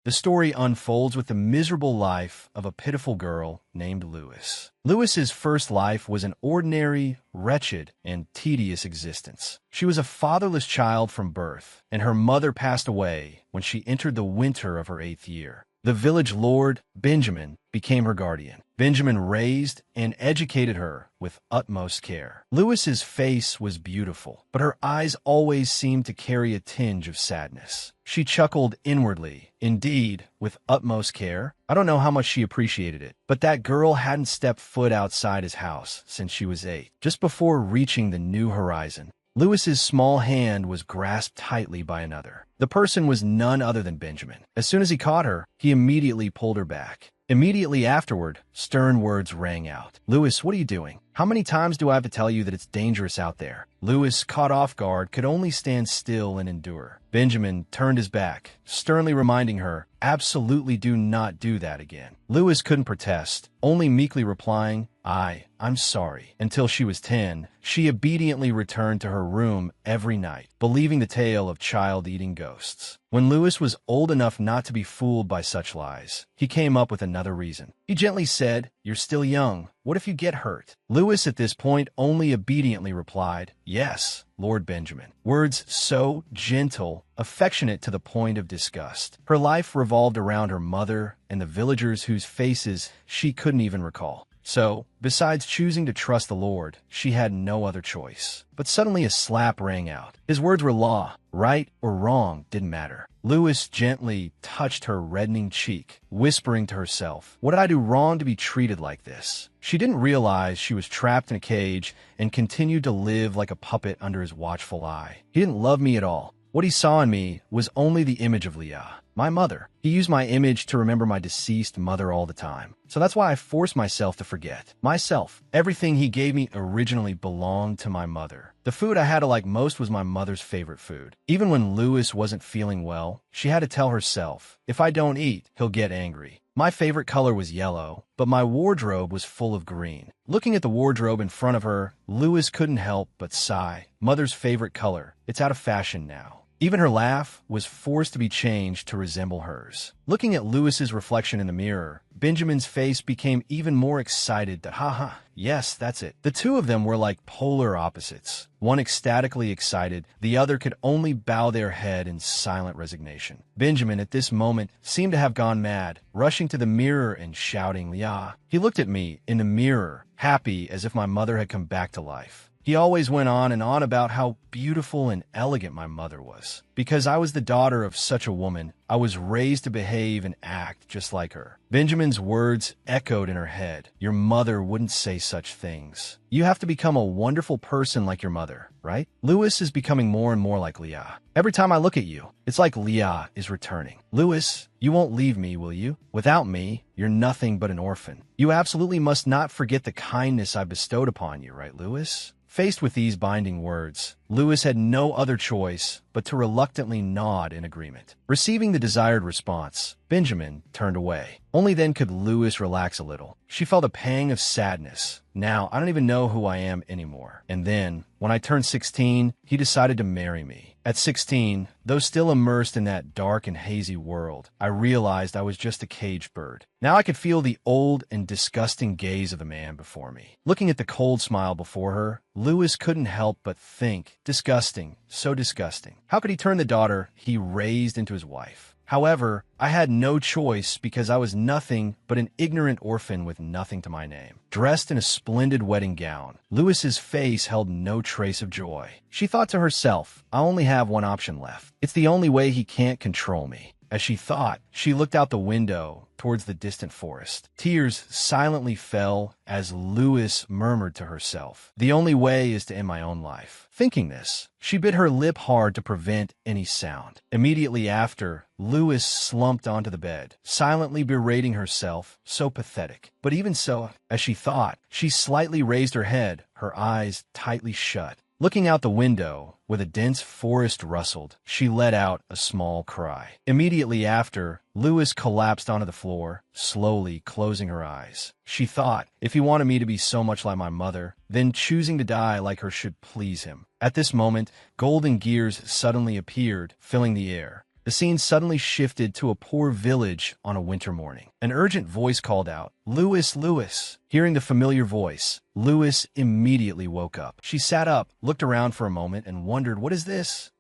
The story unfolds with the miserable life of a pitiful girl named Lewis. Lewis's first life was an ordinary, wretched, and tedious existence. She was a fatherless child from birth, and her mother passed away when she entered the winter of her 8th year. The village lord, Benjamin, became her guardian. Benjamin raised and educated her with utmost care. Lewis's face was beautiful, but her eyes always seemed to carry a tinge of sadness. She chuckled inwardly, indeed, with utmost care. I don't know how much she appreciated it, but that girl hadn't stepped foot outside his house since she was 8. Just before reaching the new horizon, Lewis's small hand was grasped tightly by another. The person was none other than Benjamin. As soon as he caught her, he immediately pulled her back. Immediately afterward, stern words rang out. "Lewis, what are you doing? How many times do I have to tell you that it's dangerous out there?" Lewis, caught off guard, could only stand still and endure. Benjamin turned his back, sternly reminding her, "Absolutely do not do that again." Lewis couldn't protest, only meekly replying, I'm sorry." Until she was 10, she obediently returned to her room every night, believing the tale of child-eating ghosts. When Lewis was old enough not to be fooled by such lies, he came up with another reason. He gently said, "You're still young. What if you get hurt?" Lewis at this point only obediently replied, "Yes, Lord Benjamin." Words so gentle, affectionate to the point of disgust. Her life revolved around her mother and the villagers whose faces she couldn't even recall. So, besides choosing to trust the Lord, she had no other choice. But suddenly a slap rang out. His words were law. Right or wrong didn't matter. Lewis gently touched her reddening cheek, whispering to herself, "What did I do wrong to be treated like this?" She didn't realize she was trapped in a cage and continued to live like a puppet under his watchful eye. He didn't love me at all. What he saw in me was only the image of Leah, my mother. He used my image to remember my deceased mother all the time. So that's why I forced myself to forget. Myself. Everything he gave me originally belonged to my mother. The food I had to like most was my mother's favorite food. Even when Lewis wasn't feeling well, she had to tell herself, "If I don't eat, he'll get angry." My favorite color was yellow, but my wardrobe was full of green. Looking at the wardrobe in front of her, Lewis couldn't help but sigh. Mother's favorite color. It's out of fashion now. Even her laugh was forced to be changed to resemble hers. Looking at Lewis's reflection in the mirror, Benjamin's face became even more excited that, yes, that's it. The two of them were like polar opposites. One ecstatically excited, the other could only bow their head in silent resignation. Benjamin, at this moment, seemed to have gone mad, rushing to the mirror and shouting, "Leah." He looked at me in the mirror, happy as if my mother had come back to life. He always went on and on about how beautiful and elegant my mother was. Because I was the daughter of such a woman, I was raised to behave and act just like her. Benjamin's words echoed in her head. "Your mother wouldn't say such things. You have to become a wonderful person like your mother, right?" Lewis is becoming more and more like Leah. Every time I look at you, it's like Leah is returning. "Lewis, you won't leave me, will you? Without me, you're nothing but an orphan. You absolutely must not forget the kindness I bestowed upon you, right, Lewis?" Faced with these binding words, Lewis had no other choice but to reluctantly nod in agreement. Receiving the desired response, Benjamin turned away. Only then could Lewis relax a little. She felt a pang of sadness. Now, I don't even know who I am anymore. And then, when I turned 16, he decided to marry me. At 16, though still immersed in that dark and hazy world, I realized I was just a caged bird. Now I could feel the old and disgusting gaze of the man before me. Looking at the cold smile before her, Lewis couldn't help but think, disgusting, so disgusting. How could he turn the daughter he raised into his wife? However, I had no choice because I was nothing but an ignorant orphan with nothing to my name. Dressed in a splendid wedding gown, Lewis's face held no trace of joy. She thought to herself, "I only have one option left. It's the only way he can't control me." As she thought, she looked out the window towards the distant forest. Tears silently fell as Lewis murmured to herself, "The only way is to end my own life." Thinking this, she bit her lip hard to prevent any sound. Immediately after, Lewis slumped onto the bed, silently berating herself, so pathetic. But even so, as she thought, she slightly raised her head, her eyes tightly shut. Looking out the window, where the dense forest rustled, she let out a small cry. Immediately after, Lewis collapsed onto the floor, slowly closing her eyes. She thought, if he wanted me to be so much like my mother, then choosing to die like her should please him. At this moment, golden gears suddenly appeared, filling the air. The scene suddenly shifted to a poor village on a winter morning. An urgent voice called out, "Lewis, Lewis." Hearing the familiar voice, Lewis immediately woke up. She sat up, looked around for a moment, and wondered, "What is this?"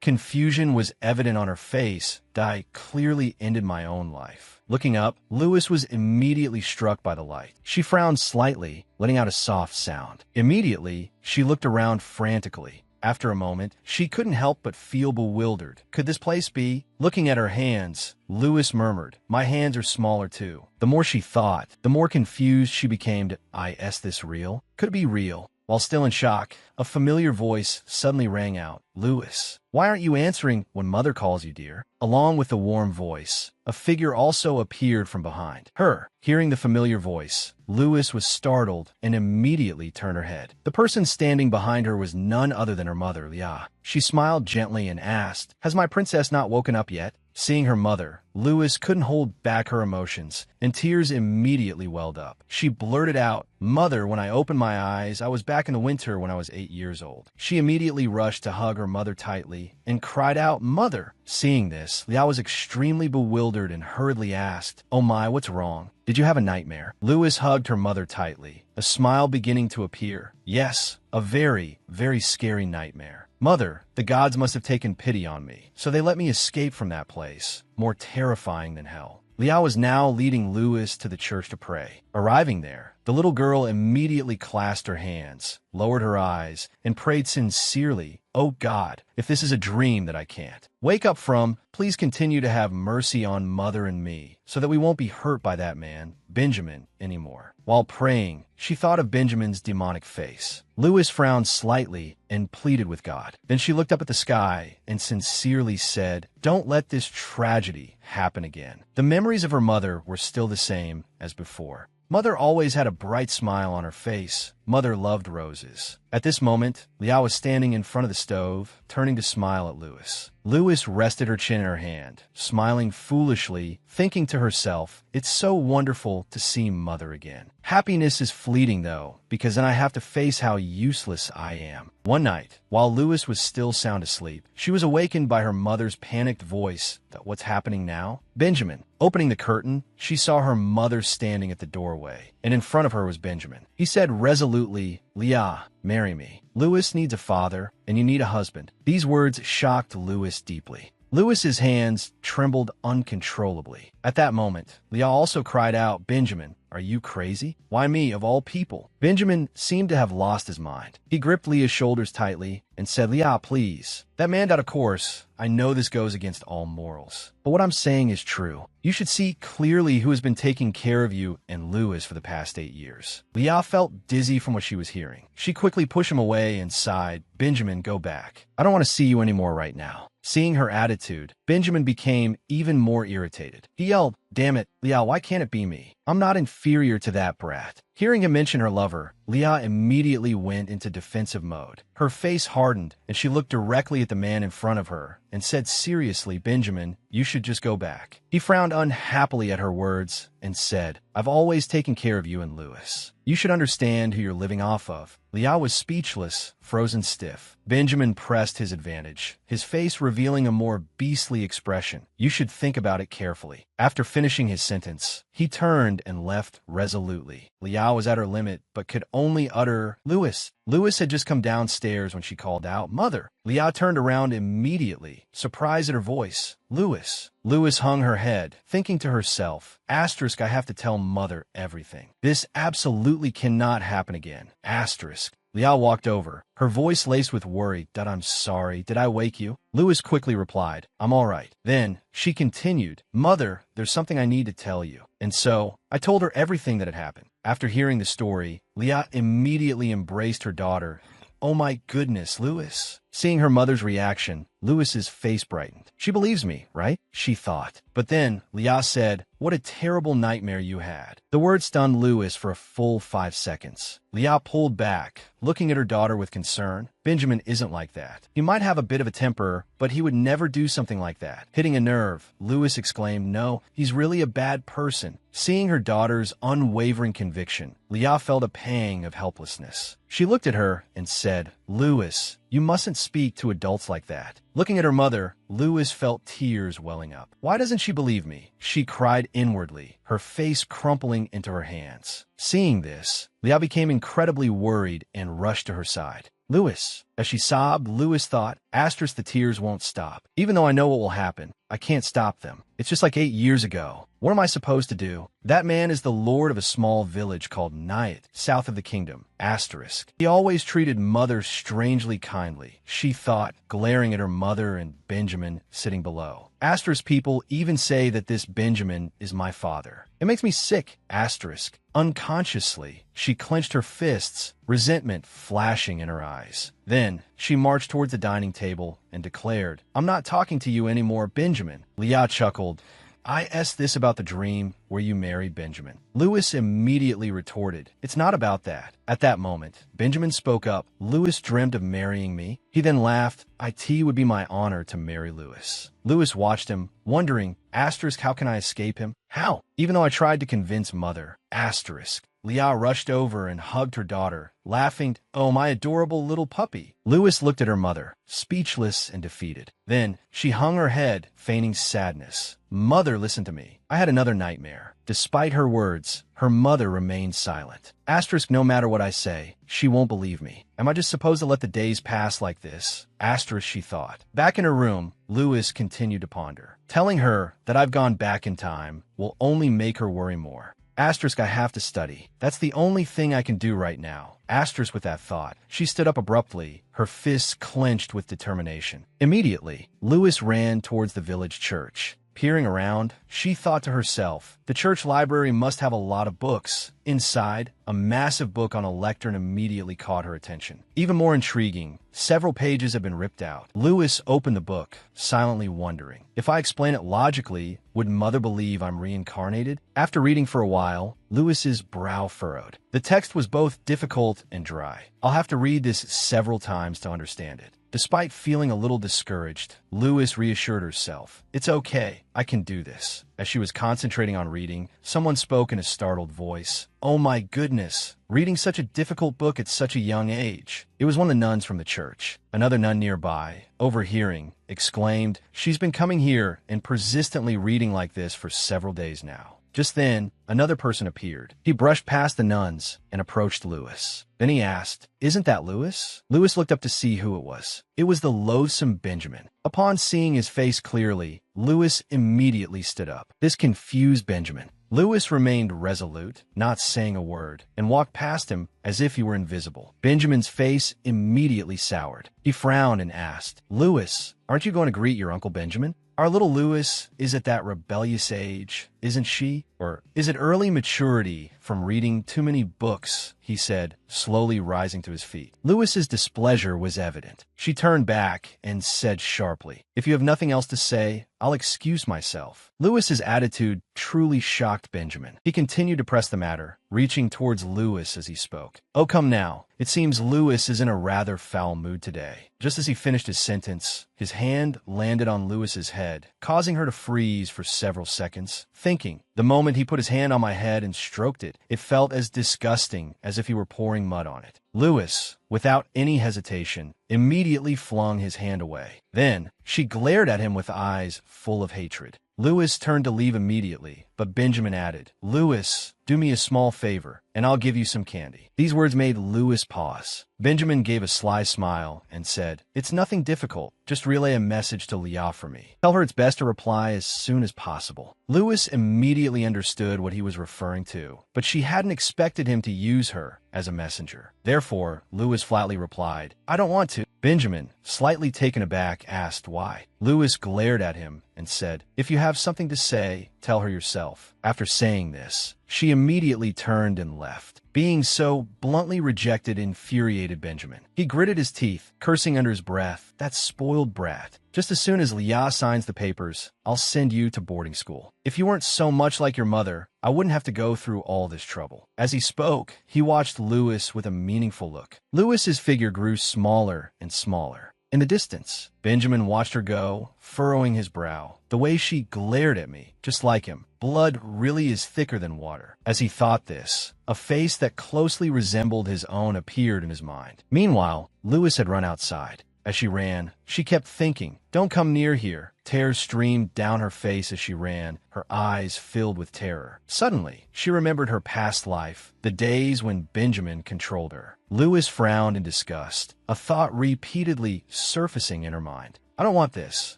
Confusion was evident on her face. I clearly ended my own life. Looking up, Lewis was immediately struck by the light. She frowned slightly, letting out a soft sound. Immediately, she looked around frantically. After a moment, she couldn't help but feel bewildered. Could this place be? Looking at her hands, Lewis murmured, "My hands are smaller too." The more she thought, the more confused she became. Is this real? Could it be real? While still in shock, a familiar voice suddenly rang out, "Lewis, why aren't you answering when Mother calls you, dear?" Along with the warm voice, a figure also appeared from behind her. Hearing the familiar voice, Lewis was startled and immediately turned her head. The person standing behind her was none other than her mother, Leah. She smiled gently and asked, "Has my princess not woken up yet?" Seeing her mother, Lewis couldn't hold back her emotions, and tears immediately welled up. She blurted out, "Mother, when I opened my eyes, I was back in the winter when I was 8 years old." She immediately rushed to hug her mother tightly and cried out, "Mother!" Seeing this, Liao was extremely bewildered and hurriedly asked, "Oh my, what's wrong? Did you have a nightmare?" Lewis hugged her mother tightly, a smile beginning to appear. "Yes, a very, very scary nightmare. Mother, the gods must have taken pity on me, so they let me escape from that place, more terrifying than hell." Liao was now leading Lewis to the church to pray. Arriving there, the little girl immediately clasped her hands, lowered her eyes, and prayed sincerely, "Oh God, if this is a dream that I can't wake up from, please continue to have mercy on Mother and me, so that we won't be hurt by that man, Benjamin, anymore." While praying, she thought of Benjamin's demonic face. Lewis frowned slightly and pleaded with God. Then she looked up at the sky and sincerely said, "Don't let this tragedy happen again." The memories of her mother were still the same as before. Mother always had a bright smile on her face. Mother loved roses. At this moment, Liao was standing in front of the stove, turning to smile at Lewis. Lewis rested her chin in her hand, smiling foolishly, thinking to herself, "It's so wonderful to see Mother again. Happiness is fleeting, though, because then I have to face how useless I am." One night, while Lewis was still sound asleep, she was awakened by her mother's panicked voice. "What's happening now?" "Benjamin." Opening the curtain, she saw her mother standing at the doorway, and in front of her was Benjamin. He said resolutely, "Leah, marry me. Lewis needs a father, and you need a husband." These words shocked Lewis deeply. Lewis's hands trembled uncontrollably. At that moment, Leah also cried out, "Benjamin, are you crazy? Why me, of all people?" Benjamin seemed to have lost his mind. He gripped Leah's shoulders tightly and said, "Leah, please. That man of course, I know this goes against all morals, but what I'm saying is true. You should see clearly who has been taking care of you and Lewis for the past 8 years." Leah felt dizzy from what she was hearing. She quickly pushed him away and sighed, "Benjamin, go back. I don't want to see you anymore right now." Seeing her attitude, Benjamin became even more irritated. He yelled, "Damn it, Leah, why can't it be me? I'm not inferior to that brat." Hearing him mention her lover, Leah immediately went into defensive mode. Her face hardened, and she looked directly at the man in front of her and said seriously, "Benjamin, you should just go back." He frowned unhappily at her words and said, "I've always taken care of you and Lewis. You should understand who you're living off of." Leah was speechless, frozen stiff. Benjamin pressed his advantage, his face revealing a more beastly expression. "You should think about it carefully." After finishing his sentence, he turned and left resolutely. Leah was at her limit, but could only utter, "Lewis." Lewis had just come downstairs when she called out, "Mother." Leah turned around immediately, surprised at her voice. "Lewis." Lewis hung her head, thinking to herself, "Asterisk, I have to tell Mother everything. This absolutely cannot happen again. Asterisk." Leah walked over, her voice laced with worry. "I'm sorry. Did I wake you?" Lewis quickly replied, "I'm all right." Then she continued, "Mother, there's something I need to tell you." And so I told her everything that had happened. After hearing the story, Leah immediately embraced her daughter. "Oh my goodness, Lewis." Seeing her mother's reaction, Lewis's face brightened. "She believes me, right?" she thought. But then Leah said, "What a terrible nightmare you had." The word stunned Lewis for a full 5 seconds. Leah pulled back, looking at her daughter with concern. "Benjamin isn't like that. He might have a bit of a temper, but he would never do something like that." Hitting a nerve, Lewis exclaimed, "No, he's really a bad person." Seeing her daughter's unwavering conviction, Leah felt a pang of helplessness. She looked at her and said, "Louis, you mustn't speak to adults like that." Looking at her mother, Louis felt tears welling up. Why doesn't she believe me? She cried inwardly, her face crumpling into her hands. Seeing this, Leah became incredibly worried and rushed to her side. "Louis." As she sobbed, Louis thought, "Asterisk, the tears won't stop. Even though I know what will happen, I can't stop them. It's just like 8 years ago. What am I supposed to do? That man is the lord of a small village called Nayat, south of the kingdom. Asterisk. He always treated Mother strangely kindly," she thought, glaring at her mother and Benjamin sitting below. Asterisk, people even say that this Benjamin is my father. It makes me sick. Asterisk. Unconsciously, she clenched her fists, resentment flashing in her eyes. Then, she marched towards the dining table and declared, "I'm not talking to you anymore, Benjamin." Leah chuckled. "I asked this about the dream where you married Benjamin." Louis immediately retorted, "It's not about that." At that moment, Benjamin spoke up. "Louis dreamt of marrying me." He then laughed. "It would be my honor to marry Louis." Louis watched him, wondering, asterisk, how can I escape him? How? Even though I tried to convince Mother. Asterisk. Leah rushed over and hugged her daughter, laughing, "Oh, my adorable little puppy." Louis looked at her mother, speechless and defeated. Then she hung her head, feigning sadness. "Mother, listen to me. I had another nightmare." Despite her words, her mother remained silent. Asterisk, no matter what I say, she won't believe me. Am I just supposed to let the days pass like this? Asterisk, she thought. Back in her room, Louis continued to ponder. Telling her that I've gone back in time will only make her worry more. Asterisk, I have to study. That's the only thing I can do right now. Asterisk, with that thought, she stood up abruptly, her fists clenched with determination. Immediately, Louis ran towards the village church. Peering around, she thought to herself, the church library must have a lot of books. Inside, a massive book on a lectern immediately caught her attention. Even more intriguing, several pages have been ripped out. Louis opened the book, silently wondering, if I explain it logically, would Mother believe I'm reincarnated? After reading for a while, Louis's brow furrowed. The text was both difficult and dry. I'll have to read this several times to understand it. Despite feeling a little discouraged, Louis reassured herself. It's okay, I can do this. As she was concentrating on reading, someone spoke in a startled voice. Oh my goodness, reading such a difficult book at such a young age. It was one of the nuns from the church. Another nun nearby, overhearing, exclaimed, "She's been coming here and persistently reading like this for several days now." Just then, another person appeared. He brushed past the nuns and approached Louis. Then he asked, "Isn't that Louis?" Louis looked up to see who it was. It was the loathsome Benjamin. Upon seeing his face clearly, Louis immediately stood up. This confused Benjamin. Louis remained resolute, not saying a word, and walked past him as if he were invisible. Benjamin's face immediately soured. He frowned and asked, "Louis, aren't you going to greet your Uncle Benjamin?" Our little Louis is at that rebellious age, isn't she? Or is it early maturity from reading too many books? He said, slowly rising to his feet. Louis's displeasure was evident. She turned back and said sharply, "If you have nothing else to say, I'll excuse myself." Louis's attitude truly shocked Benjamin. He continued to press the matter, reaching towards Louis as he spoke. "Oh, come now. It seems Louis is in a rather foul mood today." Just as he finished his sentence, his hand landed on Louis's head, causing her to freeze for several seconds, thinking. The moment he put his hand on my head and stroked it, it felt as disgusting as if he were pouring mud on it. Louis, without any hesitation, immediately flung his hand away. Then, she glared at him with eyes full of hatred. Louis turned to leave immediately, but Benjamin added, "Louis, do me a small favor, and I'll give you some candy." These words made Louis pause. Benjamin gave a sly smile and said, "It's nothing difficult. Just relay a message to Leah for me. Tell her it's best to reply as soon as possible." Louis immediately understood what he was referring to, but she hadn't expected him to use her as a messenger. Therefore, Louis flatly replied, "I don't want to." Benjamin, slightly taken aback, asked why. Louis glared at him and said, "If you have something to say, tell her yourself." After saying this, she immediately turned and left. Being so bluntly rejected infuriated Benjamin. He gritted his teeth, cursing under his breath, "That spoiled brat. Just as soon as Leah signs the papers, I'll send you to boarding school. If you weren't so much like your mother, I wouldn't have to go through all this trouble." As he spoke, he watched Louis with a meaningful look. Louis's figure grew smaller and smaller. In the distance, Benjamin watched her go, furrowing his brow. The way she glared at me, just like him. Blood really is thicker than water. As he thought this, a face that closely resembled his own appeared in his mind. Meanwhile, Lewis had run outside. As she ran, she kept thinking, "Don't come near here." Tears streamed down her face as she ran, her eyes filled with terror. Suddenly, she remembered her past life, the days when Benjamin controlled her. Lewis frowned in disgust, a thought repeatedly surfacing in her mind. "I don't want this."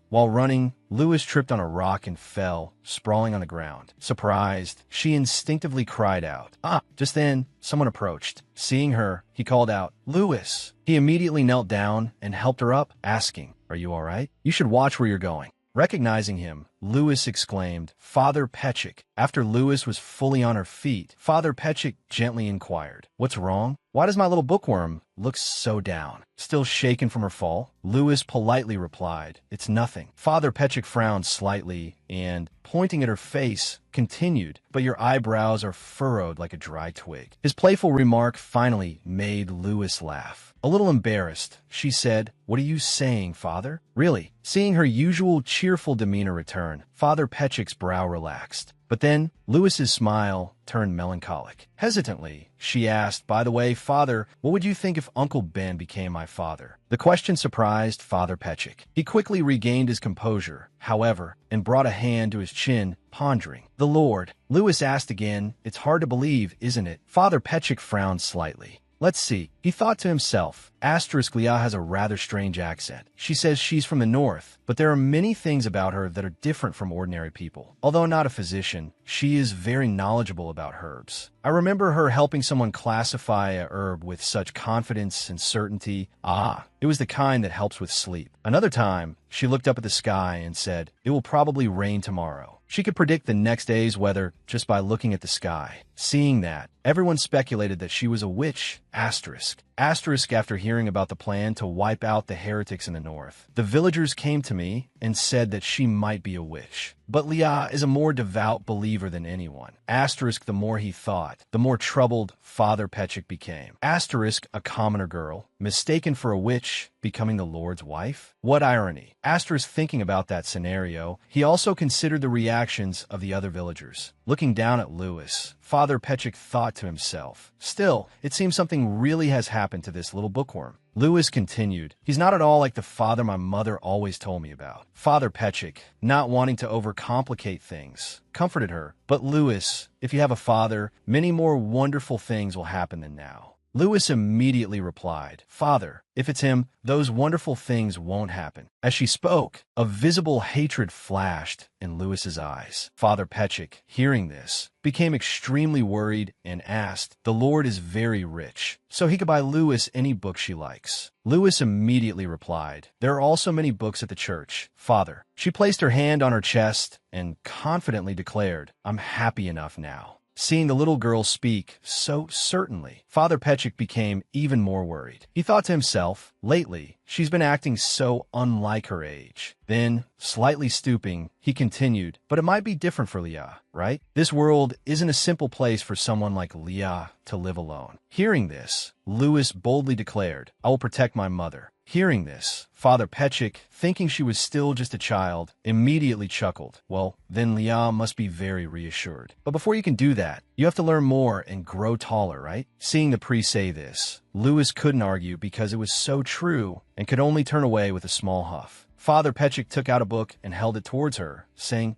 While running, Lewis tripped on a rock and fell, sprawling on the ground. Surprised, she instinctively cried out. Just then, someone approached. Seeing her, he called out, "Lewis." He immediately knelt down and helped her up, asking, "Are you all right? You should watch where you're going." Recognizing him, Lewis exclaimed, "Father Petchik." After Lewis was fully on her feet, Father Petchik gently inquired, "What's wrong? Why does my little bookworm look so down?" Still shaken from her fall, Lewis politely replied, "It's nothing." Father Petchik frowned slightly and, pointing at her face, continued, "But your eyebrows are furrowed like a dry twig." His playful remark finally made Lewis laugh. A little embarrassed, she said, "What are you saying, Father?" "Really?" Seeing her usual cheerful demeanor return, Father Petchik's brow relaxed. But then, Lewis's smile turned melancholic. Hesitantly, she asked, "By the way, Father, what would you think if Uncle Ben became my father?" The question surprised Father Petchik. He quickly regained his composure, however, and brought a hand to his chin, pondering. "The Lord?" Lewis asked again. "It's hard to believe, isn't it?" Father Petchik frowned slightly. "Let's see." He thought to himself, Leah has a rather strange accent. She says she's from the north, but there are many things about her that are different from ordinary people. Although not a physician, she is very knowledgeable about herbs. I remember her helping someone classify a herb with such confidence and certainty. It was the kind that helps with sleep. Another time, she looked up at the sky and said, "It will probably rain tomorrow." She could predict the next day's weather just by looking at the sky. Seeing that, everyone speculated that she was a witch, asterisk after hearing about the plan to wipe out the heretics in the north. The villagers came to me and said that she might be a witch. But Leah is a more devout believer than anyone. The more he thought, the more troubled Father Petchik became. A commoner girl, mistaken for a witch, becoming the Lord's wife? What irony. Thinking about that scenario, he also considered the reactions of the other villagers. Looking down at Lewis, Father Petchik thought to himself, "Still, it seems something really has happened to this little bookworm." Lewis continued, "He's not at all like the father my mother always told me about." Father Petchik, not wanting to overcomplicate things, comforted her. "But Lewis, if you have a father, many more wonderful things will happen than now." Lewis immediately replied, "Father, if it's him, those wonderful things won't happen." As she spoke, a visible hatred flashed in Lewis's eyes. Father Petchik, hearing this, became extremely worried and asked, "The Lord is very rich, so he could buy Lewis any book she likes." Lewis immediately replied, "There are also many books at the church, Father." She placed her hand on her chest and confidently declared, "I'm happy enough now." Seeing the little girl speak so certainly, Father Petchik became even more worried. He thought to himself, "Lately, she's been acting so unlike her age." Then, slightly stooping, he continued, "But it might be different for Leah, right? This world isn't a simple place for someone like Leah to live alone." Hearing this, Lewis boldly declared, "I will protect my mother." Hearing this, Father Petchik, thinking she was still just a child, immediately chuckled. "Well, then Leah must be very reassured. But before you can do that, you have to learn more and grow taller, right?" Seeing the priest say this, Lewis couldn't argue because it was so true and could only turn away with a small huff. Father Petchik took out a book and held it towards her, saying,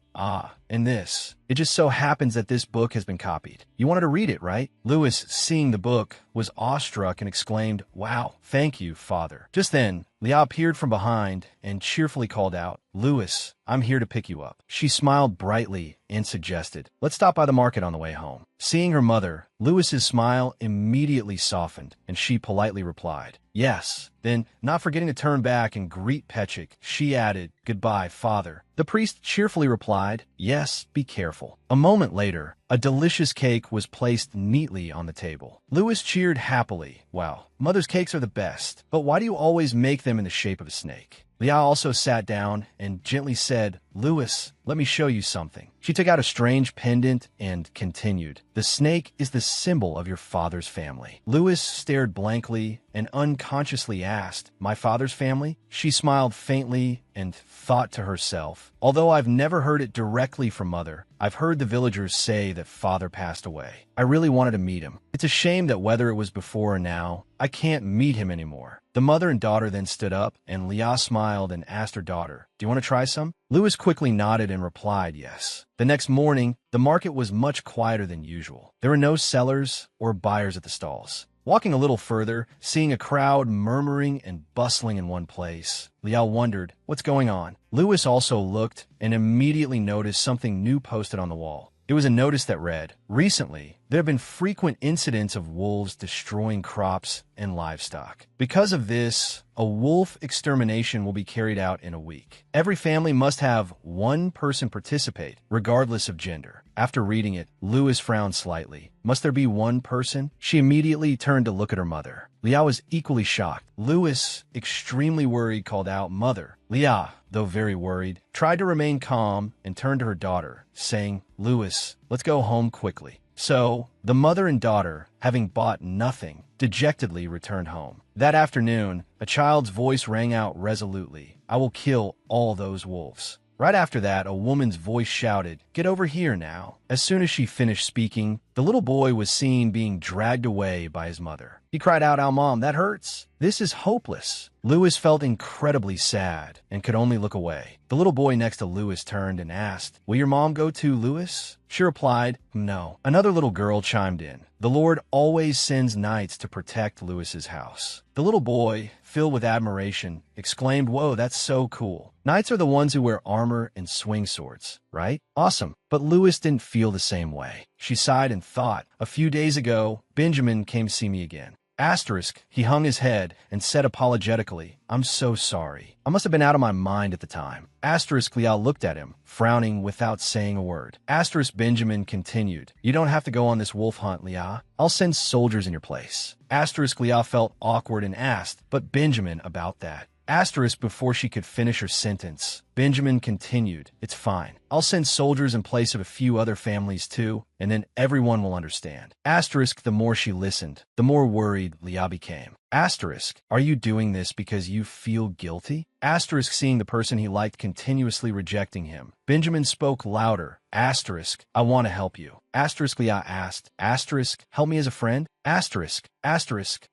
"And this. It just so happens that this book has been copied. You wanted to read it, right?" Lewis, seeing the book, was awestruck and exclaimed, "Wow, thank you, Father." Just then, Leah appeared from behind and cheerfully called out, "Lewis, I'm here to pick you up." She smiled brightly and suggested, "Let's stop by the market on the way home." Seeing her mother, Lewis's smile immediately softened, and she politely replied, "Yes." Then, not forgetting to turn back and greet Petchik, she added, "Goodbye, Father." The priest cheerfully replied, "Yes, be careful." A moment later, a delicious cake was placed neatly on the table. Lewis cheered happily. "Wow, mother's cakes are the best, but why do you always make them in the shape of a snake?" Leah also sat down and gently said, Lewis, let me show you something. She took out a strange pendant and continued, the snake is the symbol of your father's family. Lewis stared blankly and unconsciously asked, my father's family? She smiled faintly and thought to herself, although I've never heard it directly from mother, I've heard the villagers say that father passed away. I really wanted to meet him. It's a shame that whether it was before or now, I can't meet him anymore. The mother and daughter then stood up, and Leah smiled and asked her daughter, do you want to try some? Lewis quickly nodded and replied yes. The next morning, the market was much quieter than usual. There were no sellers or buyers at the stalls. Walking a little further, seeing a crowd murmuring and bustling in one place, Liao wondered, what's going on? Lewis also looked and immediately noticed something new posted on the wall. It was a notice that read, recently, there have been frequent incidents of wolves destroying crops and livestock. Because of this, a wolf extermination will be carried out in a week. Every family must have one person participate, regardless of gender. After reading it, Lewis frowned slightly. Must there be one person? She immediately turned to look at her mother. Liao was equally shocked. Lewis, extremely worried, called out, Mother. Liao, though very worried, tried to remain calm and turned to her daughter, saying, Lewis, let's go home quickly. So, the mother and daughter, having bought nothing, dejectedly returned home. That afternoon, a child's voice rang out resolutely, I will kill all those wolves. Right after that, a woman's voice shouted, get over here now. As soon as she finished speaking, the little boy was seen being dragged away by his mother. He cried out, "Ow, Mom, that hurts. This is hopeless." Lewis felt incredibly sad and could only look away. The little boy next to Lewis turned and asked, "Will your mom go too, Lewis?" She replied, "No." Another little girl chimed in, "The Lord always sends knights to protect Lewis's house." The little boy, filled with admiration, exclaimed, "Whoa, that's so cool. Knights are the ones who wear armor and swing swords, right? Awesome." But Lewis didn't feel the same way. She sighed and thought, "A few days ago, Benjamin came to see me again." Asterisk, he hung his head and said apologetically, "I'm so sorry. I must have been out of my mind at the time." Asterisk, Liao looked at him, frowning without saying a word. Asterisk, Benjamin continued, "You don't have to go on this wolf hunt, Liao. I'll send soldiers in your place." Asterisk, Liao felt awkward and asked, "But Benjamin about that." Asterisk, before she could finish her sentence, Benjamin continued, "It's fine. I'll send soldiers in place of a few other families too, and then everyone will understand." Asterisk, the more she listened, the more worried Liao became. Asterisk, "Are you doing this because you feel guilty?" Asterisk, seeing the person he liked continuously rejecting him. Benjamin spoke louder. Asterisk, "I want to help you." Asterisk, Liao asked, Asterisk, "Help me as a friend?" Asterisk,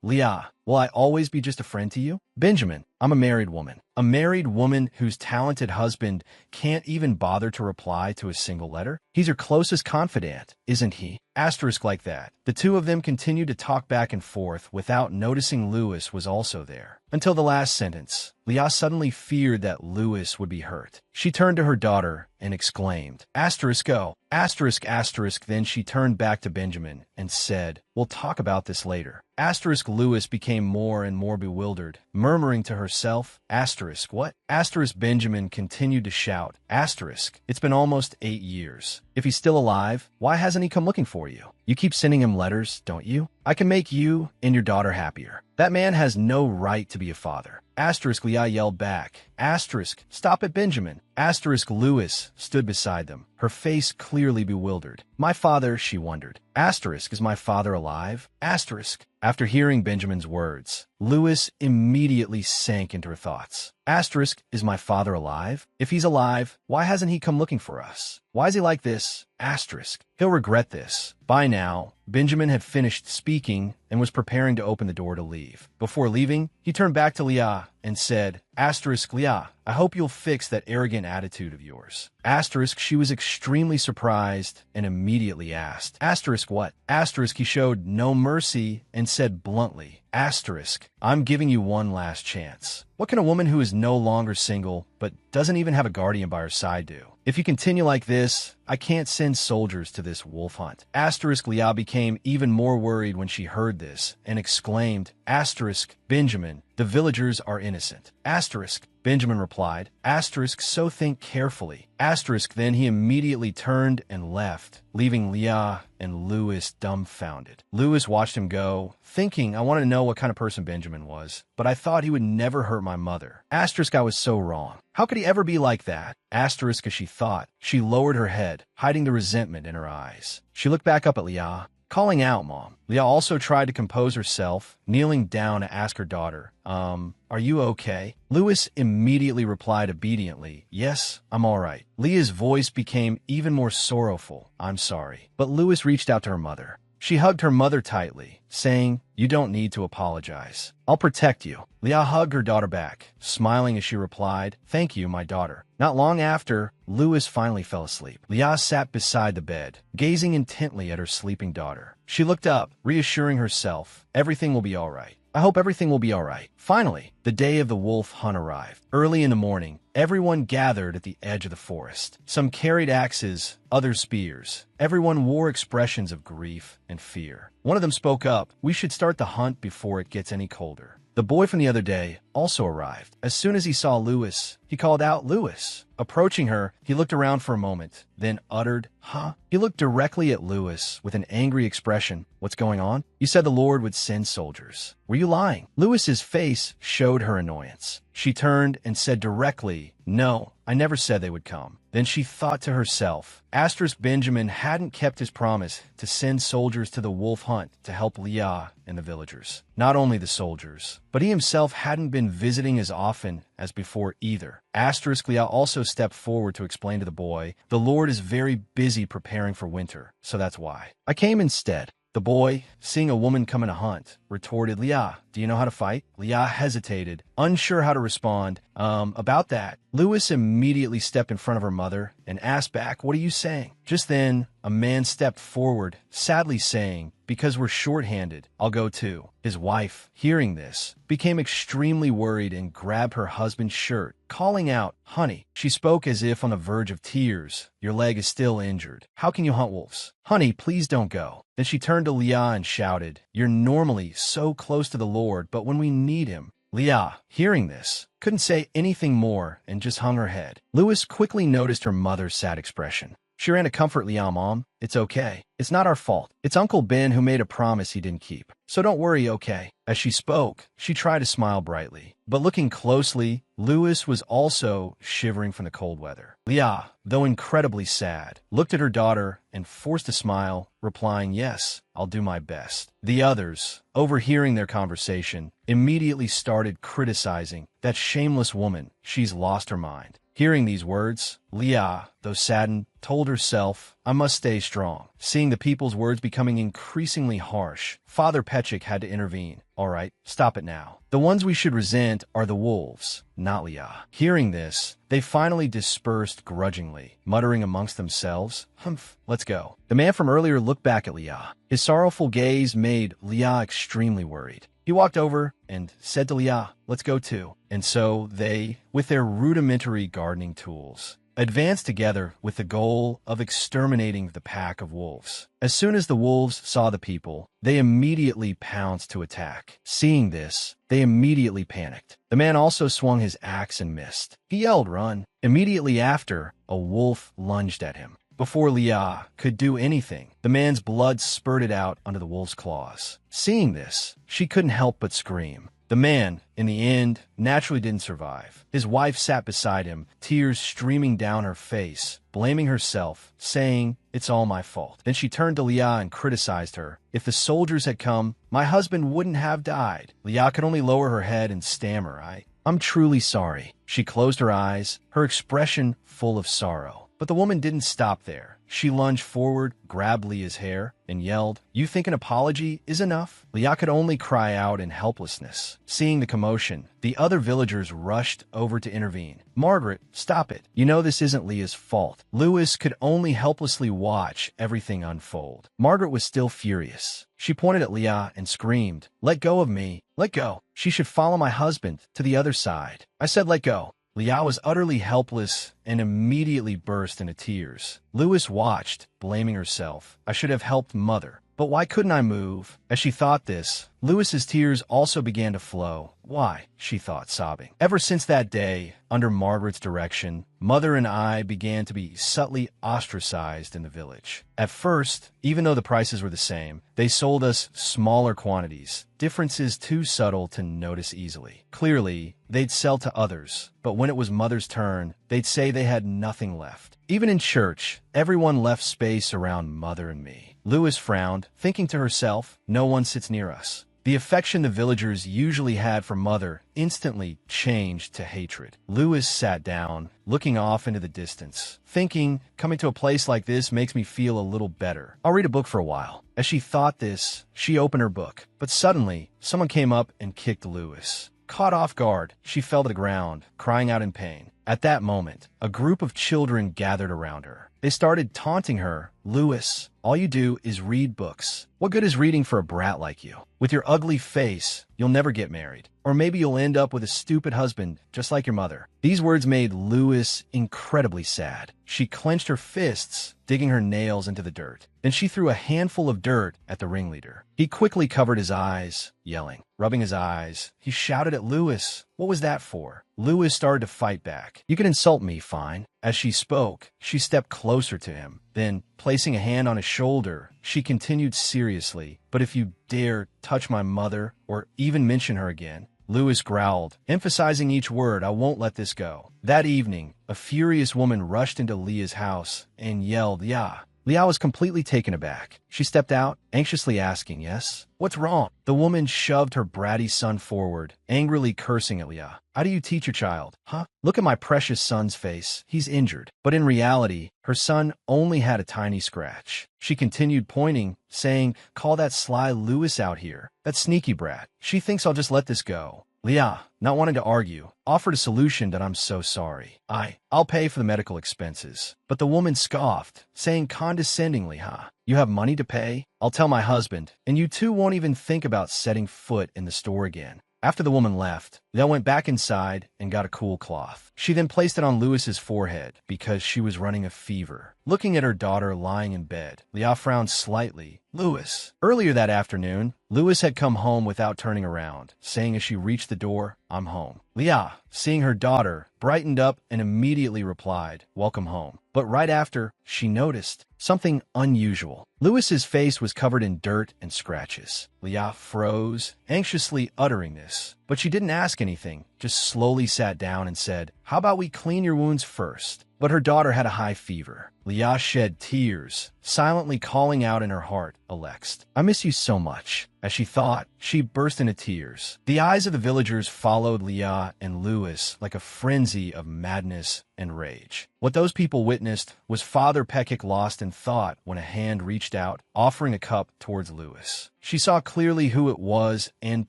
Liao, "Will I always be just a friend to you?" Benjamin, "I'm a married woman. A married woman whose talented husband can't even bother to reply to a single letter? He's her closest confidant, isn't he?" Asterisk, like that. The two of them continued to talk back and forth without noticing Lewis was also there. Until the last sentence, Liao suddenly feared that Lewis would be hurt. She turned to her daughter and exclaimed, "Asterisk, go." Asterisk, then she turned back to Benjamin and said, "We'll talk about this later." Asterisk, Lewis became more and more bewildered, murmuring to herself, Asterisk, what? Asterisk, Benjamin continued to shout, Asterisk, "It's been almost 8 years. If he's still alive, why hasn't he come looking for you? You keep sending him letters, don't you? I can make you and your daughter happier. That man has no right to be a father." Asterisk, Liao yelled back, Asterisk, "Stop it, Benjamin." Asterisk, Lewis stood beside them, her face clearly bewildered. "My father," she wondered. Asterisk, "Is my father alive?" Asterisk. After hearing Benjamin's words, Lewis immediately sank into her thoughts. Asterisk, "Is my father alive? If he's alive, why hasn't he come looking for us? Why is he like this? Asterisk. He'll regret this." By now, Benjamin had finished speaking and was preparing to open the door to leave. Before leaving, he turned back to Liao and said, Asterisk, Liao, "I hope you'll fix that arrogant attitude of yours." Asterisk, she was extremely surprised and immediately asked, Asterisk, what? Asterisk, he showed no mercy and said bluntly, Asterisk, "I'm giving you one last chance." What can a woman who is no longer single but doesn't even have a guardian by her side do? If you continue like this, I can't send soldiers to this wolf hunt. Asterisk, Liao became even more worried when she heard this and exclaimed, Asterisk, "Benjamin, The villagers are innocent. Asterisk, Benjamin replied. Asterisk, so think carefully. Asterisk, then he immediately turned and left, leaving Leah and Louis dumbfounded. Louis watched him go, thinking, I want to know what kind of person Benjamin was, but I thought he would never hurt my mother. Asterisk, I was so wrong. How could he ever be like that? Asterisk, as she thought, she lowered her head, hiding the resentment in her eyes. She looked back up at Leah, calling out, Mom. Leah also tried to compose herself, kneeling down to ask her daughter, are you okay? Louis immediately replied obediently, yes, I'm all right. Leah's voice became even more sorrowful. I'm sorry. But Louis reached out to her mother. She hugged her mother tightly, saying, you don't need to apologize. I'll protect you. Leah hugged her daughter back, smiling as she replied, thank you, my daughter. Not long after, Louis finally fell asleep. Leah sat beside the bed, gazing intently at her sleeping daughter. She looked up, reassuring herself, everything will be all right. I hope everything will be all right. Finally, the day of the wolf hunt arrived. Early in the morning, everyone gathered at the edge of the forest. Some carried axes, others spears. Everyone wore expressions of grief and fear. One of them spoke up, we should start the hunt before it gets any colder. The boy from the other day also arrived. As soon as he saw Louis, he called out, Louis. Approaching her, he looked around for a moment, then uttered, huh? He looked directly at Louis with an angry expression. What's going on? You said the Lord would send soldiers. Were you lying? Louis's face showed her annoyance. She turned and said directly, no, I never said they would come. Then she thought to herself, Asterisk, Benjamin hadn't kept his promise to send soldiers to the wolf hunt to help Leah and the villagers. Not only the soldiers, but he himself hadn't been visiting as often as before either. Asterisk, Leah also stepped forward to explain to the boy, the Lord is very busy preparing for winter, so that's why. I came instead. The boy, seeing a woman come in a hunt, retorted, Leah, do you know how to fight? Leah hesitated, unsure how to respond. About that. Louis immediately stepped in front of her mother and asked back, what are you saying? Just then, a man stepped forward, sadly saying, because we're short-handed, I'll go too. His wife, hearing this, became extremely worried and grabbed her husband's shirt, calling out, honey. She spoke as if on the verge of tears. Your leg is still injured. How can you hunt wolves? Honey, please don't go. Then she turned to Leah and shouted, you're normally so close to the Lord, but when we need him. Leah, hearing this, couldn't say anything more and just hung her head. Louis quickly noticed her mother's sad expression. She ran to comfort Leah, Mom. It's okay. It's not our fault. It's Uncle Ben who made a promise he didn't keep. So don't worry, okay? As she spoke, she tried to smile brightly. But looking closely, Louis was also shivering from the cold weather. Leah, though incredibly sad, looked at her daughter and forced a smile, replying, yes, I'll do my best. The others, overhearing their conversation, immediately started criticizing that shameless woman. She's lost her mind. Hearing these words, Leah, though saddened, told herself, I must stay strong. Seeing the people's words becoming increasingly harsh, Father Petchik had to intervene. All right, stop it now. The ones we should resent are the wolves, not Leah. Hearing this, they finally dispersed grudgingly, muttering amongst themselves, humph, let's go. The man from earlier looked back at Leah. His sorrowful gaze made Leah extremely worried. He walked over and said to Leah, let's go too. And so they, with their rudimentary gardening tools, advanced together with the goal of exterminating the pack of wolves. As soon as the wolves saw the people, they immediately pounced to attack. Seeing this, they immediately panicked. The man also swung his axe and missed. He yelled, run. Immediately after, a wolf lunged at him. Before Leah could do anything, the man's blood spurted out under the wolf's claws. Seeing this, she couldn't help but scream. The man, in the end, naturally didn't survive. His wife sat beside him, tears streaming down her face, blaming herself, saying, it's all my fault. Then she turned to Leah and criticized her. If the soldiers had come, my husband wouldn't have died. Leah could only lower her head and stammer, I'm truly sorry. She closed her eyes, her expression full of sorrow. But the woman didn't stop there. She lunged forward, grabbed Leah's hair, and yelled, you think an apology is enough? Leah could only cry out in helplessness. Seeing the commotion, the other villagers rushed over to intervene. Margaret, stop it. You know this isn't Leah's fault. Louis could only helplessly watch everything unfold. Margaret was still furious. She pointed at Leah and screamed, let go of me. Let go. She should follow my husband to the other side. I said let go. Leah was utterly helpless and immediately burst into tears. Louis watched, blaming herself. I should have helped Mother. But why couldn't I move? As she thought this, Lewis's tears also began to flow. Why? She thought, sobbing. Ever since that day, under Margaret's direction, Mother and I began to be subtly ostracized in the village. At first, even though the prices were the same, they sold us smaller quantities, differences too subtle to notice easily. Clearly, they'd sell to others, but when it was Mother's turn, they'd say they had nothing left. Even in church, everyone left space around Mother and me. Lewis frowned, thinking to herself, no one sits near us. The affection the villagers usually had for Mother instantly changed to hatred. Lewis sat down, looking off into the distance, thinking, coming to a place like this makes me feel a little better. I'll read a book for a while. As she thought this, she opened her book. But suddenly, someone came up and kicked Lewis. Caught off guard, she fell to the ground, crying out in pain. At that moment, a group of children gathered around her. They started taunting her. Lewis, all you do is read books. What good is reading for a brat like you? With your ugly face, you'll never get married. Or maybe you'll end up with a stupid husband, just like your mother. These words made Lewis incredibly sad. She clenched her fists, digging her nails into the dirt. Then she threw a handful of dirt at the ringleader. He quickly covered his eyes, yelling. Rubbing his eyes, he shouted at Lewis. What was that for? Lewis started to fight back. You can insult me, fine. As she spoke, she stepped closer to him. Then, placing a hand on his shoulder, she continued seriously, but if you dare touch my mother or even mention her again, Lewis growled, emphasizing each word, I won't let this go. That evening, a furious woman rushed into Leah's house and yelled, "Yeah." Leah was completely taken aback. She stepped out, anxiously asking, yes? What's wrong? The woman shoved her bratty son forward, angrily cursing at Leah. How do you teach your child? Huh? Look at my precious son's face. He's injured. But in reality, her son only had a tiny scratch. She continued pointing, saying, call that sly Lewis out here. That sneaky brat. She thinks I'll just let this go. Leah, not wanting to argue, offered a solution that I'm so sorry. I'll pay for the medical expenses. But the woman scoffed, saying condescendingly, you have money to pay? I'll tell my husband, and you two won't even think about setting foot in the store again. After the woman left, Leah went back inside and got a cool cloth. She then placed it on Lewis's forehead because she was running a fever. Looking at her daughter lying in bed, Leah frowned slightly. Lewis. Earlier that afternoon, Lewis had come home without turning around, saying as she reached the door, I'm home. Leah, seeing her daughter, brightened up and immediately replied, welcome home. But right after, she noticed something unusual. Lewis's face was covered in dirt and scratches. Leah froze, anxiously uttering this. But she didn't ask anything, just slowly sat down and said, how about we clean your wounds first? But her daughter had a high fever. Leah shed tears, silently calling out in her heart, Alext, I miss you so much. As she thought, she burst into tears. The eyes of the villagers followed Leah and Lewis like a frenzy of madness and rage. What those people witnessed was Father Pekik lost in thought when a hand reached out, offering a cup towards Lewis. She saw clearly who it was and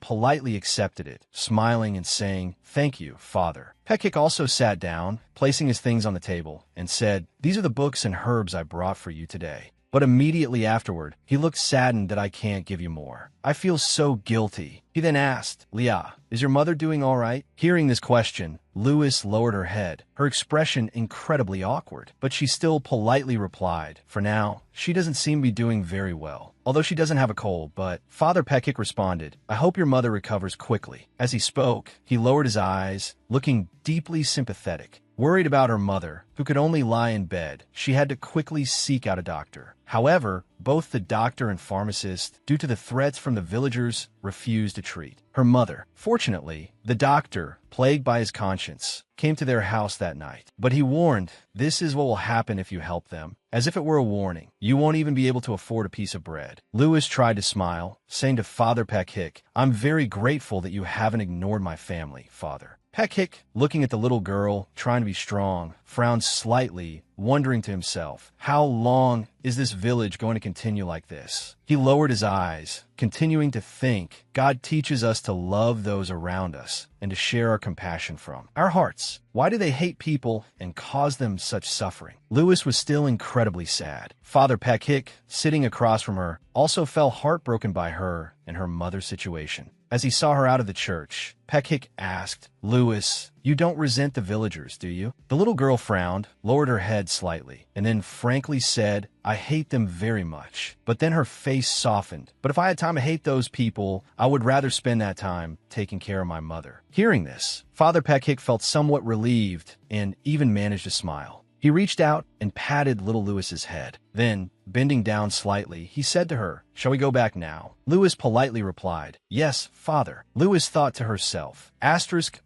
politely accepted it, smiling and saying, thank you, Father. Pekik also sat down, placing his things on the table, and said, these are the books and herbs I brought for you today. But immediately afterward, he looked saddened that I can't give you more. I feel so guilty. He then asked, Leah, is your mother doing all right? Hearing this question, Lewis lowered her head, her expression incredibly awkward, but she still politely replied, for now, she doesn't seem to be doing very well. Although she doesn't have a cold, but Father Pekik responded, I hope your mother recovers quickly. As he spoke, he lowered his eyes, looking deeply sympathetic. Worried about her mother, who could only lie in bed, she had to quickly seek out a doctor. However, both the doctor and pharmacist, due to the threats from the villagers, refused to treat her mother. Fortunately, the doctor, plagued by his conscience, came to their house that night. But he warned, this is what will happen if you help them. As if it were a warning, you won't even be able to afford a piece of bread. Lewis tried to smile, saying to Father Pekik, I'm very grateful that you haven't ignored my family, Father. Pekik, looking at the little girl, trying to be strong, frowned slightly, wondering to himself, how long is this village going to continue like this? He lowered his eyes, continuing to think, God teaches us to love those around us and to share our compassion from our hearts. Why do they hate people and cause them such suffering? Lewis was still incredibly sad. Father Pekik, sitting across from her, also felt heartbroken by her and her mother's situation. As he saw her out of the church, Pekik asked, "Lewis, you don't resent the villagers, do you?" The little girl frowned, lowered her head slightly, and then frankly said, "I hate them very much." But then her face softened. "But if I had time to hate those people, I would rather spend that time taking care of my mother." Hearing this, Father Pekik felt somewhat relieved and even managed to smile. He reached out and patted little Lewis's head. Then, bending down slightly, he said to her, "Shall we go back now?" Lewis politely replied, "Yes, father." Lewis thought to herself,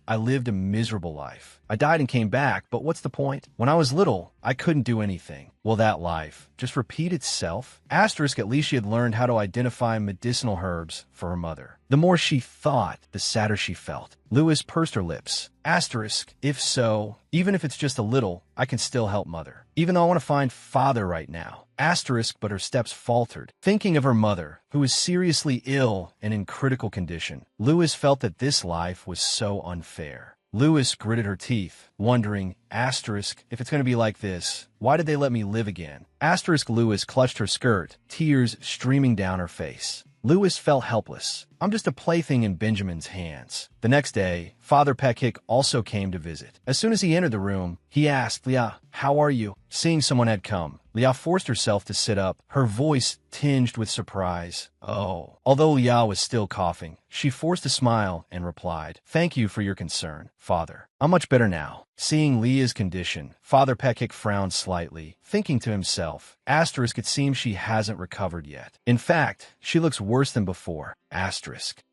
I lived a miserable life. I died and came back, but what's the point? When I was little, I couldn't do anything. Will that life just repeat itself? At least she had learned how to identify medicinal herbs for her mother. The more she thought, the sadder she felt. Lewis pursed her lips. If so, even if it's just a little, I can still help mother. Even though I want to find father right now. But her steps faltered. Thinking of her mother, who was seriously ill and in critical condition, Lewis felt that this life was so unfair. Lewis gritted her teeth, wondering, if it's going to be like this, why did they let me live again? Lewis clutched her skirt, tears streaming down her face. Lewis felt helpless. I'm just a plaything in Benjamin's hands. The next day, Father Pekik also came to visit. As soon as he entered the room, he asked, "Leah, how are you?" Seeing someone had come, Leah forced herself to sit up, her voice tinged with surprise. "Oh." Although Leah was still coughing, she forced a smile and replied, "Thank you for your concern, Father. I'm much better now." Seeing Leah's condition, Father Pekik frowned slightly, thinking to himself, it seems she hasn't recovered yet. In fact, she looks worse than before.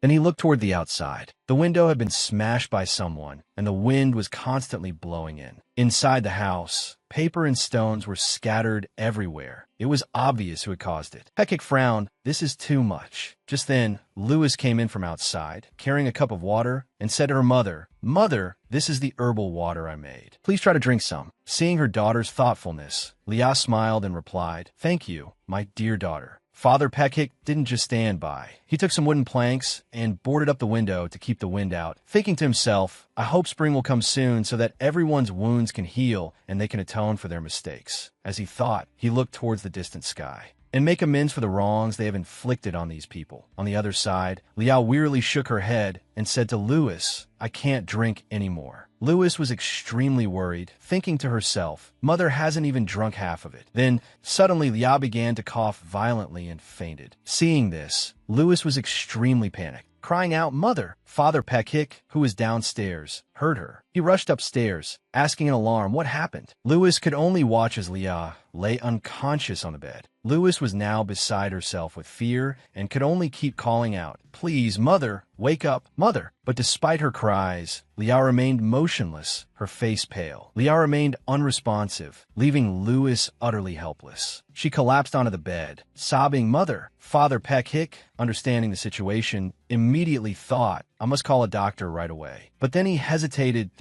Then he looked toward the outside. The window had been smashed by someone, and the wind was constantly blowing in. Inside the house, paper and stones were scattered everywhere. It was obvious who had caused it. Pekik frowned. This is too much. Just then, Lewis came in from outside, carrying a cup of water, and said to her mother, "Mother, this is the herbal water I made. Please try to drink some." Seeing her daughter's thoughtfulness, Leah smiled and replied, "Thank you, my dear daughter." Father Pekik didn't just stand by. He took some wooden planks and boarded up the window to keep the wind out, thinking to himself, I hope spring will come soon so that everyone's wounds can heal and they can atone for their mistakes. As he thought, he looked towards the distant sky and make amends for the wrongs they have inflicted on these people. On the other side, Liao wearily shook her head and said to Lewis, I can't drink anymore. Lewis was extremely worried, thinking to herself, Mother hasn't even drunk half of it. Then, suddenly, Liao began to cough violently and fainted. Seeing this, Lewis was extremely panicked, crying out, Mother! Father Pekik, who was downstairs, heard her. He rushed upstairs, asking in alarm what happened. Lewis could only watch as Liao lay unconscious on the bed. Lewis was now beside herself with fear and could only keep calling out, Please, Mother, wake up, Mother! But despite her cries, Liao remained motionless, her face pale. Liao remained unresponsive, leaving Lewis utterly helpless. She collapsed onto the bed, sobbing, Mother! Father Pekik, understanding the situation, immediately thought, I must call a doctor right away. But then he hesitated.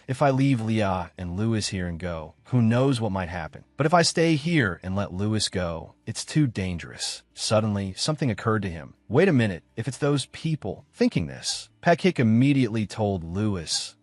If I leave Liao and Lewis here and go, who knows what might happen? But if I stay here and let Lewis go, it's too dangerous. Suddenly, something occurred to him. Wait a minute, if it's those people. Thinking this, Pekik immediately told Lewis,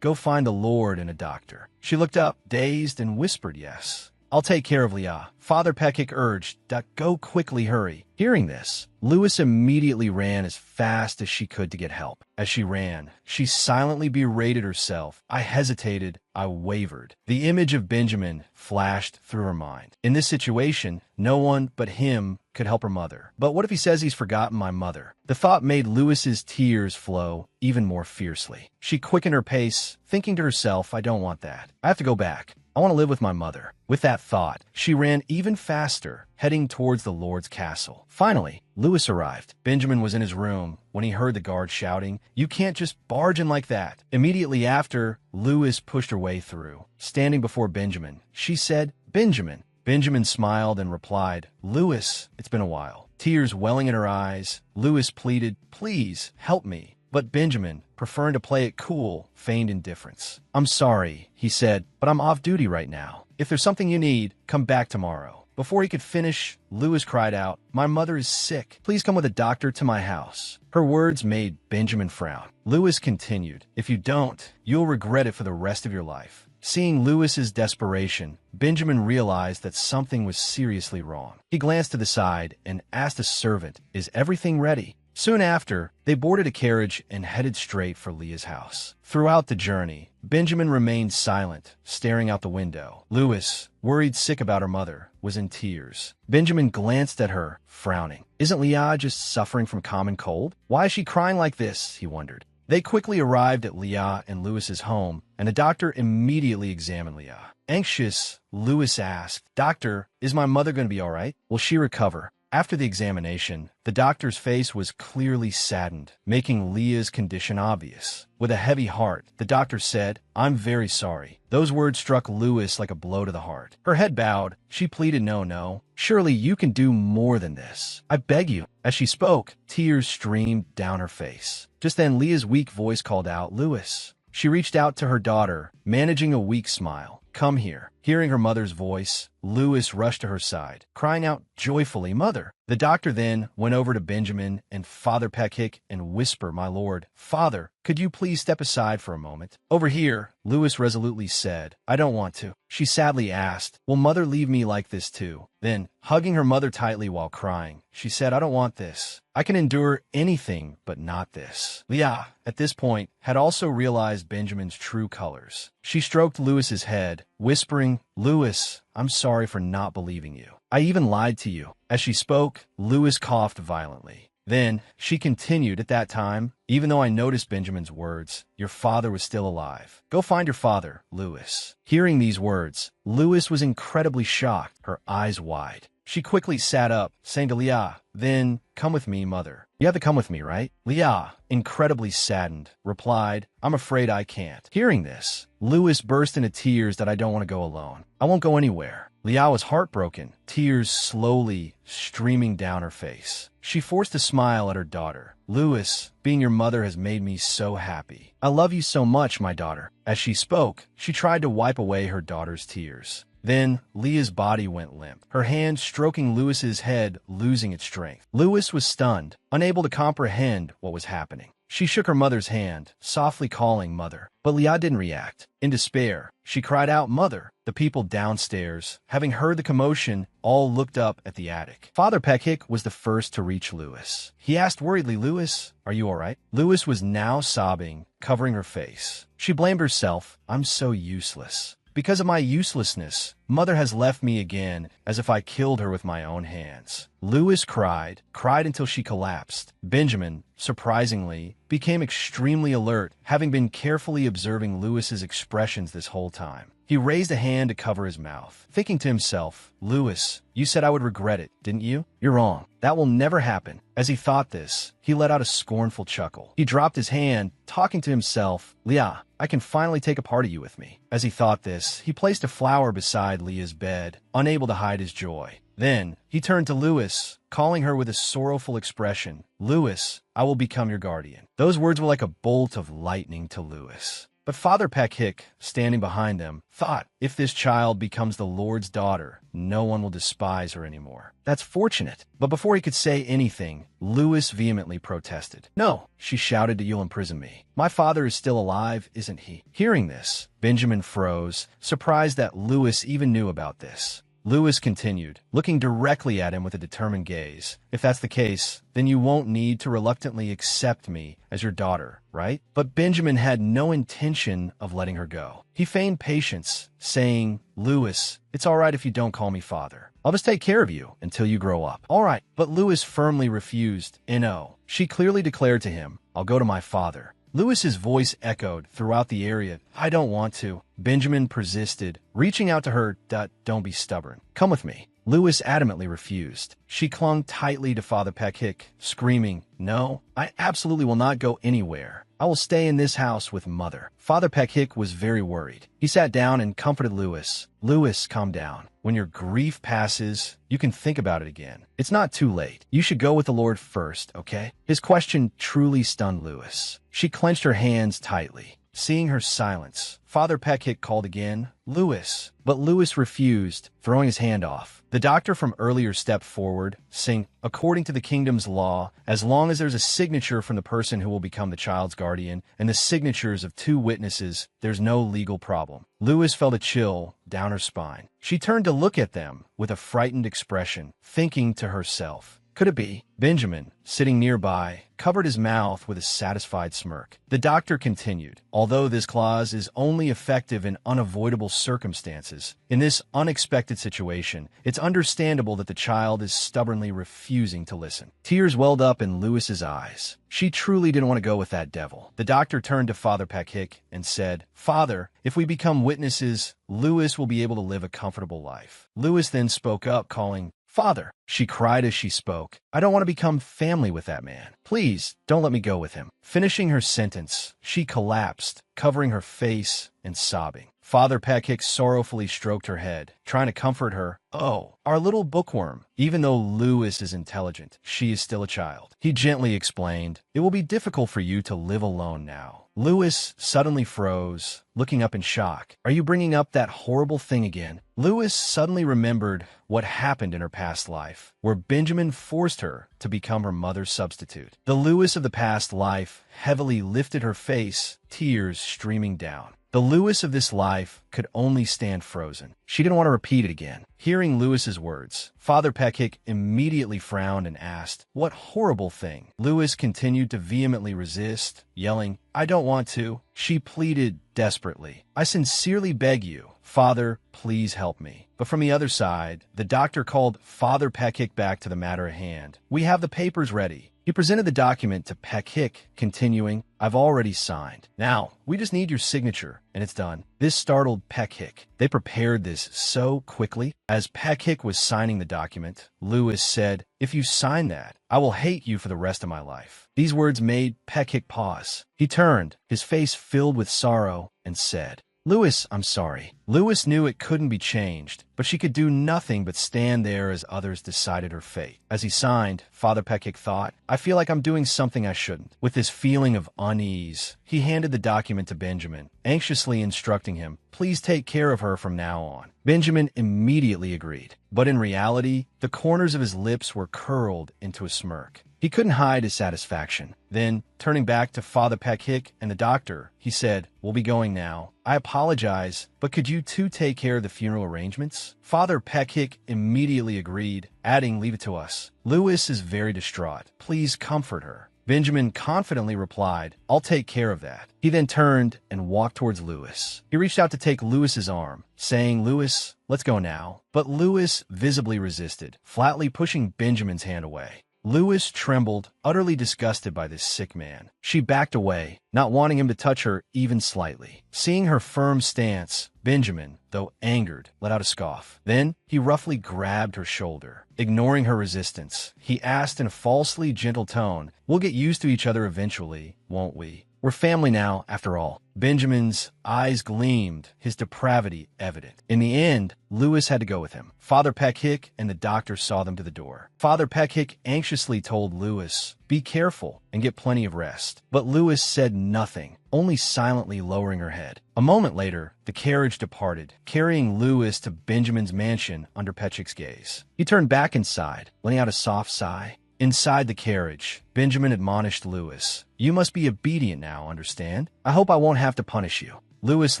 go find the Lord and a doctor. She looked up, dazed, and whispered yes. I'll take care of Liao. Father Pekik urged, go quickly, hurry. Hearing this, Lewis immediately ran as fast as she could to get help. As she ran, she silently berated herself. I hesitated. I wavered. The image of Benjamin flashed through her mind. In this situation, no one but him could help her mother. But what if he says he's forgotten my mother? The thought made Lewis's tears flow even more fiercely. She quickened her pace, thinking to herself, I don't want that. I have to go back. I want to live with my mother. With that thought, she ran even faster, heading towards the Lord's castle. Finally, Lewis arrived. Benjamin was in his room when he heard the guard shouting, You can't just barge in like that. Immediately after, Lewis pushed her way through. Standing before Benjamin, she said, Benjamin. Benjamin smiled and replied, Lewis, it's been a while. Tears welling in her eyes, Lewis pleaded, Please, help me. But Benjamin, preferring to play it cool, feigned indifference. I'm sorry, he said, but I'm off duty right now. If there's something you need, come back tomorrow. Before he could finish, Lewis cried out, My mother is sick. Please come with a doctor to my house. Her words made Benjamin frown. Lewis continued, If you don't, you'll regret it for the rest of your life. Seeing Lewis's desperation, Benjamin realized that something was seriously wrong. He glanced to the side and asked a servant, Is everything ready? Soon after, they boarded a carriage and headed straight for Leah's house. Throughout the journey, Benjamin remained silent, staring out the window. Louis, worried sick about her mother, was in tears. Benjamin glanced at her, frowning. Isn't Leah just suffering from common cold? Why is she crying like this? He wondered. They quickly arrived at Leah and Louis's home, and the doctor immediately examined Leah. Anxious, Louis asked, "Doctor, is my mother going to be all right? Will she recover?" After the examination, the doctor's face was clearly saddened, making Leah's condition obvious. With a heavy heart, the doctor said, "I'm very sorry." Those words struck Louis like a blow to the heart. Her head bowed. She pleaded, No. Surely you can do more than this. I beg you." As she spoke, tears streamed down her face. Just then, Leah's weak voice called out, "Louis." She reached out to her daughter, managing a weak smile. "Come here." Hearing her mother's voice, Louis rushed to her side, crying out joyfully, "Mother!" The doctor then went over to Benjamin and Father Pekic and whispered, "My lord, father, could you please step aside for a moment?" "Over here," Louis resolutely said. "I don't want to." She sadly asked, "Will mother leave me like this too?" Then, hugging her mother tightly while crying, she said, "I don't want this. I can endure anything, but not this." Leah, at this point, had also realized Benjamin's true colors. She stroked Louis's head, whispering, "Louis, I'm sorry for not believing you. I even lied to you." As she spoke, Louis coughed violently. Then, she continued, "At that time, even though I noticed Benjamin's words, your father was still alive. Go find your father, Louis." Hearing these words, Louis was incredibly shocked, her eyes wide. She quickly sat up, saying to Leah, "Then, come with me, mother. You have to come with me, right?" Leah, incredibly saddened, replied, "I'm afraid I can't." Hearing this, Louis burst into tears that, "I don't want to go alone. I won't go anywhere." Leah was heartbroken, tears slowly streaming down her face. She forced a smile at her daughter. "Louis, being your mother has made me so happy. I love you so much, my daughter." As she spoke, she tried to wipe away her daughter's tears. Then, Leah's body went limp, her hand stroking Louis's head, losing its strength. Louis was stunned, unable to comprehend what was happening. She shook her mother's hand, softly calling Mother. But Leah didn't react. In despair, she cried out, "Mother!" The people downstairs, having heard the commotion, all looked up at the attic. Father Pekic was the first to reach Louis. He asked worriedly, "Louis, are you all right?" Louis was now sobbing, covering her face. She blamed herself. "I'm so useless. Because of my uselessness, Mother has left me again, as if I killed her with my own hands." Louis cried until she collapsed. Benjamin, surprisingly, became extremely alert, having been carefully observing Louis's expressions this whole time. He raised a hand to cover his mouth, thinking to himself, "Louis, you said I would regret it, didn't you? You're wrong. That will never happen." As he thought this, he let out a scornful chuckle. He dropped his hand, talking to himself, "Leah, I can finally take a part of you with me." As he thought this, he placed a flower beside Leah's bed, unable to hide his joy. Then, he turned to Louis, calling her with a sorrowful expression, "Louis, I will become your guardian." Those words were like a bolt of lightning to Louis. But Father Pekic, standing behind them, thought, if this child becomes the Lord's daughter, no one will despise her anymore. That's fortunate. But before he could say anything, Louis vehemently protested. "No," she shouted, "you'll imprison me. My father is still alive, isn't he?" Hearing this, Benjamin froze, surprised that Louis even knew about this. Louis continued, looking directly at him with a determined gaze. "If that's the case, then you won't need to reluctantly accept me as your daughter, right?" But Benjamin had no intention of letting her go. He feigned patience, saying, "Louis, it's all right if you don't call me father. I'll just take care of you until you grow up." "All right." But Louis firmly refused. No. She clearly declared to him, "I'll go to my father." Louis's voice echoed throughout the area. "I don't want to." Benjamin persisted, reaching out to her. "Don't be stubborn. Come with me." Louis adamantly refused. She clung tightly to Father Pekic, screaming, "No, I absolutely will not go anywhere. I will stay in this house with Mother." Father Pekic was very worried. He sat down and comforted Louis. "Louis, calm down. When your grief passes, you can think about it again. It's not too late. You should go with the Lord first, okay?" His question truly stunned Louis. She clenched her hands tightly. Seeing her silence, Father Pekic called again, "Louis." But Louis refused, throwing his hand off. The doctor from earlier stepped forward, saying, "According to the kingdom's law, as long as there's a signature from the person who will become the child's guardian and the signatures of 2 witnesses, there's no legal problem." Louis felt a chill down her spine. She turned to look at them with a frightened expression, thinking to herself, Could it be? Benjamin, sitting nearby, covered his mouth with a satisfied smirk. The doctor continued, although this clause is only effective in unavoidable circumstances, in this unexpected situation, it's understandable that the child is stubbornly refusing to listen. Tears welled up in Lewis's eyes. She truly didn't want to go with that devil. The doctor turned to Father Peck and said, "Father, if we become witnesses, Lewis will be able to live a comfortable life." Lewis then spoke up, calling, "Father," she cried as she spoke, "I don't want to become family with that man. Please, don't let me go with him." Finishing her sentence, she collapsed, covering her face and sobbing. Father Peck sorrowfully stroked her head, trying to comfort her. "Oh, our little bookworm. Even though Lewis is intelligent, she is still a child." He gently explained, "It will be difficult for you to live alone now." Lewis suddenly froze, looking up in shock. "Are you bringing up that horrible thing again?" Lewis suddenly remembered what happened in her past life, where Benjamin forced her to become her mother's substitute. The Lewis of the past life heavily lifted her face, tears streaming down. The Lewis of this life could only stand frozen. She didn't want to repeat it again. Hearing Lewis's words, Father Peck immediately frowned and asked, "What horrible thing?" Lewis continued to vehemently resist, yelling, "I don't want to." She pleaded desperately, "I sincerely beg you, Father, please help me." But from the other side, the doctor called Father Peck back to the matter at hand. "We have the papers ready." He presented the document to Peck, continuing, "I've already signed. Now, we just need your signature, and it's done." This startled Peck. They prepared this so quickly. As Peck was signing the document, Lewis said, "If you sign that, I will hate you for the rest of my life." These words made Peck pause. He turned, his face filled with sorrow, and said, "Lewis, I'm sorry." Lewis knew it couldn't be changed, but she could do nothing but stand there as others decided her fate. As he signed, Father Peck thought, "I feel like I'm doing something I shouldn't." With this feeling of unease, he handed the document to Benjamin, anxiously instructing him, "Please take care of her from now on." Benjamin immediately agreed, but in reality, the corners of his lips were curled into a smirk. He couldn't hide his satisfaction. Then, turning back to Father Peck and the doctor, he said, "We'll be going now. I apologize, but could you two take care of the funeral arrangements?" Father Peck immediately agreed, adding, "Leave it to us. Lewis is very distraught. Please comfort her." Benjamin confidently replied, "I'll take care of that." He then turned and walked towards Lewis. He reached out to take Lewis's arm, saying, "Lewis, let's go now." But Lewis visibly resisted, flatly pushing Benjamin's hand away. Lewis trembled, utterly disgusted by this sick man. She backed away, not wanting him to touch her even slightly. Seeing her firm stance, Benjamin, though angered, let out a scoff. Then he roughly grabbed her shoulder. Ignoring her resistance, he asked in a falsely gentle tone, "We'll get used to each other eventually, won't we? We're family now, after all." Benjamin's eyes gleamed, his depravity evident. In the end, Lewis had to go with him. Father Peck and the doctor saw them to the door. Father Peck anxiously told Lewis, "Be careful and get plenty of rest." But Lewis said nothing, only silently lowering her head. A moment later, the carriage departed, carrying Lewis to Benjamin's mansion under Peck's gaze. He turned back inside, letting out a soft sigh. Inside the carriage, Benjamin admonished Lewis, "You must be obedient now, understand? I hope I won't have to punish you." Lewis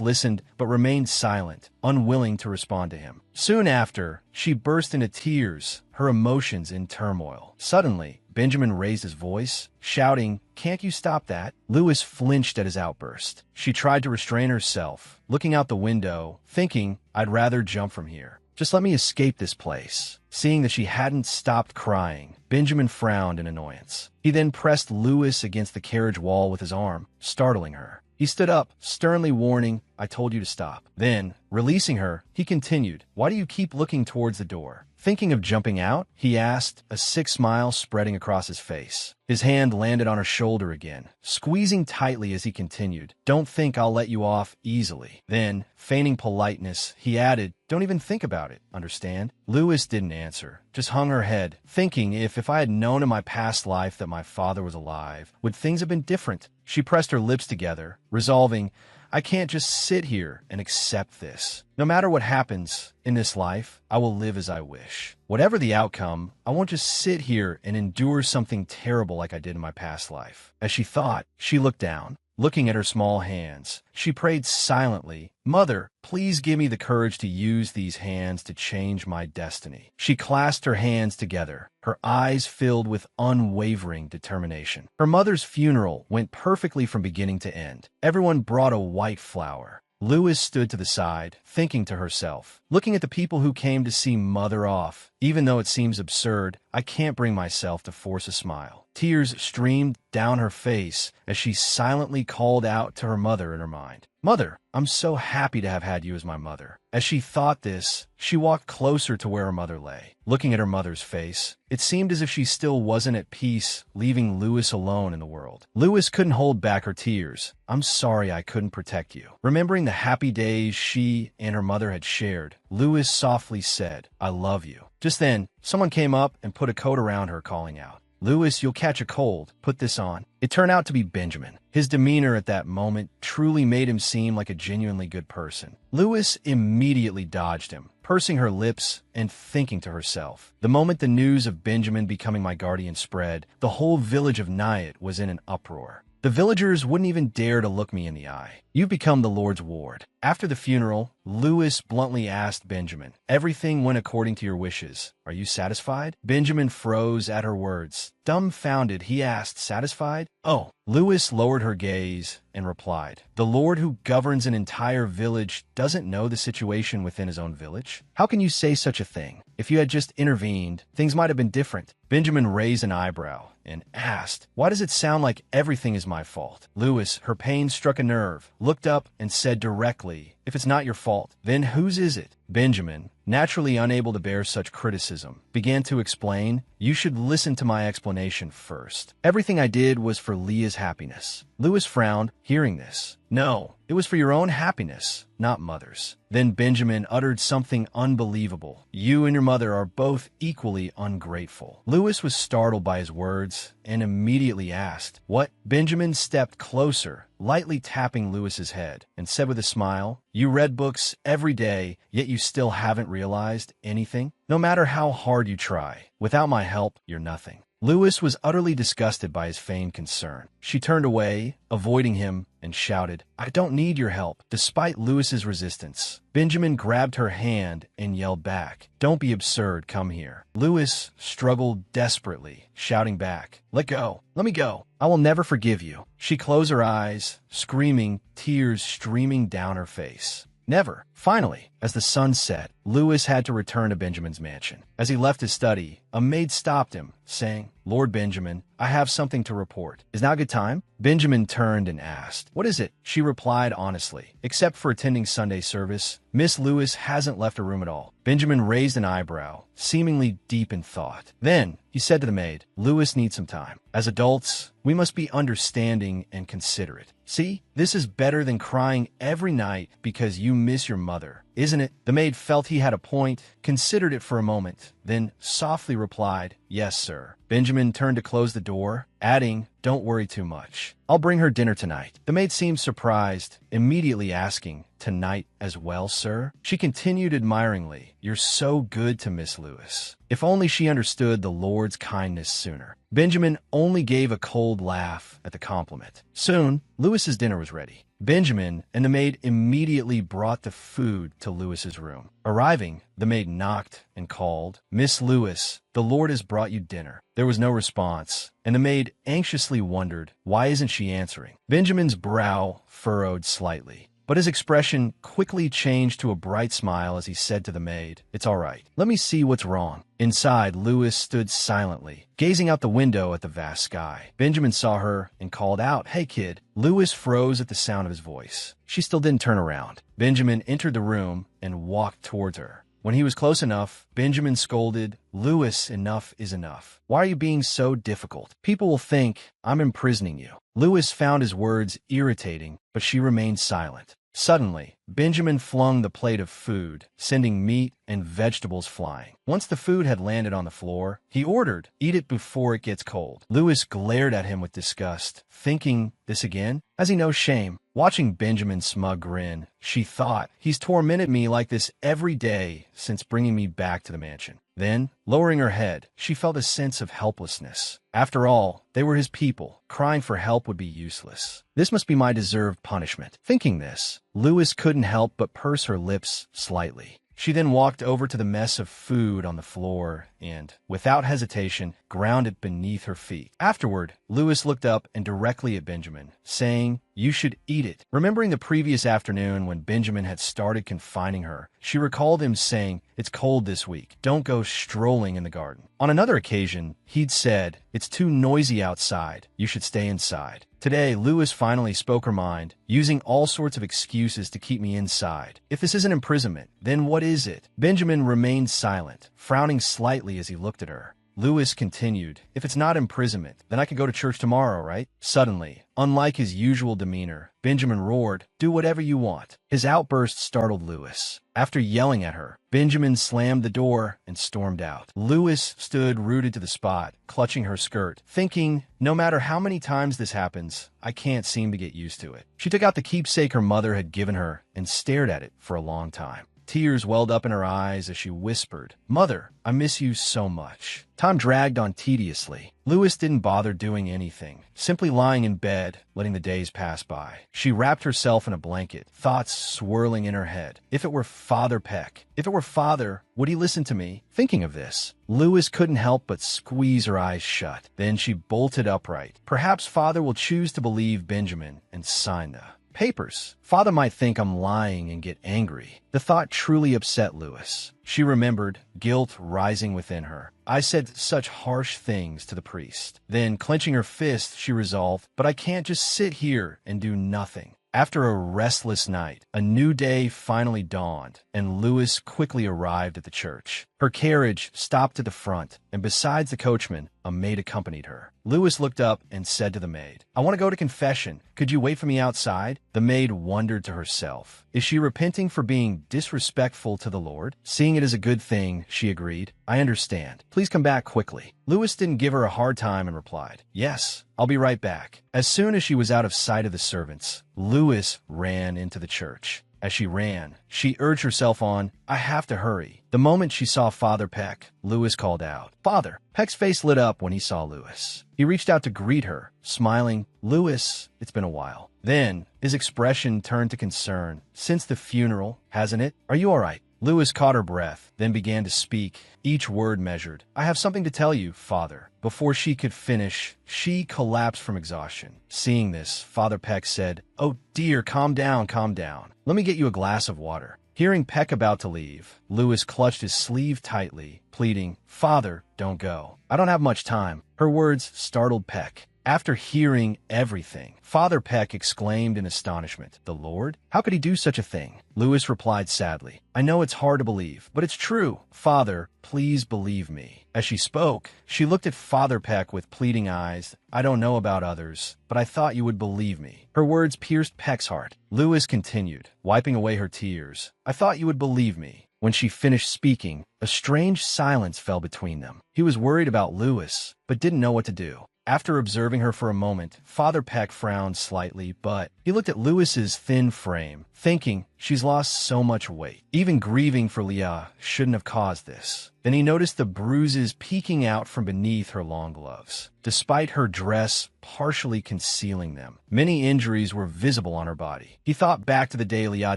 listened but remained silent, unwilling to respond to him. Soon after, she burst into tears, her emotions in turmoil. Suddenly, Benjamin raised his voice, shouting, "Can't you stop that?" Lewis flinched at his outburst. She tried to restrain herself, looking out the window, thinking, "I'd rather jump from here. Just let me escape this place." Seeing that she hadn't stopped crying, Benjamin frowned in annoyance. He then pressed Lewis against the carriage wall with his arm, startling her. He stood up, sternly warning, "I told you to stop." Then, releasing her, he continued, "Why do you keep looking towards the door?" Thinking of jumping out, he asked, a sick smile spreading across his face. His hand landed on her shoulder again, squeezing tightly as he continued, "Don't think I'll let you off easily." Then, feigning politeness, he added, "Don't even think about it, understand?" Lewis didn't answer, just hung her head, thinking if I had known in my past life that my father was alive, would things have been different? She pressed her lips together, resolving, "I can't just sit here and accept this. No matter what happens in this life, I will live as I wish. Whatever the outcome, I won't just sit here and endure something terrible like I did in my past life." As she thought, she looked down. looking at her small hands. She prayed silently, "Mother, please give me the courage to use these hands to change my destiny." She clasped her hands together, her eyes filled with unwavering determination. Her mother's funeral went perfectly from beginning to end. Everyone brought a white flower. Lewis stood to the side, thinking to herself, "Looking at the people who came to see Mother off. Even though it seems absurd, I can't bring myself to force a smile." Tears streamed down her face as she silently called out to her mother in her mind, "Mother, I'm so happy to have had you as my mother." As she thought this, she walked closer to where her mother lay. Looking at her mother's face, it seemed as if she still wasn't at peace, leaving Lewis alone in the world. Lewis couldn't hold back her tears. "I'm sorry I couldn't protect you." Remembering the happy days she and her mother had shared, Lewis softly said, "I love you." Just then, someone came up and put a coat around her, calling out, "Lewis, you'll catch a cold. Put this on." It turned out to be Benjamin. His demeanor at that moment truly made him seem like a genuinely good person. Lewis immediately dodged him, pursing her lips and thinking to herself, "The moment the news of Benjamin becoming my guardian spread, the whole village of Nyaat was in an uproar. The villagers wouldn't even dare to look me in the eye. You've become the Lord's ward." After the funeral, Lewis bluntly asked Benjamin, "Everything went according to your wishes. Are you satisfied?" Benjamin froze at her words. Dumbfounded, he asked, "Satisfied?" "Oh." Lewis lowered her gaze and replied, "The Lord who governs an entire village doesn't know the situation within his own village? How can you say such a thing? If you had just intervened, things might have been different." Benjamin raised an eyebrow and asked, "Why does it sound like everything is my fault?" Lewis, her pain struck a nerve, looked up and said directly, "If it's not your fault, then whose is it?" Benjamin, naturally unable to bear such criticism, began to explain, "You should listen to my explanation first. Everything I did was for Leah's happiness." Lewis frowned, hearing this. "No, it was for your own happiness, not Mother's." Then Benjamin uttered something unbelievable. "You and your mother are both equally ungrateful." Lewis was startled by his words and immediately asked, "What?" Benjamin stepped closer, lightly tapping Lewis's head, and said with a smile, "You read books every day, yet you still haven't realized anything? No matter how hard you try, without my help, you're nothing." Lewis was utterly disgusted by his feigned concern. She turned away, avoiding him, and shouted, "I don't need your help." Despite Lewis's resistance, Benjamin grabbed her hand and yelled back, "Don't be absurd, come here." Lewis struggled desperately, shouting back, "Let go, let me go. I will never forgive you." She closed her eyes, screaming, tears streaming down her face. Never. Finally, as the sun set, Lewis had to return to Benjamin's mansion. As he left his study, a maid stopped him, saying, "Lord Benjamin, I have something to report. Is now a good time?" Benjamin turned and asked, "What is it?" She replied honestly, "Except for attending Sunday service, Miss Lewis hasn't left her room at all." Benjamin raised an eyebrow, seemingly deep in thought. Then he said to the maid, "Lewis needs some time. As adults, we must be understanding and considerate. See, this is better than crying every night because you miss your mother, isn't it?" The maid felt he had a point, considered it for a moment, then softly replied, "Yes, sir." Benjamin turned to close the door, adding, "Don't worry too much. I'll bring her dinner tonight." The maid seemed surprised, immediately asking, "Tonight as well, sir?" She continued admiringly, "You're so good to Miss Lewis. If only she understood the Lord's kindness sooner." Benjamin only gave a cold laugh at the compliment. Soon, Lewis's dinner was ready. Benjamin and the maid immediately brought the food to Lewis's room. Arriving, the maid knocked and called, "Miss Lewis, the Lord has brought you dinner." There was no response, and the maid anxiously wondered, why isn't she answering? Benjamin's brow furrowed slightly, but his expression quickly changed to a bright smile as he said to the maid, "It's all right. Let me see what's wrong." Inside, Lewis stood silently, gazing out the window at the vast sky. Benjamin saw her and called out, "Hey, kid." Lewis froze at the sound of his voice. She still didn't turn around. Benjamin entered the room and walked towards her. When he was close enough, Benjamin scolded, "Lewis, enough is enough. Why are you being so difficult? People will think I'm imprisoning you." Lewis found his words irritating, but she remained silent. Suddenly, Benjamin flung the plate of food, sending meat and vegetables flying. Once the food had landed on the floor, he ordered, "Eat it before it gets cold." Lewis glared at him with disgust, thinking, "This again? Has he no shame?" Watching Benjamin's smug grin, she thought, "He's tormented me like this every day since bringing me back to the mansion." Then, lowering her head, she felt a sense of helplessness. After all, they were his people. Crying for help would be useless. This must be my deserved punishment. Thinking this, Lewis couldn't help but purse her lips slightly. She then walked over to the mess of food on the floor and, without hesitation, ground it beneath her feet. Afterward, Lewis looked up and directly at Benjamin, saying, "You should eat it." Remembering the previous afternoon when Benjamin had started confining her, she recalled him saying, "It's cold this week. Don't go strolling in the garden." On another occasion, he'd said, "It's too noisy outside. You should stay inside." Today, Lewis finally spoke her mind, using all sorts of excuses to keep me inside. If this isn't imprisonment, then what is it? Benjamin remained silent, frowning slightly as he looked at her. Lewis continued, "If it's not imprisonment, then I can go to church tomorrow, right?" Suddenly, unlike his usual demeanor, Benjamin roared, "Do whatever you want." His outburst startled Lewis. After yelling at her, Benjamin slammed the door and stormed out. Lewis stood rooted to the spot, clutching her skirt, thinking, no matter how many times this happens, I can't seem to get used to it. She took out the keepsake her mother had given her and stared at it for a long time. Tears welled up in her eyes as she whispered, "Mother, I miss you so much." Time dragged on tediously. Lewis didn't bother doing anything, simply lying in bed, letting the days pass by. She wrapped herself in a blanket, thoughts swirling in her head. If it were Father Peck, if it were Father, would he listen to me? Thinking of this, Lewis couldn't help but squeeze her eyes shut. Then she bolted upright. Perhaps Father will choose to believe Benjamin and sign the papers. Father might think I'm lying and get angry. The thought truly upset Lewis. She remembered, guilt rising within her. I said such harsh things to the priest. Then, clenching her fist, she resolved, "But I can't just sit here and do nothing." After a restless night, a new day finally dawned, and Lewis quickly arrived at the church. Her carriage stopped at the front, and besides the coachman, a maid accompanied her. Lewis looked up and said to the maid, "I want to go to confession. Could you wait for me outside?" The maid wondered to herself. Is she repenting for being disrespectful to the Lord? Seeing it as a good thing, she agreed. "I understand. Please come back quickly." Lewis didn't give her a hard time and replied, "Yes, I'll be right back." As soon as she was out of sight of the servants, Lewis ran into the church. As she ran, she urged herself on, "I have to hurry." The moment she saw Father Peck, Lewis called out, "Father!" Peck's face lit up when he saw Lewis. He reached out to greet her, smiling, "Lewis, it's been a while." Then, his expression turned to concern. "Since the funeral, hasn't it? Are you all right?" Lewis caught her breath, then began to speak, each word measured. "I have something to tell you, Father." Before she could finish, she collapsed from exhaustion. Seeing this, Father Peck said, "Oh dear, calm down, calm down. Let me get you a glass of water." Hearing Peck about to leave, Lewis clutched his sleeve tightly, pleading, "Father, don't go. I don't have much time." Her words startled Peck. After hearing everything, Father Peck exclaimed in astonishment, "The Lord? How could he do such a thing?" Lewis replied sadly, "I know it's hard to believe, but it's true. Father, please believe me." As she spoke, she looked at Father Peck with pleading eyes. "I don't know about others, but I thought you would believe me." Her words pierced Peck's heart. Lewis continued, wiping away her tears, "I thought you would believe me." When she finished speaking, a strange silence fell between them. He was worried about Lewis, but didn't know what to do. After observing her for a moment, Father Peck frowned slightly, but he looked at Lewis's thin frame, thinking, she's lost so much weight. Even grieving for Leah shouldn't have caused this. Then he noticed the bruises peeking out from beneath her long gloves. Despite her dress partially concealing them, many injuries were visible on her body. He thought back to the day Leah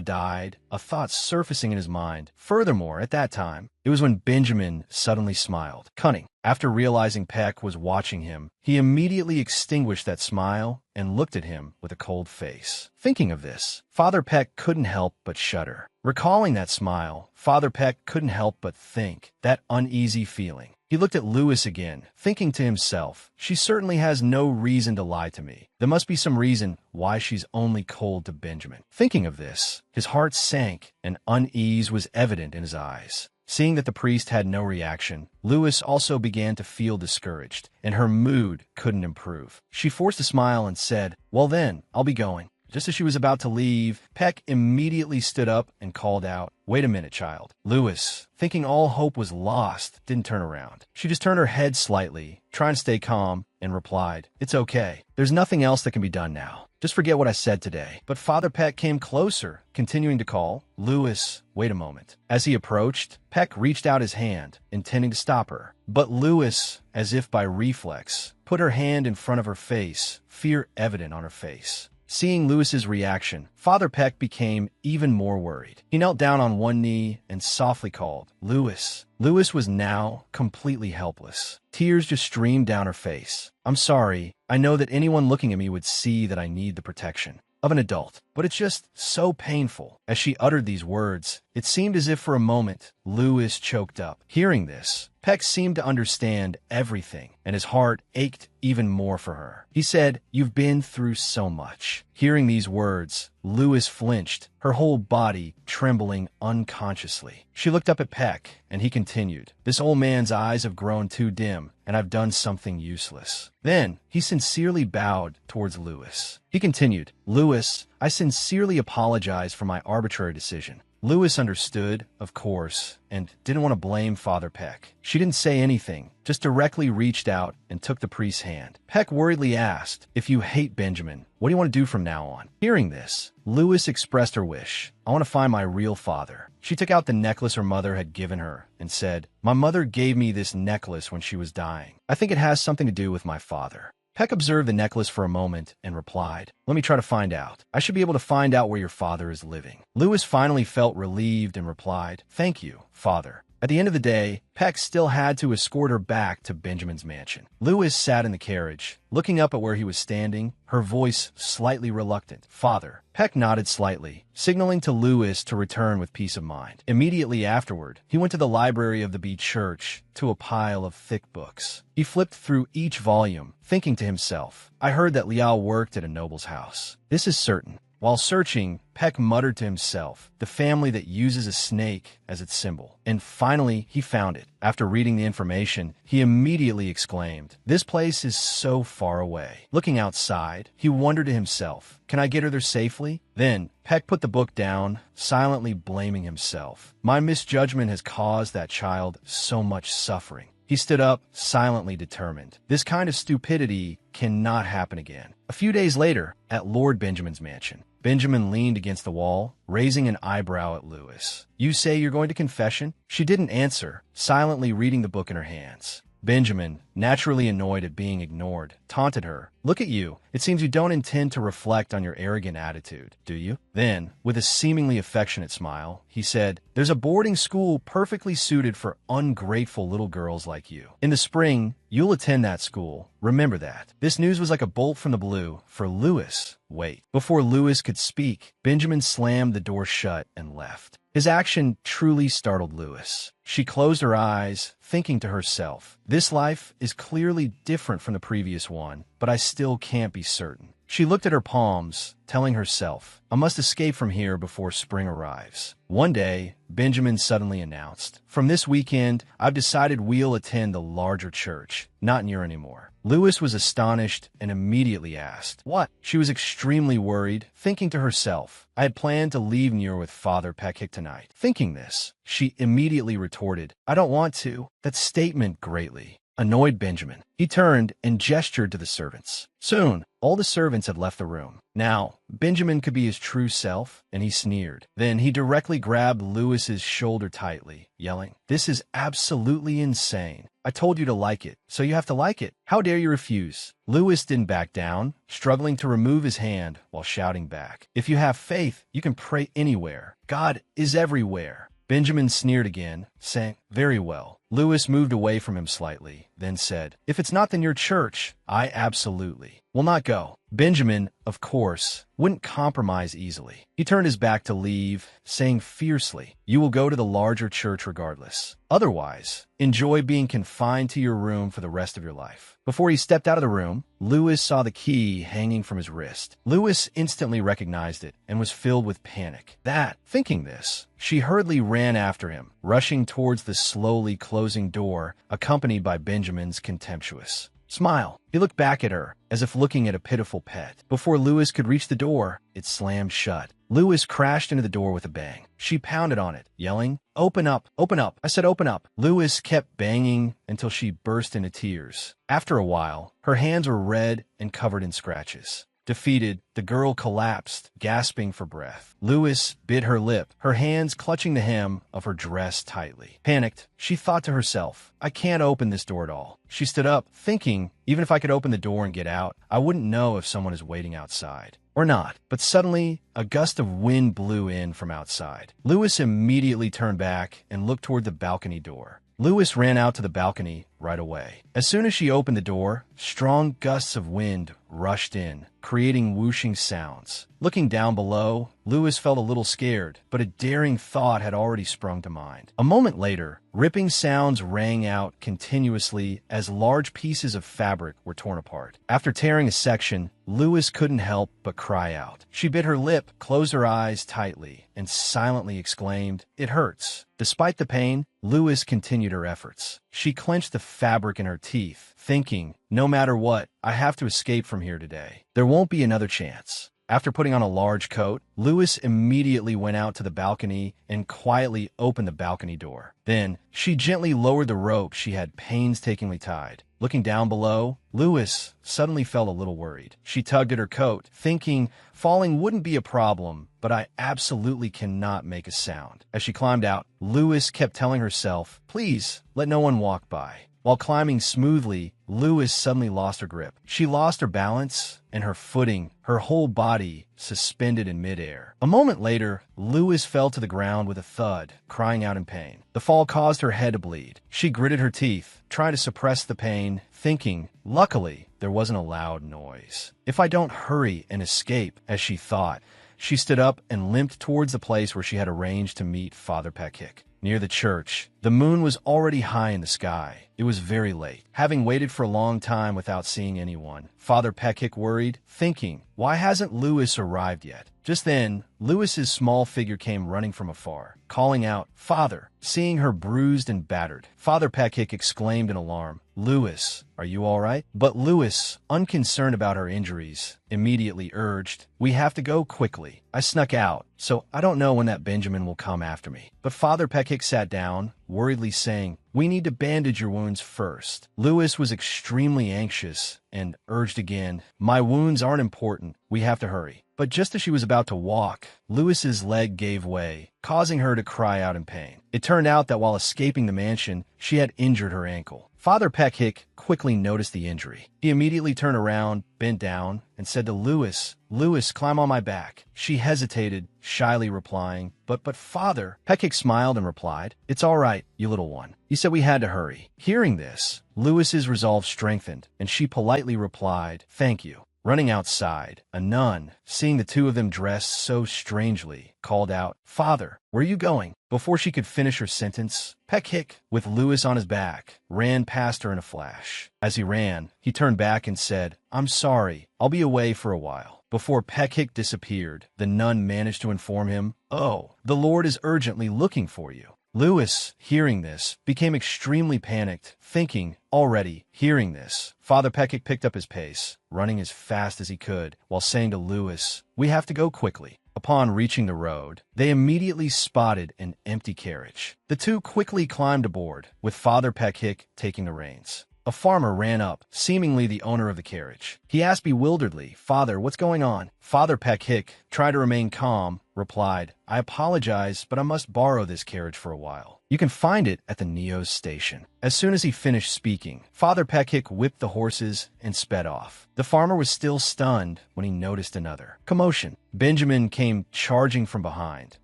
died, a thought surfacing in his mind. Furthermore, at that time, it was when Benjamin suddenly smiled. Cunning. After realizing Peck was watching him, he immediately extinguished that smile and looked at him with a cold face. Thinking of this, Father Peck couldn't help but shudder. Recalling that smile, Father Peck couldn't help but think, that uneasy feeling. He looked at Lewis again, thinking to himself, she certainly has no reason to lie to me. There must be some reason why she's only cold to Benjamin. Thinking of this, his heart sank and unease was evident in his eyes. Seeing that the priest had no reaction, Lewis also began to feel discouraged, and her mood couldn't improve. She forced a smile and said, "Well then, I'll be going." Just as she was about to leave, Peck immediately stood up and called out, "Wait a minute, child." Lewis, thinking all hope was lost, didn't turn around. She just turned her head slightly, trying to stay calm, and replied, "It's okay. There's nothing else that can be done now. Just forget what I said today." But Father Peck came closer, continuing to call, "Lewis, wait a moment." As he approached, Peck reached out his hand, intending to stop her. But Lewis, as if by reflex, put her hand in front of her face, fear evident on her face. Seeing Lewis's reaction, Father Peck became even more worried. He knelt down on one knee and softly called, "Lewis." Lewis was now completely helpless. Tears just streamed down her face. "I'm sorry. I know that anyone looking at me would see that I need the protection of an adult, but it's just so painful." As she uttered these words, it seemed as if for a moment Lewis choked up. Hearing this, Peck seemed to understand everything, and his heart ached even more for her. He said, "You've been through so much." Hearing these words, Lewis flinched, her whole body trembling unconsciously. She looked up at Peck, and he continued, "This old man's eyes have grown too dim, and I've done something useless." Then he sincerely bowed towards Lewis. He continued, "Lewis, I sincerely apologize for my arbitrary decision." Lewis understood, of course, and didn't want to blame Father Peck. She didn't say anything, just directly reached out and took the priest's hand. Peck worriedly asked, "If you hate Benjamin, what do you want to do from now on?" Hearing this, Lewis expressed her wish, "I want to find my real father." She took out the necklace her mother had given her and said, "My mother gave me this necklace when she was dying. I think it has something to do with my father." Peck observed the necklace for a moment and replied, "Let me try to find out. I should be able to find out where your father is living." Lewis finally felt relieved and replied, "Thank you, Father." At the end of the day, Peck still had to escort her back to Benjamin's mansion. Lewis sat in the carriage, looking up at where he was standing, her voice slightly reluctant. "Father." Peck nodded slightly, signaling to Lewis to return with peace of mind. Immediately afterward, he went to the library of the B church to a pile of thick books. He flipped through each volume, thinking to himself, "I heard that Liao worked at a noble's house. This is certain." While searching, Peck muttered to himself, "The family that uses a snake as its symbol." And finally, he found it. After reading the information, he immediately exclaimed, "This place is so far away." Looking outside, he wondered to himself, "Can I get her there safely?" Then, Peck put the book down, silently blaming himself. "My misjudgment has caused that child so much suffering." He stood up, silently determined. This kind of stupidity cannot happen again. A few days later, at Lord Benjamin's mansion, Benjamin leaned against the wall, raising an eyebrow at Lewis. "You say you're going to confession?" She didn't answer, silently reading the book in her hands. Benjamin, naturally annoyed at being ignored, taunted her. "Look at you. It seems you don't intend to reflect on your arrogant attitude, do you?" Then, with a seemingly affectionate smile, he said, "There's a boarding school perfectly suited for ungrateful little girls like you. In the spring, you'll attend that school. Remember that." This news was like a bolt from the blue for Lewis. Wait. Before Lewis could speak, Benjamin slammed the door shut and left. His action truly startled Lewis. She closed her eyes, thinking to herself, "This life is clearly different from the previous one, but I still can't be certain." She looked at her palms, telling herself, "I must escape from here before spring arrives." One day, Benjamin suddenly announced, "From this weekend, I've decided we'll attend the larger church, not near anymore." Lewis was astonished and immediately asked, "What?" She was extremely worried, thinking to herself, "I had planned to leave Near with Father Peck tonight." Thinking this, she immediately retorted, "I don't want to." That statement greatly annoyed Benjamin. He turned and gestured to the servants. Soon, all the servants had left the room. Now, Benjamin could be his true self, and he sneered. Then he directly grabbed Lewis's shoulder tightly, yelling, "This is absolutely insane. I told you to like it, so you have to like it. How dare you refuse?" Lewis didn't back down, struggling to remove his hand while shouting back, "If you have faith, you can pray anywhere. God is everywhere." Benjamin sneered again, saying, "Very well." Lewis moved away from him slightly, then said, "If it's not in your church, I absolutely will not go." Benjamin, of course, wouldn't compromise easily. He turned his back to leave, saying fiercely, "You will go to the larger church regardless. Otherwise, enjoy being confined to your room for the rest of your life." Before he stepped out of the room, Lewis saw the key hanging from his wrist. Lewis instantly recognized it and was filled with panic. Thinking this, she hurriedly ran after him, rushing towards the slowly closing door, accompanied by Benjamin's contemptuous Smile. He looked back at her, as if looking at a pitiful pet. Before Lewis could reach the door, it slammed shut. Lewis crashed into the door with a bang. She pounded on it, yelling, "Open up! Open up! I said open up!" Lewis kept banging until she burst into tears. After a while, her hands were red and covered in scratches. Defeated, the girl collapsed, gasping for breath. Lewis bit her lip, her hands clutching the hem of her dress tightly. Panicked, she thought to herself, "I can't open this door at all." She stood up, thinking, even if I could open the door and get out, I wouldn't know if someone is waiting outside. Or not. But suddenly, a gust of wind blew in from outside. Lewis immediately turned back and looked toward the balcony door. Lewis ran out to the balcony right away. As soon as she opened the door, strong gusts of wind rushed in, creating whooshing sounds. Looking down below, Lewis felt a little scared, but a daring thought had already sprung to mind. A moment later, ripping sounds rang out continuously as large pieces of fabric were torn apart. After tearing a section, Lewis couldn't help but cry out. She bit her lip, closed her eyes tightly, and silently exclaimed, "It hurts." Despite the pain, Lewis continued her efforts. She clenched the fabric in her teeth, thinking, "No matter what, I have to escape from here today. There won't be another chance." After putting on a large coat, Lewis immediately went out to the balcony and quietly opened the balcony door. Then, she gently lowered the rope she had painstakingly tied. Looking down below, Lewis suddenly felt a little worried. She tugged at her coat, thinking falling wouldn't be a problem, but I absolutely cannot make a sound. As she climbed out, Lewis kept telling herself, "Please, let no one walk by." While climbing smoothly, Lewis suddenly lost her grip. She lost her balance and her footing, her whole body suspended in midair. A moment later, Lewis fell to the ground with a thud, crying out in pain. The fall caused her head to bleed. She gritted her teeth, trying to suppress the pain, thinking, luckily, there wasn't a loud noise. If I don't hurry and escape, as she thought, she stood up and limped towards the place where she had arranged to meet Father Pekik. Near the church, the moon was already high in the sky. It was very late. Having waited for a long time without seeing anyone, Father Pekik worried, thinking, why hasn't Lewis arrived yet? Just then, Lewis's small figure came running from afar, calling out, "Father!" Seeing her bruised and battered, Father Pekik exclaimed in alarm, "Lewis, are you all right?" But Lewis, unconcerned about her injuries, immediately urged, "We have to go quickly. I snuck out, so I don't know when that Benjamin will come after me." But Father Pekik sat down, worriedly saying, "We need to bandage your wounds first." Lewis was extremely anxious and urged again, "My wounds aren't important. We have to hurry." But just as she was about to walk, Lewis's leg gave way, causing her to cry out in pain. It turned out that while escaping the mansion, she had injured her ankle. Father Pekik quickly noticed the injury. He immediately turned around, bent down, and said to Lewis, "Lewis, climb on my back." She hesitated, shyly replying, But Father." Pekik smiled and replied, "It's all right, you little one. You said we had to hurry." Hearing this, Lewis's resolve strengthened, and she politely replied, "Thank you." Running outside, a nun, seeing the two of them dressed so strangely, called out, "Father, where are you going?" Before she could finish her sentence, Pekik, with Lewis on his back, ran past her in a flash. As he ran, he turned back and said, "I'm sorry, I'll be away for a while." Before Pekik disappeared, the nun managed to inform him, "Oh, the Lord is urgently looking for you." Lewis, hearing this, became extremely panicked, thinking, already, hearing this, Father Pekik picked up his pace, running as fast as he could, while saying to Lewis, "We have to go quickly." Upon reaching the road, they immediately spotted an empty carriage. The two quickly climbed aboard, with Father Pekik taking the reins. A farmer ran up, seemingly the owner of the carriage. He asked bewilderedly, "Father, what's going on?" Father Pekik, trying to remain calm, replied, "I apologize, but I must borrow this carriage for a while. You can find it at the Neo's station." As soon as he finished speaking, Father Pekik whipped the horses and sped off. The farmer was still stunned when he noticed another commotion. Benjamin came charging from behind,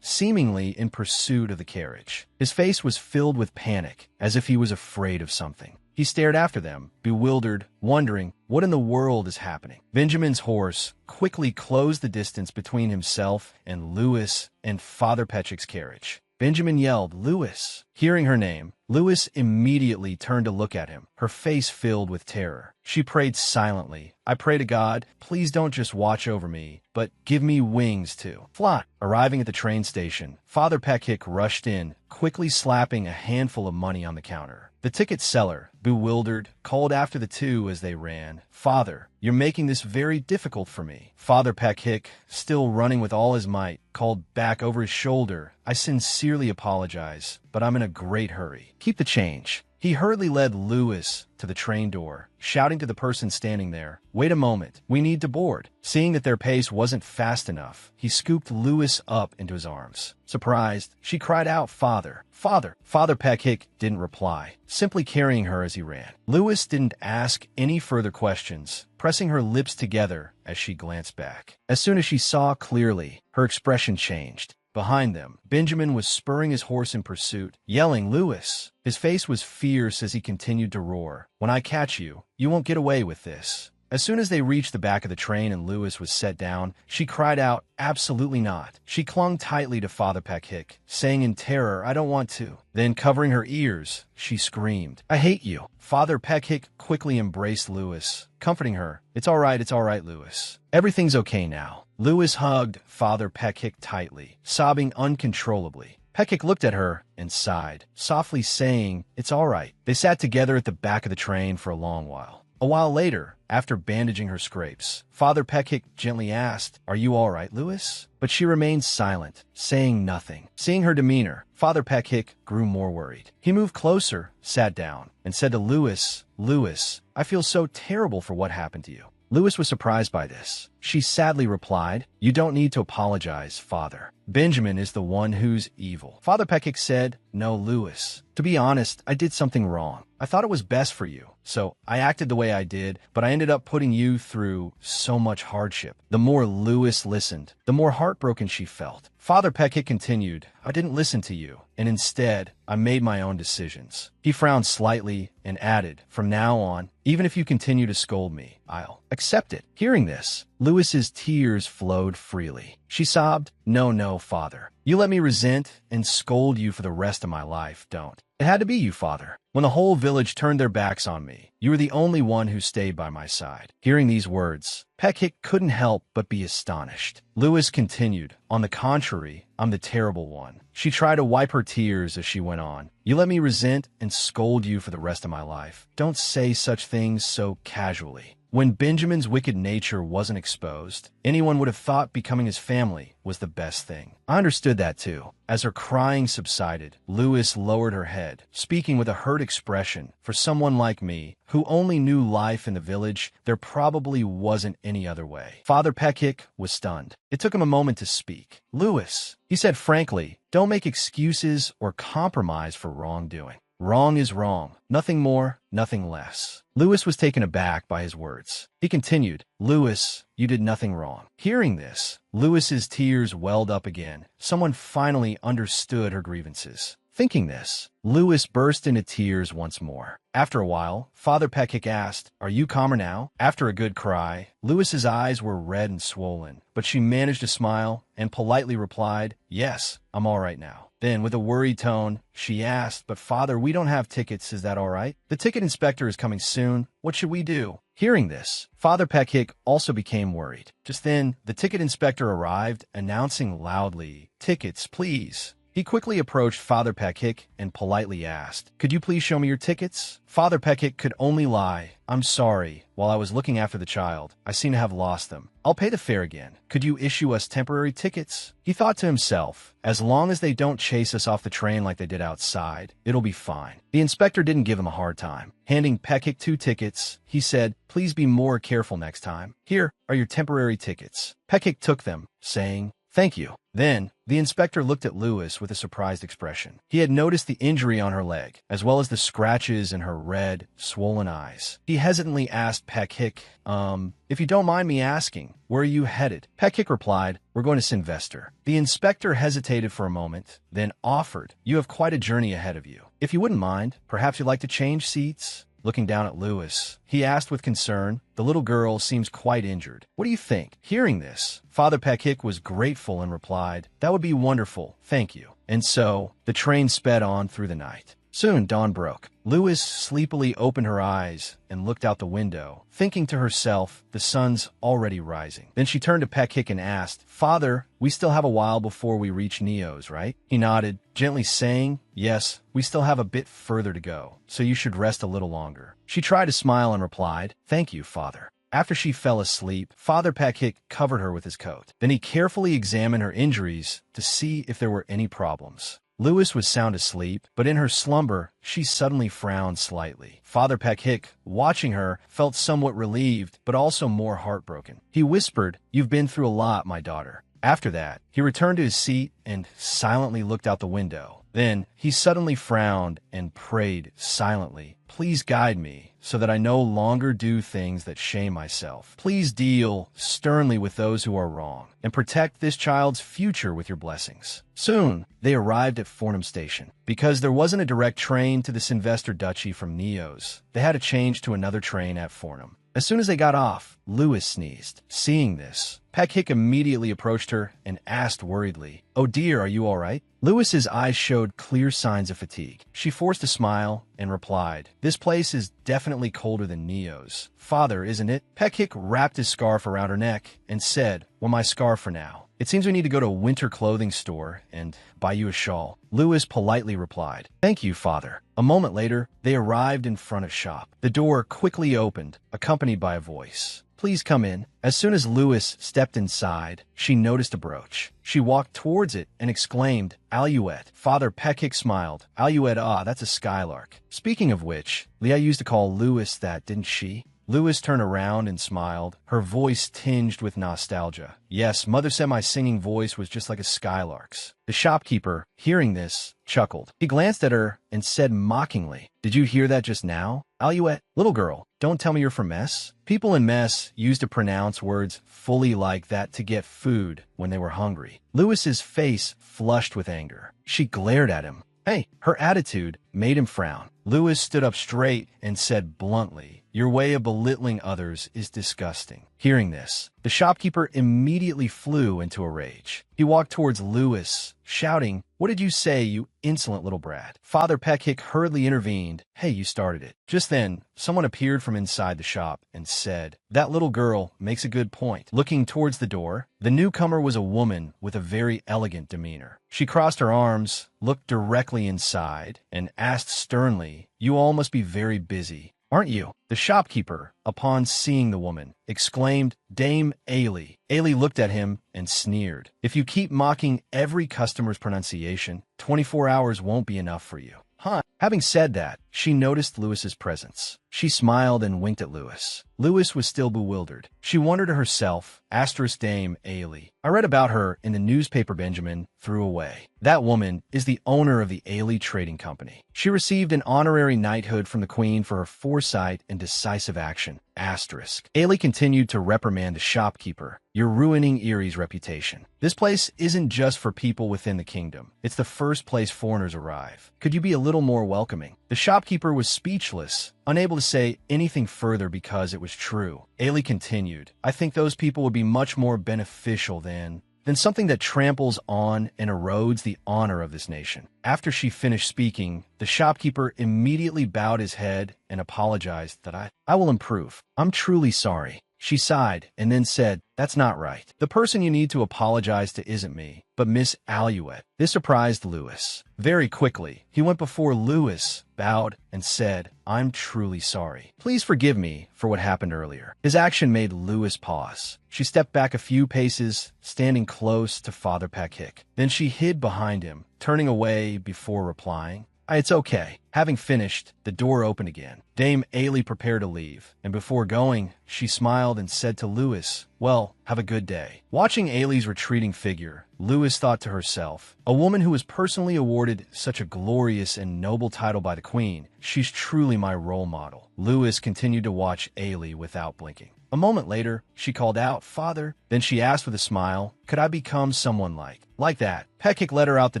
seemingly in pursuit of the carriage. His face was filled with panic, as if he was afraid of something. He stared after them, bewildered, wondering what in the world is happening. Benjamin's horse quickly closed the distance between himself and Lewis and Father Pekik's carriage. Benjamin yelled, "Lewis!" Hearing her name, Lewis immediately turned to look at him, her face filled with terror. She prayed silently, "I pray to God, please don't just watch over me, but give me wings to fly." Arriving at the train station, Father Pekik rushed in, quickly slapping a handful of money on the counter. The ticket seller, bewildered, called after the two as they ran. "Father, you're making this very difficult for me." Father Peck, still running with all his might, called back over his shoulder, "I sincerely apologize, but I'm in a great hurry. Keep the change." He hurriedly led Lewis to the train door, shouting to the person standing there, "Wait a moment, we need to board." Seeing that their pace wasn't fast enough, he scooped Lewis up into his arms. Surprised, she cried out, "Father, Father!" Father Peck didn't reply, simply carrying her as he ran. Lewis didn't ask any further questions, pressing her lips together as she glanced back. As soon as she saw clearly, her expression changed. Behind them, Benjamin was spurring his horse in pursuit, yelling, "Lewis!" His face was fierce as he continued to roar, "When I catch you, you won't get away with this." As soon as they reached the back of the train and Lewis was set down, she cried out, "Absolutely not." She clung tightly to Father Peck, saying in terror, "I don't want to." Then, covering her ears, she screamed, "I hate you." Father Peck quickly embraced Lewis, comforting her. It's all right, Lewis. Everything's okay now." Lewis hugged Father Peck tightly, sobbing uncontrollably. Peck looked at her and sighed, softly saying, "It's all right." They sat together at the back of the train for a long while. A while later, after bandaging her scrapes, Father Peck gently asked, "Are you all right, Lewis?" But she remained silent, saying nothing. Seeing her demeanor, Father Peck grew more worried. He moved closer, sat down, and said to Lewis, "Lewis, I feel so terrible for what happened to you." Lewis was surprised by this. She sadly replied, "You don't need to apologize, Father. Benjamin is the one who's evil." Father Peck said, "No, Lewis. To be honest, I did something wrong. I thought it was best for you, so I acted the way I did, but I ended up putting you through so much hardship." The more Lewis listened, the more heartbroken she felt. Father Peck continued, "I didn't listen to you, and instead, I made my own decisions." He frowned slightly and added, "From now on, even if you continue to scold me, I'll accept it." Hearing this, Lewis's tears flowed freely. She sobbed, No, Father. You let me resent and scold you for the rest of my life, don't. It had to be you, Father. When the whole village turned their backs on me, you were the only one who stayed by my side." Hearing these words, Peck couldn't help but be astonished. Lewis continued, "On the contrary, I'm the terrible one." She tried to wipe her tears as she went on. "You let me resent and scold you for the rest of my life. Don't say such things so casually." When Benjamin's wicked nature wasn't exposed, anyone would have thought becoming his family was the best thing. I understood that too. As her crying subsided, Lewis lowered her head, speaking with a hurt expression. "For someone like me, who only knew life in the village, there probably wasn't any other way." Father Peck was stunned. It took him a moment to speak. "Lewis," he said frankly, "don't make excuses or compromise for wrongdoing. Wrong is wrong. Nothing more, nothing less." Lewis was taken aback by his words. He continued, "Lewis, you did nothing wrong." Hearing this, Lewis's tears welled up again. Someone finally understood her grievances. Thinking this, Lewis burst into tears once more. After a while, Father Peck asked, "Are you calmer now?" After a good cry, Lewis's eyes were red and swollen, but she managed to smile and politely replied, "Yes, I'm all right now." Then, with a worried tone, she asked, "But Father, we don't have tickets, is that all right? The ticket inspector is coming soon. What should we do?" Hearing this, Father Peck also became worried. Just then, the ticket inspector arrived, announcing loudly, "Tickets, please." He quickly approached Father Peck and politely asked, "Could you please show me your tickets?" Father Peck could only lie, "I'm sorry. While I was looking after the child, I seem to have lost them. I'll pay the fare again. Could you issue us temporary tickets?" He thought to himself, as long as they don't chase us off the train like they did outside, it'll be fine. The inspector didn't give him a hard time. Handing Peck 2 tickets, he said, "Please be more careful next time. Here are your temporary tickets." Peck took them, saying, "Thank you." Then, the inspector looked at Lewis with a surprised expression. He had noticed the injury on her leg, as well as the scratches in her red, swollen eyes. He hesitantly asked Peck, if you don't mind me asking, where are you headed?" Peck replied, "We're going to Sylvester." The inspector hesitated for a moment, then offered, "You have quite a journey ahead of you. If you wouldn't mind, perhaps you'd like to change seats?" Looking down at Lewis, he asked with concern, "The little girl seems quite injured. What do you think?" Hearing this, Father Peck was grateful and replied, "That would be wonderful, thank you." And so, the train sped on through the night. Soon dawn broke. Lewis sleepily opened her eyes and looked out the window, thinking to herself, the sun's already rising. Then she turned to Pekik and asked, "Father, we still have a while before we reach Neo's, right?" He nodded, gently saying, "Yes, we still have a bit further to go, so you should rest a little longer." She tried to smile and replied, "Thank you, Father." After she fell asleep, Father Pekik covered her with his coat. Then he carefully examined her injuries to see if there were any problems. Lewis was sound asleep, but in her slumber, she suddenly frowned slightly. Father Pekik, watching her, felt somewhat relieved, but also more heartbroken. He whispered, "You've been through a lot, my daughter." After that, he returned to his seat and silently looked out the window. Then, he suddenly frowned and prayed silently, "Please guide me, so that I no longer do things that shame myself. Please deal sternly with those who are wrong, and protect this child's future with your blessings." Soon, they arrived at Fornham Station. Because there wasn't a direct train to the Sylvester Duchy from Neo's, they had to change to another train at Fornham. As soon as they got off, Lewis sneezed. Seeing this, Pekik immediately approached her and asked worriedly, "Oh dear, are you all right?" Lewis's eyes showed clear signs of fatigue. She forced a smile and replied, "This place is definitely colder than Neo's. Father, isn't it?" Pekik wrapped his scarf around her neck and said, "Well, my scarf for now. It seems we need to go to a winter clothing store and buy you a shawl." Lewis politely replied, "Thank you, Father." A moment later, they arrived in front of a shop. The door quickly opened, accompanied by a voice. "Please come in." As soon as Lewis stepped inside, she noticed a brooch. She walked towards it and exclaimed, "Alouette." Father Pekik smiled. "Alouette, ah, that's a skylark. Speaking of which, Leah used to call Lewis that, didn't she?" Lewis turned around and smiled, her voice tinged with nostalgia. "Yes, Mother said my singing voice was just like a skylark's." The shopkeeper, hearing this, chuckled. He glanced at her and said mockingly, "Did you hear that just now? Alouette, little girl, don't tell me you're from Mess." People in Mess used to pronounce words fully like that to get food when they were hungry. Lewis's face flushed with anger. She glared at him. "Hey!" Her attitude made him frown. Lewis stood up straight and said bluntly, "Your way of belittling others is disgusting." Hearing this, the shopkeeper immediately flew into a rage. He walked towards Lewis, shouting, "What did you say, you insolent little brat?" Father Pekik hurriedly intervened. "Hey, you started it." Just then, someone appeared from inside the shop and said, "That little girl makes a good point." Looking towards the door, the newcomer was a woman with a very elegant demeanor. She crossed her arms, looked directly inside, and asked sternly, "You all must be very busy, aren't you?" The shopkeeper, upon seeing the woman, exclaimed, "Dame Ailey." Ailey looked at him and sneered. "If you keep mocking every customer's pronunciation, 24 hours won't be enough for you." Huh. Having said that, she noticed Lewis's presence. She smiled and winked at Lewis. Lewis was still bewildered. She wondered to herself, Dame Ailey. I read about her in the newspaper Benjamin threw away. That woman is the owner of the Ailey Trading Company. She received an honorary knighthood from the Queen for her foresight and decisive action. Ailey continued to reprimand the shopkeeper. "You're ruining Erie's reputation. This place isn't just for people within the kingdom. It's the first place foreigners arrive. Could you be a little more welcoming?" The shopkeeper was speechless, unable to say anything further because it was true. Ailey continued, "I think those people would be much more beneficial than something that tramples on and erodes the honor of this nation." After she finished speaking, the shopkeeper immediately bowed his head and apologized that I will improve. "I'm truly sorry." She sighed and then said, "That's not right. The person you need to apologize to isn't me, but Miss Alouette." This surprised Lewis. Very quickly, he went before Lewis, bowed, and said, "I'm truly sorry. Please forgive me for what happened earlier." His action made Lewis pause. She stepped back a few paces, standing close to Father Pekik. Then she hid behind him, turning away before replying, "It's okay." Having finished, the door opened again. Dame Ailey prepared to leave, and before going, she smiled and said to Lewis, "Well, have a good day." Watching Ailey's retreating figure, Lewis thought to herself, a woman who was personally awarded such a glorious and noble title by the Queen, she's truly my role model. Lewis continued to watch Ailey without blinking. A moment later, she called out, "Father." Then she asked with a smile, "Could I become someone like that?" Pekik led her out the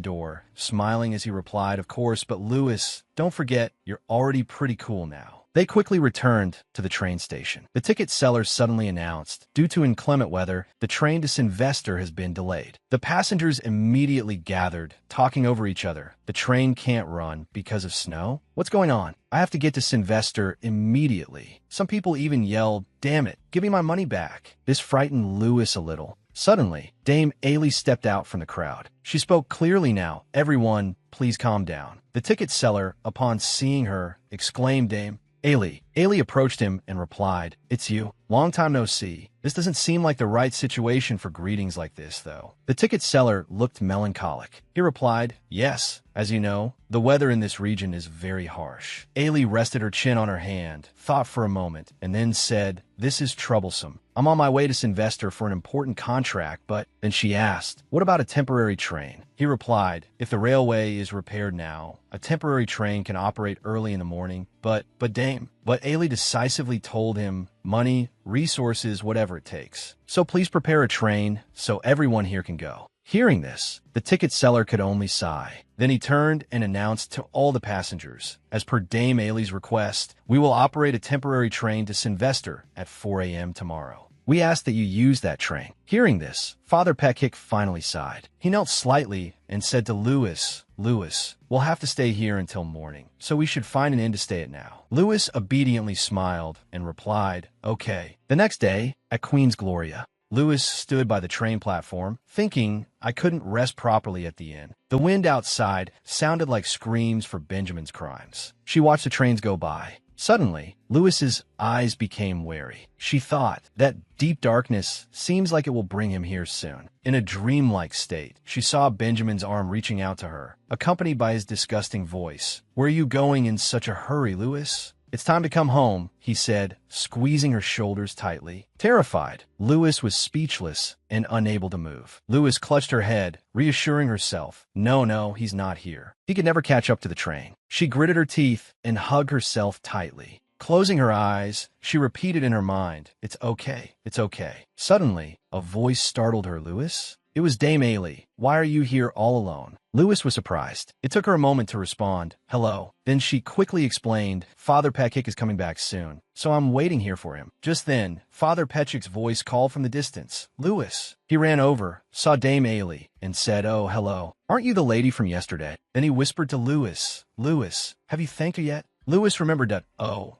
door, smiling as he replied, "Of course, but Lewis, don't forget, you're already pretty cool now." They quickly returned to the train station. The ticket seller suddenly announced, due to inclement weather, the train to Sylvester has been delayed. The passengers immediately gathered, talking over each other. The train can't run because of snow? What's going on? I have to get to Sylvester immediately. Some people even yelled, "Damn it, give me my money back." This frightened Louis a little. Suddenly, Dame Ailey stepped out from the crowd. She spoke clearly now. "Everyone, please calm down." The ticket seller, upon seeing her, exclaimed, "Dame Ailey." Ailey approached him and replied, "It's you. Long time no see. This doesn't seem like the right situation for greetings like this, though." The ticket seller looked melancholic. He replied, "Yes, as you know, the weather in this region is very harsh." Ailey rested her chin on her hand, thought for a moment, and then said, "This is troublesome. I'm on my way to Sylvester for an important contract, but..." Then she asked, "What about a temporary train?" He replied, "If the railway is repaired now, a temporary train can operate early in the morning, but Dame..." But Ailey decisively told him, "Money, resources, whatever it takes. So please prepare a train so everyone here can go." Hearing this, the ticket seller could only sigh. Then he turned and announced to all the passengers, "As per Dame Ailey's request, we will operate a temporary train to Sylvester at 4 a.m. tomorrow. We ask that you use that train." Hearing this, Father Peck finally sighed. He knelt slightly and said to Louis, "Louis, we'll have to stay here until morning, so we should find an inn to stay at now." Louis obediently smiled and replied, "Okay." The next day, at Queen's Gloria, Louis stood by the train platform, thinking, "I couldn't rest properly at the inn." The wind outside sounded like screams for Benjamin's crimes. She watched the trains go by. Suddenly, Louis's eyes became wary. She thought, that deep darkness seems like it will bring him here soon. In a dreamlike state, she saw Benjamin's arm reaching out to her, accompanied by his disgusting voice. "Where are you going in such a hurry, Louis?" "It's time to come home," he said, squeezing her shoulders tightly. Terrified, Louis was speechless and unable to move. Louis clutched her head, reassuring herself, No, he's not here. He could never catch up to the train." She gritted her teeth and hugged herself tightly. Closing her eyes, she repeated in her mind, "It's okay, it's okay." Suddenly, a voice startled her. "Louis?" It was Dame Ailey. "Why are you here all alone?" Louis was surprised. It took her a moment to respond, "Hello." Then she quickly explained, "Father Peck is coming back soon, so I'm waiting here for him." Just then, Father Peck's voice called from the distance, "Louis." He ran over, saw Dame Ailey, and said, "Oh, hello. Aren't you the lady from yesterday?" Then he whispered to Louis, "Louis, have you thanked her yet?" Louis remembered that,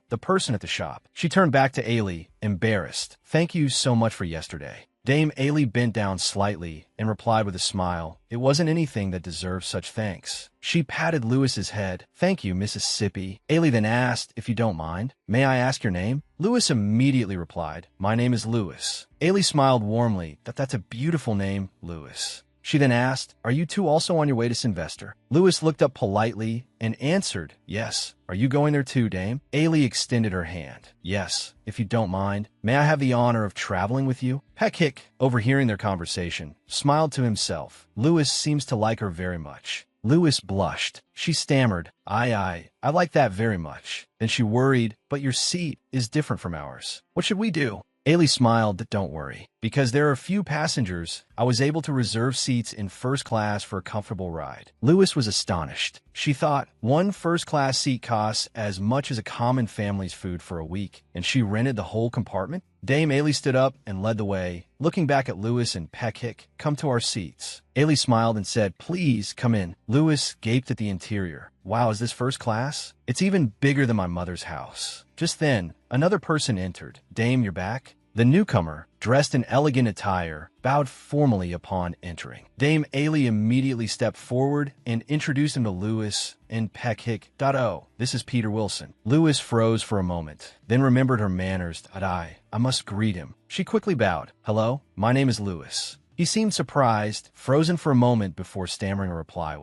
the person at the shop. She turned back to Ailey, embarrassed. "Thank you so much for yesterday." Dame Ailey bent down slightly and replied with a smile, "It wasn't anything that deserved such thanks." She patted Louis's head. "Thank you, Mississippi." Ailey then asked, "If you don't mind, may I ask your name?" Louis immediately replied, "My name is Louis." Ailey smiled warmly. That's a beautiful name, Louis." She then asked, "Are you two also on your way to Sylvester?" Louis looked up politely and answered, "Yes." "Are you going there too, Dame?" Ailey extended her hand. "Yes, if you don't mind. May I have the honor of traveling with you?" Peck, overhearing their conversation, smiled to himself. Louis seems to like her very much. Louis blushed. She stammered, I like that very much." Then she worried, "But your seat is different from ours. What should we do?" Ailey smiled, "Don't worry. Because there are few passengers, I was able to reserve seats in first class for a comfortable ride." Louis was astonished. She thought one first-class seat costs as much as a common family's food for a week, and she rented the whole compartment? Dame Ailey stood up and led the way, looking back at Louis and Peck. "Come to our seats." Ailey smiled and said, "Please, come in." Louis gaped at the interior. "Wow, is this first class? It's even bigger than my mother's house." Just then, another person entered. "Dame, you're back?" The newcomer, dressed in elegant attire, bowed formally upon entering. Dame Ailey immediately stepped forward and introduced him to Louis and Peck. "Oh, this is Peter Wilson." Louis froze for a moment, then remembered her manners. I must greet him." She quickly bowed. "Hello, my name is Louis." He seemed surprised, frozen for a moment before stammering a reply.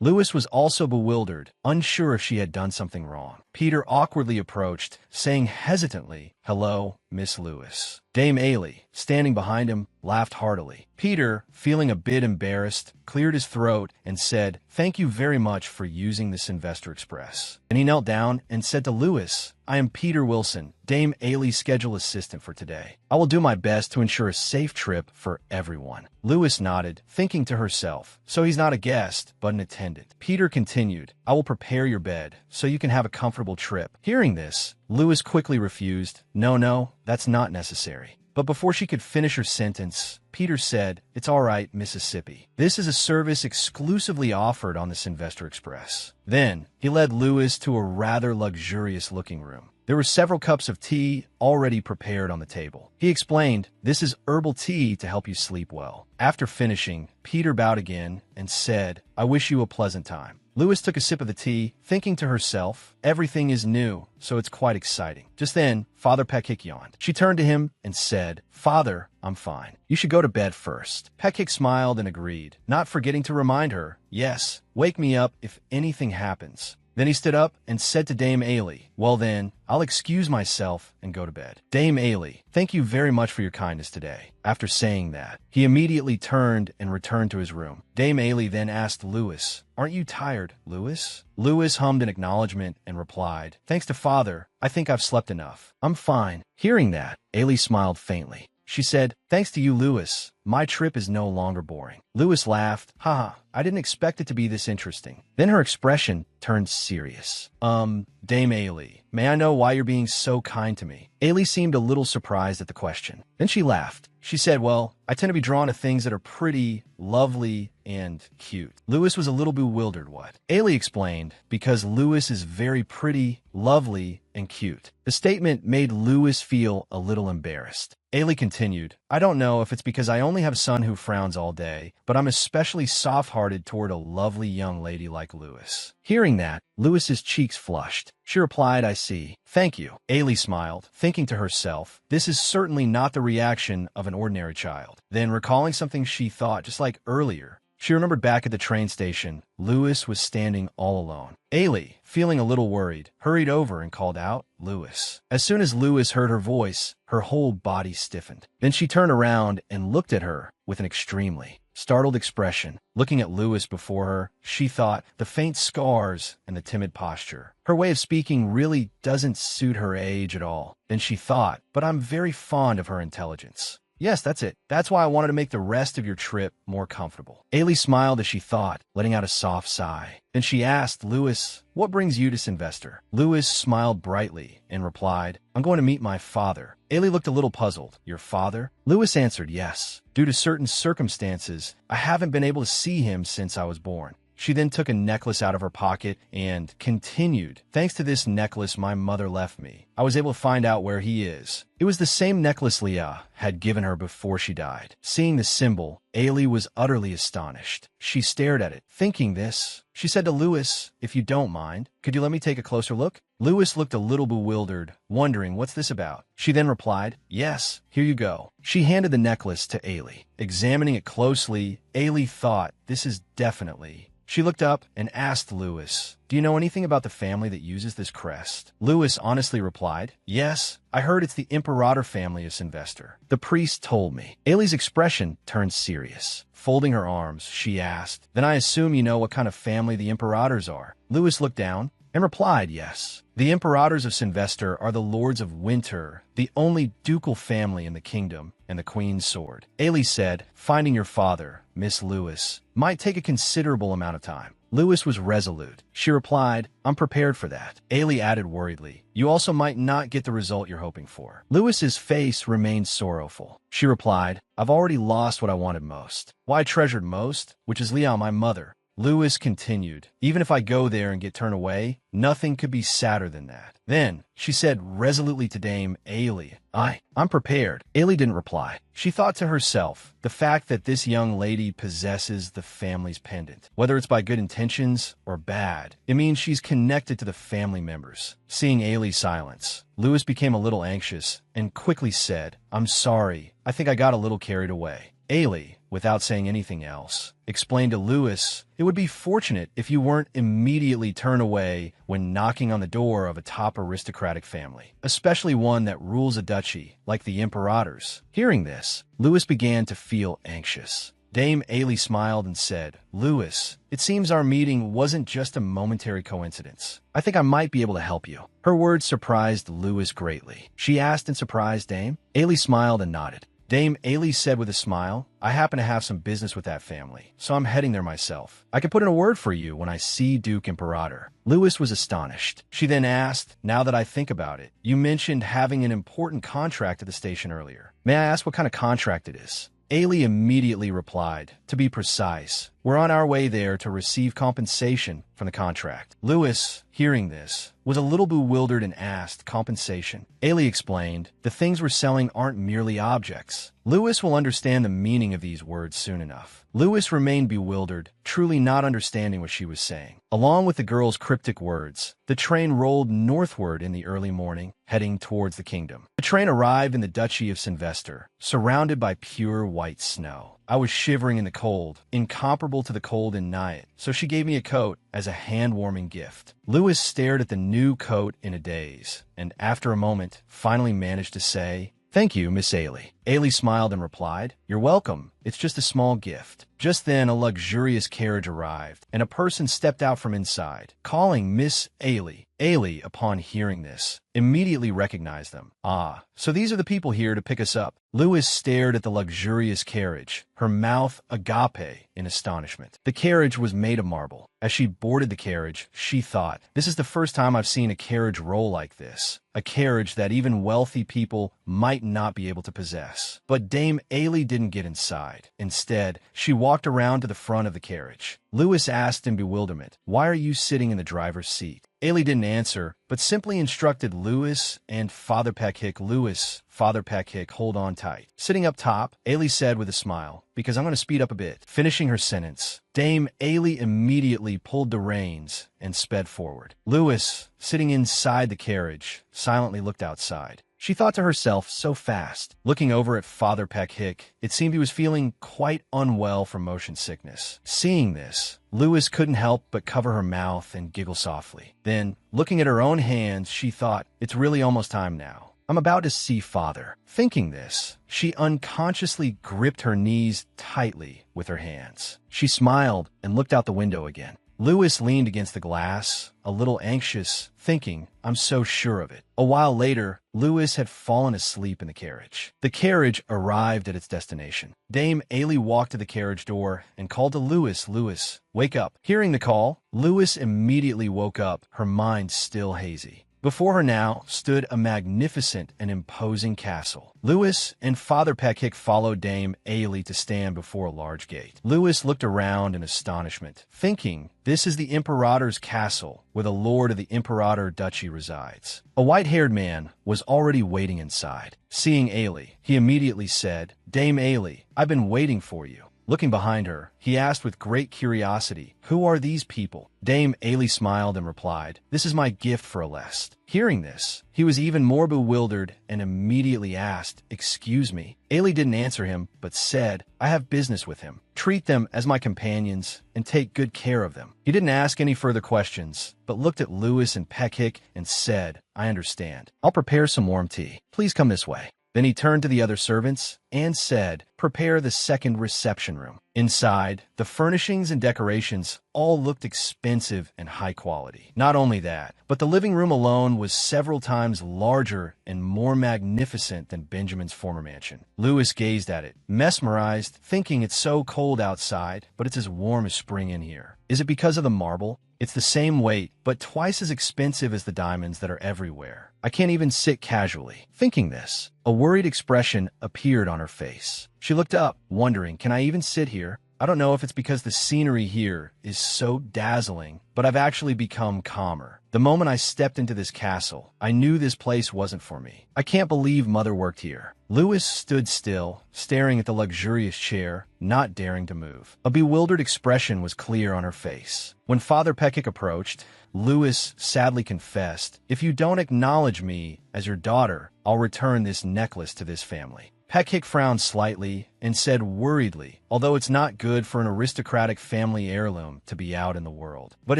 Louis was also bewildered, unsure if she had done something wrong. Peter awkwardly approached, saying hesitantly, "Hello, Miss Louis." Dame Ailey, standing behind him, laughed heartily. Peter, feeling a bit embarrassed, cleared his throat and said, "Thank you very much for using the Sylvester Express." And he knelt down and said to Louis, "I am Peter Wilson, Dame Ailey's schedule assistant for today. I will do my best to ensure a safe trip for everyone." Louis nodded, thinking to herself, "So he's not a guest, refused, but an attendant. Peter continued, I will prepare your bed so you can have a comfortable trip. Hearing this, Lewis quickly refused, no, that's not necessary. But before she could finish her sentence, Peter said, It's all right, Mississippi. This is a service exclusively offered on the Sylvester Express. Then, he led Lewis to a rather luxurious-looking room. There were several cups of tea already prepared on the table. He explained, This is herbal tea to help you sleep well. After finishing, Peter bowed again and said, I wish you a pleasant time. Lewis took a sip of the tea, thinking to herself, everything is new, so it's quite exciting. Just then, Father Peckhick yawned. She turned to him and said, Father, I'm fine. You should go to bed first. Peckhick smiled and agreed, not forgetting to remind her, yes, wake me up if anything happens. Then he stood up and said to Dame Ailey, Well then, I'll excuse myself and go to bed. Dame Ailey, thank you very much for your kindness today. After saying that, he immediately turned and returned to his room. Dame Ailey then asked Lewis, Aren't you tired, Lewis? Lewis hummed an acknowledgement and replied, Thanks to Father, I think I've slept enough. I'm fine. Hearing that, Ailey smiled faintly. She said, Thanks to you, Lewis. My trip is no longer boring. Lewis laughed. Haha, I didn't expect it to be this interesting. Then her expression turned serious. Dame Ailey, may I know why you're being so kind to me? Ailey seemed a little surprised at the question. Then she laughed. She said, Well, I tend to be drawn to things that are pretty, lovely, and cute. Lewis was a little bewildered. What? Ailey explained, because Lewis is very pretty, lovely, and cute. The statement made Lewis feel a little embarrassed. Ailey continued, I don't know if it's because I only have a son who frowns all day, but I'm especially soft-hearted toward a lovely young lady like Lewis. Hearing that, Lewis's cheeks flushed. She replied, I see. Thank you. Ailey smiled, thinking to herself, this is certainly not the reaction of an ordinary child. Then, recalling something she thought just like earlier, she remembered back at the train station, Lewis was standing all alone. Ailey, feeling a little worried, hurried over and called out, Lewis. As soon as Lewis heard her voice, her whole body stiffened. Then she turned around and looked at her with an extremely startled expression. Looking at Lewis before her, she thought, the faint scars and the timid posture. Her way of speaking really doesn't suit her age at all. Then she thought, but I'm very fond of her intelligence. Yes, that's it. That's why I wanted to make the rest of your trip more comfortable. Ailey smiled as she thought, letting out a soft sigh. Then she asked Lewis, what brings you to Sylvester? Lewis smiled brightly and replied, I'm going to meet my father. Ailey looked a little puzzled. Your father? Lewis answered, yes. Due to certain circumstances, I haven't been able to see him since I was born. She then took a necklace out of her pocket and continued, thanks to this necklace my mother left me, I was able to find out where he is. It was the same necklace Leah had given her before she died. Seeing the symbol, Ailey was utterly astonished. She stared at it, thinking this. She said to Lewis, if you don't mind, could you let me take a closer look? Lewis looked a little bewildered, wondering what's this about. She then replied, yes, here you go. She handed the necklace to Ailey. Examining it closely, Ailey thought, this is definitely... She looked up and asked Lewis, do you know anything about the family that uses this crest? Lewis honestly replied, yes, I heard it's the Imperator family of Sylvester. The priest told me. Ailey's expression turned serious. Folding her arms, she asked, then I assume you know what kind of family the Imperators are. Lewis looked down and replied, yes. The Imperators of Sylvester are the Lords of Winter, the only ducal family in the kingdom, and the Queen's sword. Ailey said, finding your father, Miss Lewis, might take a considerable amount of time. Lewis was resolute. She replied, I'm prepared for that. Ailey added worriedly, you also might not get the result you're hoping for. Lewis's face remained sorrowful. She replied, I've already lost what I wanted most. What I treasured most, which is Leah, my mother. Lewis continued, even if I go there and get turned away, nothing could be sadder than that. Then, she said resolutely to Dame Ailey, I'm prepared. Ailey didn't reply. She thought to herself, the fact that this young lady possesses the family's pendant, whether it's by good intentions or bad, it means she's connected to the family members. Seeing Ailey's silence, Lewis became a little anxious and quickly said, I'm sorry, I think I got a little carried away. Ailey, without saying anything else, explained to Lewis, it would be fortunate if you weren't immediately turned away when knocking on the door of a top aristocratic family, especially one that rules a duchy like the Imperators. Hearing this, Lewis began to feel anxious. Dame Ailey smiled and said, Lewis, it seems our meeting wasn't just a momentary coincidence. I think I might be able to help you. Her words surprised Lewis greatly. She asked in surprise, Dame. Ailey smiled and nodded. Dame Ailey said with a smile. I happen to have some business with that family, so I'm heading there myself. I can put in a word for you when I see Duke Imperator. Lewis was astonished. She then asked, now that I think about it, you mentioned having an important contract at the station earlier. May I ask what kind of contract it is? Ailey immediately replied, to be precise, we're on our way there to receive compensation from the contract. Lewis, hearing this, was a little bewildered and asked, compensation? Ailey explained, the things we're selling aren't merely objects. Lewis will understand the meaning of these words soon enough. Lewis remained bewildered, truly not understanding what she was saying. Along with the girl's cryptic words, the train rolled northward in the early morning, heading towards the kingdom. The train arrived in the Duchy of Sylvester, surrounded by pure white snow. I was shivering in the cold, incomparable to the cold in night, so she gave me a coat as a hand-warming gift. Lewis stared at the new coat in a daze, and after a moment, finally managed to say, thank you, Miss Ailey. Ailey smiled and replied, you're welcome. It's just a small gift. Just then, a luxurious carriage arrived, and a person stepped out from inside, calling Miss Ailey. Ailey, upon hearing this, immediately recognized them. Ah, so these are the people here to pick us up. Lewis stared at the luxurious carriage, her mouth agape in astonishment. The carriage was made of marble. As she boarded the carriage, she thought, this is the first time I've seen a carriage roll like this. A carriage that even wealthy people might not be able to possess. But Dame Ailey didn't get inside. Instead, she walked around to the front of the carriage. Lewis asked in bewilderment, why are you sitting in the driver's seat? Ailey didn't answer, but simply instructed Lewis and Father Peckhick. Lewis, Father Peckhick, hold on tight. Sitting up top, Ailey said with a smile, because I'm going to speed up a bit. Finishing her sentence, Dame Ailey immediately pulled the reins and sped forward. Lewis, sitting inside the carriage, silently looked outside. She thought to herself, so fast. Looking over at Father Peckhick, it seemed he was feeling quite unwell from motion sickness. Seeing this, Lewis couldn't help but cover her mouth and giggle softly. Then, looking at her own hands, she thought, it's really almost time now. I'm about to see Father. Thinking this, she unconsciously gripped her knees tightly with her hands. She smiled and looked out the window again. Lewis leaned against the glass, a little anxious, thinking, I'm so sure of it. A while later, Lewis had fallen asleep in the carriage. The carriage arrived at its destination. Dame Ailey walked to the carriage door and called to Lewis, Lewis, wake up. Hearing the call, Lewis immediately woke up, her mind still hazy. Before her now stood a magnificent and imposing castle. Lewis and Father Peckhick followed Dame Ailey to stand before a large gate. Lewis looked around in astonishment, thinking, this is the Imperator's castle, where the Lord of the Imperator Duchy resides. A white-haired man was already waiting inside. Seeing Ailey, he immediately said, Dame Ailey, I've been waiting for you. Looking behind her, he asked with great curiosity, who are these people? Dame Ailey smiled and replied, this is my gift for Aleste. Hearing this, he was even more bewildered and immediately asked, excuse me. Ailey didn't answer him, but said, I have business with him. Treat them as my companions and take good care of them. He didn't ask any further questions, but looked at Lewis and Peckhick and said, I understand. I'll prepare some warm tea. Please come this way. Then he turned to the other servants and said, prepare the second reception room. Inside, the furnishings and decorations all looked expensive and high quality. Not only that, but the living room alone was several times larger and more magnificent than Benjamin's former mansion. Lewis gazed at it, mesmerized, thinking it's so cold outside, but it's as warm as spring in here. Is it because of the marble? It's the same weight, but twice as expensive as the diamonds that are everywhere. I can't even sit casually. Thinking this, a worried expression appeared on her face. She looked up, wondering, can I even sit here? I don't know if it's because the scenery here is so dazzling, but I've actually become calmer. The moment I stepped into this castle, I knew this place wasn't for me. I can't believe Mother worked here. Lewis stood still, staring at the luxurious chair, not daring to move. A bewildered expression was clear on her face. When Father Peckhick approached, Lewis sadly confessed, if you don't acknowledge me as your daughter, I'll return this necklace to this family. Peckhick frowned slightly and said worriedly, although it's not good for an aristocratic family heirloom to be out in the world. But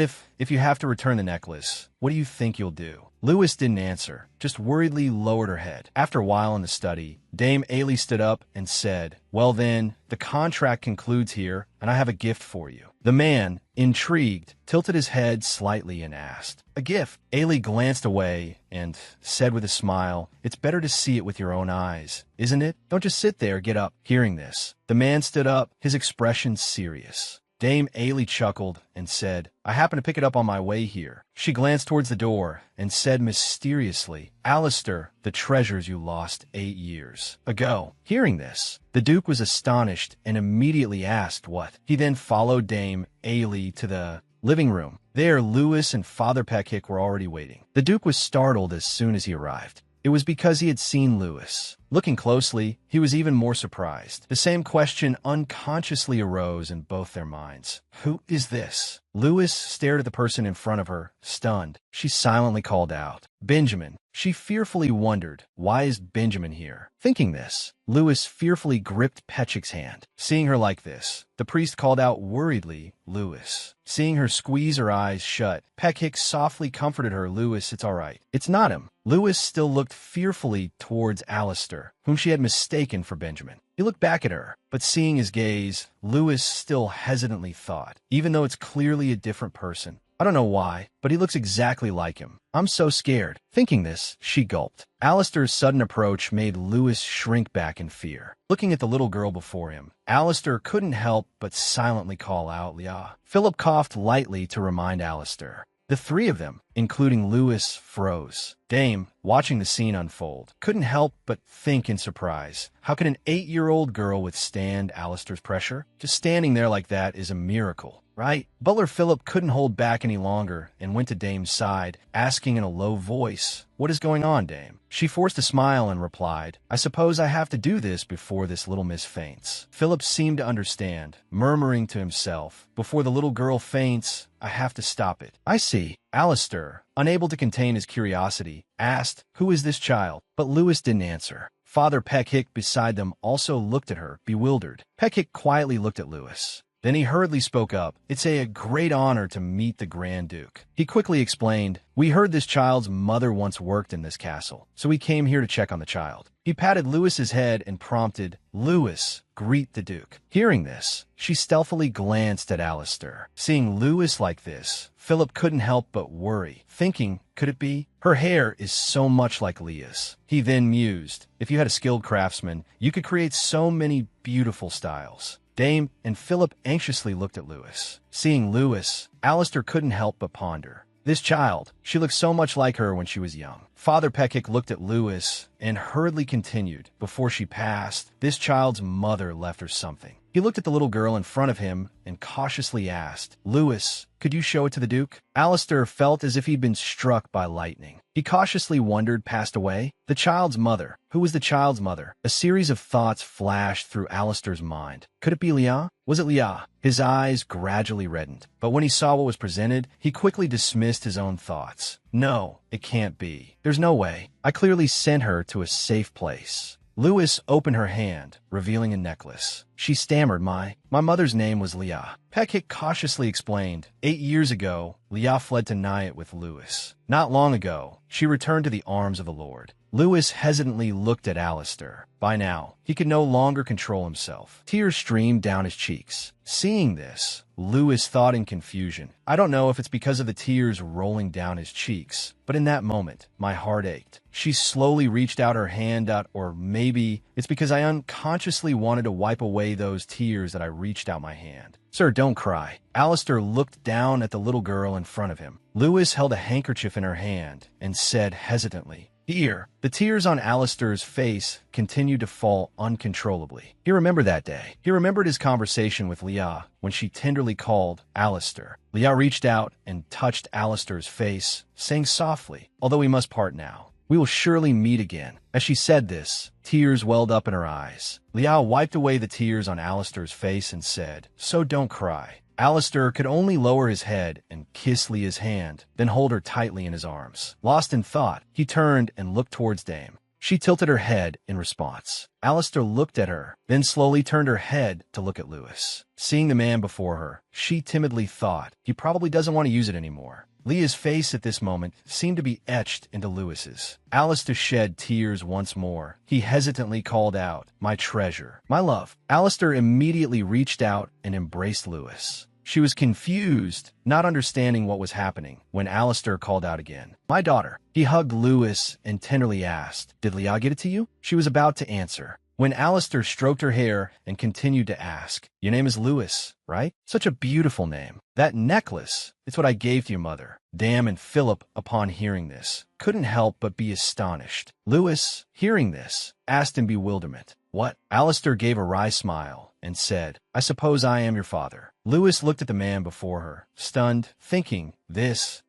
if you have to return the necklace, what do you think you'll do? Lewis didn't answer, just worriedly lowered her head. After a while in the study, Dame Ailey stood up and said, well then, the contract concludes here, and I have a gift for you. The man, intrigued, tilted his head slightly and asked, "A gift?" Ailey glanced away and said with a smile, "It's better to see it with your own eyes, isn't it? Don't just sit there, get up." Hearing this, the man stood up, his expression serious. Dame Ailey chuckled and said, "I happened to pick it up on my way here." She glanced towards the door and said mysteriously, "Alistair, the treasures you lost 8 years ago." Hearing this, the Duke was astonished and immediately asked what. He then followed Dame Ailey to the living room. There, Lewis and Father Peckhick were already waiting. The Duke was startled as soon as he arrived. It was because he had seen Lewis. Looking closely, he was even more surprised. The same question unconsciously arose in both their minds. Who is this? Lewis stared at the person in front of her, stunned. She silently called out, "Benjamin." She fearfully wondered, why is Benjamin here? Thinking this, Lewis fearfully gripped Petchick's hand. Seeing her like this, the priest called out worriedly, "Lewis." Seeing her squeeze her eyes shut, Peckhick softly comforted her. "Lewis, it's all right. It's not him." Lewis still looked fearfully towards Alistair, whom she had mistaken for Benjamin. He looked back at her, but seeing his gaze, Lewis still hesitantly thought, even though it's clearly a different person. I don't know why, but he looks exactly like him. I'm so scared. Thinking this, she gulped. Alistair's sudden approach made Lewis shrink back in fear. Looking at the little girl before him, Alistair couldn't help but silently call out, "Leah." Philip coughed lightly to remind Alistair. The three of them, including Lewis, froze. Dame, watching the scene unfold, couldn't help but think in surprise. How can an 8-year-old girl withstand Alistair's pressure? Just standing there like that is a miracle, right? Butler Philip couldn't hold back any longer and went to Dame's side, asking in a low voice, "What is going on, Dame?" She forced a smile and replied, "I suppose I have to do this before this little miss faints." Philip seemed to understand, murmuring to himself, "Before the little girl faints, I have to stop it." "I see." Alistair, unable to contain his curiosity, asked, "Who is this child?" But Lewis didn't answer. Father Peckhick beside them also looked at her, bewildered. Peckhick quietly looked at Lewis. Then he hurriedly spoke up. "It's a great honor to meet the Grand Duke." He quickly explained, "We heard this child's mother once worked in this castle, so we came here to check on the child." He patted Lewis's head and prompted, "Lewis, greet the Duke." Hearing this, she stealthily glanced at Alistair. Seeing Lewis like this, Philip couldn't help but worry, thinking, could it be? Her hair is so much like Leah's. He then mused, if you had a skilled craftsman, you could create so many beautiful styles. Dame and Philip anxiously looked at Lewis. Seeing Lewis, Alistair couldn't help but ponder. This child, she looked so much like her when she was young. Father Peckhick looked at Lewis and hurriedly continued. Before she passed, this child's mother left her something. He looked at the little girl in front of him and cautiously asked, "Lewis, could you show it to the Duke?" Alistair felt as if he'd been struck by lightning. He cautiously wondered, passed away? The child's mother. Who was the child's mother? A series of thoughts flashed through Alistair's mind. Could it be Leah? Was it Leah? His eyes gradually reddened, but when he saw what was presented, he quickly dismissed his own thoughts. No, it can't be. There's no way. I clearly sent her to a safe place. Lewis opened her hand, revealing a necklace. She stammered, my mother's name was Leah. Peckhick cautiously explained, 8 years ago, Leah fled to Nyaat with Lewis. Not long ago, she returned to the arms of the Lord. Lewis hesitantly looked at Alistair. By now, he could no longer control himself. Tears streamed down his cheeks. Seeing this, Lewis thought in confusion. I don't know if it's because of the tears rolling down his cheeks, but in that moment, my heart ached. She slowly reached out her hand or maybe it's because I unconsciously wanted to wipe away those tears that I reached out my hand. Sir, don't cry. Alistair looked down at the little girl in front of him. Lewis held a handkerchief in her hand and said hesitantly, "Here." The tears on Alistair's face continued to fall uncontrollably. He remembered that day. He remembered his conversation with Leah when she tenderly called Alistair. Leah reached out and touched Alistair's face, saying softly, "Although we must part now, we will surely meet again." As she said this, tears welled up in her eyes. Leah wiped away the tears on Alistair's face and said, "So don't cry." Alistair could only lower his head and kiss Leah's hand, then hold her tightly in his arms. Lost in thought, he turned and looked towards Dame. She tilted her head in response. Alistair looked at her, then slowly turned her head to look at Lewis. Seeing the man before her, she timidly thought, he probably doesn't want to use it anymore. Leah's face at this moment seemed to be etched into Lewis's. Alistair shed tears once more. He hesitantly called out, "My treasure, my love." Alistair immediately reached out and embraced Lewis. She was confused, not understanding what was happening, when Alistair called out again. "My daughter." He hugged Lewis and tenderly asked, "Did Leah get it to you?" She was about to answer, when Alistair stroked her hair and continued to ask, "Your name is Lewis, right? Such a beautiful name. That necklace, it's what I gave to your mother." Dam and Philip, upon hearing this, couldn't help but be astonished. Lewis, hearing this, asked in bewilderment, "What?" Alistair gave a wry smile and said, "I suppose I am your father." Lewis looked at the man before her, stunned, thinking,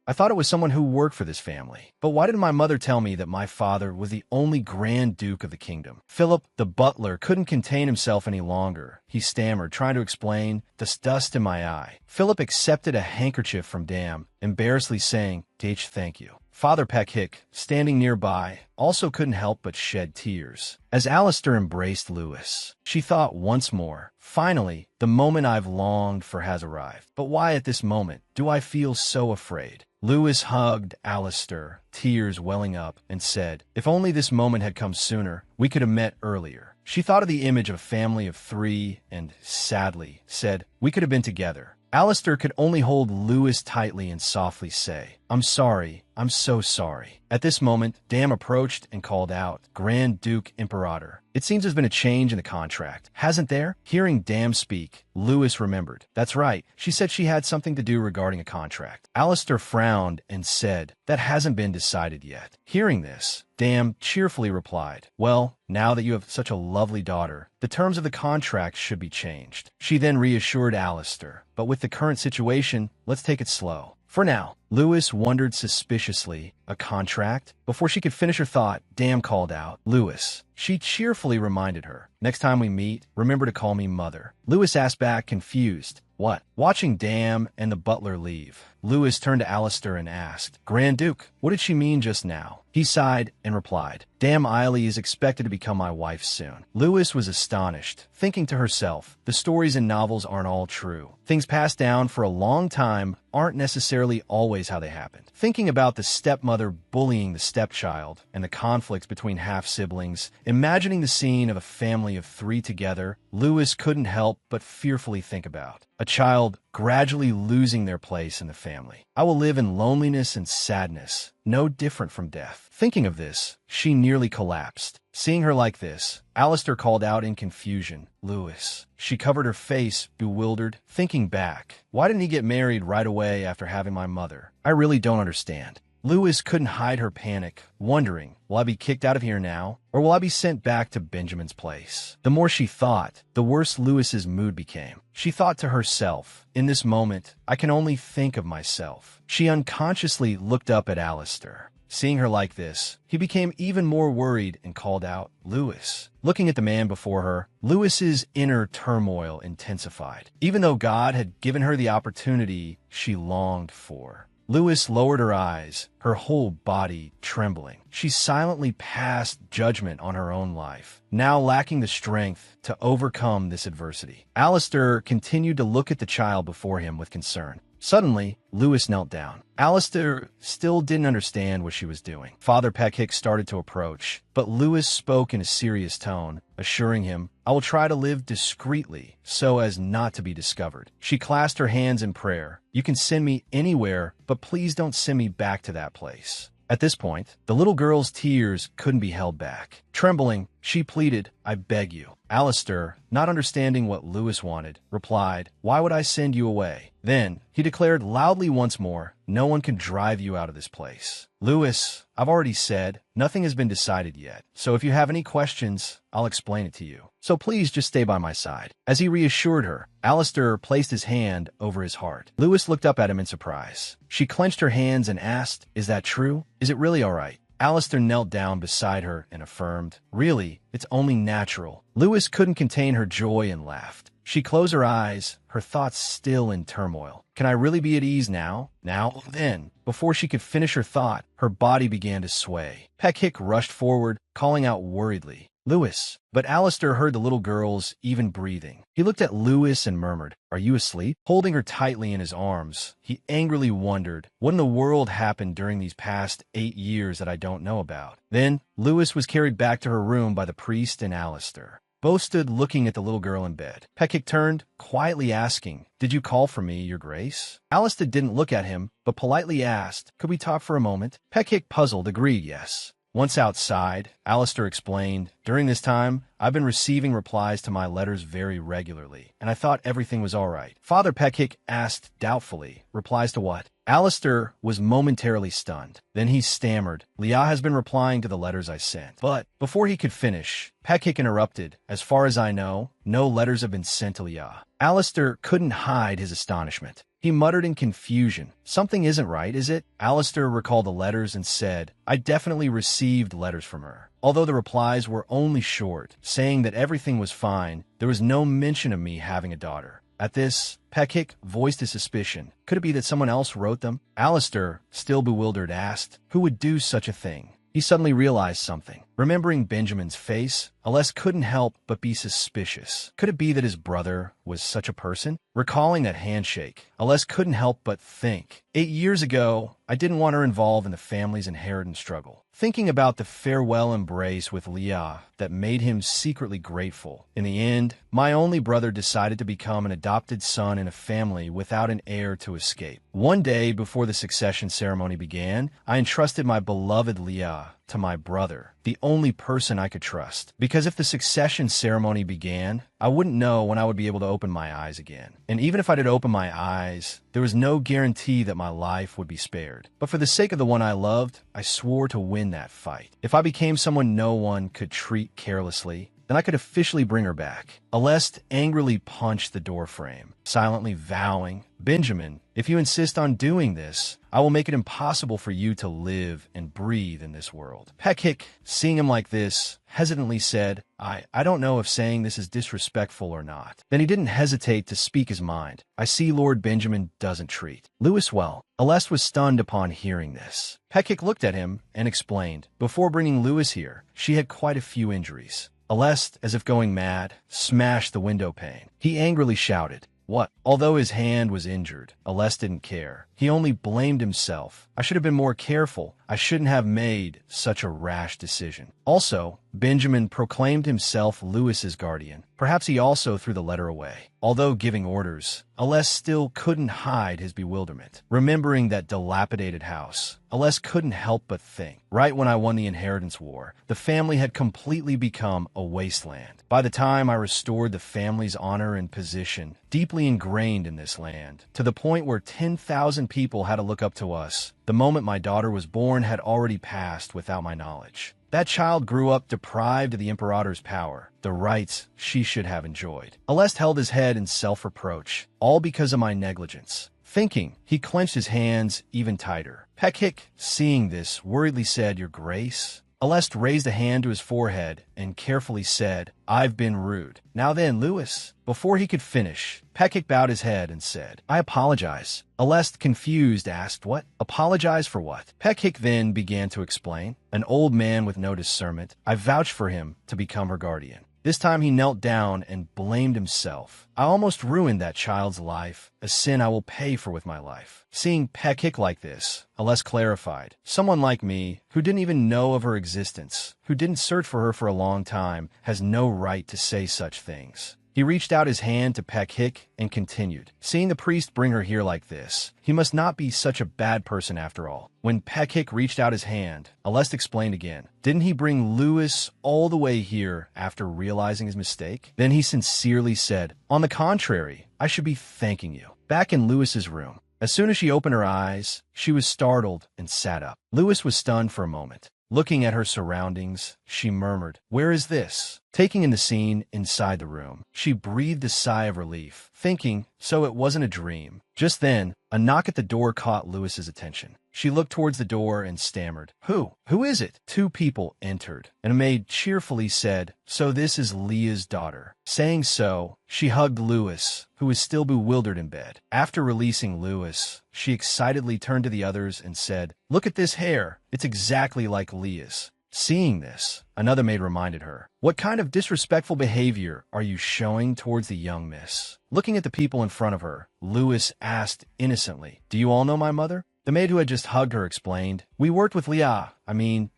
I thought it was someone who worked for this family. But why did my mother tell me that my father was the only Grand Duke of the kingdom?" Philip, the butler, couldn't contain himself any longer. He stammered, trying to explain, "There's dust in my eye." Philip accepted a handkerchief from Dam, embarrassedly saying, "Thank you." Father Peckhick, standing nearby, also couldn't help but shed tears. As Alistair embraced Lewis, she thought once more, "Finally, the moment I've longed for has arrived. But why at this moment do I feel so afraid?" Lewis hugged Alistair, tears welling up, and said, "If only this moment had come sooner, we could have met earlier." She thought of the image of a family of 3 and, sadly, said, "We could have been together." Alistair could only hold Lewis tightly and softly say, "I'm sorry. I'm so sorry." At this moment, Dam approached and called out, "Grand Duke Imperator, it seems there's been a change in the contract, hasn't there?" Hearing Dam speak, Lewis remembered. That's right, she said she had something to do regarding a contract. Alistair frowned and said, "That hasn't been decided yet." Hearing this, Dam cheerfully replied, "Well, now that you have such a lovely daughter, the terms of the contract should be changed." She then reassured Alistair, "But with the current situation, let's take it slow. For now." Lewis wondered suspiciously, "A contract?" Before she could finish her thought, Dam called out, "Lewis." She cheerfully reminded her, "Next time we meet, remember to call me Mother." Lewis asked back, confused, "What?" Watching Dam and the butler leave, Lewis turned to Alistair and asked, "Grand Duke, what did she mean just now?" He sighed and replied, "Dam Eiley is expected to become my wife soon." Lewis was astonished, thinking to herself, the stories in novels aren't all true. Things passed down for a long time aren't necessarily always how they happened. Thinking about the stepmother bullying the stepchild and the conflicts between half-siblings, imagining the scene of a family of 3 together, Lewis couldn't help but fearfully think about a child gradually losing their place in the family. "I will live in loneliness and sadness, no different from death." Thinking of this, she nearly collapsed. Seeing her like this, Alistair called out in confusion, "Lewis." She covered her face, bewildered, thinking back. Why didn't he get married right away after having my mother? I really don't understand. Lewis couldn't hide her panic, wondering, will I be kicked out of here now, or will I be sent back to Benjamin's place? The more she thought, the worse Lewis's mood became. She thought to herself, in this moment, I can only think of myself. She unconsciously looked up at Alistair. Seeing her like this, he became even more worried and called out, "Lewis." Looking at the man before her, Lewis's inner turmoil intensified. Even though God had given her the opportunity she longed for, Lewis lowered her eyes, her whole body trembling. She silently passed judgment on her own life, now lacking the strength to overcome this adversity. Alistair continued to look at the child before him with concern. Suddenly, Lewis knelt down. Alistair still didn't understand what she was doing. Father Peckhick started to approach, but Lewis spoke in a serious tone, assuring him, "I will try to live discreetly so as not to be discovered." She clasped her hands in prayer. "You can send me anywhere, but please don't send me back to that place." At this point, the little girl's tears couldn't be held back. Trembling, she pleaded, "I beg you." Alistair, not understanding what Lewis wanted, replied, "Why would I send you away?" Then, he declared loudly once more, "No one can drive you out of this place." "Lewis, I've already said, nothing has been decided yet, so if you have any questions, I'll explain it to you. So please just stay by my side." As he reassured her, Alistair placed his hand over his heart. Lewis looked up at him in surprise. She clenched her hands and asked, "Is that true? Is it really all right?" Alistair knelt down beside her and affirmed, "Really, it's only natural." Lewis couldn't contain her joy and laughed. She closed her eyes, her thoughts still in turmoil. Can I really be at ease now? Now, then. Before she could finish her thought, her body began to sway. Peckhick rushed forward, calling out worriedly, "Lewis." But Alistair heard the little girl's even breathing. He looked at Lewis and murmured, "Are you asleep?" Holding her tightly in his arms, he angrily wondered, what in the world happened during these past 8 years that I don't know about? Then, Lewis was carried back to her room by the priest and Alistair. Both stood looking at the little girl in bed. Pekik turned, quietly asking, "Did you call for me, Your Grace?" Alistair didn't look at him, but politely asked, "Could we talk for a moment?" Pekik, puzzled, agreed yes. Once outside, Alistair explained, "During this time, I've been receiving replies to my letters very regularly, and I thought everything was all right." Father Pekik asked doubtfully, "Replies to what?" Alistair was momentarily stunned. Then he stammered, "Leah has been replying to the letters I sent." But before he could finish, Pekik interrupted, "As far as I know, no letters have been sent to Leah." Alistair couldn't hide his astonishment. He muttered in confusion, "Something isn't right, is it?" Alistair recalled the letters and said, "I definitely received letters from her. Although the replies were only short, saying that everything was fine, there was no mention of me having a daughter." At this, Pekik voiced his suspicion. Could it be that someone else wrote them? Alistair, still bewildered, asked, "Who would do such a thing?" He suddenly realized something. Remembering Benjamin's face, Alest couldn't help but be suspicious. Could it be that his brother was such a person? Recalling that handshake, Alest couldn't help but think, 8 years ago, I didn't want her involved in the family's inheritance struggle. Thinking about the farewell embrace with Leah that made him secretly grateful. In the end, my only brother decided to become an adopted son in a family without an heir to escape. One day before the succession ceremony began, I entrusted my beloved Leah to my brother, the only person I could trust. Because if the succession ceremony began, I wouldn't know when I would be able to open my eyes again. And even if I did open my eyes, there was no guarantee that my life would be spared. But for the sake of the one I loved, I swore to win that fight. If I became someone no one could treat carelessly, then I could officially bring her back. Alest angrily punched the doorframe, silently vowing, "Benjamin, if you insist on doing this, I will make it impossible for you to live and breathe in this world." Pekik, seeing him like this, hesitantly said, I don't know if saying this is disrespectful or not." Then he didn't hesitate to speak his mind. "I see Lord Benjamin doesn't treat Lewis well." Alest was stunned upon hearing this. Pekik looked at him and explained, "Before bringing Lewis here, she had quite a few injuries." Alest, as if going mad, smashed the window pane. He angrily shouted, "What?" Although his hand was injured, Alest didn't care. He only blamed himself. "I should have been more careful. I shouldn't have made such a rash decision." Also, Benjamin proclaimed himself Lewis's guardian. Perhaps he also threw the letter away. Although giving orders, Alest still couldn't hide his bewilderment. Remembering that dilapidated house, Alest couldn't help but think, right when I won the inheritance war, the family had completely become a wasteland. By the time I restored the family's honor and position, deeply ingrained in this land, to the point where 10,000 people had to look up to us, the moment my daughter was born had already passed without my knowledge. That child grew up deprived of the Imperator's power, the rights she should have enjoyed. Alest held his head in self-reproach, all because of my negligence. Thinking, he clenched his hands even tighter. Pekik, seeing this, worriedly said, "Your Grace?" Alest raised a hand to his forehead and carefully said, "I've been rude. Now then, Lewis." Before he could finish, Pekik bowed his head and said, "I apologize." Alest, confused, asked, "What? Apologize for what?" Pekik then began to explain. An old man with no discernment, I vouched for him to become her guardian. This time he knelt down and blamed himself. "I almost ruined that child's life, a sin I will pay for with my life." Seeing Pekik like this, Alest clarified, "Someone like me, who didn't even know of her existence, who didn't search for her for a long time, has no right to say such things." He reached out his hand to Pekik and continued, "Seeing the priest bring her here like this, he must not be such a bad person after all." When Pekik reached out his hand, Alest explained again, "Didn't he bring Lewis all the way here after realizing his mistake?" Then he sincerely said, "On the contrary, I should be thanking you." Back in Lewis's room, as soon as she opened her eyes, she was startled and sat up. Lewis was stunned for a moment. Looking at her surroundings, she murmured, "Where is this?" Taking in the scene inside the room, she breathed a sigh of relief, thinking, so it wasn't a dream. Just then, a knock at the door caught Lewis's attention. She looked towards the door and stammered, Who is it?" 2 people entered, and a maid cheerfully said, "So this is Leah's daughter." Saying so, she hugged Lewis, who was still bewildered in bed. After releasing Lewis, she excitedly turned to the others and said, "Look at this hair. It's exactly like Leah's." Seeing this, another maid reminded her, "What kind of disrespectful behavior are you showing towards the young miss?" Looking at the people in front of her, Lewis asked innocently, "Do you all know my mother?" The maid who had just hugged her explained, "We worked with Leah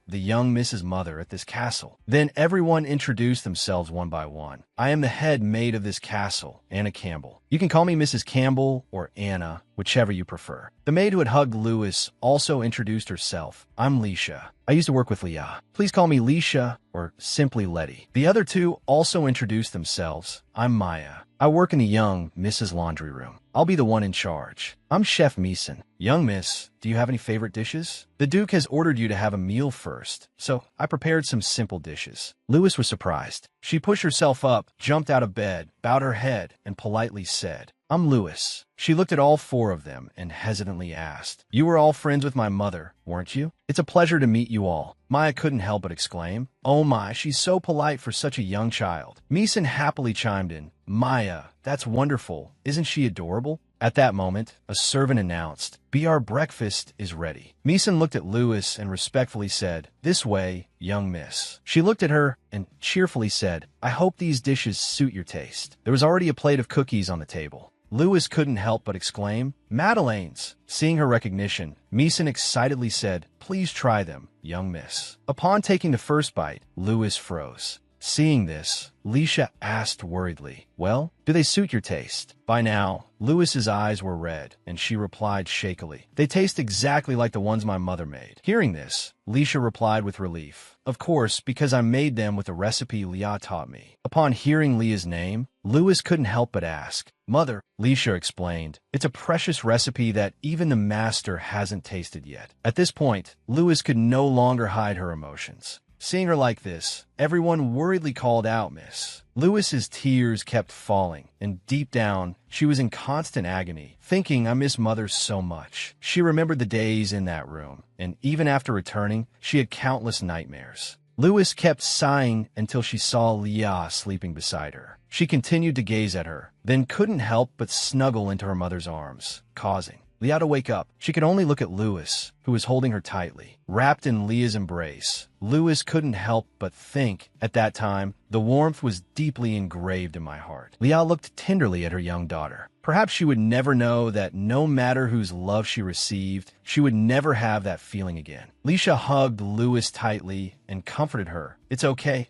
the young Mrs. Mother at this castle. Then everyone introduced themselves one by one. I am the head maid of this castle, Anna Campbell. You can call me Mrs. Campbell or Anna, whichever you prefer. The maid who had hugged Lewis also introduced herself. I'm Leisha. I used to work with Leah. Please call me Leisha or simply Letty. The other two also introduced themselves. I'm Maya. I work in the young Mrs. Laundry room. I'll be the one in charge. I'm Chef Meeson. Young miss, do you have any favorite dishes? The Duke has ordered you to have a meal first, so I prepared some simple dishes. Lewis was surprised. She pushed herself up, jumped out of bed, bowed her head, and politely said, I'm Lewis. She looked at all four of them and hesitantly asked, You were all friends with my mother, weren't you? It's a pleasure to meet you all. Maya couldn't help but exclaim. Oh my, she's so polite for such a young child. Meeson happily chimed in. Maya, that's wonderful. Isn't she adorable? At that moment, a servant announced, Our breakfast is ready. Meeson looked at Lewis and respectfully said, This way, young miss. She looked at her and cheerfully said, I hope these dishes suit your taste. There was already a plate of cookies on the table. Lewis couldn't help but exclaim, Madeleines! Seeing her recognition, Meeson excitedly said, Please try them, young miss. Upon taking the first bite, Lewis froze. Seeing this, Leisha asked worriedly, Well, do they suit your taste? By now, Lewis's eyes were red, and she replied shakily, They taste exactly like the ones my mother made. Hearing this, Leisha replied with relief, Of course, because I made them with a recipe Leah taught me. Upon hearing Leah's name, Lewis couldn't help but ask, Mother, Leisha explained, It's a precious recipe that even the master hasn't tasted yet. At this point, Lewis could no longer hide her emotions. Seeing her like this, everyone worriedly called out, Miss. Lewis's tears kept falling, and deep down, she was in constant agony, thinking I miss Mother so much. She remembered the days in that room, and even after returning, she had countless nightmares. Lewis kept sighing until she saw Leah sleeping beside her. She continued to gaze at her, then couldn't help but snuggle into her mother's arms, causing Leah to wake up. She could only look at Lewis, who was holding her tightly. Wrapped in Leah's embrace, Lewis couldn't help but think, at that time, the warmth was deeply engraved in my heart. Leah looked tenderly at her young daughter. Perhaps she would never know that no matter whose love she received, she would never have that feeling again. Leisha hugged Lewis tightly and comforted her. It's okay,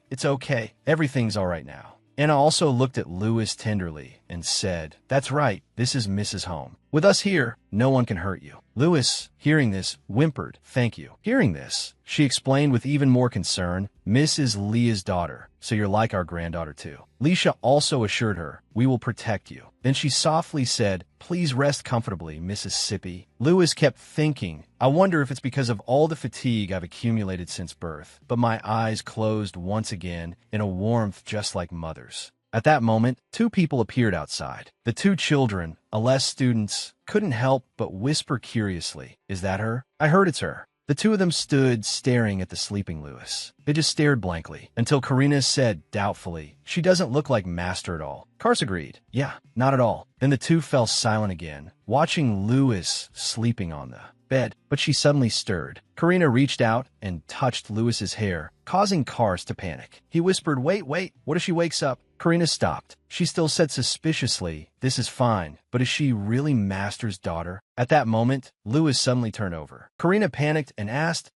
everything's all right now. Anna also looked at Lewis tenderly and said, That's right, this is Mrs. Home. With us here, no one can hurt you. Lewis, hearing this, whimpered, Thank you. Hearing this, she explained with even more concern, Miss is Leah's daughter, so you're like our granddaughter too. Leisha also assured her, We will protect you. Then she softly said, Please rest comfortably, Mississippi. Lewis kept thinking, I wonder if it's because of all the fatigue I've accumulated since birth, but my eyes closed once again in a warmth just like Mother's. At that moment, two people appeared outside. The two children, Aless students, couldn't help but whisper curiously, Is that her? I heard it's her. The two of them stood staring at the sleeping Lewis. They just stared blankly, until Karina said doubtfully, She doesn't look like Master at all. Kars agreed, Yeah, not at all. Then the two fell silent again, watching Lewis sleeping on the bed, but she suddenly stirred. Karina reached out and touched Lewis's hair, causing Kars to panic. He whispered, Wait, what if she wakes up? Karina stopped. She still said suspiciously, This is fine, but is she really Master's daughter? At that moment, Lewis suddenly turned over. Karina panicked and asked,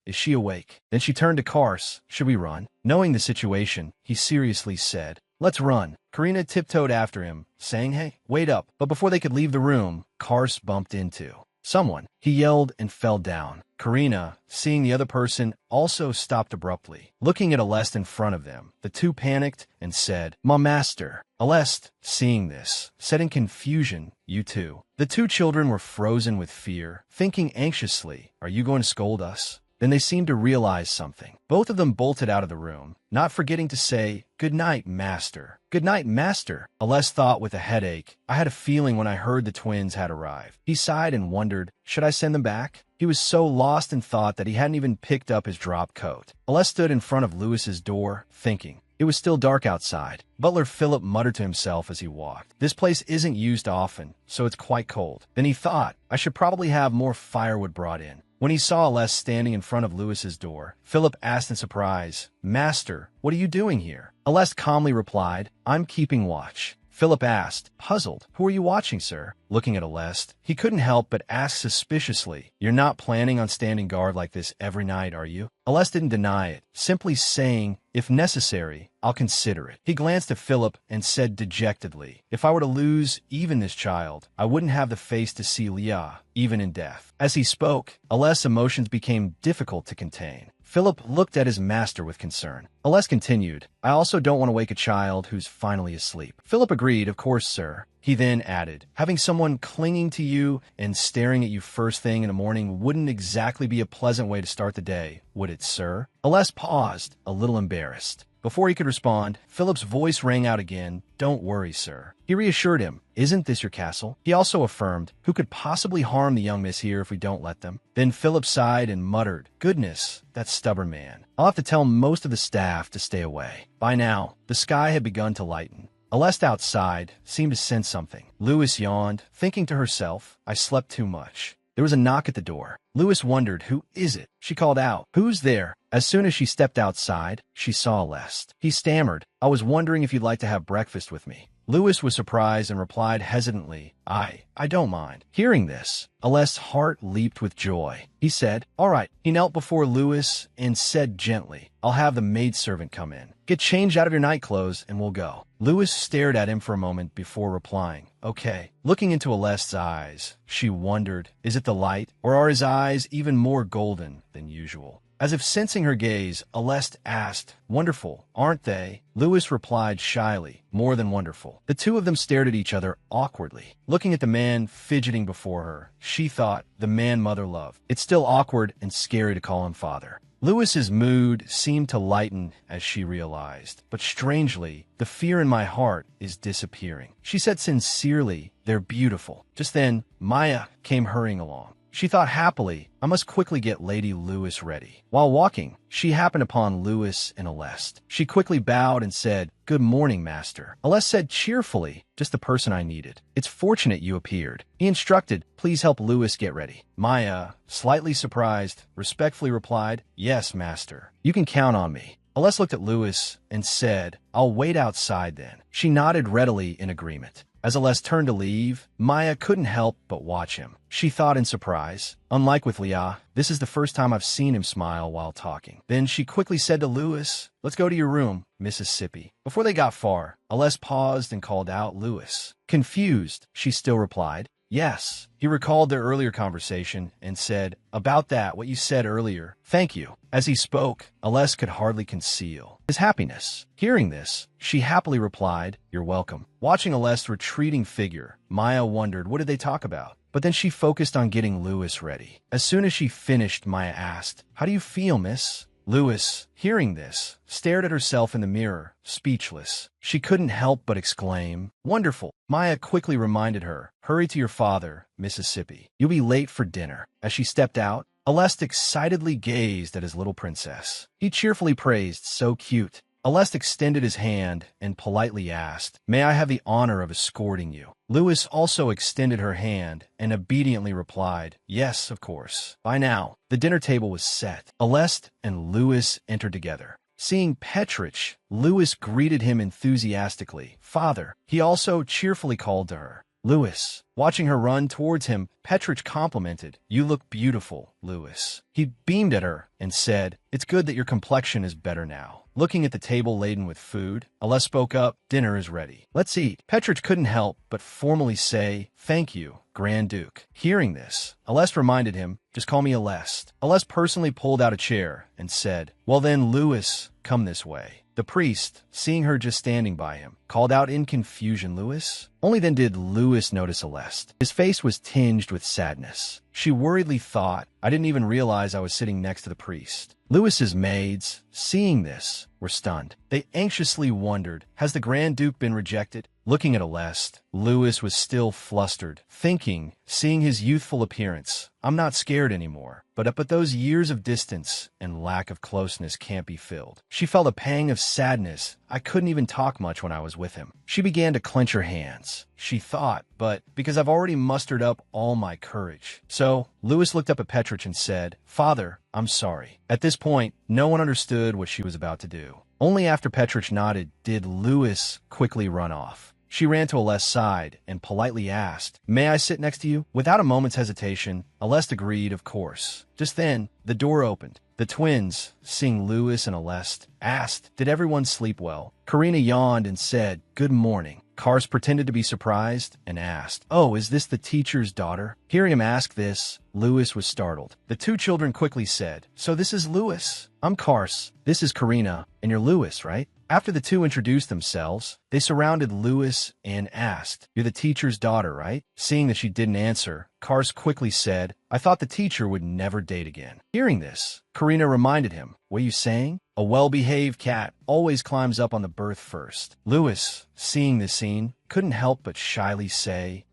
is she awake? Then she turned to Kars. Should we run? Knowing the situation, he seriously said, Let's run. Karina tiptoed after him, saying, Hey, wait up. But before they could leave the room, Kars bumped into someone. He yelled and fell down. Karina, seeing the other person, also stopped abruptly. Looking at Alest in front of them, the two panicked and said, Ma Master. Alest, seeing this, said in confusion, You too. The two children were frozen with fear, thinking anxiously, Are you going to scold us? Then they seemed to realize something. Both of them bolted out of the room, not forgetting to say, Good night, Master. Good night, Master. Aless thought with a headache, I had a feeling when I heard the twins had arrived. He sighed and wondered, Should I send them back? He was so lost in thought that he hadn't even picked up his drop coat. Aless stood in front of Lewis's door, thinking. It was still dark outside. Butler Philip muttered to himself as he walked. This place isn't used often, so it's quite cold. Then he thought, I should probably have more firewood brought in. When he saw Aless standing in front of Lewis's door, Philip asked in surprise, Master, what are you doing here? Aless calmly replied, I'm keeping watch. Philip asked, puzzled. Who are you watching, sir? Looking at Aleste, he couldn't help but ask suspiciously, You're not planning on standing guard like this every night, are you? Aleste didn't deny it, simply saying, If necessary, I'll consider it. He glanced at Philip and said dejectedly, If I were to lose even this child, I wouldn't have the face to see Leah, even in death. As he spoke, Aleste's emotions became difficult to contain. Philip looked at his master with concern. Aleste continued, I also don't want to wake a child who's finally asleep. Philip agreed, Of course, sir. He then added, Having someone clinging to you and staring at you first thing in the morning wouldn't exactly be a pleasant way to start the day, would it, sir? Aleste paused, a little embarrassed. Before he could respond, Philip's voice rang out again, Don't worry, sir. He reassured him, Isn't this your castle? He also affirmed, Who could possibly harm the young miss here if we don't let them? Then Philip sighed and muttered, Goodness, that stubborn man. I'll have to tell most of the staff to stay away. By now, the sky had begun to lighten. Aleste outside seemed to sense something. Louis yawned, thinking to herself, I slept too much. There was a knock at the door. Louis wondered, Who is it? She called out, Who's there? As soon as she stepped outside, she saw Aleste. He stammered, I was wondering if you'd like to have breakfast with me. Louis was surprised and replied hesitantly, I don't mind. Hearing this, Aleste's heart leaped with joy. He said, All right. He knelt before Louis and said gently, I'll have the maidservant come in. Get changed out of your night clothes and we'll go. Louis stared at him for a moment before replying, Okay. Looking into Aleste's eyes, she wondered, is it the light, or are his eyes even more golden than usual? As if sensing her gaze, Aleste asked, Wonderful, aren't they? Louis replied shyly, More than wonderful. The two of them stared at each other awkwardly. Looking at the man fidgeting before her, she thought, the man mother loved. It's still awkward and scary to call him father. Louis's mood seemed to lighten as she realized, but strangely, the fear in my heart is disappearing. She said sincerely, They're beautiful. Just then, Maya came hurrying along. She thought happily, I must quickly get Lady Louis ready. While walking, she happened upon Louis and Aleste. She quickly bowed and said, Good morning, master. Aleste said cheerfully, Just the person I needed. It's fortunate you appeared. He instructed, Please help Louis get ready. Maya, slightly surprised, respectfully replied, Yes, master. You can count on me. Aleste looked at Louis and said, I'll wait outside then. She nodded readily in agreement. As Aleste turned to leave, Maya couldn't help but watch him. She thought in surprise, Unlike with Leah, this is the first time I've seen him smile while talking. Then she quickly said to Louis, Let's go to your room, Mississippi. Before they got far, Aleste paused and called out Louis. Confused, she still replied, Yes. He recalled their earlier conversation and said, About that, what you said earlier. Thank you. As he spoke, Aleste could hardly conceal his happiness. Hearing this, she happily replied, You're welcome. Watching Aleste's retreating figure, Maya wondered, what did they talk about? But then she focused on getting Louis ready. As soon as she finished, Maya asked, How do you feel, miss? Louis, hearing this, stared at herself in the mirror, speechless. She couldn't help but exclaim, Wonderful. Maya quickly reminded her, Hurry to your father, Mississippi. You'll be late for dinner. As she stepped out, Aleste excitedly gazed at his little princess. He cheerfully praised, So cute. Aleste extended his hand and politely asked, May I have the honor of escorting you? Louis also extended her hand and obediently replied, Yes, of course. By now, the dinner table was set. Aleste and Louis entered together. Seeing Petrich, Louis greeted him enthusiastically. Father, he also cheerfully called to her. Louis. Watching her run towards him, Petrich complimented, You look beautiful, Louis. He beamed at her and said, It's good that your complexion is better now. Looking at the table laden with food, Aleste spoke up, Dinner is ready. Let's eat. Petrich couldn't help but formally say, Thank you, Grand Duke. Hearing this, Aleste reminded him, Just call me Aleste. Aleste personally pulled out a chair and said, Well then, Louis, come this way. The priest, seeing her just standing by him, called out in confusion, Louis? Only then did Louis notice Aleste. His face was tinged with sadness. She worriedly thought, I didn't even realize I was sitting next to the priest. Louis's maids, seeing this, were stunned. They anxiously wondered, has the Grand Duke been rejected? Looking at Aleste, Louis was still flustered, thinking, seeing his youthful appearance, I'm not scared anymore. But those years of distance and lack of closeness can't be filled. She felt a pang of sadness. I couldn't even talk much when I was with him. She began to clench her hands. She thought, but because I've already mustered up all my courage. So, Louis looked up at Petrich and said, Father, I'm sorry. At this point, no one understood what she was about to do. Only after Petrich nodded did Louis quickly run off. She ran to Ales's side and politely asked, "May I sit next to you?" Without a moment's hesitation, Alest agreed, of course. Just then, the door opened. The twins, seeing Louis and Alest, asked, "Did everyone sleep well?" Karina yawned and said, "Good morning." Kars pretended to be surprised and asked, "Oh, is this the teacher's daughter?" Hearing him ask this, Louis was startled. The two children quickly said, "So this is Louis. I'm Kars. This is Karina. And you're Louis, right?" After the two introduced themselves, they surrounded Louis and asked, "You're the teacher's daughter, right?" Seeing that she didn't answer, Kars quickly said, "I thought the teacher would never date again." Hearing this, Karina reminded him, "What are you saying? A well-behaved cat always climbs up on the berth first." Louis, seeing this scene, couldn't help but shyly say,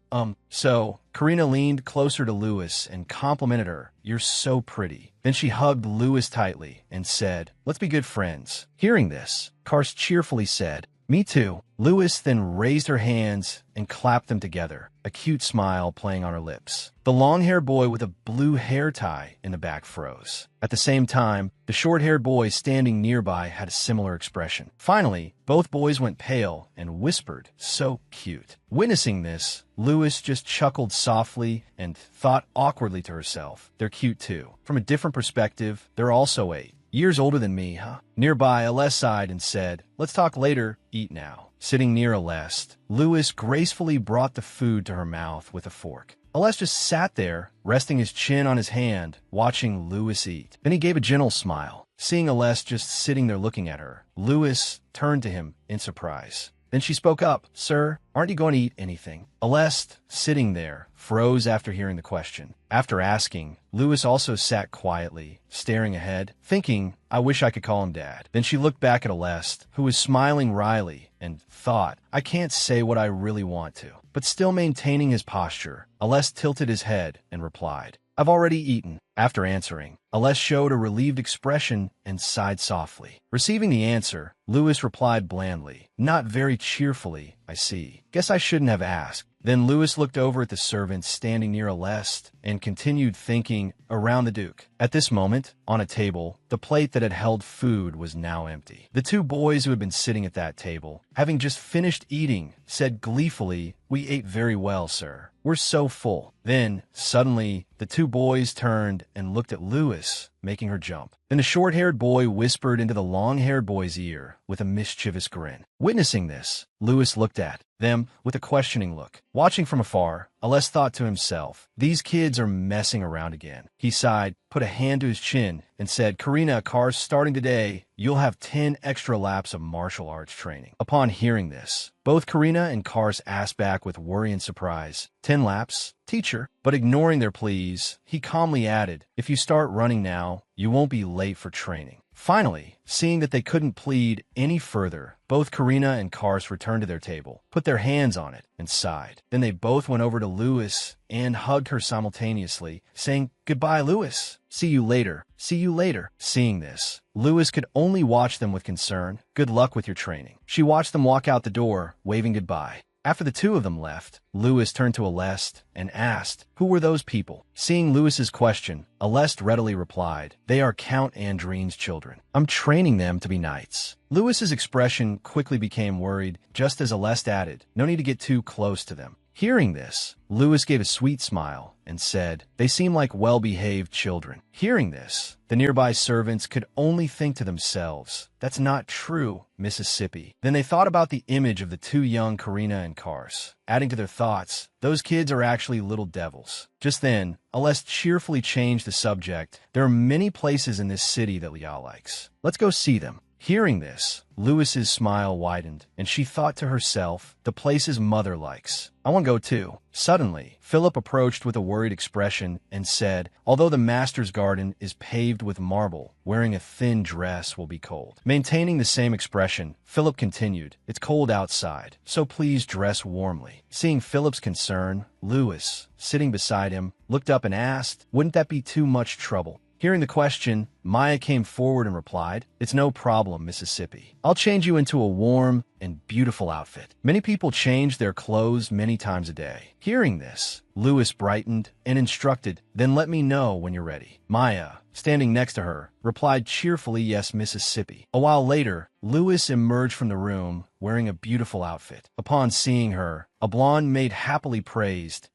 So Karina leaned closer to Louis and complimented her, "You're so pretty." Then she hugged Louis tightly and said, "Let's be good friends." Hearing this, Kars cheerfully said, "Me too." Louis then raised her hands and clapped them together, a cute smile playing on her lips. The long-haired boy with a blue hair tie in the back froze. At the same time, the short-haired boy standing nearby had a similar expression. Finally, both boys went pale and whispered, "So cute." Witnessing this, Louis just chuckled softly and thought awkwardly to herself, "They're cute too. From a different perspective, they're also 8 years older than me, huh?" Nearby, Alest sighed and said, "Let's talk later, eat now." Sitting near Alest, Louis gracefully brought the food to her mouth with a fork. Alest just sat there, resting his chin on his hand, watching Louis eat. Then he gave a gentle smile. Seeing Alest just sitting there looking at her, Louis turned to him in surprise. Then she spoke up, "Sir, aren't you going to eat anything?" Alest, sitting there, froze after hearing the question. After asking, Louis also sat quietly, staring ahead, thinking, "I wish I could call him Dad." Then she looked back at Alest, who was smiling wryly, and thought, "I can't say what I really want to." But still maintaining his posture, Alest tilted his head and replied, "I've already eaten." After answering, Alest showed a relieved expression and sighed softly. Receiving the answer, Louis replied blandly, not very cheerfully, "I see. Guess I shouldn't have asked." Then Louis looked over at the servant standing near Alest and continued thinking around the Duke. At this moment, on a table, the plate that had held food was now empty. The two boys who had been sitting at that table, having just finished eating, said gleefully, "We ate very well, sir. We're so full." Then, suddenly, the two boys turned and looked at Louis, making her jump. Then a short-haired boy whispered into the long-haired boy's ear with a mischievous grin. Witnessing this, Louis looked at them with a questioning look. Watching from afar, Alest thought to himself, "These kids are messing around again." He sighed, put a hand to his chin, and said, "Karina, Kars, starting today, you'll have 10 extra laps of martial arts training." Upon hearing this, both Karina and Kars asked back with worry and surprise, "10 laps, teacher?" But ignoring their pleas, he calmly added, "If you start running now, you won't be late for training." Finally, seeing that they couldn't plead any further, both Karina and Kars returned to their table, put their hands on it, and sighed. Then they both went over to Louis and hugged her simultaneously, saying, "Goodbye, Louis. See you later. See you later." Seeing this, Louis could only watch them with concern. "Good luck with your training." She watched them walk out the door, waving goodbye. After the two of them left, Louis turned to Alest and asked, "Who were those people?" Seeing Louis's question, Alest readily replied, "They are Count Andrine's children. I'm training them to be knights." Louis's expression quickly became worried, just as Alest added, "No need to get too close to them." Hearing this, Louis gave a sweet smile and said, "They seem like well-behaved children." Hearing this, the nearby servants could only think to themselves, "That's not true, Mississippi." Then they thought about the image of the two young Karina and Kars. Adding to their thoughts, "Those kids are actually little devils." Just then, Alest cheerfully changed the subject. "There are many places in this city that Liao likes. Let's go see them." Hearing this, Louis's smile widened, and she thought to herself, "The places mother likes. I want to go too." Suddenly, Philip approached with a worried expression and said, "Although the master's garden is paved with marble, wearing a thin dress will be cold." Maintaining the same expression, Philip continued, "It's cold outside, so please dress warmly." Seeing Philip's concern, Louis, sitting beside him, looked up and asked, "Wouldn't that be too much trouble?" Hearing the question, Maya came forward and replied, "It's no problem, Mississippi. I'll change you into a warm and beautiful outfit." Many people change their clothes many times a day. Hearing this, Louis brightened and instructed, "Then let me know when you're ready." Maya, standing next to her, replied cheerfully, "Yes, Mississippi." A while later, Louis emerged from the room wearing a beautiful outfit. Upon seeing her, a blonde maid happily praised,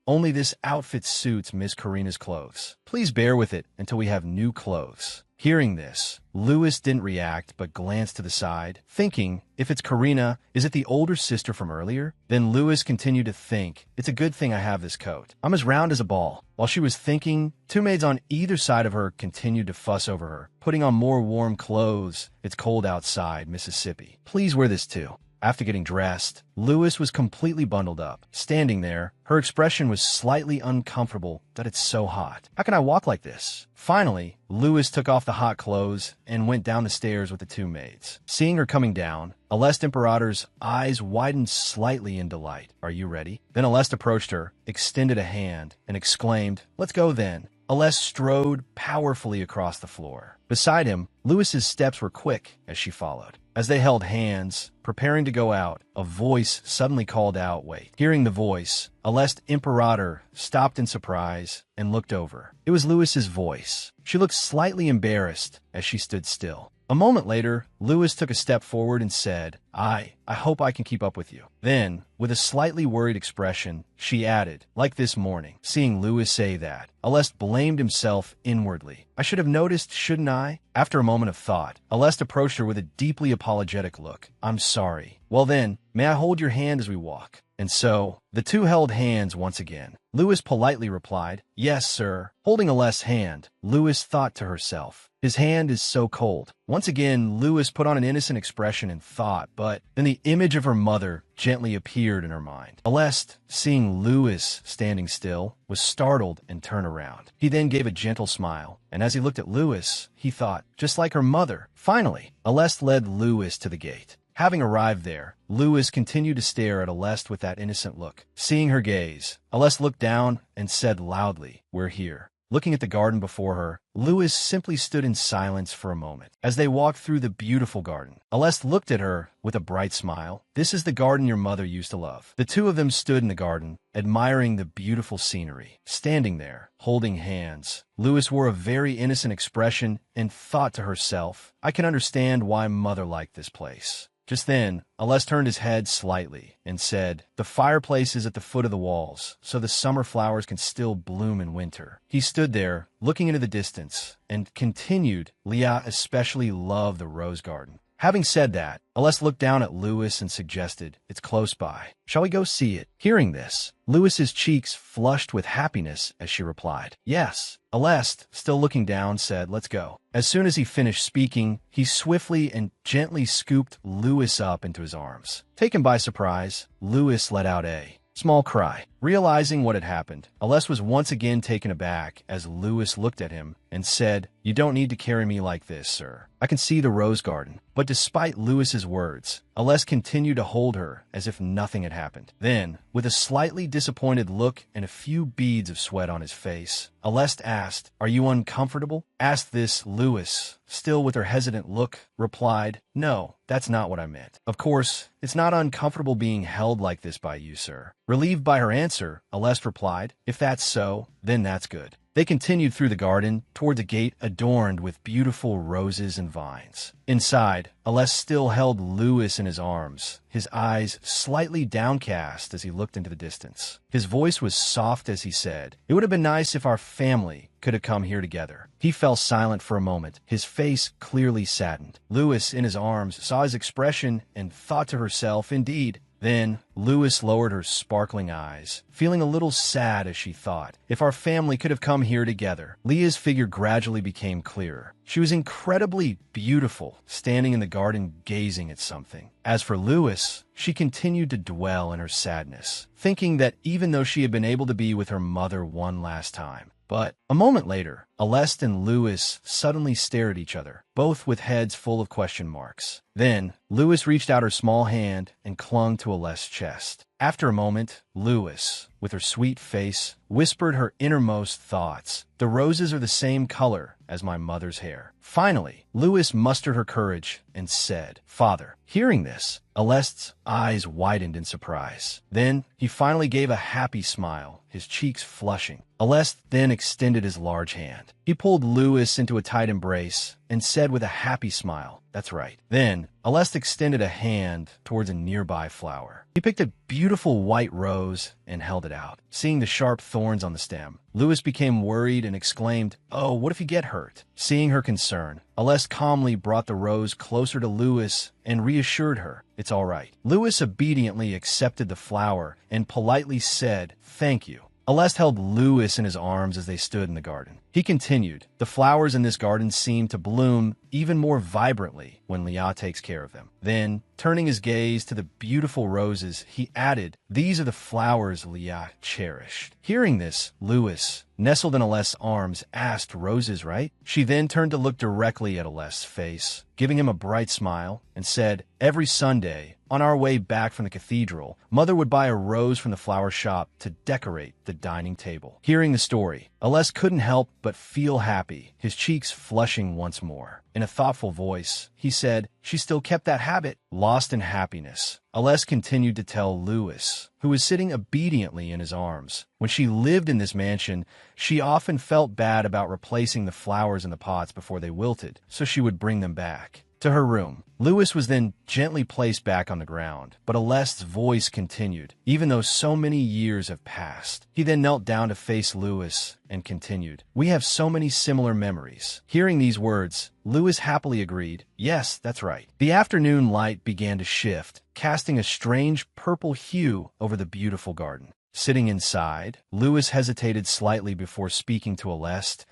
only this outfit suits Miss Karina's clothes. Please bear with it until we have new clothes." Hearing this, Louis didn't react but glanced to the side, thinking, if it's Karina, is it the older sister from earlier? Then Louis continued to think, it's a good thing I have this coat. I'm as round as a ball. While she was thinking, two maids on either side of her continued to fuss over her, putting on more warm clothes. It's cold outside, Mississippi. Please wear this too. After getting dressed, Louis was completely bundled up. Standing there, her expression was slightly uncomfortable that it's so hot. How can I walk like this? Finally, Louis took off the hot clothes and went down the stairs with the two maids. Seeing her coming down, Aleste Imperator's eyes widened slightly in delight. Are you ready? Then Aleste approached her, extended a hand, and exclaimed, let's go then. Aleste strode powerfully across the floor. Beside him, Louis's steps were quick as she followed. As they held hands, preparing to go out, a voice suddenly called out, wait. Hearing the voice, Aleste Imperator stopped in surprise and looked over. It was Louis's voice. She looked slightly embarrassed as she stood still. A moment later, Louis took a step forward and said, I hope I can keep up with you. Then, with a slightly worried expression, she added, like this morning. Seeing Louis say that, Aleste blamed himself inwardly. I should have noticed, shouldn't I? After a moment of thought, Aleste approached her with a deeply apologetic look. I'm sorry. Well then, may I hold your hand as we walk? And so, the two held hands once again. Louis politely replied, yes, sir. Holding Aleste's hand, Louis thought to herself, his hand is so cold. Once again, Louis put on an innocent expression and thought, but then the image of her mother gently appeared in her mind. Aleste, seeing Louis standing still, was startled and turned around. He then gave a gentle smile, and as he looked at Louis, he thought, just like her mother. Finally, Aleste led Louis to the gate. Having arrived there, Louis continued to stare at Aleste with that innocent look. Seeing her gaze, Aleste looked down and said loudly, we're here. Looking at the garden before her, Louis simply stood in silence for a moment. As they walked through the beautiful garden, Aleste looked at her with a bright smile. This is the garden your mother used to love. The two of them stood in the garden, admiring the beautiful scenery. Standing there, holding hands, Louis wore a very innocent expression and thought to herself, I can understand why mother liked this place. Just then, Aleste turned his head slightly and said, the fireplace is at the foot of the walls, so the summer flowers can still bloom in winter. He stood there, looking into the distance, and continued, Leah especially loved the rose garden. Having said that, Aleste looked down at Louis and suggested, it's close by. Shall we go see it? Hearing this, Louis's cheeks flushed with happiness as she replied, yes. Aleste, still looking down, said, let's go. As soon as he finished speaking, he swiftly and gently scooped Louis up into his arms. Taken by surprise, Louis let out a small cry. Realizing what had happened, Aleste was once again taken aback as Louis looked at him and said, you don't need to carry me like this, sir. I can see the rose garden. But despite Louis's words, Aleste continued to hold her as if nothing had happened. Then, with a slightly disappointed look and a few beads of sweat on his face, Aleste asked, are you uncomfortable? Asked this, Louis, still with her hesitant look, replied, no, that's not what I meant. Of course, it's not uncomfortable being held like this by you, sir. Relieved by her answer, Aleste replied, if that's so, then that's good. They continued through the garden toward the gate adorned with beautiful roses and vines. Inside, Aleste still held Louis in his arms, his eyes slightly downcast as he looked into the distance. His voice was soft as he said, it would have been nice if our family could have come here together. He fell silent for a moment, his face clearly saddened. Louis, in his arms, saw his expression and thought to herself, indeed. Then, Louis lowered her sparkling eyes, feeling a little sad as she thought, if our family could have come here together. Leah's figure gradually became clearer. She was incredibly beautiful, standing in the garden gazing at something. As for Louis, she continued to dwell in her sadness, thinking that even though she had been able to be with her mother one last time, but a moment later, Aleste and Louis suddenly stared at each other, both with heads full of question marks. Then, Louis reached out her small hand and clung to Aleste's chest. After a moment, Louis, with her sweet face, whispered her innermost thoughts. The roses are the same color as my mother's hair. Finally, Louis mustered her courage and said, Father. Hearing this, Aleste's eyes widened in surprise. Then, he finally gave a happy smile, his cheeks flushing. Aleste then extended his large hand. hand. He pulled Louis into a tight embrace and said with a happy smile, "That's right." Then, Aleste extended a hand towards a nearby flower. He picked a beautiful white rose and held it out. Seeing the sharp thorns on the stem, Louis became worried and exclaimed, "Oh, what if you get hurt?" Seeing her concern, Aleste calmly brought the rose closer to Louis and reassured her, "It's all right." Louis obediently accepted the flower and politely said, "Thank you." Aleste held Louis in his arms as they stood in the garden. He continued, "The flowers in this garden seem to bloom even more vibrantly when Lia takes care of them." Then, turning his gaze to the beautiful roses, he added, "These are the flowers Lia cherished." Hearing this, Louis, nestled in Aleste's arms, asked, "Roses, right?" She then turned to look directly at Aleste's face, giving him a bright smile, and said, "Every Sunday, on our way back from the cathedral, Mother would buy a rose from the flower shop to decorate the dining table." Hearing the story, Aleste couldn't help but feel happy, his cheeks flushing once more. In a thoughtful voice, he said, "She still kept that habit." Lost in happiness, Aleste continued to tell Louis, who was sitting obediently in his arms. When she lived in this mansion, she often felt bad about replacing the flowers in the pots before they wilted, so she would bring them back to her room. Louis was then gently placed back on the ground, but Aleste's voice continued, even though so many years have passed. He then knelt down to face Louis and continued, "We have so many similar memories." Hearing these words, Louis happily agreed, "Yes, that's right." The afternoon light began to shift, casting a strange purple hue over the beautiful garden. Sitting inside, Louis hesitated slightly before speaking to Aleste.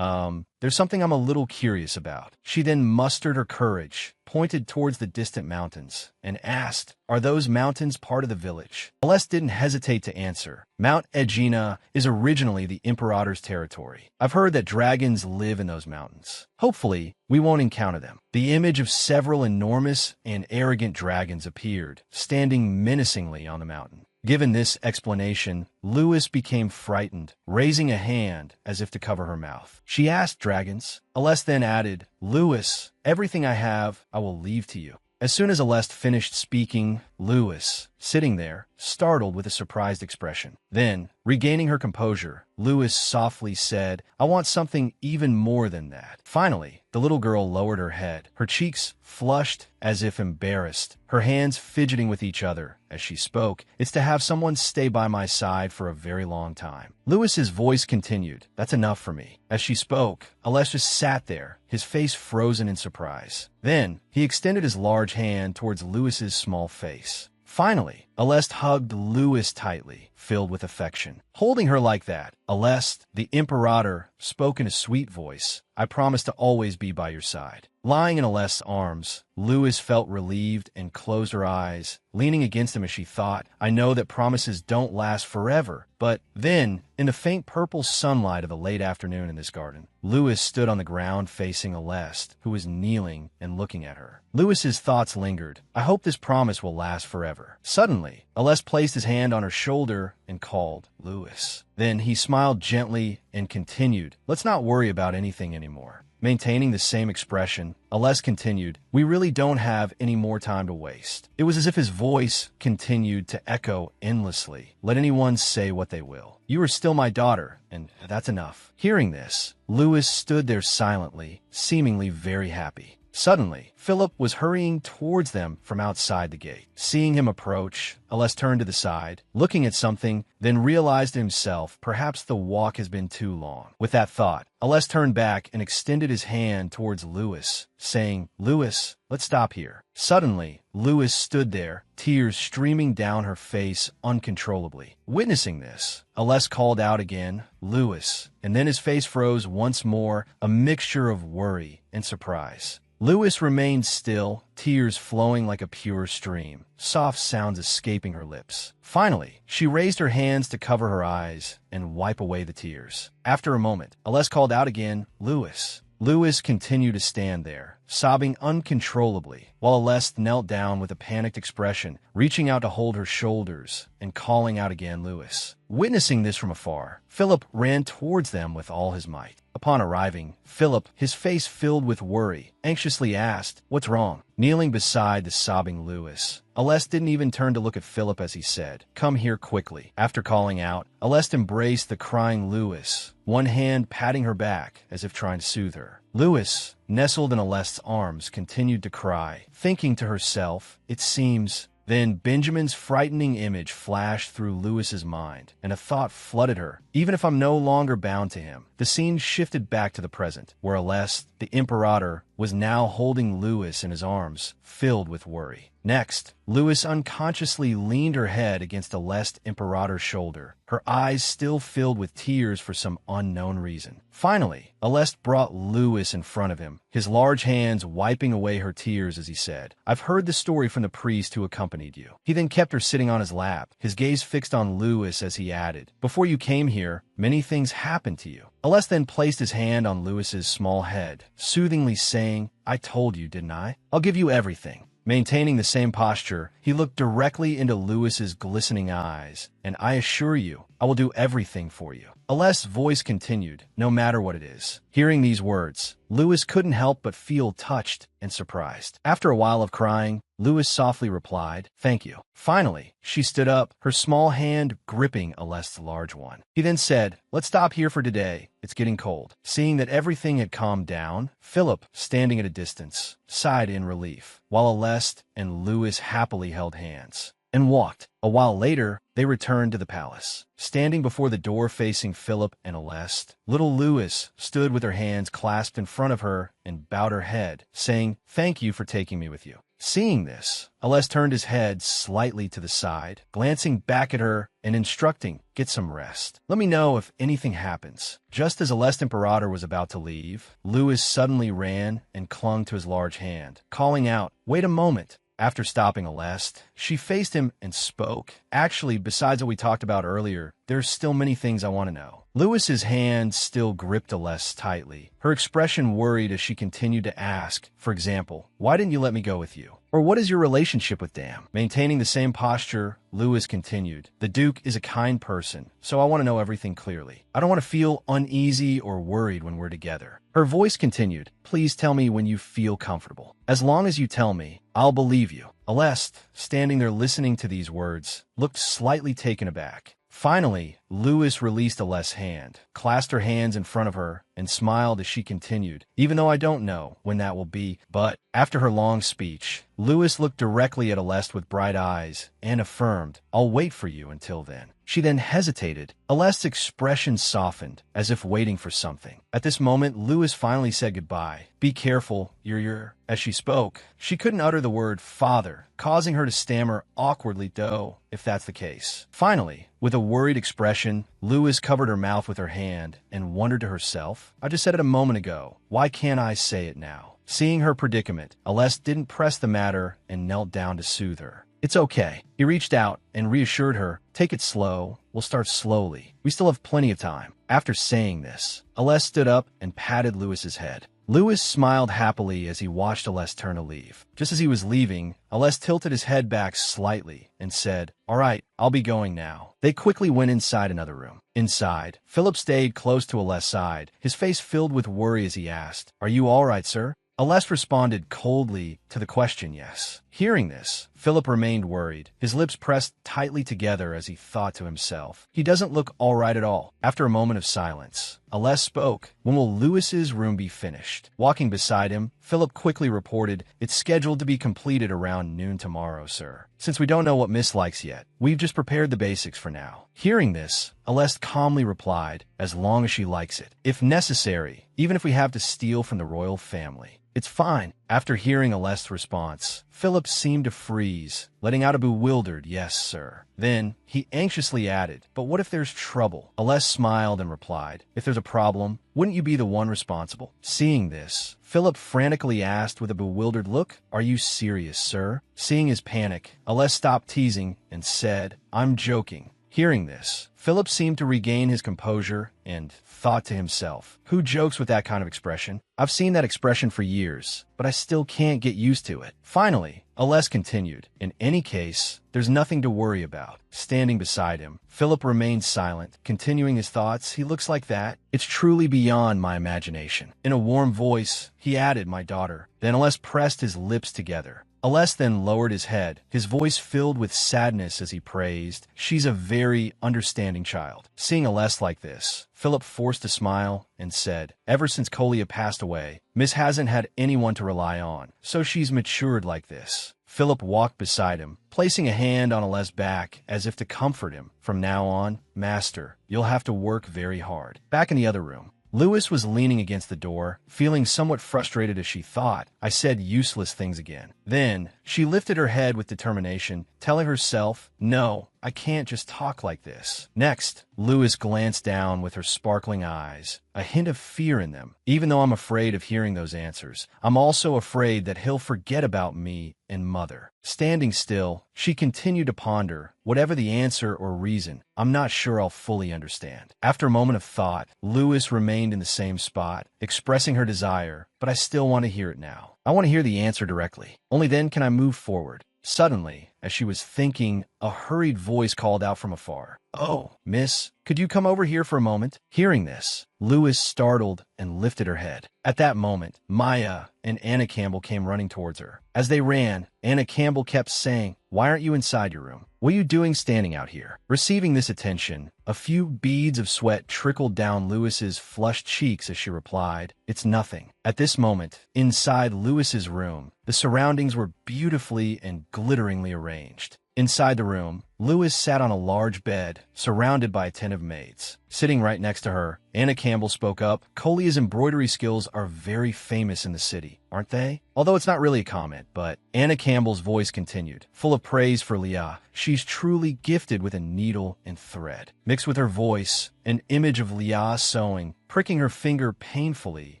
There's something I'm a little curious about." She then mustered her courage, pointed towards the distant mountains, and asked, "Are those mountains part of the village?" Aleste didn't hesitate to answer. "Mount Egina is originally the Imperator's territory. I've heard that dragons live in those mountains. Hopefully, we won't encounter them." The image of several enormous and arrogant dragons appeared, standing menacingly on the mountain. Given this explanation, Louis became frightened, raising a hand as if to cover her mouth. She asked, "Dragons?" Aleste then added, "Louis, everything I have, I will leave to you." As soon as Aleste finished speaking, Louis, sitting there, startled with a surprised expression. Then, regaining her composure, Louis softly said, "I want something even more than that." Finally, the little girl lowered her head, her cheeks flushed as if embarrassed, her hands fidgeting with each other as she spoke. "It's to have someone stay by my side for a very long time." Louis's voice continued, "That's enough for me." As she spoke, Aleste just sat there, his face frozen in surprise. Then, he extended his large hand towards Louis's small face. Finally, Aleste hugged Louis tightly, filled with affection. Holding her like that, Aleste, the Imperator, spoke in a sweet voice, "I promise to always be by your side." Lying in Aleste's arms, Louis felt relieved and closed her eyes, leaning against him as she thought, "I know that promises don't last forever." But then, in the faint purple sunlight of the late afternoon in this garden, Louis stood on the ground facing Aleste, who was kneeling and looking at her. Louis's thoughts lingered. "I hope this promise will last forever." Suddenly, Aleste placed his hand on her shoulder and called, "Louis." Then he smiled gently and continued, "Let's not worry about anything anymore." Maintaining the same expression, Aleste continued, "We really don't have any more time to waste." It was as if his voice continued to echo endlessly. "Let anyone say what they will. You are still my daughter, and that's enough." Hearing this, Louis stood there silently, seemingly very happy. Suddenly, Philip was hurrying towards them from outside the gate. Seeing him approach, Aleste turned to the side, looking at something, then realized to himself perhaps the walk has been too long. With that thought, Aleste turned back and extended his hand towards Louis, saying, "Louis, let's stop here." Suddenly, Louis stood there, tears streaming down her face uncontrollably. Witnessing this, Aleste called out again, "Louis," and then his face froze once more, a mixture of worry and surprise. Louis remained still, tears flowing like a pure stream, soft sounds escaping her lips. Finally, she raised her hands to cover her eyes and wipe away the tears. After a moment, Aleste called out again, "Louis." Louis continued to stand there, sobbing uncontrollably, while Aleste knelt down with a panicked expression, reaching out to hold her shoulders and calling out again, Louis. Witnessing this from afar, Philip ran towards them with all his might. Upon arriving, Philip, his face filled with worry, anxiously asked, "What's wrong?" Kneeling beside the sobbing Louis, Aleste didn't even turn to look at Philip as he said, "Come here quickly." After calling out, Aleste embraced the crying Louis, one hand patting her back as if trying to soothe her. Louis, nestled in Aleste's arms, continued to cry, thinking to herself, "It seems." Then Benjamin's frightening image flashed through Louis's mind, and a thought flooded her. Even if I'm no longer bound to him. The scene shifted back to the present, where Aleste, the Imperator, was now holding Louis in his arms, filled with worry. Next, Louis unconsciously leaned her head against Aleste Imperator's shoulder, her eyes still filled with tears for some unknown reason. Finally, Aleste brought Louis in front of him, his large hands wiping away her tears as he said, "I've heard the story from the priest who accompanied you." He then kept her sitting on his lap, his gaze fixed on Louis as he added, "Before you came here, many things happened to you." Aleste then placed his hand on Louis's small head, soothingly saying, "I told you, didn't I? I'll give you everything." Maintaining the same posture, he looked directly into Louis's glistening eyes, "And I assure you, I will do everything for you." Aleste's voice continued, "No matter what it is." Hearing these words, Louis couldn't help but feel touched and surprised. After a while of crying, Louis softly replied, "Thank you." Finally, she stood up, her small hand gripping Aleste's large one. He then said, "Let's stop here for today. It's getting cold." Seeing that everything had calmed down, Philip, standing at a distance, sighed in relief, while Aleste and Louis happily held hands and walked. A while later, they returned to the palace. Standing before the door facing Philip and Aleste, little Louis stood with her hands clasped in front of her and bowed her head, saying, "Thank you for taking me with you." Seeing this, Aleste turned his head slightly to the side, glancing back at her and instructing, "Get some rest. Let me know if anything happens." Just as Aleste Imperator was about to leave, Louis suddenly ran and clung to his large hand, calling out, "Wait a moment." After stopping Aleste, she faced him and spoke. "Actually, besides what we talked about earlier, there's still many things I want to know." Louis's hand still gripped Aleste tightly, her expression worried as she continued to ask, for example, "Why didn't you let me go with you?" Or "What is your relationship with Dam?" Maintaining the same posture, Louis continued, "The Duke is a kind person, so I want to know everything clearly. I don't want to feel uneasy or worried when we're together." Her voice continued, "Please tell me when you feel comfortable. As long as you tell me, I'll believe you." Aleste, standing there listening to these words, looked slightly taken aback. Finally, Louis released Aleste's hand, clasped her hands in front of her, and smiled as she continued, "Even though I don't know when that will be, but..." After her long speech, Louis looked directly at Aleste with bright eyes and affirmed, "I'll wait for you until then." She then hesitated. Aleste's expression softened, as if waiting for something. At this moment, Louis finally said goodbye. "Be careful, your..." As she spoke, she couldn't utter the word "father," causing her to stammer awkwardly, "Though, if that's the case." Finally, with a worried expression, Louis covered her mouth with her hand and wondered to herself, "I just said it a moment ago. Why can't I say it now?" Seeing her predicament, Aleste didn't press the matter and knelt down to soothe her. "It's okay." He reached out and reassured her, "Take it slow. We'll start slowly. We still have plenty of time." After saying this, Aleste stood up and patted Louis's head. Louis smiled happily as he watched Aleste turn to leave. Just as he was leaving, Aleste tilted his head back slightly and said, "All right, I'll be going now." They quickly went inside another room. Inside, Philip stayed close to Aleste's side, his face filled with worry as he asked, "Are you all right, sir?" Aleste responded coldly to the question, "Yes." Hearing this, Philip remained worried, his lips pressed tightly together as he thought to himself, "He doesn't look all right at all." After a moment of silence, Aleste spoke, "When will Louis's room be finished?" Walking beside him, Philip quickly reported, "It's scheduled to be completed around noon tomorrow, sir. Since we don't know what Miss likes yet, we've just prepared the basics for now." Hearing this, Aleste calmly replied, "As long as she likes it. If necessary, even if we have to steal from the royal family. It's fine." After hearing Aleste's response, Philip seemed to freeze, letting out a bewildered, "Yes, sir." Then, he anxiously added, "But what if there's trouble?" Aleste smiled and replied, "If there's a problem, wouldn't you be the one responsible?" Seeing this, Philip frantically asked with a bewildered look, "Are you serious, sir?" Seeing his panic, Aleste stopped teasing and said, "I'm joking. Hearing this, Philip seemed to regain his composure and thought to himself, who jokes with that kind of expression? I've seen that expression for years, but I still can't get used to it. Finally, Aless continued, in any case, there's nothing to worry about. Standing beside him, Philip remained silent, continuing his thoughts. He looks like that. It's truly beyond my imagination. In a warm voice, he added, my daughter. Then Aless pressed his lips together. Aless then lowered his head, his voice filled with sadness as he praised, she's a very understanding child. Seeing Aless like this, Philip forced a smile and said, ever since Kolia passed away, Miss hasn't had anyone to rely on, so she's matured like this. Philip walked beside him, placing a hand on Aless' back as if to comfort him. From now on, master, you'll have to work very hard. Back in the other room, Lewis was leaning against the door, feeling somewhat frustrated as she thought, I said useless things again. Then, she lifted her head with determination, telling herself, no, I can't just talk like this. Next, Lewis glanced down with her sparkling eyes, a hint of fear in them. Even though I'm afraid of hearing those answers, I'm also afraid that he'll forget about me and Mother. Standing still, she continued to ponder, whatever the answer or reason, I'm not sure I'll fully understand. After a moment of thought, Lewis remained in the same spot, expressing her desire, but I still want to hear it now. I want to hear the answer directly. Only then can I move forward. Suddenly, as she was thinking, a hurried voice called out from afar. Oh, miss, could you come over here for a moment? Hearing this, Lewis startled and lifted her head. At that moment, Maya and Anna Campbell came running towards her. As they ran, Anna Campbell kept saying, why aren't you inside your room? What are you doing standing out here? Receiving this attention, a few beads of sweat trickled down Lewis's flushed cheeks as she replied, it's nothing. At this moment, inside Lewis's room, the surroundings were beautifully and glitteringly arranged. Inside the room, Lewis sat on a large bed, surrounded by attentive maids. Sitting right next to her, Anna Campbell spoke up, Kolia's embroidery skills are very famous in the city, aren't they? Although it's not really a comment, but Anna Campbell's voice continued, full of praise for Leah. She's truly gifted with a needle and thread. Mixed with her voice, an image of Leah sewing, pricking her finger painfully,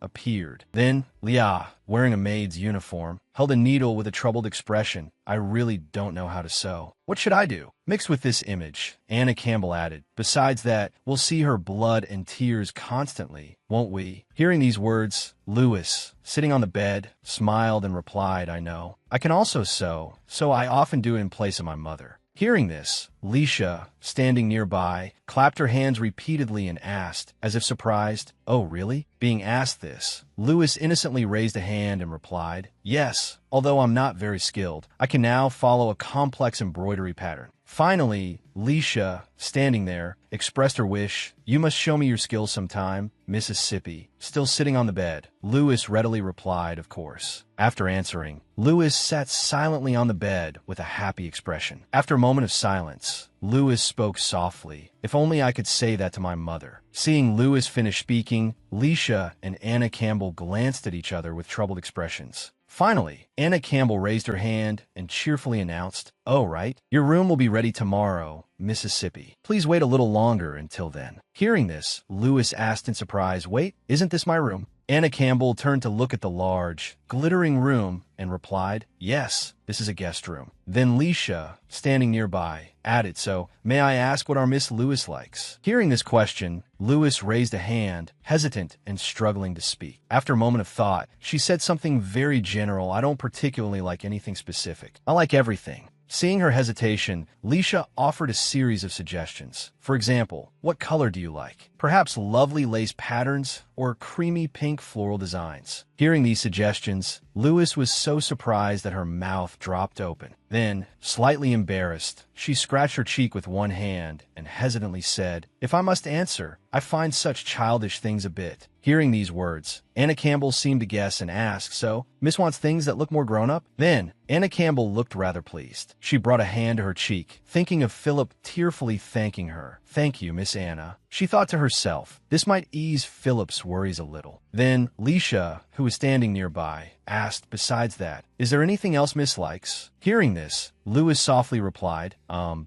appeared. Then, Leah, wearing a maid's uniform, held a needle with a troubled expression. I really don't know how to sew. What should I do? Mixed with this image, Anna Campbell added, besides that, we'll see her blood and tears constantly, won't we? Hearing these words, Lewis, sitting on the bed, smiled and replied, I know. I can also sew, so I often do it in place of my mother. Hearing this, Leisha, standing nearby, clapped her hands repeatedly and asked, as if surprised, oh really? Being asked this, Lewis innocently raised a hand and replied, yes, although I'm not very skilled, I can now follow a complex embroidery pattern. Finally, Leisha, standing there, expressed her wish, you must show me your skills sometime, Mississippi. Still sitting on the bed, Lewis readily replied, of course. After answering, Lewis sat silently on the bed with a happy expression. After a moment of silence, Lewis spoke softly. If only I could say that to my mother. Seeing Lewis finish speaking, Leisha and Anna Campbell glanced at each other with troubled expressions. Finally, Anna Campbell raised her hand and cheerfully announced, oh, right, your room will be ready tomorrow, Mississippi. Please wait a little longer until then. Hearing this, Lewis asked in surprise, wait, isn't this my room? Anna Campbell turned to look at the large, glittering room and replied, yes, this is a guest room. Then Leisha, standing nearby, added, so, may I ask what our Miss Lewis likes? Hearing this question, Lewis raised a hand, hesitant and struggling to speak. After a moment of thought, she said something very general. I don't particularly like anything specific. I like everything. Seeing her hesitation, Leisha offered a series of suggestions. For example, what color do you like? Perhaps lovely lace patterns or creamy pink floral designs. Hearing these suggestions, Lewis was so surprised that her mouth dropped open. Then, slightly embarrassed, she scratched her cheek with one hand and hesitantly said, if I must answer, I find such childish things a bit. Hearing these words, Anna Campbell seemed to guess and asked, so, Miss wants things that look more grown-up? Then, Anna Campbell looked rather pleased. She brought a hand to her cheek, thinking of Philip tearfully thanking her. Thank you, Miss Anna. She thought to herself, this might ease Philip's worries a little. Then, Leisha, who was standing nearby, asked, besides that, is there anything else Miss likes? Hearing this, Lewis softly replied,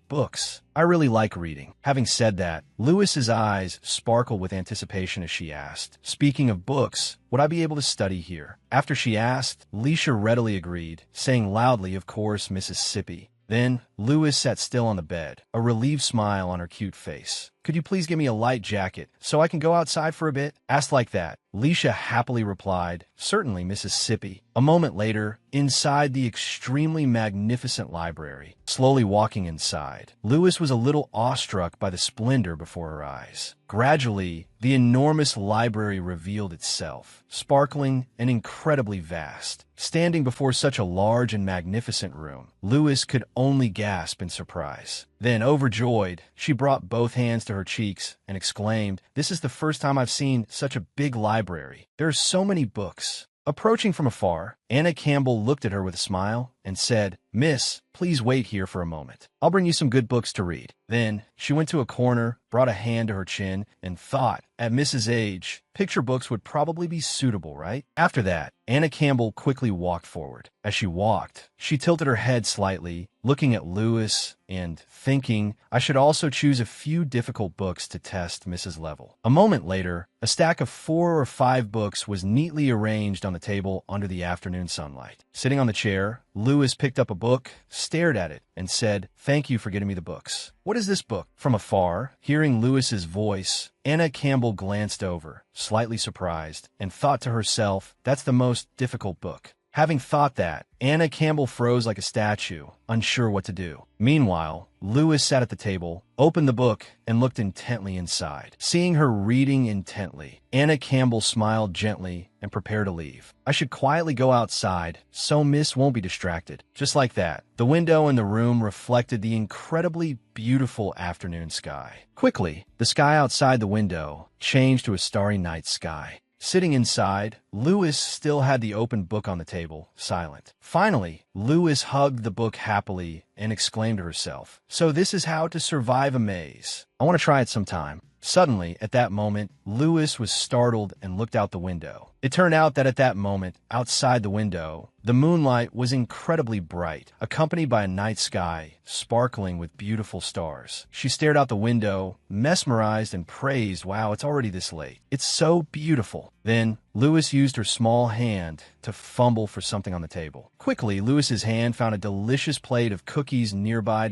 books. I really like reading. Having said that, Lewis's eyes sparkled with anticipation as she asked, speaking of books, would I be able to study here? After she asked, Leisha readily agreed, saying loudly, of course, Mississippi. Then, Lewis sat still on the bed, a relieved smile on her cute face. "Could you please give me a light jacket so I can go outside for a bit?" Asked like that, Leisha happily replied, "Certainly, Mississippi." A moment later, inside the extremely magnificent library, slowly walking inside, Lewis was a little awestruck by the splendor before her eyes. Gradually, the enormous library revealed itself, sparkling and incredibly vast. Standing before such a large and magnificent room, Lewis could only gasp in surprise. Then, overjoyed, she brought both hands to her cheeks and exclaimed, "This is the first time I've seen such a big library. There are so many books." Approaching from afar, Anna Campbell looked at her with a smile and said, "Miss, please wait here for a moment. I'll bring you some good books to read." Then she went to a corner, brought a hand to her chin, and thought, at Mrs. age, picture books would probably be suitable, right? After that, Anna Campbell quickly walked forward. As she walked, she tilted her head slightly, looking at Lewis and thinking, "I should also choose a few difficult books to test Mrs. Level." A moment later, a stack of 4 or 5 books was neatly arranged on the table under the afternoon sunlight. Sitting on the chair, Lewis picked up a book, stared at it, and said, "Thank you for getting me the books." "What is this book?" From afar, hearing Lewis's voice, Anna Campbell glanced over, slightly surprised, and thought to herself, "That's the most difficult book." Having thought that, Anna Campbell froze like a statue, unsure what to do. Meanwhile, Lewis sat at the table, opened the book, and looked intently inside. Seeing her reading intently, Anna Campbell smiled gently and prepared to leave. "I should quietly go outside, so Miss won't be distracted." Just like that, the window in the room reflected the incredibly beautiful afternoon sky. Quickly, the sky outside the window changed to a starry night sky. Sitting inside, Lewis still had the open book on the table, silent. Finally, Lewis hugged the book happily and exclaimed to herself, "So this is how to survive a maze. I want to try it sometime." Suddenly, at that moment, Lewis was startled and looked out the window. It turned out that at that moment, outside the window, the moonlight was incredibly bright, accompanied by a night sky sparkling with beautiful stars. She stared out the window, mesmerized, and praised, "Wow, it's already this late. It's so beautiful." Then, Lewis used her small hand to fumble for something on the table. Quickly, Lewis's hand found a delicious plate of cookies nearby.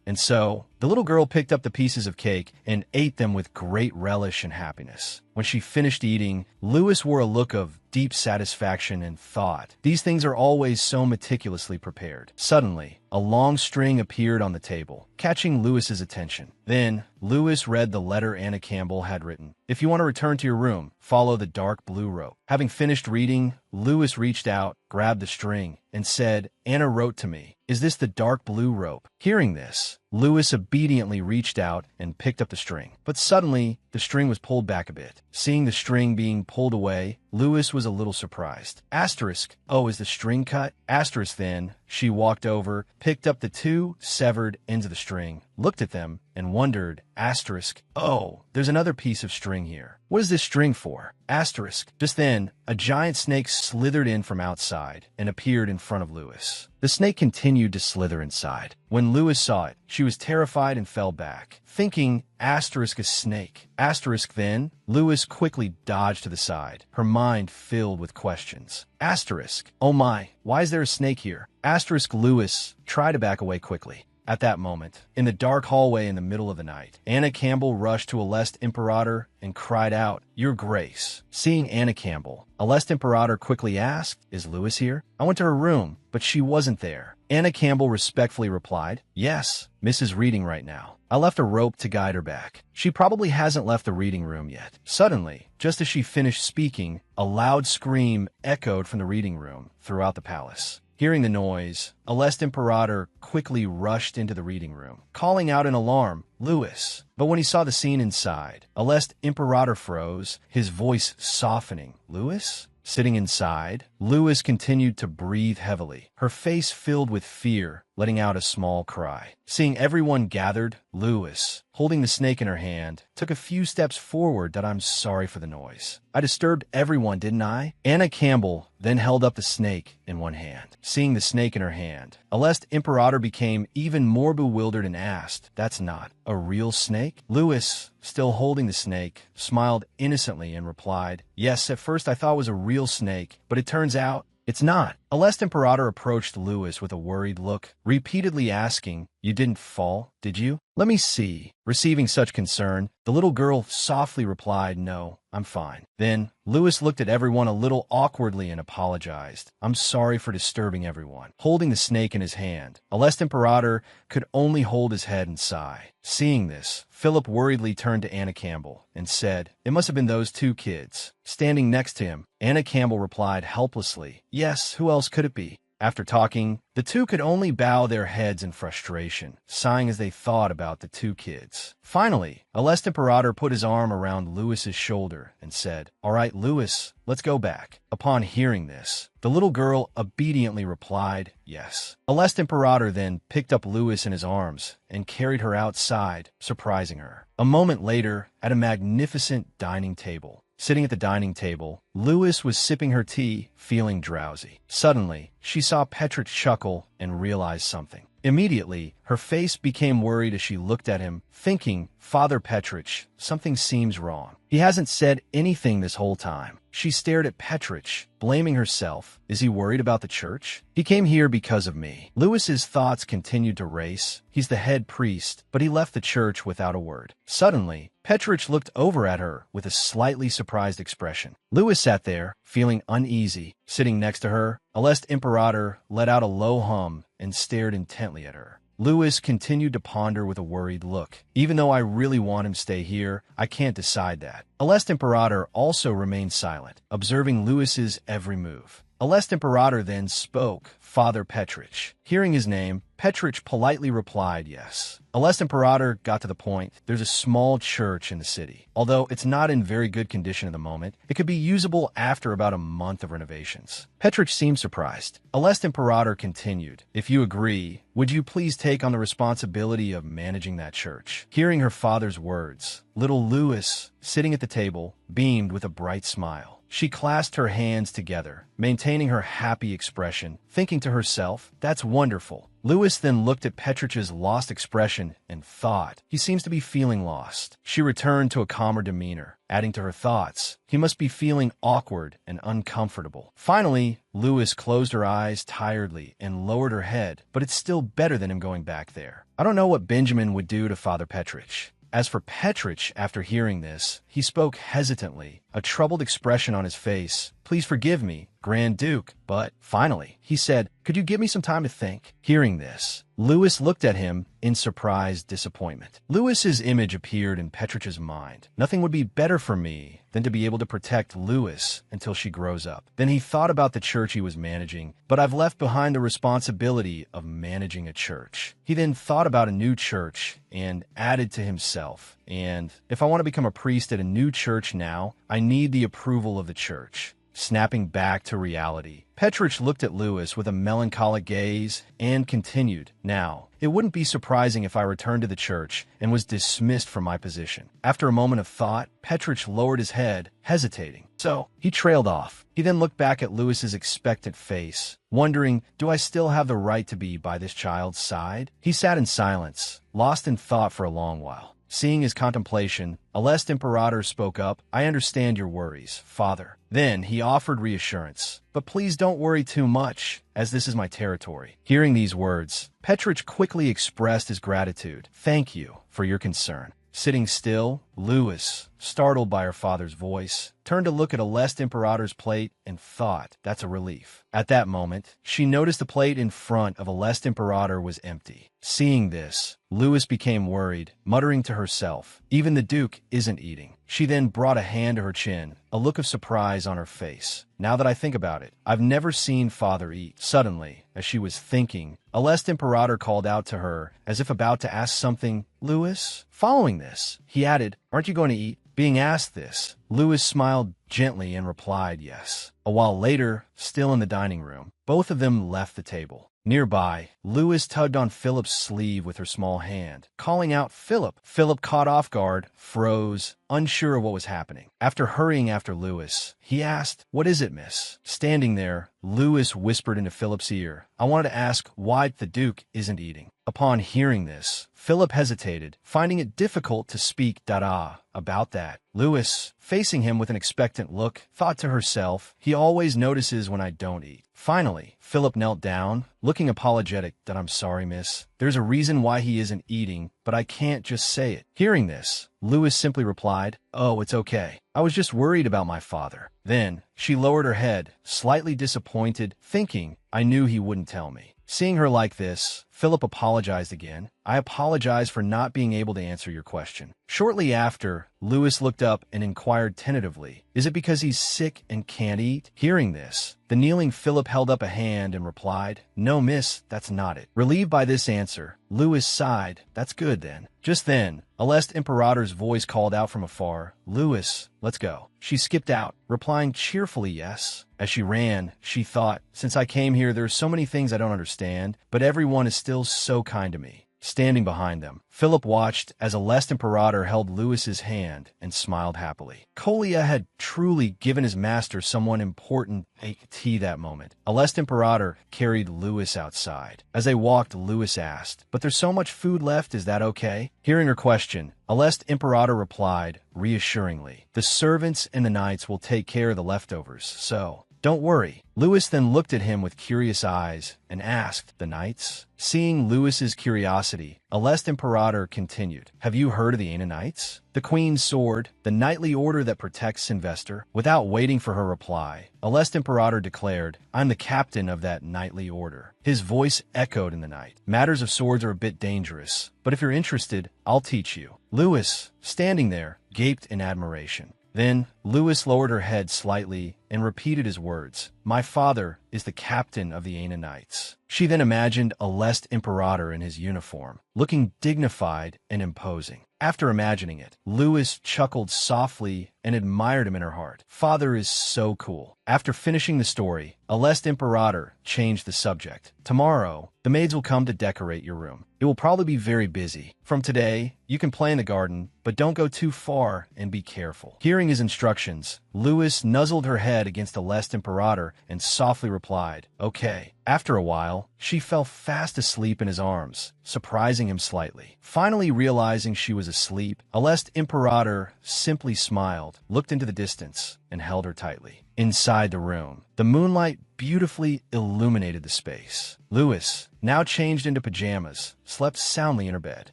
And so, the little girl picked up the pieces of cake and ate them with great relish and happiness. When she finished eating, Lewis wore a look of deep satisfaction and thought, "These things are always so meticulously prepared." Suddenly, a long string appeared on the table, catching Lewis's attention. Then, Lewis read the letter Anna Campbell had written. "If you want to return to your room, follow the dark blue rope." Having finished reading, Lewis reached out, grabbed the string, and said, "Anna wrote to me. Is this the dark blue rope?" Hearing this, Lewis obediently reached out and picked up the string. But suddenly, the string was pulled back a bit. Seeing the string being pulled away, Lewis was a little surprised. Asterisk, "Oh, is the string cut?" Asterisk then, she walked over, picked up the 2 severed ends of the string, looked at them, and wondered, asterisk, "Oh, there's another piece of string here. What is this string for?" Asterisk. Just then, a giant snake slithered in from outside and appeared in front of Lewis. The snake continued to slither inside. When Lewis saw it, she was terrified and fell back, thinking, asterisk, a snake. Asterisk then, Lewis quickly dodged to the side, her mind filled with questions. Asterisk, "Oh my, why is there a snake here?" Asterisk. Lewis tried to back away quickly. At that moment, in the dark hallway in the middle of the night, Anna Campbell rushed to Aleste Imperator and cried out, "Your Grace." Seeing Anna Campbell, Aleste Imperator quickly asked, "Is Lewis here?" "I went to her room, but she wasn't there." Anna Campbell respectfully replied, "Yes, Miss is reading right now. I left a rope to guide her back. She probably hasn't left the reading room yet." Suddenly, just as she finished speaking, a loud scream echoed from the reading room throughout the palace. Hearing the noise, Aleste Imperator quickly rushed into the reading room, calling out in alarm, "Lewis." But when he saw the scene inside, Aleste Imperator froze, his voice softening. "Lewis?" Sitting inside, Lewis continued to breathe heavily, her face filled with fear, letting out a small cry. Seeing everyone gathered, Lewis, holding the snake in her hand, took a few steps forward. "I'm sorry for the noise. I disturbed everyone, didn't I?" Anna Campbell then held up the snake in one hand. Seeing the snake in her hand, Aleste Imperator became even more bewildered and asked, "That's not a real snake?" Lewis, still holding the snake, smiled innocently and replied, "Yes, at first I thought it was a real snake, but it turns out It's not. Alest Imperator approached Louis with a worried look, repeatedly asking, "You didn't fall, did you?" "Let me see." Receiving such concern, the little girl softly replied, "No, I'm fine." Then, Louis looked at everyone a little awkwardly and apologized. "I'm sorry for disturbing everyone." Holding the snake in his hand, Alest Imperator could only hold his head and sigh. Seeing this, Philip worriedly turned to Anna Campbell and said, "It must have been those two kids." Standing next to him, Anna Campbell replied helplessly, "Yes, who else could it be?" After talking, the two could only bow their heads in frustration, sighing as they thought about the two kids. Finally, Alest Imperator put his arm around Louis's shoulder and said, "All right, Louis, let's go back." Upon hearing this, the little girl obediently replied, "Yes." Alest Imperator then picked up Louis in his arms and carried her outside, surprising her. A moment later, at a magnificent dining table, sitting at the dining table, Louis was sipping her tea, feeling drowsy. Suddenly, she saw Petrich chuckle and realized something. Immediately, her face became worried as she looked at him, thinking, "Father Petrich, something seems wrong. He hasn't said anything this whole time." She stared at Petrich, blaming herself. Is he worried about the church? "He came here because of me." Louis's thoughts continued to race. He's the head priest, but he left the church without a word. Suddenly, Petrich looked over at her with a slightly surprised expression. Louis sat there, feeling uneasy. Sitting next to her, Alest Imperator let out a low hum and stared intently at her. Louis continued to ponder with a worried look. "Even though I really want him to stay here, I can't decide that." Alest Imperator also remained silent, observing Louis's every move. Alest Imperator then spoke, "Father Petrich." Hearing his name, Petrich politely replied, "Yes." Alest Imperator got to the point. "There's a small church in the city. Although it's not in very good condition at the moment, it could be usable after about a month of renovations." Petrich seemed surprised. Alest Imperator continued, "If you agree, would you please take on the responsibility of managing that church?" Hearing her father's words, little Louis, sitting at the table, beamed with a bright smile. She clasped her hands together, maintaining her happy expression, thinking to herself, "That's wonderful." Louis then looked at Petrich's lost expression and thought, "He seems to be feeling lost." She returned to a calmer demeanor, adding to her thoughts, "He must be feeling awkward and uncomfortable." Finally, Louis closed her eyes tiredly and lowered her head, but it's still better than him going back there. I don't know what Benjamin would do to Father Petrich. As for Petrich, after hearing this, he spoke hesitantly, a troubled expression on his face. "Please forgive me, Grand Duke, but..." Finally, he said, "Could you give me some time to think?" Hearing this, Louis looked at him in surprised disappointment. Louis's image appeared in Petrich's mind. "Nothing would be better for me than to be able to protect Louis until she grows up." Then he thought about the church he was managing, "But I've left behind the responsibility of managing a church." He then thought about a new church and added to himself, "And if I want to become a priest at a new church now, I need the approval of the church." Snapping back to reality, Petrich looked at Louis with a melancholic gaze and continued, "Now, it wouldn't be surprising if I returned to the church and was dismissed from my position." After a moment of thought, Petrich lowered his head, hesitating. So, he trailed off. He then looked back at Louis's expectant face, wondering, "Do I still have the right to be by this child's side?" He sat in silence, lost in thought for a long while. Seeing his contemplation, Alest Imperator spoke up, "I understand your worries, Father." Then he offered reassurance, "But please don't worry too much, as this is my territory." Hearing these words, Petrich quickly expressed his gratitude. "Thank you for your concern." Sitting still, Louis, startled by her father's voice, turned to look at Alest Imperator's plate and thought, "That's a relief." At that moment, she noticed the plate in front of Alest Imperator was empty. Seeing this, Louis became worried, muttering to herself, "Even the Duke isn't eating." She then brought a hand to her chin, a look of surprise on her face. "Now that I think about it, I've never seen Father eat." Suddenly, as she was thinking, Alest Imperator called out to her, as if about to ask something, "Louis?" Following this, he added, "Aren't you going to eat?" Being asked this, Louis smiled gently and replied yes. A while later, still in the dining room, both of them left the table. Nearby, Louis tugged on Philip's sleeve with her small hand, calling out, "Philip!" Philip, caught off guard, froze, unsure of what was happening. After hurrying after Louis, he asked, "What is it, miss?" Standing there, Louis whispered into Philip's ear, "I wanted to ask why the Duke isn't eating." Upon hearing this, Philip hesitated, finding it difficult to speak about that. Lewis, facing him with an expectant look, thought to herself, he always notices when I don't eat. Finally, Philip knelt down, looking apologetic. I'm sorry, miss. There's a reason why he isn't eating, but I can't just say it. Hearing this, Lewis simply replied, oh, it's okay. I was just worried about my father. Then, she lowered her head, slightly disappointed, thinking, I knew he wouldn't tell me. Seeing her like this, Philip apologized again. I apologize for not being able to answer your question. Shortly after, Lewis looked up and inquired tentatively, is it because he's sick and can't eat? Hearing this, the kneeling Philip held up a hand and replied, no, miss, that's not it. Relieved by this answer, Lewis sighed, that's good then. Just then, Aleste Imperator's voice called out from afar, Lewis, let's go. She skipped out, replying cheerfully yes. As she ran, she thought, since I came here, there are so many things I don't understand, but everyone is still so kind to me. Standing behind them, Philip watched as Aleste Imperator held Lewis's hand and smiled happily. Kolia had truly given his master someone important tea that moment. Aleste Imperator carried Lewis outside. As they walked, Lewis asked, but there's so much food left, is that okay? Hearing her question, Aleste Imperator replied, reassuringly, the servants and the knights will take care of the leftovers, so don't worry. Lewis then looked at him with curious eyes and asked, the knights? Seeing Lewis's curiosity, Aleste Imperator continued, have you heard of the Aina Knights? The Queen's Sword, the knightly order that protects Sylvester? Without waiting for her reply, Aleste Imperator declared, I'm the captain of that knightly order. His voice echoed in the night. Matters of swords are a bit dangerous, but if you're interested, I'll teach you. Lewis, standing there, gaped in admiration. Then, Lewis lowered her head slightly and repeated his words. My father is the captain of the Aina Knights. She then imagined Aleste Imperator in his uniform, looking dignified and imposing. After imagining it, Lewis chuckled softly and admired him in her heart. Father is so cool. After finishing the story, Aleste Imperator changed the subject. Tomorrow, the maids will come to decorate your room. It will probably be very busy. From today, you can play in the garden, but don't go too far and be careful. Hearing his instructions, Lewis nuzzled her head against Aleste Imperator and softly replied, okay. After a while, she fell fast asleep in his arms, surprising him slightly. Finally realizing she was asleep, Aleste Imperator simply smiled, looked into the distance, and held her tightly. Inside the room, the moonlight beautifully illuminated the space. Lewis, now changed into pajamas, slept soundly in her bed.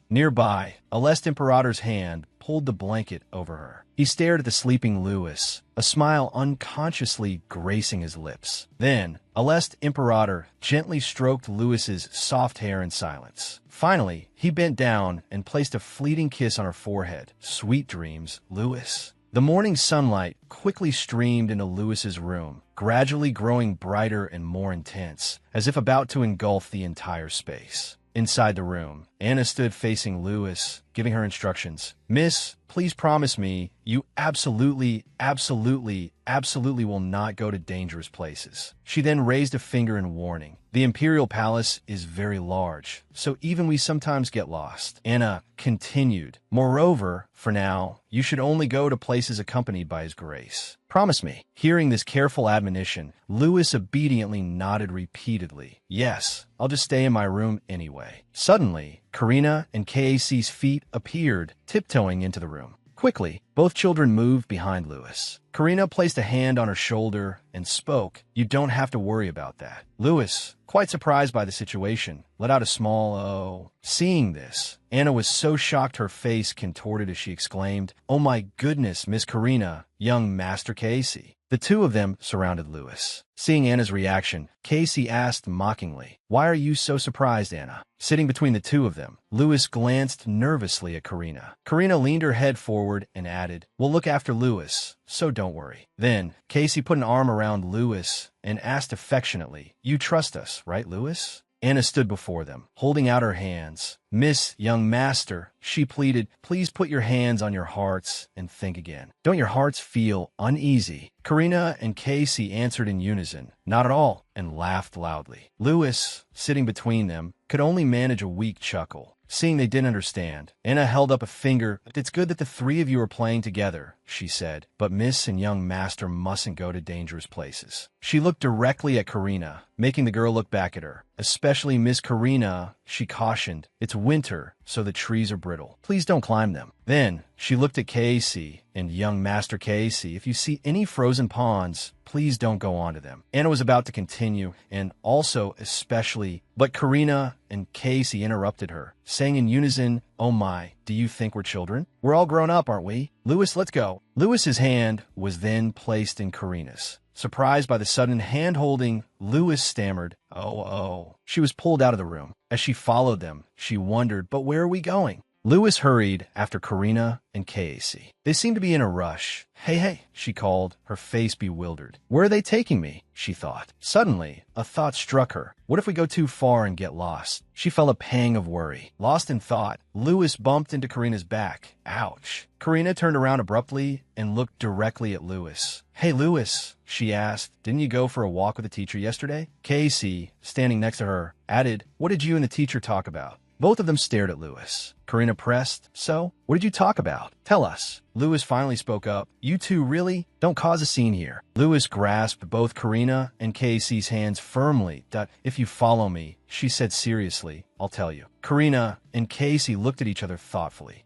Nearby, Aleste Imperator's hand pulled the blanket over her. He stared at the sleeping Lewis, a smile unconsciously gracing his lips. Then, Aleste Imperator gently stroked Lewis's soft hair in silence. Finally, he bent down and placed a fleeting kiss on her forehead. Sweet dreams, Lewis. The morning sunlight quickly streamed into Lewis's room, gradually growing brighter and more intense, as if about to engulf the entire space. Inside the room, Anna stood facing Lewis, giving her instructions. Miss, please promise me you absolutely will not go to dangerous places. She then raised a finger in warning. The Imperial Palace is very large, so even we sometimes get lost. Anna continued. Moreover, for now, you should only go to places accompanied by His Grace. Promise me. Hearing this careful admonition, Lewis obediently nodded repeatedly. Yes, I'll just stay in my room anyway. Suddenly, Karina and KAC's feet appeared, tiptoeing into the room. Quickly, both children moved behind Lewis. Karina placed a hand on her shoulder and spoke, you don't have to worry about that. Lewis, quite surprised by the situation, let out a small oh. Seeing this, Anna was so shocked her face contorted as she exclaimed, oh my goodness, Miss Karina, young Master Casey. The two of them surrounded Lewis. Seeing Anna's reaction, Casey asked mockingly, why are you so surprised, Anna? Sitting between the two of them, Lewis glanced nervously at Karina. Karina leaned her head forward and added, we'll look after Lewis, so don't worry. Then, Casey put an arm around Lewis and asked affectionately, you trust us, right, Lewis? Anna stood before them, holding out her hands. Miss, young master, she pleaded, please put your hands on your hearts and think again. Don't your hearts feel uneasy? Karina and Casey answered in unison, not at all, and laughed loudly. Lewis, sitting between them, could only manage a weak chuckle. Seeing they didn't understand, Anna held up a finger. It's good that the three of you are playing together, she said, but Miss and young master mustn't go to dangerous places. She looked directly at Karina, making the girl look back at her. Especially Miss Karina, she cautioned. It's winter, so the trees are brittle. Please don't climb them. Then, she looked at Casey and young Master Casey. If you see any frozen ponds, please don't go onto them. Anna was about to continue, and also especially, but Karina and Casey interrupted her, saying in unison, "Oh my, do you think we're children? We're all grown up, aren't we? Louis, let's go." Louis's hand was then placed in Karina's. Surprised by the sudden hand-holding, Louis stammered, "Oh." She was pulled out of the room. As she followed them, she wondered, but where are we going? Louis hurried after Karina and Casey. They seemed to be in a rush. Hey, she called, her face bewildered. Where are they taking me? She thought. Suddenly, a thought struck her. What if we go too far and get lost? She felt a pang of worry. Lost in thought, Louis bumped into Karina's back. Ouch. Karina turned around abruptly and looked directly at Louis. Hey, Louis, she asked, didn't you go for a walk with the teacher yesterday? Casey, standing next to her, added, what did you and the teacher talk about? Both of them stared at Louis. Karina pressed, so, what did you talk about? Tell us. Louis finally spoke up. You two really? Don't cause a scene here. Louis grasped both Karina and Casey's hands firmly. If you follow me, she said seriously, I'll tell you. Karina and Casey looked at each other thoughtfully.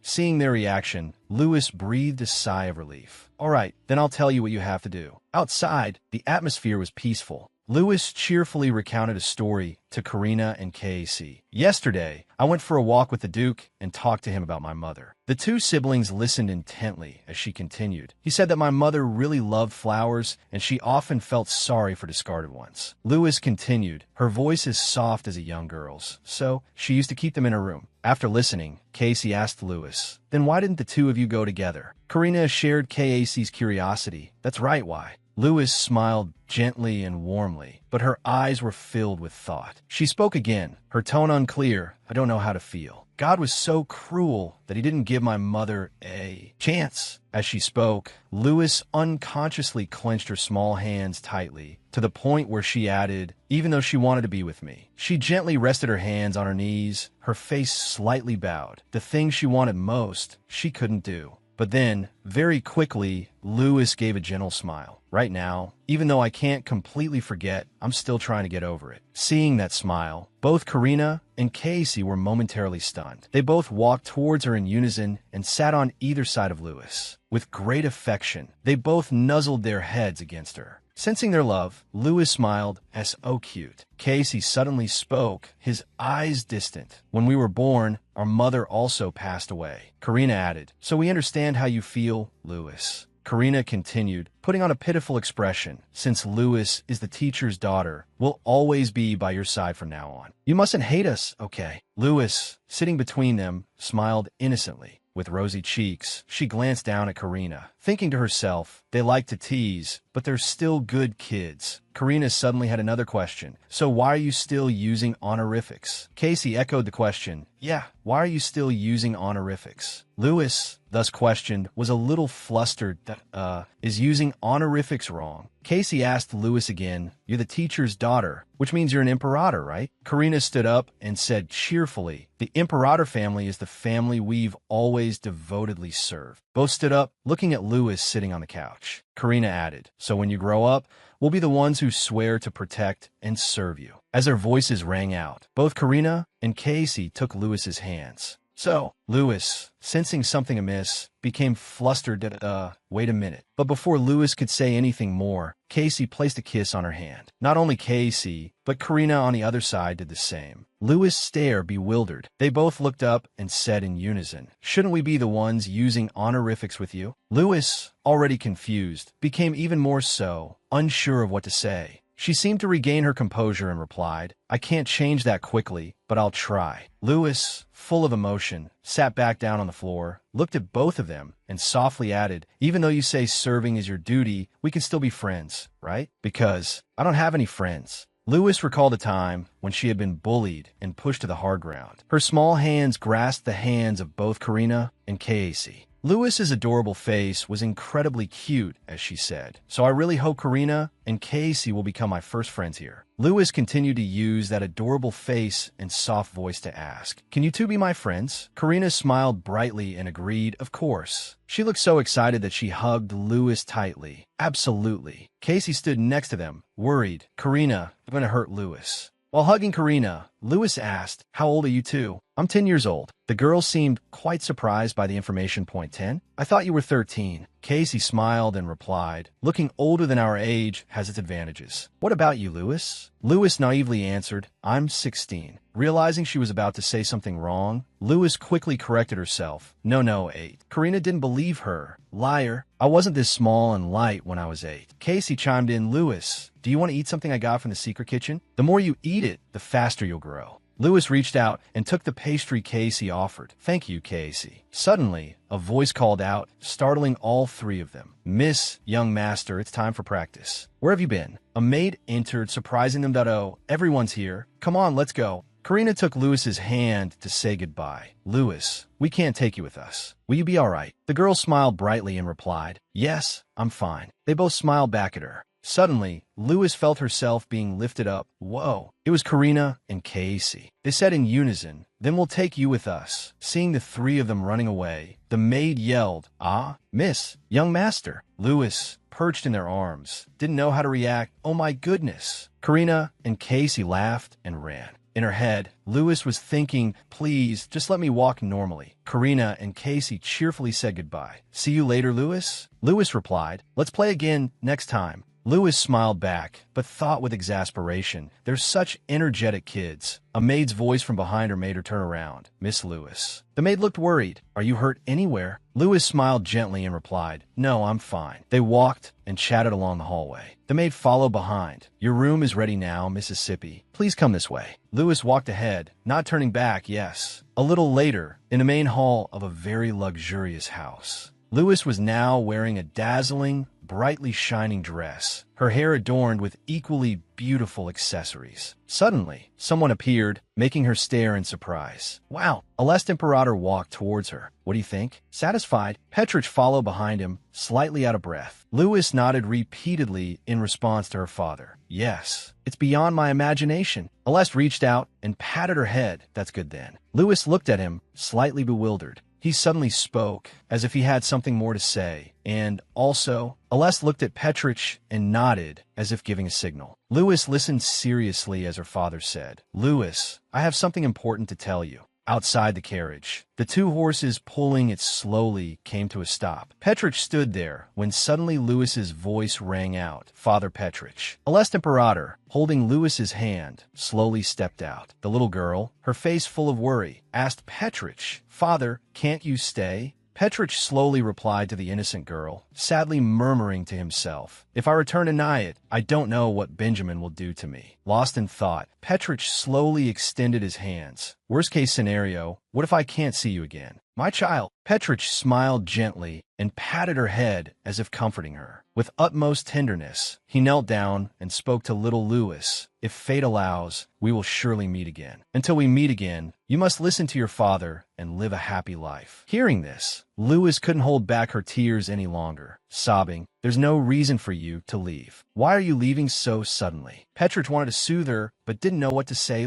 Seeing their reaction, Louis breathed a sigh of relief. All right, then I'll tell you what you have to do. Outside, the atmosphere was peaceful. Louis cheerfully recounted a story to Karina and Casey. Yesterday, I went for a walk with the Duke and talked to him about my mother. The two siblings listened intently as she continued. He said that my mother really loved flowers and she often felt sorry for discarded ones. Louis continued, her voice is soft as a young girl's, so she used to keep them in her room. After listening, Casey asked Louis, then why didn't the two of you go together? Karina shared Casey's curiosity. That's right, why? Louis smiled gently and warmly, but her eyes were filled with thought. She spoke again, her tone unclear. I don't know how to feel. God was so cruel that he didn't give my mother a chance. As she spoke, Louis unconsciously clenched her small hands tightly, to the point where she added, even though she wanted to be with me. She gently rested her hands on her knees, her face slightly bowed. The thing she wanted most, she couldn't do. But then, very quickly, Louis gave a gentle smile. Right now, even though I can't completely forget, I'm still trying to get over it. Seeing that smile, both Karina and Casey were momentarily stunned. They both walked towards her in unison and sat on either side of Louis. With great affection, they both nuzzled their heads against her. Sensing their love, Louis smiled, "So cute." Casey suddenly spoke, his eyes distant. When we were born, our mother also passed away. Karina added, so we understand how you feel, Louis. Karina continued, putting on a pitiful expression. Since Louis is the teacher's daughter, we'll always be by your side from now on. You mustn't hate us, okay? Louis, sitting between them, smiled innocently. With rosy cheeks, she glanced down at Karina, thinking to herself, they like to tease, but they're still good kids. Karina suddenly had another question. So why are you still using honorifics? Casey echoed the question. Yeah, why are you still using honorifics? Louis, thus questioned, was a little flustered that, is using honorifics wrong? Casey asked Louis again, you're the teacher's daughter, which means you're an imperator, right? Karina stood up and said cheerfully, the imperator family is the family we've always devotedly served. Both stood up, looking at Louis sitting on the couch. Karina added, so when you grow up, we'll be the ones who swear to protect and serve you. As their voices rang out, both Karina and Casey took Louis's hands. So, Louis, sensing something amiss, became flustered at, wait a minute. But before Louis could say anything more, Casey placed a kiss on her hand. Not only Casey, but Karina on the other side did the same. Louis stared bewildered. They both looked up and said in unison, shouldn't we be the ones using honorifics with you? Louis, already confused, became even more so, unsure of what to say. She seemed to regain her composure and replied, I can't change that quickly, but I'll try. Louis, full of emotion, sat back down on the floor, looked at both of them, and softly added, even though you say serving is your duty, we can still be friends, right? Because I don't have any friends. Louis recalled a time when she had been bullied and pushed to the hard ground. Her small hands grasped the hands of both Karina and Casey. Louis's adorable face was incredibly cute, as she said, so I really hope Karina and Casey will become my first friends here. Lewis continued to use that adorable face and soft voice to ask, "Can you two be my friends?" Karina smiled brightly and agreed, "Of course." She looked so excited that she hugged Lewis tightly. "Absolutely." Casey stood next to them, worried. "Karina, I'm going to hurt Lewis." While hugging Karina, Lewis asked, "How old are you two?" "I'm 10 years old." The girl seemed quite surprised by the information. Point 10? "I thought you were 13. Casey smiled and replied, "Looking older than our age has its advantages." "What about you, Lewis?" Lewis naively answered, "I'm 16. Realizing she was about to say something wrong, Lewis quickly corrected herself. No, 8. Karina didn't believe her. "Liar. I wasn't this small and light when I was 8. Casey chimed in, "Lewis, do you want to eat something I got from the secret kitchen? The more you eat it, the faster you'll grow." Lewis reached out and took the pastry Casey offered. "Thank you, Casey." Suddenly, a voice called out, startling all three of them. "Miss, young master, it's time for practice." "Where have you been?" A maid entered, surprising them. "Oh, everyone's here. Come on, let's go." Karina took Lewis's hand to say goodbye. "Lewis, we can't take you with us. Will you be all right?" The girl smiled brightly and replied, "Yes, I'm fine." They both smiled back at her. Suddenly, Lewis felt herself being lifted up. Whoa! It was Karina and Casey. They said in unison, "Then we'll take you with us." Seeing the three of them running away, the maid yelled, "Ah, miss, young master." Lewis, perched in their arms, didn't know how to react. "Oh my goodness." Karina and Casey laughed and ran. In her head, Lewis was thinking, "Please, just let me walk normally." Karina and Casey cheerfully said goodbye. "See you later, Lewis." Lewis replied, "Let's play again next time." Lewis smiled back, but thought with exasperation, "They're such energetic kids." A maid's voice from behind her made her turn around. "Miss Lewis." The maid looked worried. "Are you hurt anywhere?" Lewis smiled gently and replied, "No, I'm fine." They walked and chatted along the hallway. The maid followed behind. "Your room is ready now, Mississippi. Please come this way." Lewis walked ahead, not turning back. Yes. A little later, in the main hall of a very luxurious house, Lewis was now wearing a dazzling, brightly shining dress, her hair adorned with equally beautiful accessories. Suddenly, someone appeared, making her stare in surprise. "Wow!" Alest Imperator walked towards her. "What do you think?" Satisfied, Petrich followed behind him, slightly out of breath. Lewis nodded repeatedly in response to her father. "Yes, it's beyond my imagination." Alest reached out and patted her head. "That's good then." Lewis looked at him, slightly bewildered. He suddenly spoke, as if he had something more to say. "And also," Alest looked at Petrich and nodded, as if giving a signal. Lewis listened seriously as her father said, "Lewis, I have something important to tell you." Outside the carriage, the two horses pulling it slowly came to a stop. Petrich stood there when suddenly Lewis's voice rang out. "Father Petrich." Alest Imperator, holding Lewis's hand, slowly stepped out. The little girl, her face full of worry, asked Petrich, "Father, can't you stay?" Petrich slowly replied to the innocent girl, sadly murmuring to himself, "If I return to Nyack, I don't know what Benjamin will do to me." Lost in thought, Petrich slowly extended his hands. "Worst case scenario, what if I can't see you again?" "My child." Petrich smiled gently and patted her head as if comforting her. With utmost tenderness, he knelt down and spoke to little Lewis. "If fate allows, we will surely meet again. Until we meet again, you must listen to your father and live a happy life." Hearing this, Lewis couldn't hold back her tears any longer, sobbing, "There's no reason for you to leave. Why are you leaving so suddenly?" Petrich wanted to soothe her, but didn't know what to say.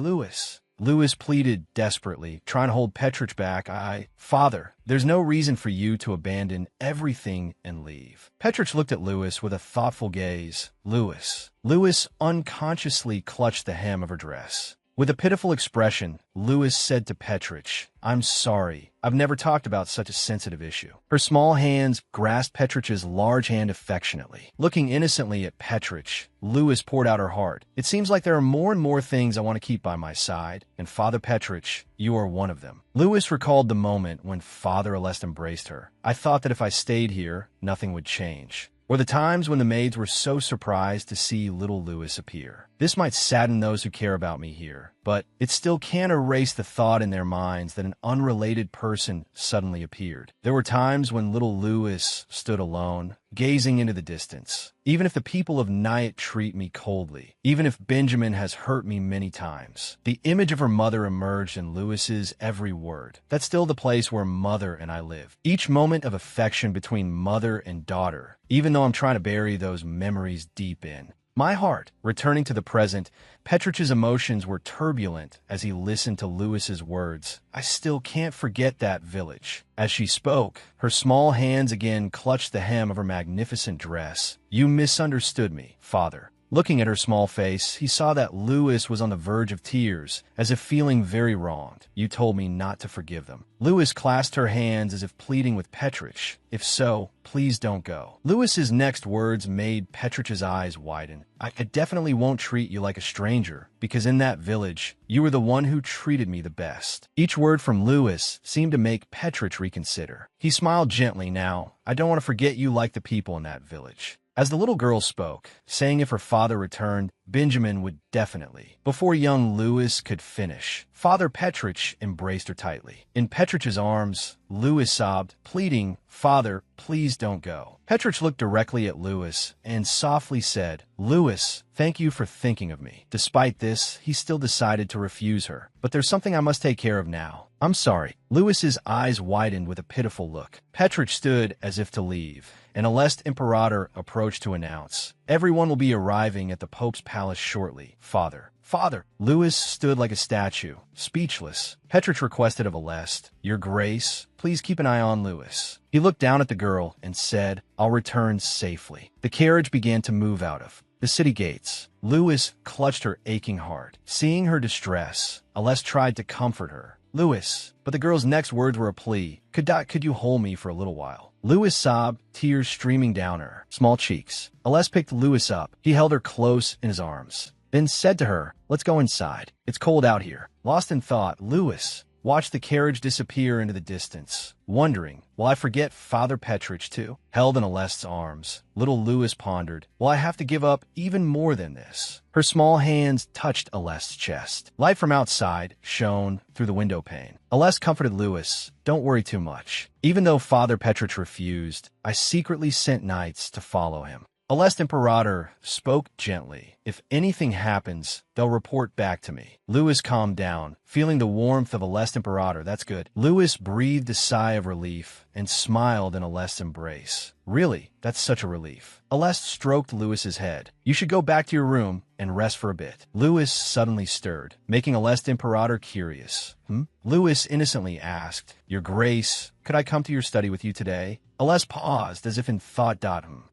Lewis pleaded desperately, trying to hold Petrich back. Father, there's no reason for you to abandon everything and leave." Petrich looked at Lewis with a thoughtful gaze. Lewis unconsciously clutched the hem of her dress. With a pitiful expression, Lewis said to Petrich, "I'm sorry. I've never talked about such a sensitive issue." Her small hands grasped Petrich's large hand affectionately. Looking innocently at Petrich, Lewis poured out her heart. "It seems like there are more and more things I want to keep by my side, and Father Petrich, you are one of them." Lewis recalled the moment when Father Alest embraced her. "I thought that if I stayed here, nothing would change." Or the times when the maids were so surprised to see little Lewis appear. This might sadden those who care about me here, but it still can't erase the thought in their minds that an unrelated person suddenly appeared. There were times when little Lewis stood alone, gazing into the distance. Even if the people of Nyack treat me coldly, even if Benjamin has hurt me many times, the image of her mother emerged in Lewis's every word. That's still the place where mother and I live. Each moment of affection between mother and daughter, even though I'm trying to bury those memories deep in. My heart. Returning to the present, Petrich's emotions were turbulent as he listened to Lewis's words. I still can't forget that village. As she spoke, her small hands again clutched the hem of her magnificent dress. You misunderstood me, father. Looking at her small face, he saw that Lewis was on the verge of tears, as if feeling very wronged. You told me not to forgive them. Lewis clasped her hands as if pleading with Petrich. If so, please don't go. Lewis's next words made Petrich's eyes widen. I definitely won't treat you like a stranger, because in that village, you were the one who treated me the best. Each word from Lewis seemed to make Petrich reconsider. He smiled gently now. I don't want to forget you like the people in that village. As the little girl spoke, saying if her father returned, Benjamin would definitely. Before young Lewis could finish, Father Petrich embraced her tightly. In Petrich's arms, Lewis sobbed, pleading, Father, please don't go. Petrich looked directly at Lewis and softly said, Lewis, thank you for thinking of me. Despite this, he still decided to refuse her. But there's something I must take care of now. I'm sorry. Lewis's eyes widened with a pitiful look. Petrich stood as if to leave, and a lest imperator approached to announce, everyone will be arriving at the Pope's palace shortly. Father. Father. Lewis stood like a statue, speechless. Petrich requested of Aleste, Your Grace, please keep an eye on Lewis. He looked down at the girl and said, I'll return safely. The carriage began to move out of the city gates. Lewis clutched her aching heart. Seeing her distress, Aleste tried to comfort her. Lewis. But the girl's next words were a plea. Could you hold me for a little while? Lewis sobbed, tears streaming down her small cheeks. Aleste picked Lewis up. He held her close in his arms, then said to her, Let's go inside. It's cold out here. Lost in thought, Lewis watched the carriage disappear into the distance, wondering, will I forget Father Petrich too? Held in Aleste's arms, little Lewis pondered, will I have to give up even more than this? Her small hands touched Aleste's chest. Light from outside shone through the window pane. Aleste comforted Lewis, don't worry too much. Even though Father Petrich refused, I secretly sent knights to follow him. Aleste Imperator spoke gently. If anything happens, they'll report back to me. Lewis calmed down, feeling the warmth of Aleste Imperator. That's good. Lewis breathed a sigh of relief and smiled in Aleste's embrace. Really, that's such a relief. Aleste stroked Lewis's head. You should go back to your room and rest for a bit. Lewis suddenly stirred, making Aleste Imperator curious. Lewis innocently asked, Your Grace, could I come to your study with you today? Aleste paused as if in thought.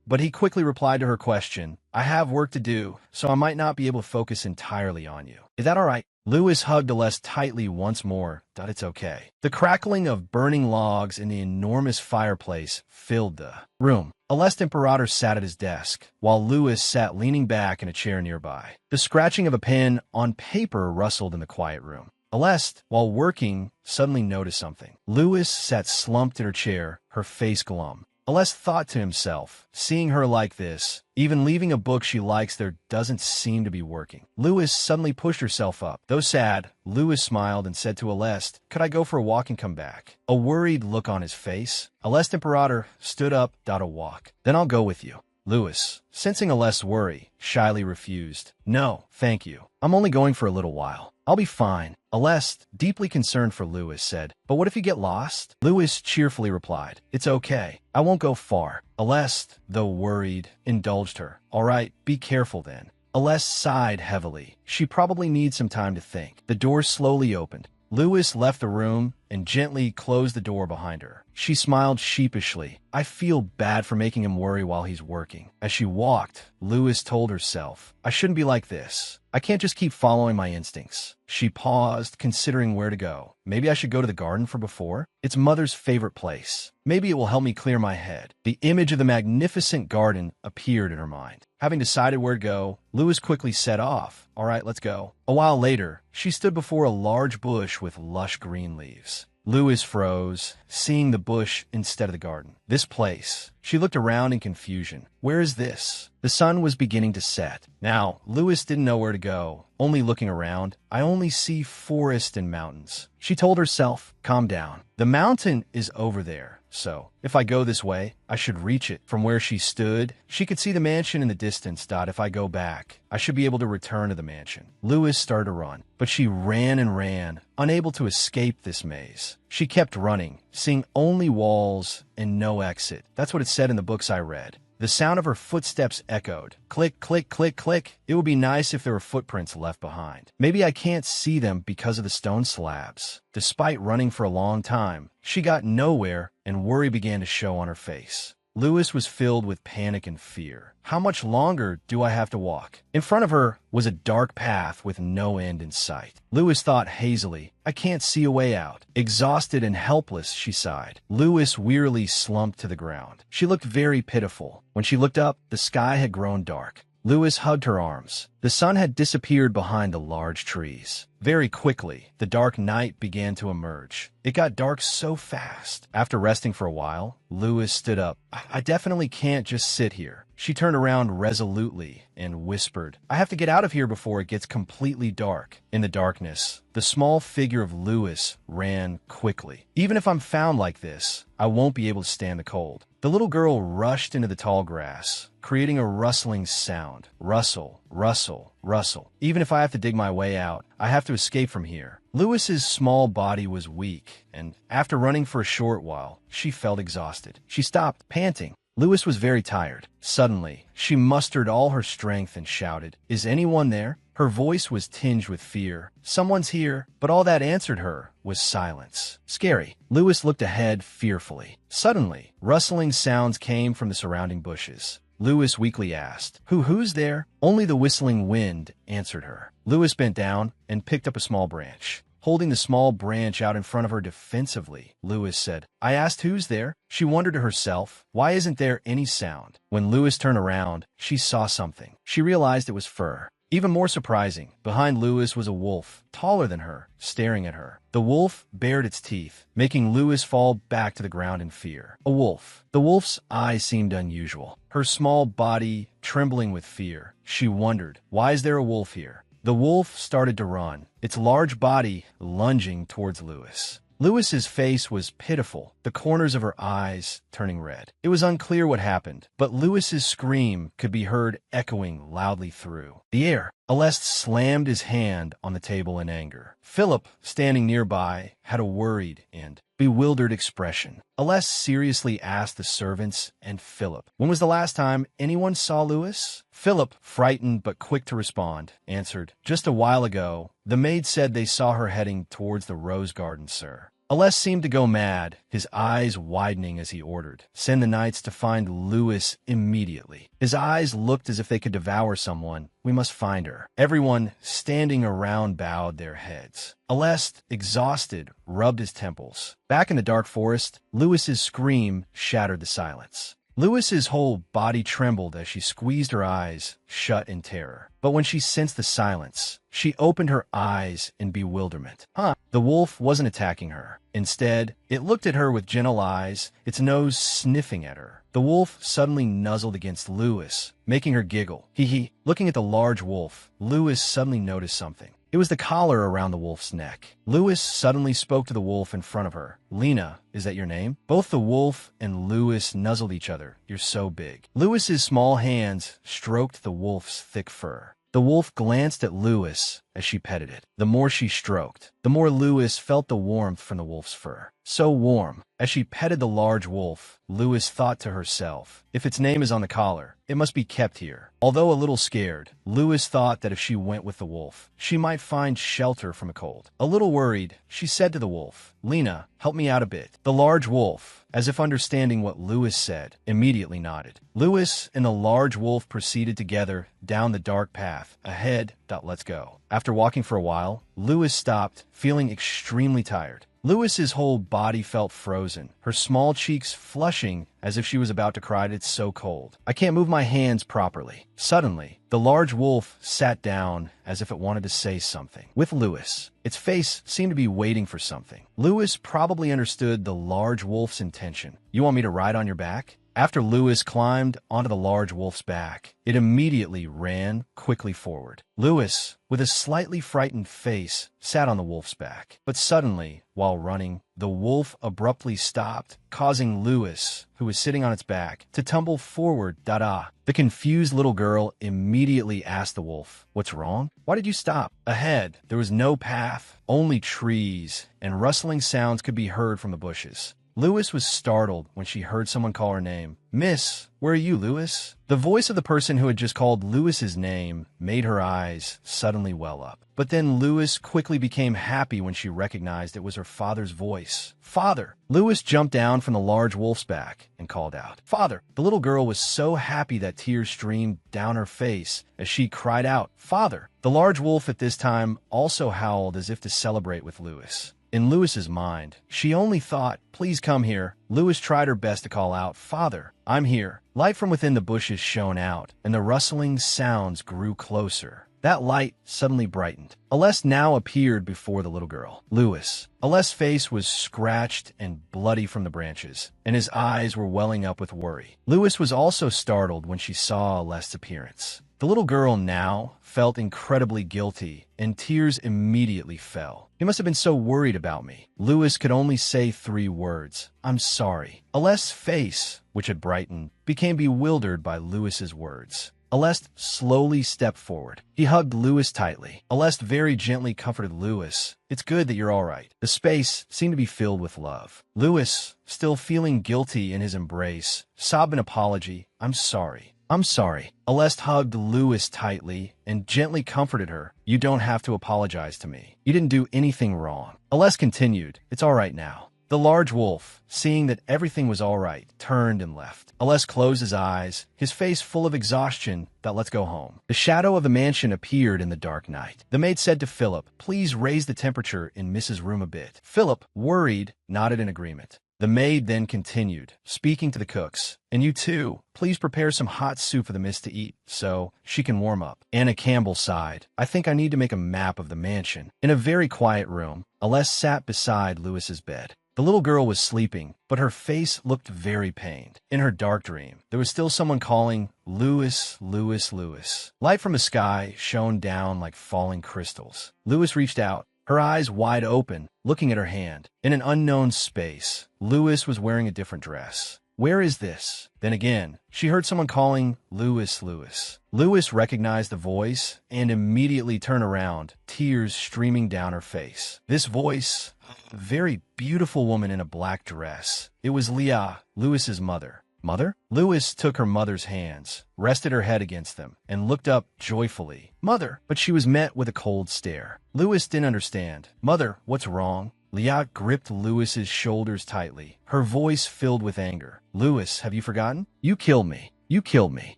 But he quickly replied to her question, I have work to do, so I might not be able to focus entirely on you. Is that all right? Lewis hugged Aleste tightly once more. It's okay. The crackling of burning logs in the enormous fireplace filled the room. Aleste Imperator sat at his desk, while Lewis sat leaning back in a chair nearby. The scratching of a pen on paper rustled in the quiet room. Aleste, while working, suddenly noticed something. Lewis sat slumped in her chair, her face glum. Aleste thought to himself, seeing her like this, even leaving a book she likes there doesn't seem to be working. Lewis suddenly pushed herself up. Though sad, Lewis smiled and said to Aleste, Could I go for a walk and come back? A worried look on his face. Aleste Imperator stood up, a walk. Then I'll go with you. Lewis, sensing Aleste's worry, shyly refused. No, thank you. I'm only going for a little while. I'll be fine. Aleste, deeply concerned for Lewis, said, But what if you get lost? Lewis cheerfully replied, It's okay. I won't go far. Aleste, though worried, indulged her. All right, be careful then. Aleste sighed heavily. She probably needs some time to think. The door slowly opened. Lewis left the room and gently closed the door behind her. She smiled sheepishly. I feel bad for making him worry while he's working. As she walked, Lewis told herself, I shouldn't be like this. I can't just keep following my instincts. She paused, considering where to go. Maybe I should go to the garden for before? It's Mother's favorite place. Maybe it will help me clear my head. The image of the magnificent garden appeared in her mind. Having decided where to go, Lewis quickly set off. All right, let's go. A while later, she stood before a large bush with lush green leaves. Lewis froze, seeing the bush instead of the garden. This place. She looked around in confusion. Where is this? The sun was beginning to set. Now, Lewis didn't know where to go. Only looking around, I only see forest and mountains. She told herself, calm down. The mountain is over there, so if I go this way, I should reach it. From where she stood, she could see the mansion in the distance. If I go back, I should be able to return to the mansion. Lewis started to run, but she ran and ran, unable to escape this maze. She kept running, seeing only walls and no exit. That's what it said in the books I read. The sound of her footsteps echoed. Click, click, click, click. It would be nice if there were footprints left behind. Maybe I can't see them because of the stone slabs. Despite running for a long time, she got nowhere, and worry began to show on her face. Lewis was filled with panic and fear. How much longer do I have to walk? In front of her was a dark path with no end in sight. Lewis thought hazily, I can't see a way out. Exhausted and helpless, she sighed. Lewis wearily slumped to the ground. She looked very pitiful. When she looked up, the sky had grown dark. Lewis hugged her arms. The sun had disappeared behind the large trees. Very quickly, the dark night began to emerge. It got dark so fast. After resting for a while, Lewis stood up. I definitely can't just sit here. She turned around resolutely and whispered, I have to get out of here before it gets completely dark. In the darkness, the small figure of Lewis ran quickly. Even if I'm found like this, I won't be able to stand the cold. The little girl rushed into the tall grass, creating a rustling sound. Rustle, rustle, rustle. Even if I have to dig my way out, I have to escape from here. Lewis's small body was weak, and after running for a short while, she felt exhausted. She stopped, panting. Lewis was very tired. Suddenly, she mustered all her strength and shouted, Is anyone there? Her voice was tinged with fear. Someone's here, but all that answered her was silence. Scary. Lewis looked ahead fearfully. Suddenly, rustling sounds came from the surrounding bushes. Lewis weakly asked, Who's there? Only the whistling wind answered her. Lewis bent down and picked up a small branch. Holding the small branch out in front of her defensively, Lewis said, I asked who's there? She wondered to herself, why isn't there any sound? When Lewis turned around, she saw something. She realized it was fur. Even more surprising, behind Lewis was a wolf, taller than her, staring at her. The wolf bared its teeth, making Lewis fall back to the ground in fear. A wolf. The wolf's eyes seemed unusual, her small body trembling with fear. She wondered, why is there a wolf here? The wolf started to run, its large body lunging towards Lewis. Lewis's face was pitiful, the corners of her eyes turning red. It was unclear what happened, but Lewis's scream could be heard echoing loudly through the air. Alest slammed his hand on the table in anger. Philip, standing nearby, had a worried and bewildered expression. Alest seriously asked the servants and Philip, when was the last time anyone saw Lewis? Philip, frightened but quick to respond, answered, just a while ago. The maid said they saw her heading towards the rose garden, sir. Alest seemed to go mad, his eyes widening as he ordered, send the knights to find Lewis immediately. His eyes looked as if they could devour someone. We must find her. Everyone standing around bowed their heads. Alest, exhausted, rubbed his temples. Back in the dark forest, Lewis's scream shattered the silence. Lewis's whole body trembled as she squeezed her eyes shut in terror. But when she sensed the silence, she opened her eyes in bewilderment. The wolf wasn't attacking her. Instead, it looked at her with gentle eyes, its nose sniffing at her. The wolf suddenly nuzzled against Lewis, making her giggle. Hee. Looking at the large wolf, Lewis suddenly noticed something. It was the collar around the wolf's neck. Lewis suddenly spoke to the wolf in front of her. Lena, is that your name? Both the wolf and Lewis nuzzled each other. You're so big. Lewis's small hands stroked the wolf's thick fur. The wolf glanced at Lewis as she petted it. The more she stroked, the more Lewis felt the warmth from the wolf's fur. So warm. As she petted the large wolf, Lewis thought to herself, if its name is on the collar, it must be kept here. Although a little scared, Lewis thought that if she went with the wolf, she might find shelter from a cold. A little worried, she said to the wolf, Lena, help me out a bit. The large wolf, as if understanding what Lewis said, immediately nodded. Lewis and the large wolf proceeded together down the dark path. Ahead, let's go. After walking for a while, Lewis stopped, feeling extremely tired. Lewis's whole body felt frozen, her small cheeks flushing as if she was about to cry. It's so cold. I can't move my hands properly. Suddenly, the large wolf sat down as if it wanted to say something. With Lewis, its face seemed to be waiting for something. Lewis probably understood the large wolf's intention. You want me to ride on your back? After Lewis climbed onto the large wolf's back, it immediately ran quickly forward. Lewis, with a slightly frightened face, sat on the wolf's back. But suddenly, while running, the wolf abruptly stopped, causing Lewis, who was sitting on its back, to tumble forward. The confused little girl immediately asked the wolf, What's wrong? Why did you stop? Ahead, there was no path, only trees, and rustling sounds could be heard from the bushes. Lewis was startled when she heard someone call her name. "Miss, where are you, Lewis?" The voice of the person who had just called Lewis's name made her eyes suddenly well up. But then Lewis quickly became happy when she recognized it was her father's voice. "Father!" Lewis jumped down from the large wolf's back and called out, "Father!" The little girl was so happy that tears streamed down her face as she cried out, "Father!" The large wolf at this time also howled as if to celebrate with Lewis. In Lewis's mind, she only thought, "Please come here." Lewis tried her best to call out, "Father, I'm here." Light from within the bushes shone out, and the rustling sounds grew closer. That light suddenly brightened. Aless now appeared before the little girl. Lewis. Aless's face was scratched and bloody from the branches, and his eyes were welling up with worry. Lewis was also startled when she saw Aless's appearance. The little girl now felt incredibly guilty, and tears immediately fell. "He must have been so worried about me." Lewis could only say 3 words, "I'm sorry." Aless's face, which had brightened, became bewildered by Lewis's words. Aless slowly stepped forward. He hugged Lewis tightly. Aless very gently comforted Lewis. "It's good that you're all right." The space seemed to be filled with love. Lewis, still feeling guilty in his embrace, sobbed an apology. "I'm sorry. I'm sorry." Aless hugged Lewis tightly and gently comforted her. "You don't have to apologize to me. You didn't do anything wrong." Aless continued, "It's all right now." The large wolf, seeing that everything was all right, turned and left. Aless closed his eyes, his face full of exhaustion. "That let's go home." The shadow of the mansion appeared in the dark night. The maid said to Philip, "Please raise the temperature in Mrs. Room a bit." Philip, worried, nodded in agreement. The maid then continued, speaking to the cooks, "And you too, please prepare some hot soup for the miss to eat, so she can warm up." Anna Campbell sighed. "I think I need to make a map of the mansion." In a very quiet room, Aless sat beside Lewis's bed. The little girl was sleeping, but her face looked very pained. In her dark dream, there was still someone calling, "Lewis, Lewis, Lewis." Light from the sky shone down like falling crystals. Lewis reached out, her eyes wide open, looking at her hand. In an unknown space, Lewis was wearing a different dress. "Where is this?" Then again, she heard someone calling, "Lewis, Lewis." Lewis recognized the voice and immediately turned around, tears streaming down her face. This voice, a very beautiful woman in a black dress. It was Leah, Lewis's mother. "Mother?" Lewis took her mother's hands, rested her head against them, and looked up joyfully. "Mother!" But she was met with a cold stare. Lewis didn't understand. "Mother, what's wrong?" Leah gripped Lewis's shoulders tightly, her voice filled with anger. "Lewis, have you forgotten? You killed me. You killed me."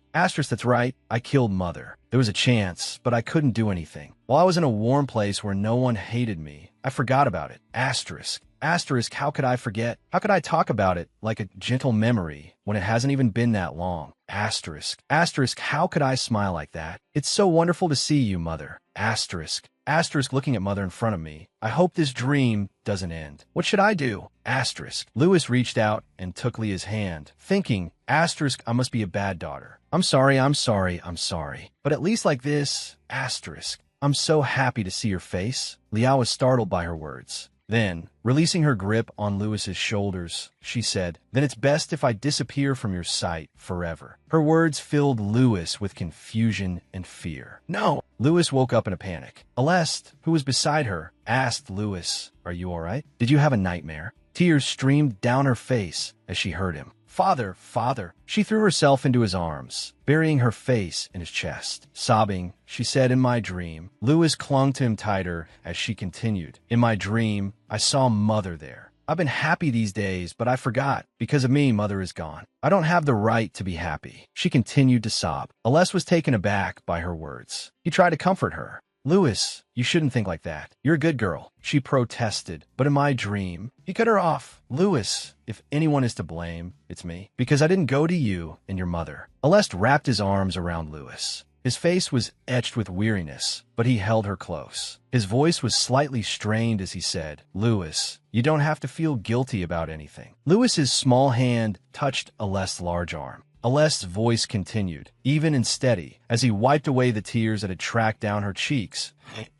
Asterisk, that's right, I killed Mother. There was a chance, but I couldn't do anything. While I was in a warm place where no one hated me, I forgot about it. Asterisk. Asterisk, how could I forget? How could I talk about it like a gentle memory when it hasn't even been that long? Asterisk. Asterisk, how could I smile like that? It's so wonderful to see you, Mother. Asterisk. Asterisk, looking at Mother in front of me. I hope this dream doesn't end. What should I do? Asterisk. Lewis reached out and took Leah's hand, thinking, asterisk, I must be a bad daughter. I'm sorry, I'm sorry, I'm sorry. But at least like this, asterisk. I'm so happy to see your face. Leah was startled by her words. Then, releasing her grip on Lewis's shoulders, she said, "Then it's best if I disappear from your sight forever." Her words filled Lewis with confusion and fear. "No!" Lewis woke up in a panic. Aless, who was beside her, asked Lewis, "Are you all right? Did you have a nightmare?" Tears streamed down her face as she heard him. "Father, father." She threw herself into his arms, burying her face in his chest. Sobbing, she said, "In my dream." Lewis clung to him tighter as she continued. "In my dream, I saw Mother there. I've been happy these days, but I forgot. Because of me, Mother is gone. I don't have the right to be happy." She continued to sob. Aless was taken aback by her words. He tried to comfort her. "Lewis, you shouldn't think like that. You're a good girl," she protested. "But in my dream," he cut her off. "Lewis, if anyone is to blame, it's me. Because I didn't go to you and your mother." Aless wrapped his arms around Lewis. His face was etched with weariness, but he held her close. His voice was slightly strained as he said, "Lewis, you don't have to feel guilty about anything." Lewis's small hand touched Aless's large arm. Aless's voice continued, even and steady, as he wiped away the tears that had tracked down her cheeks.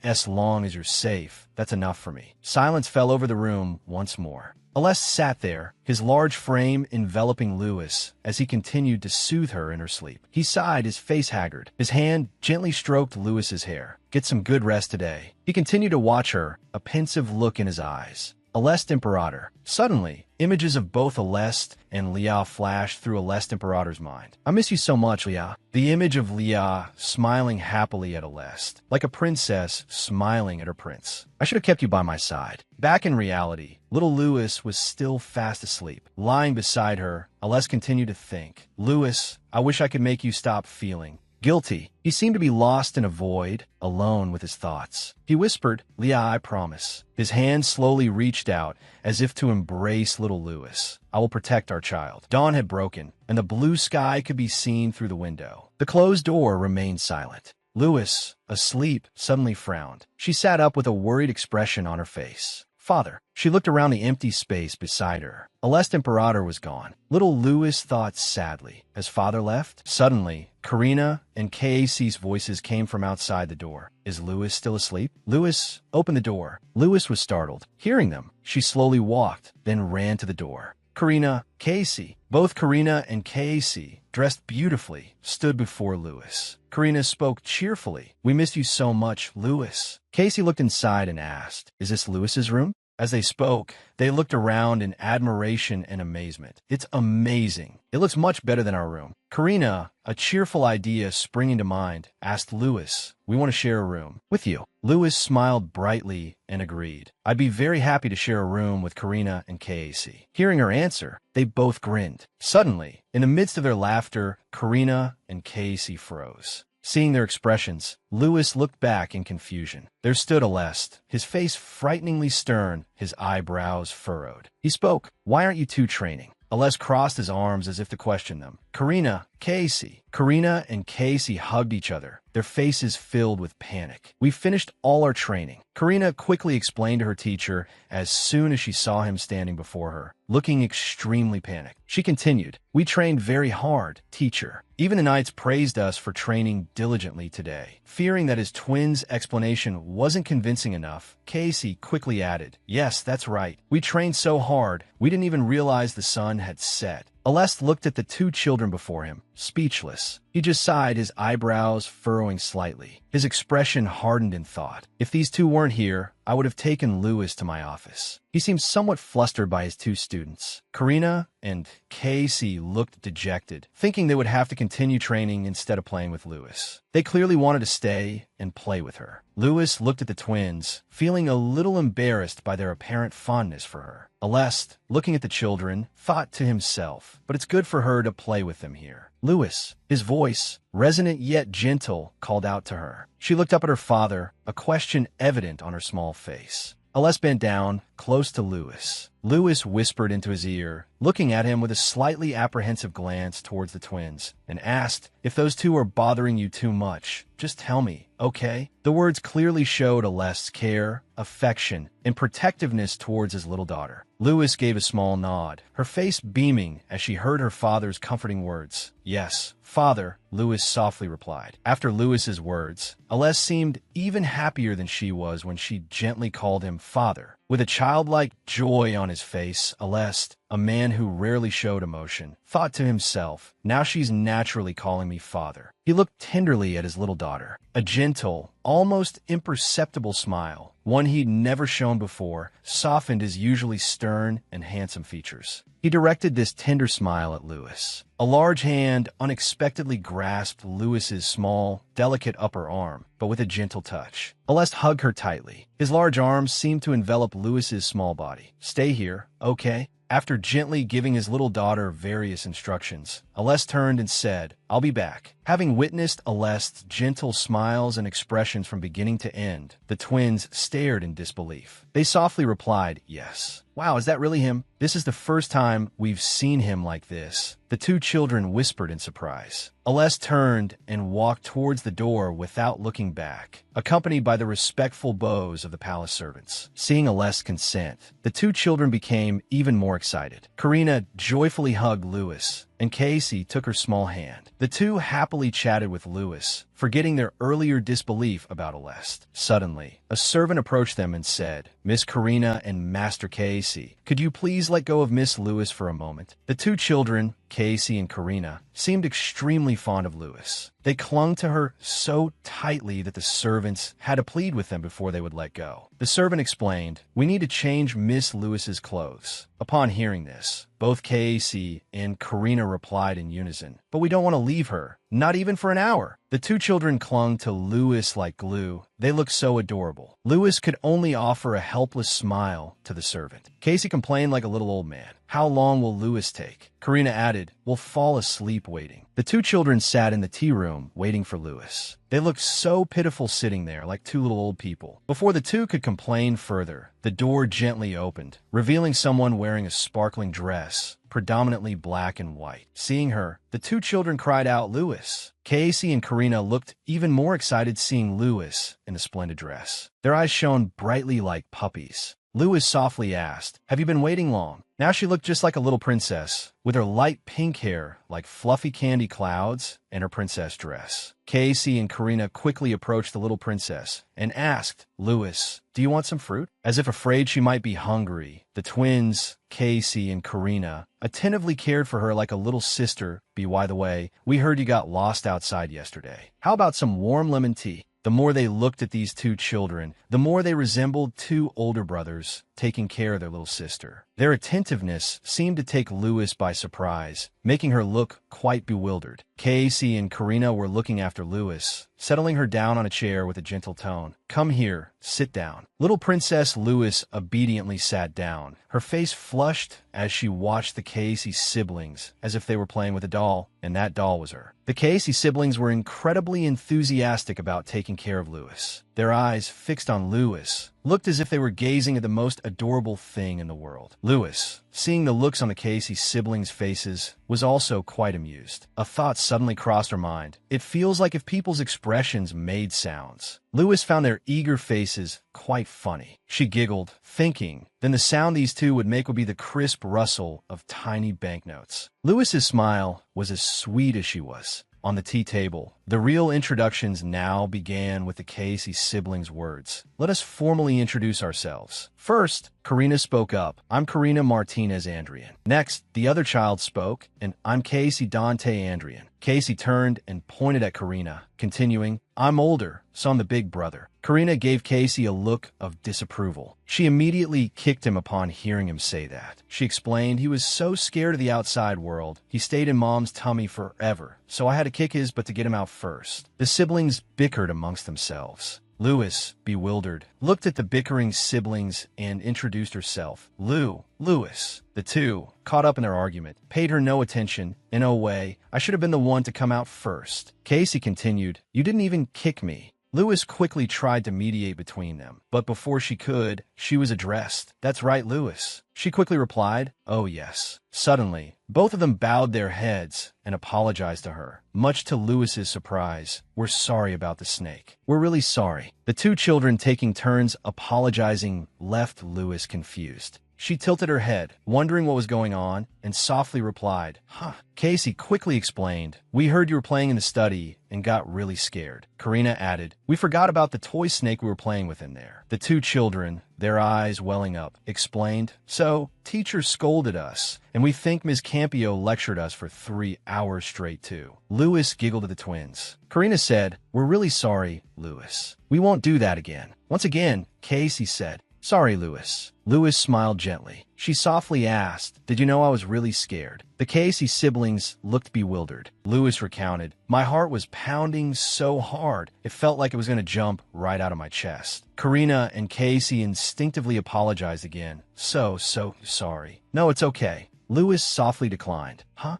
"As long as you're safe, that's enough for me." Silence fell over the room once more. Aless sat there, his large frame enveloping Lewis as he continued to soothe her in her sleep. He sighed, his face haggard. His hand gently stroked Lewis's hair. "Get some good rest today." He continued to watch her, a pensive look in his eyes. Aless Imperator. Suddenly, Images of both Aleste and Leah flashed through Aleste Imperator's mind. I miss you so much, Leah. The image of Leah smiling happily at Aleste, like a princess smiling at her prince. I should have kept you by my side. Back in reality, little Louis was still fast asleep. Lying beside her, Aleste continued to think. Louis, I wish I could make you stop feeling guilty. He seemed to be lost in a void, alone with his thoughts. He whispered, Leah, I promise. His hand slowly reached out, as if to embrace little Louis. I will protect our child. Dawn had broken, and the blue sky could be seen through the window. The closed door remained silent. Louis, asleep, suddenly frowned. She sat up with a worried expression on her face. Father. She looked around the empty space beside her. Aleste Imperator was gone. Little Louis thought sadly. As father left, suddenly, Karina and KAC's voices came from outside the door. Is Louis still asleep? Louis, open the door. Louis was startled. Hearing them, she slowly walked, then ran to the door. Karina, KAC. Both Karina and KAC, dressed beautifully, stood before Louis. Karina spoke cheerfully. We missed you so much, Louis. Casey looked inside and asked, is this Louis's room? As they spoke, they looked around in admiration and amazement. It's amazing. It looks much better than our room. Karina, a cheerful idea springing to mind, asked Louis, we want to share a room with you. Louis smiled brightly and agreed. I'd be very happy to share a room with Karina and KAC. Hearing her answer, they both grinned. Suddenly, in the midst of their laughter, Karina and KAC froze. Seeing their expressions, Louis looked back in confusion. There stood Aleste, his face frighteningly stern, his eyebrows furrowed. He spoke, why aren't you two training? Aleste crossed his arms as if to question them. Karina, KAC. Karina and KAC hugged each other, their faces filled with panic. We finished all our training. Karina quickly explained to her teacher as soon as she saw him standing before her, looking extremely panicked. She continued, we trained very hard, teacher. Even the knights praised us for training diligently today. Fearing that his twin's explanation wasn't convincing enough, Casey quickly added, yes, that's right. We trained so hard, we didn't even realize the sun had set. Aleste looked at the two children before him, speechless. He just sighed, his eyebrows furrowing slightly. His expression hardened in thought. If these two weren't here, I would have taken Louis to my office. He seemed somewhat flustered by his two students. Karina and Casey looked dejected, thinking they would have to continue training instead of playing with Louis. They clearly wanted to stay and play with her. Louis looked at the twins, feeling a little embarrassed by their apparent fondness for her. Aleste, looking at the children, thought to himself, but it's good for her to play with them here. Louis, his voice, resonant yet gentle, called out to her. She looked up at her father, a question evident on her small face. Aleste bent down, close to Louis. Louis whispered into his ear, looking at him with a slightly apprehensive glance towards the twins, and asked, if those two are bothering you too much, just tell me, okay? The words clearly showed Aleste's care, affection, and protectiveness towards his little daughter. Louis gave a small nod, her face beaming as she heard her father's comforting words. Yes, father, Louis softly replied. After Louis's words, Aleste seemed even happier than she was when she gently called him father. With a childlike joy on his face, Aleste, a man who rarely showed emotion, thought to himself, now she's naturally calling me father. He looked tenderly at his little daughter. A gentle, almost imperceptible smile, one he'd never shown before, softened his usually stern and handsome features. He directed this tender smile at Louis. A large hand unexpectedly grasped Louis's small, delicate upper arm, but with a gentle touch. Aleste hugged her tightly. His large arms seemed to envelop Louis's small body. Stay here, okay? After gently giving his little daughter various instructions, Aleste turned and said, I'll be back. Having witnessed Aleste's gentle smiles and expressions from beginning to end, the twins stared in disbelief. They softly replied, yes. Wow, is that really him? This is the first time we've seen him like this. The two children whispered in surprise. Aleste turned and walked towards the door without looking back, accompanied by the respectful bows of the palace servants. Seeing Aleste's consent, the two children became even more excited. Karina joyfully hugged Louis, and Casey took her small hand. The two happily chatted with Louis, forgetting their earlier disbelief about Aleste. Suddenly, a servant approached them and said, Miss Karina and Master Casey, could you please let go of Miss Louis for a moment? The two children, Casey and Karina, seemed extremely fond of Lewis. They clung to her so tightly that the servants had to plead with them before they would let go. The servant explained, "We need to change Miss Lewis's clothes." Upon hearing this, both Casey and Karina replied in unison, "But we don't want to leave her, not even for an hour." The two children clung to Lewis like glue. They looked so adorable. Lewis could only offer a helpless smile to the servant. Casey complained like a little old man. "How long will Lewis take?" Karina added, "We'll fall asleep waiting." The two children sat in the tea room waiting for Lewis. They looked so pitiful sitting there like two little old people. Before the two could complain further, the door gently opened, revealing someone wearing a sparkling dress, predominantly black and white. Seeing her, the two children cried out, "Lewis!" Casey and Karina looked even more excited seeing Lewis in the splendid dress. Their eyes shone brightly like puppies. Lewis softly asked, "Have you been waiting long?" Now she looked just like a little princess, with her light pink hair like fluffy candy clouds and her princess dress. Casey and Karina quickly approached the little princess and asked, "Lewis, do you want some fruit?" As if afraid she might be hungry, the twins, Casey and Karina, attentively cared for her like a little sister. By the way, we heard you got lost outside yesterday. How about some warm lemon tea? The more they looked at these two children, the more they resembled two older brothers taking care of their little sister. Their attentiveness seemed to take Lewis by surprise, making her look quite bewildered. Casey and Karina were looking after Lewis, settling her down on a chair with a gentle tone. "Come here, sit down." Little Princess Lewis obediently sat down, her face flushed as she watched the Casey siblings as if they were playing with a doll, and that doll was her. The Casey siblings were incredibly enthusiastic about taking care of Lewis. Their eyes, fixed on Lewis, looked as if they were gazing at the most adorable thing in the world. Lewis, seeing the looks on the Casey siblings' faces, was also quite amused. A thought suddenly crossed her mind. It feels like if people's expressions made sounds. Lewis found their eager faces quite funny. She giggled, thinking, then the sound these two would make would be the crisp rustle of tiny banknotes. Lewis's smile was as sweet as she was. On the tea table, the real introductions now began with the Casey siblings' words. "Let us formally introduce ourselves." First, Karina spoke up. "I'm Karina Martinez Andrian." Next, the other child spoke, and "I'm Casey Dante Andrian." Casey turned and pointed at Karina, continuing, "I'm older, so I'm the big brother." Karina gave Casey a look of disapproval. She immediately kicked him upon hearing him say that. She explained he was so scared of the outside world, he stayed in Mom's tummy forever, so I had to kick his butt to get him out first. The siblings bickered amongst themselves. Lewis, bewildered, looked at the bickering siblings and introduced herself. Lewis. The two, caught up in their argument, paid her no attention. "In a way, I should have been the one to come out first." Casey continued, "You didn't even kick me." Lewis quickly tried to mediate between them, but before she could, she was addressed. "That's right, Lewis." She quickly replied, "Oh yes." Suddenly, both of them bowed their heads and apologized to her. Much to Lewis's surprise, "We're sorry about the snake. We're really sorry." The two children taking turns apologizing left Lewis confused. She tilted her head, wondering what was going on, and softly replied, "Huh." Casey quickly explained, "We heard you were playing in the study and got really scared." Karina added, "We forgot about the toy snake we were playing with in there." The two children, their eyes welling up, explained, "So, teacher scolded us, and we think Ms. Campio lectured us for 3 hours straight too." Lewis giggled at the twins. Karina said, "We're really sorry, Lewis. We won't do that again." Once again, Casey said, "Sorry, Lewis." Lewis smiled gently. She softly asked, "Did you know I was really scared?" The Casey siblings looked bewildered. Lewis recounted, "My heart was pounding so hard, it felt like it was going to jump right out of my chest." Karina and Casey instinctively apologized again. So sorry." "No, it's okay." Lewis softly declined. Huh?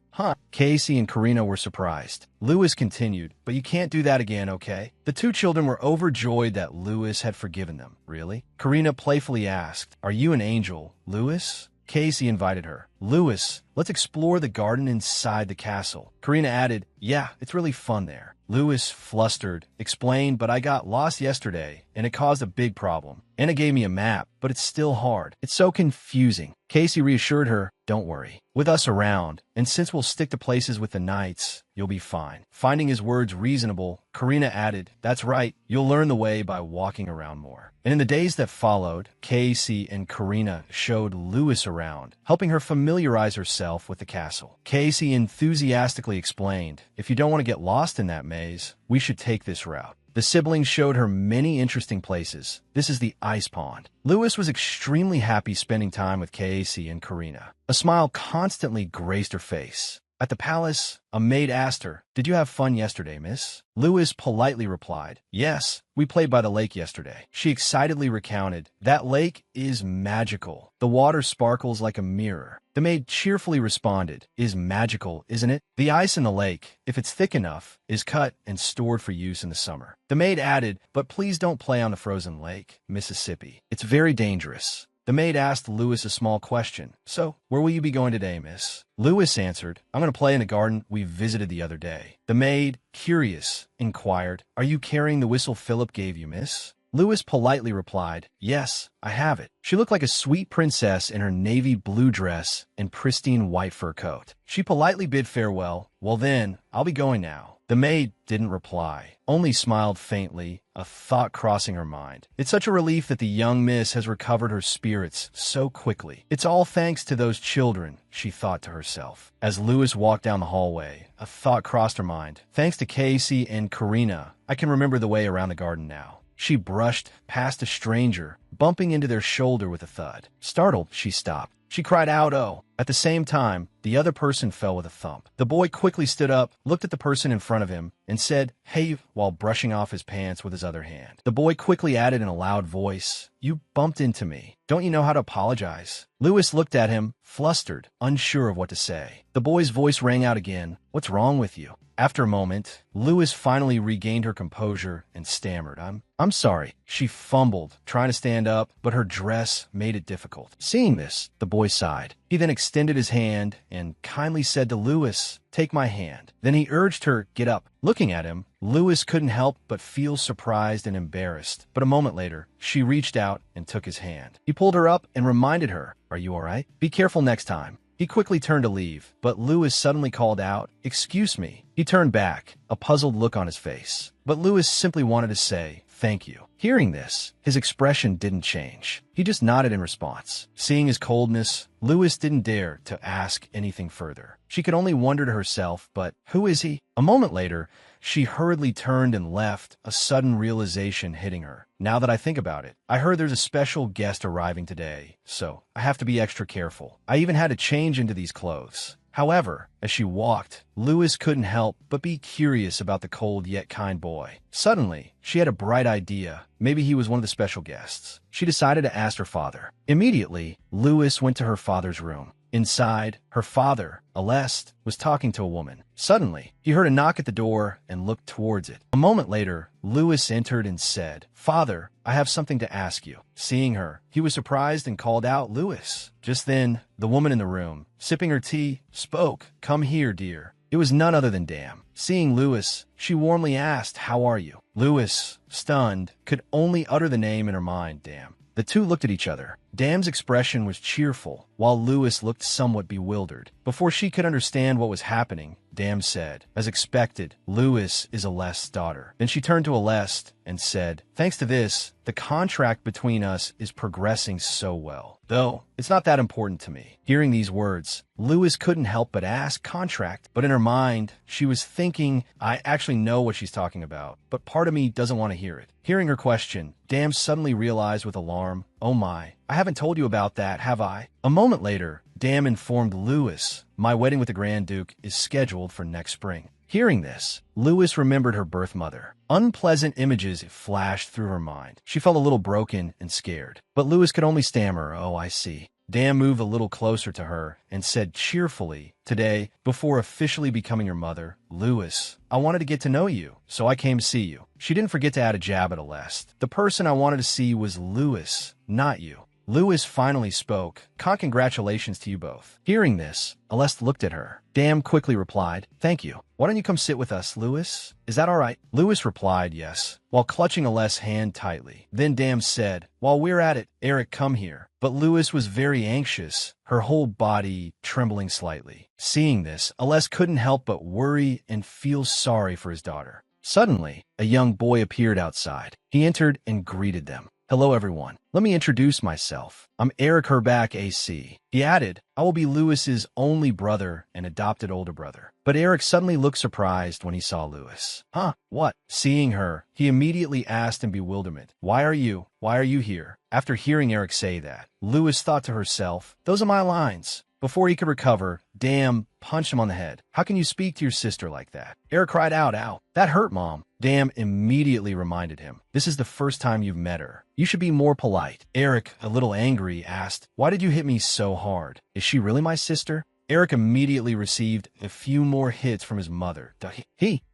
Casey and Karina were surprised. Lewis continued, "But you can't do that again, okay?" The two children were overjoyed that Lewis had forgiven them. "Really?" Karina playfully asked, "Are you an angel, Lewis?" Casey invited her. "Lewis, let's explore the garden inside the castle." Karina added, "Yeah, it's really fun there." Lewis, flustered, explained, "But I got lost yesterday, and it caused a big problem." Anna gave me a map, but it's still hard. It's so confusing. Casey reassured her, don't worry. With us around, and since we'll stick to places with the knights, you'll be fine. Finding his words reasonable, Karina added, that's right, you'll learn the way by walking around more. And in the days that followed, Casey and Karina showed Lewis around, helping her familiarize herself with the castle. Casey enthusiastically explained, if you don't want to get lost in that maze, we should take this route. The siblings showed her many interesting places. This is the ice pond. Lewis was extremely happy spending time with Casey and Karina. A smile constantly graced her face. At the palace, a maid asked her, did you have fun yesterday, miss? Lewis politely replied, yes, we played by the lake yesterday. She excitedly recounted, that lake is magical. The water sparkles like a mirror. The maid cheerfully responded, is magical, isn't it? The ice in the lake, if it's thick enough, is cut and stored for use in the summer. The maid added, but please don't play on the frozen lake, Mississippi. It's very dangerous. The maid asked Lewis a small question. So, where will you be going today, miss? Lewis answered, I'm going to play in the garden we visited the other day. The maid, curious, inquired, are you carrying the whistle Philip gave you, miss? Lewis politely replied, yes, I have it. She looked like a sweet princess in her navy blue dress and pristine white fur coat. She politely bid farewell. Well then, I'll be going now. The maid didn't reply, only smiled faintly, a thought crossing her mind. It's such a relief that the young miss has recovered her spirits so quickly. It's all thanks to those children, she thought to herself. As Lewis walked down the hallway, a thought crossed her mind. Thanks to Casey and Karina, I can remember the way around the garden now. She brushed past a stranger, bumping into their shoulder with a thud. Startled, she stopped. She cried out, oh. At the same time, the other person fell with a thump. The boy quickly stood up, looked at the person in front of him, and said, hey, while brushing off his pants with his other hand. The boy quickly added in a loud voice, you bumped into me. Don't you know how to apologize? Lewis looked at him, flustered, unsure of what to say. The boy's voice rang out again, what's wrong with you? After a moment, Lewis finally regained her composure and stammered, I'm sorry. She fumbled, trying to stand up, but her dress made it difficult. Seeing this, the boy sighed. He then extended his hand and kindly said to Lewis, take my hand. Then he urged her, get up. Looking at him, Lewis couldn't help but feel surprised and embarrassed. But a moment later, she reached out and took his hand. He pulled her up and reminded her, are you all right? Be careful next time. He quickly turned to leave, but Lewis suddenly called out, excuse me. He turned back, a puzzled look on his face. But Lewis simply wanted to say, thank you. Hearing this, his expression didn't change. He just nodded in response. Seeing his coldness, Lewis didn't dare to ask anything further. She could only wonder to herself, but who is he? A moment later, she hurriedly turned and left, a sudden realization hitting her. Now that I think about it, I heard there's a special guest arriving today, so I have to be extra careful. I even had to change into these clothes. However, as she walked, Lewis couldn't help but be curious about the cold yet kind boy. Suddenly, she had a bright idea. Maybe he was one of the special guests. She decided to ask her father. Immediately, Lewis went to her father's room. Inside, her father, Aleste, was talking to a woman. Suddenly, he heard a knock at the door and looked towards it. A moment later, Lewis entered and said, Father, I have something to ask you. Seeing her, he was surprised and called out, Lewis. Just then, the woman in the room, sipping her tea, spoke, come here, dear. It was none other than Dam. Seeing Lewis, she warmly asked, how are you? Lewis, stunned, could only utter the name in her mind, Dam. The two looked at each other. Dam's expression was cheerful, while Lewis looked somewhat bewildered. Before she could understand what was happening, Dam said, as expected, Lewis is Aleste's daughter. Then she turned to Aleste and said, thanks to this, the contract between us is progressing so well. Though, it's not that important to me. Hearing these words, Lewis couldn't help but ask contract, but in her mind, she was thinking, I actually know what she's talking about, but part of me doesn't want to hear it. Hearing her question, Dam suddenly realized with alarm, oh my, I haven't told you about that, have I? A moment later, Dam informed Lewis, my wedding with the Grand Duke is scheduled for next spring. Hearing this, Lewis remembered her birth mother. Unpleasant images flashed through her mind. She felt a little broken and scared. But Lewis could only stammer, oh, I see. Dam moved a little closer to her and said cheerfully, today, before officially becoming your mother, Lewis, I wanted to get to know you, so I came to see you. She didn't forget to add a jab at Aleste. The person I wanted to see was Lewis, not you. Lewis finally spoke. Congratulations to you both. Hearing this, Aleste looked at her. Dam quickly replied, thank you. Why don't you come sit with us, Lewis? Is that all right? Lewis replied yes, while clutching Aleste's hand tightly. Then Dam said, while we're at it, Eric, come here. But Lewis was very anxious, her whole body trembling slightly. Seeing this, Aleste couldn't help but worry and feel sorry for his daughter. Suddenly, a young boy appeared outside. He entered and greeted them. Hello, everyone. Let me introduce myself. I'm Eric Herback AC. He added, I will be Lewis's only brother and adopted older brother. But Eric suddenly looked surprised when he saw Lewis. Huh? What? Seeing her, he immediately asked in bewilderment, Why are you here? After hearing Eric say that, Lewis thought to herself, those are my lines. Before he could recover, Dam punched him on the head. How can you speak to your sister like that? Eric cried out, ow. That hurt, Mom. Dam immediately reminded him, this is the first time you've met her. You should be more polite. Eric, a little angry, asked, why did you hit me so hard? Is she really my sister? Eric immediately received a few more hits from his mother.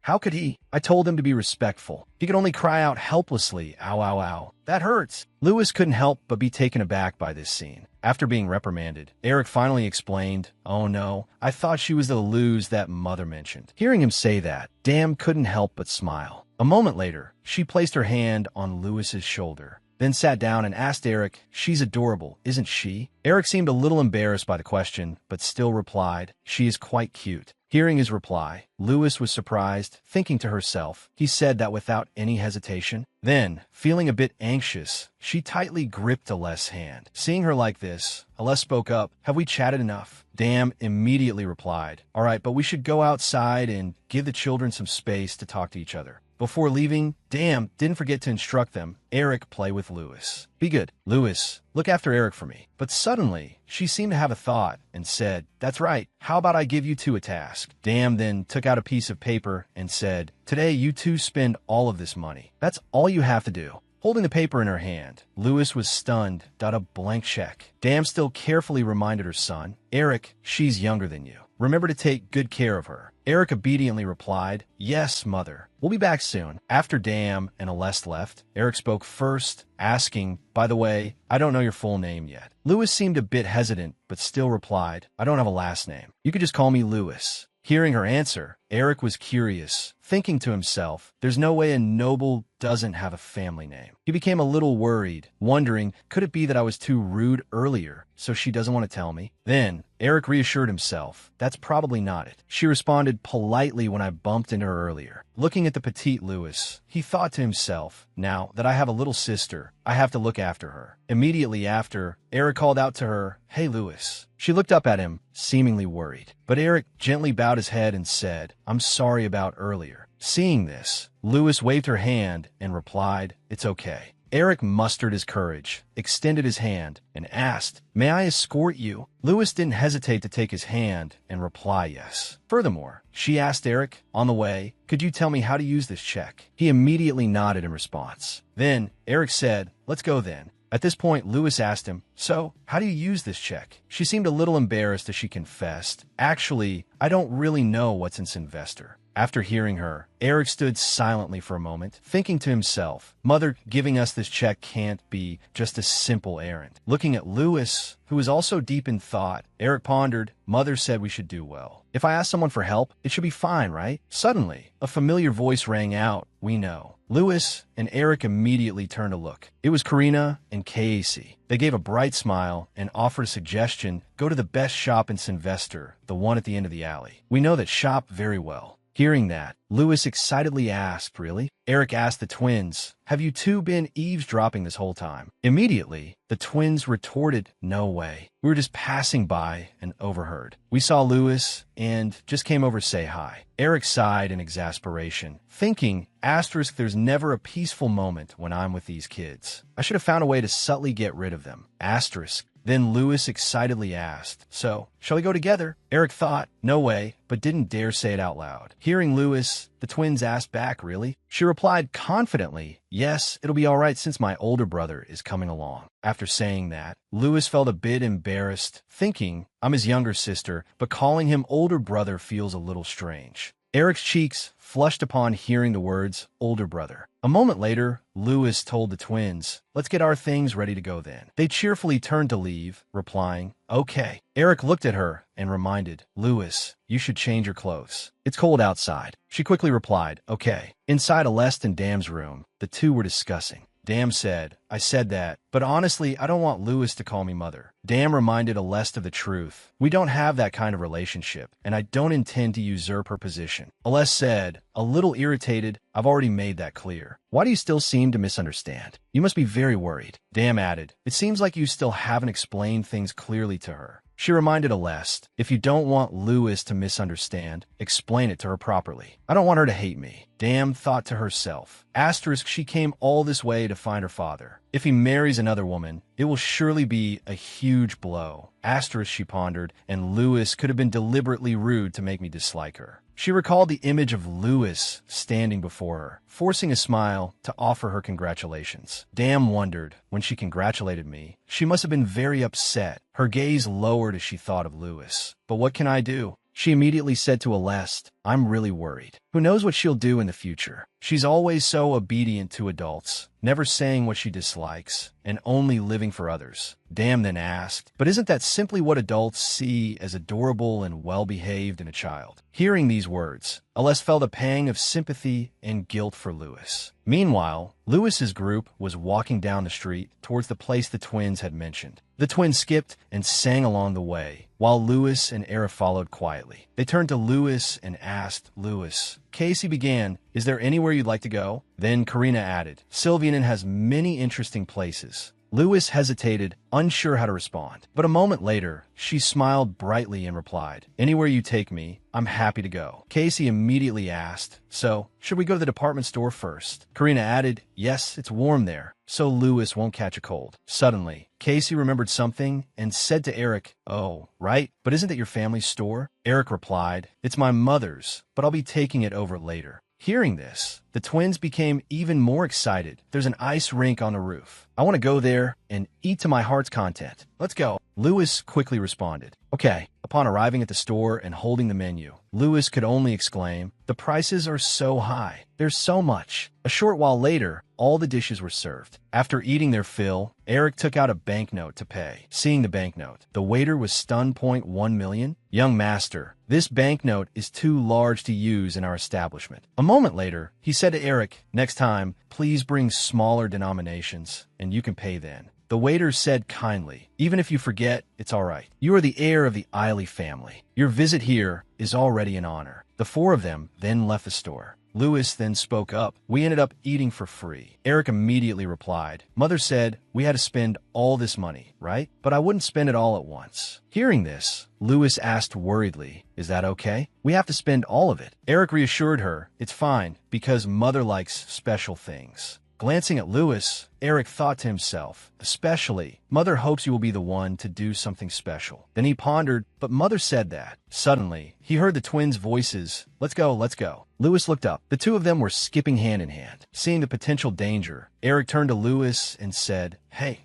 How could he? I told him to be respectful. He could only cry out helplessly, ow, ow, ow. That hurts. Lewis couldn't help but be taken aback by this scene. After being reprimanded, Eric finally explained, oh no, I thought she was the Luz that mother mentioned. Hearing him say that, Dam couldn't help but smile. A moment later, she placed her hand on Lewis's shoulder, then sat down and asked Eric, she's adorable, isn't she? Eric seemed a little embarrassed by the question, but still replied, she is quite cute. Hearing his reply, Lewis was surprised, thinking to herself, he said that without any hesitation. Then, feeling a bit anxious, she tightly gripped Aleste's hand. Seeing her like this, Aleste spoke up, have we chatted enough? Dam immediately replied, all right, but we should go outside and give the children some space to talk to each other. Before leaving, Dam didn't forget to instruct them, Eric, play with Lewis. Be good. Lewis, look after Eric for me. But suddenly, she seemed to have a thought and said, that's right, how about I give you two a task? Dam then took out a piece of paper and said, today you two spend all of this money. That's all you have to do. Holding the paper in her hand, Lewis was stunned, a blank check. Dam still carefully reminded her son, Eric, she's younger than you. Remember to take good care of her. Eric obediently replied, yes, mother. We'll be back soon. After Dam and Aleste left, Eric spoke first, asking, by the way, I don't know your full name yet. Lewis seemed a bit hesitant, but still replied, I don't have a last name. You could just call me Lewis. Hearing her answer, Eric was curious, thinking to himself, there's no way a noble doesn't have a family name. He became a little worried, wondering, could it be that I was too rude earlier, so she doesn't want to tell me? Then, Eric reassured himself, that's probably not it. She responded politely when I bumped into her earlier. Looking at the petite Lewis, he thought to himself, now that I have a little sister, I have to look after her. Immediately after, Eric called out to her, hey Lewis. She looked up at him, seemingly worried. But Eric gently bowed his head and said, I'm sorry about earlier. Seeing this, Lewis waved her hand and replied, it's okay. Eric mustered his courage, extended his hand, and asked, may I escort you? Lewis didn't hesitate to take his hand and reply yes. Furthermore, she asked Eric, on the way, could you tell me how to use this check? He immediately nodded in response. Then, Eric said, let's go then. At this point, Lewis asked him, so, how do you use this check? She seemed a little embarrassed as she confessed, actually, I don't really know what's in Sylvester. After hearing her, Eric stood silently for a moment, thinking to himself, Mother giving us this check can't be just a simple errand. Looking at Lewis, who was also deep in thought, Eric pondered, Mother said we should do well. If I ask someone for help, it should be fine, right? Suddenly, a familiar voice rang out, we know. Lewis and Eric immediately turned to look. It was Karina and Casey. They gave a bright smile and offered a suggestion, go to the best shop in Sylvester, the one at the end of the alley. We know that shop very well. Hearing that, Lewis excitedly asked, really? Eric asked the twins, have you two been eavesdropping this whole time? Immediately, the twins retorted, no way. We were just passing by and overheard. We saw Lewis and just came over to say hi. Eric sighed in exasperation, thinking, asterisk, there's never a peaceful moment when I'm with these kids. I should have found a way to subtly get rid of them. Asterisk. Then Lewis excitedly asked, so, shall we go together? Eric thought, no way, but didn't dare say it out loud. Hearing Lewis, the twins asked back, really? She replied confidently, yes, it'll be all right since my older brother is coming along. After saying that, Lewis felt a bit embarrassed, thinking, I'm his younger sister, but calling him older brother feels a little strange. Eric's cheeks flushed upon hearing the words, older brother. A moment later, Lewis told the twins, let's get our things ready to go then. They cheerfully turned to leave, replying, okay. Eric looked at her and reminded, Lewis, you should change your clothes. It's cold outside. She quickly replied, okay. Inside Aleste and Dam's room, the two were discussing. Dam said, I said that, but honestly, I don't want Lewis to call me mother. Dam reminded Aleste of the truth. We don't have that kind of relationship, and I don't intend to usurp her position. Aleste said, a little irritated, I've already made that clear. Why do you still seem to misunderstand? You must be very worried. Dam added, it seems like you still haven't explained things clearly to her. She reminded Aleste, if you don't want Lewis to misunderstand, explain it to her properly. I don't want her to hate me. Dam thought to herself. Asterisk, she came all this way to find her father. If he marries another woman, it will surely be a huge blow. Asterisk, she pondered, and Lewis could have been deliberately rude to make me dislike her. She recalled the image of Lewis standing before her, forcing a smile to offer her congratulations. Dam wondered, when she congratulated me, she must have been very upset. Her gaze lowered as she thought of Lewis. But what can I do? She immediately said to Aleste, I'm really worried. Who knows what she'll do in the future? She's always so obedient to adults, never saying what she dislikes, and only living for others. Dam then asked, but isn't that simply what adults see as adorable and well-behaved in a child? Hearing these words, Aleste felt a pang of sympathy and guilt for Lewis. Meanwhile, Lewis's group was walking down the street towards the place the twins had mentioned. The twins skipped and sang along the way, while Lewis and Era followed quietly. They turned to Lewis and asked, Lewis, Casey began, is there anywhere you'd like to go? Then Karina added, Sylvianen has many interesting places. Lewis hesitated, unsure how to respond. But a moment later, she smiled brightly and replied, anywhere you take me, I'm happy to go. Casey immediately asked, so, should we go to the department store first? Karina added, yes, it's warm there, so Lewis won't catch a cold. Suddenly, Casey remembered something and said to Eric, oh, right, but isn't that your family's store? Eric replied, it's my mother's, but I'll be taking it over later. Hearing this, the twins became even more excited. There's an ice rink on the roof. I want to go there and eat to my heart's content. Let's go. Lewis quickly responded, okay. Upon arriving at the store and holding the menu, Lewis could only exclaim, the prices are so high. There's so much. A short while later, all the dishes were served. After eating their fill, Eric took out a banknote to pay. Seeing the banknote, the waiter was stunned. 1 million? Young master, this banknote is too large to use in our establishment. A moment later, he said to Eric, next time, please bring smaller denominations, and you can pay then. The waiter said kindly, even if you forget, it's all right. You are the heir of the Eiley family. Your visit here is already an honor. The four of them then left the store. Lewis then spoke up. We ended up eating for free. Eric immediately replied, Mother said we had to spend all this money, right? But I wouldn't spend it all at once. Hearing this, Lewis asked worriedly, is that okay? We have to spend all of it. Eric reassured her, it's fine, because Mother likes special things. Glancing at Lewis, Eric thought to himself, especially, Mother hopes you will be the one to do something special. Then he pondered, but Mother said that. Suddenly, he heard the twins' voices, let's go, let's go. Lewis looked up. The two of them were skipping hand in hand. Seeing the potential danger, Eric turned to Lewis and said, hey,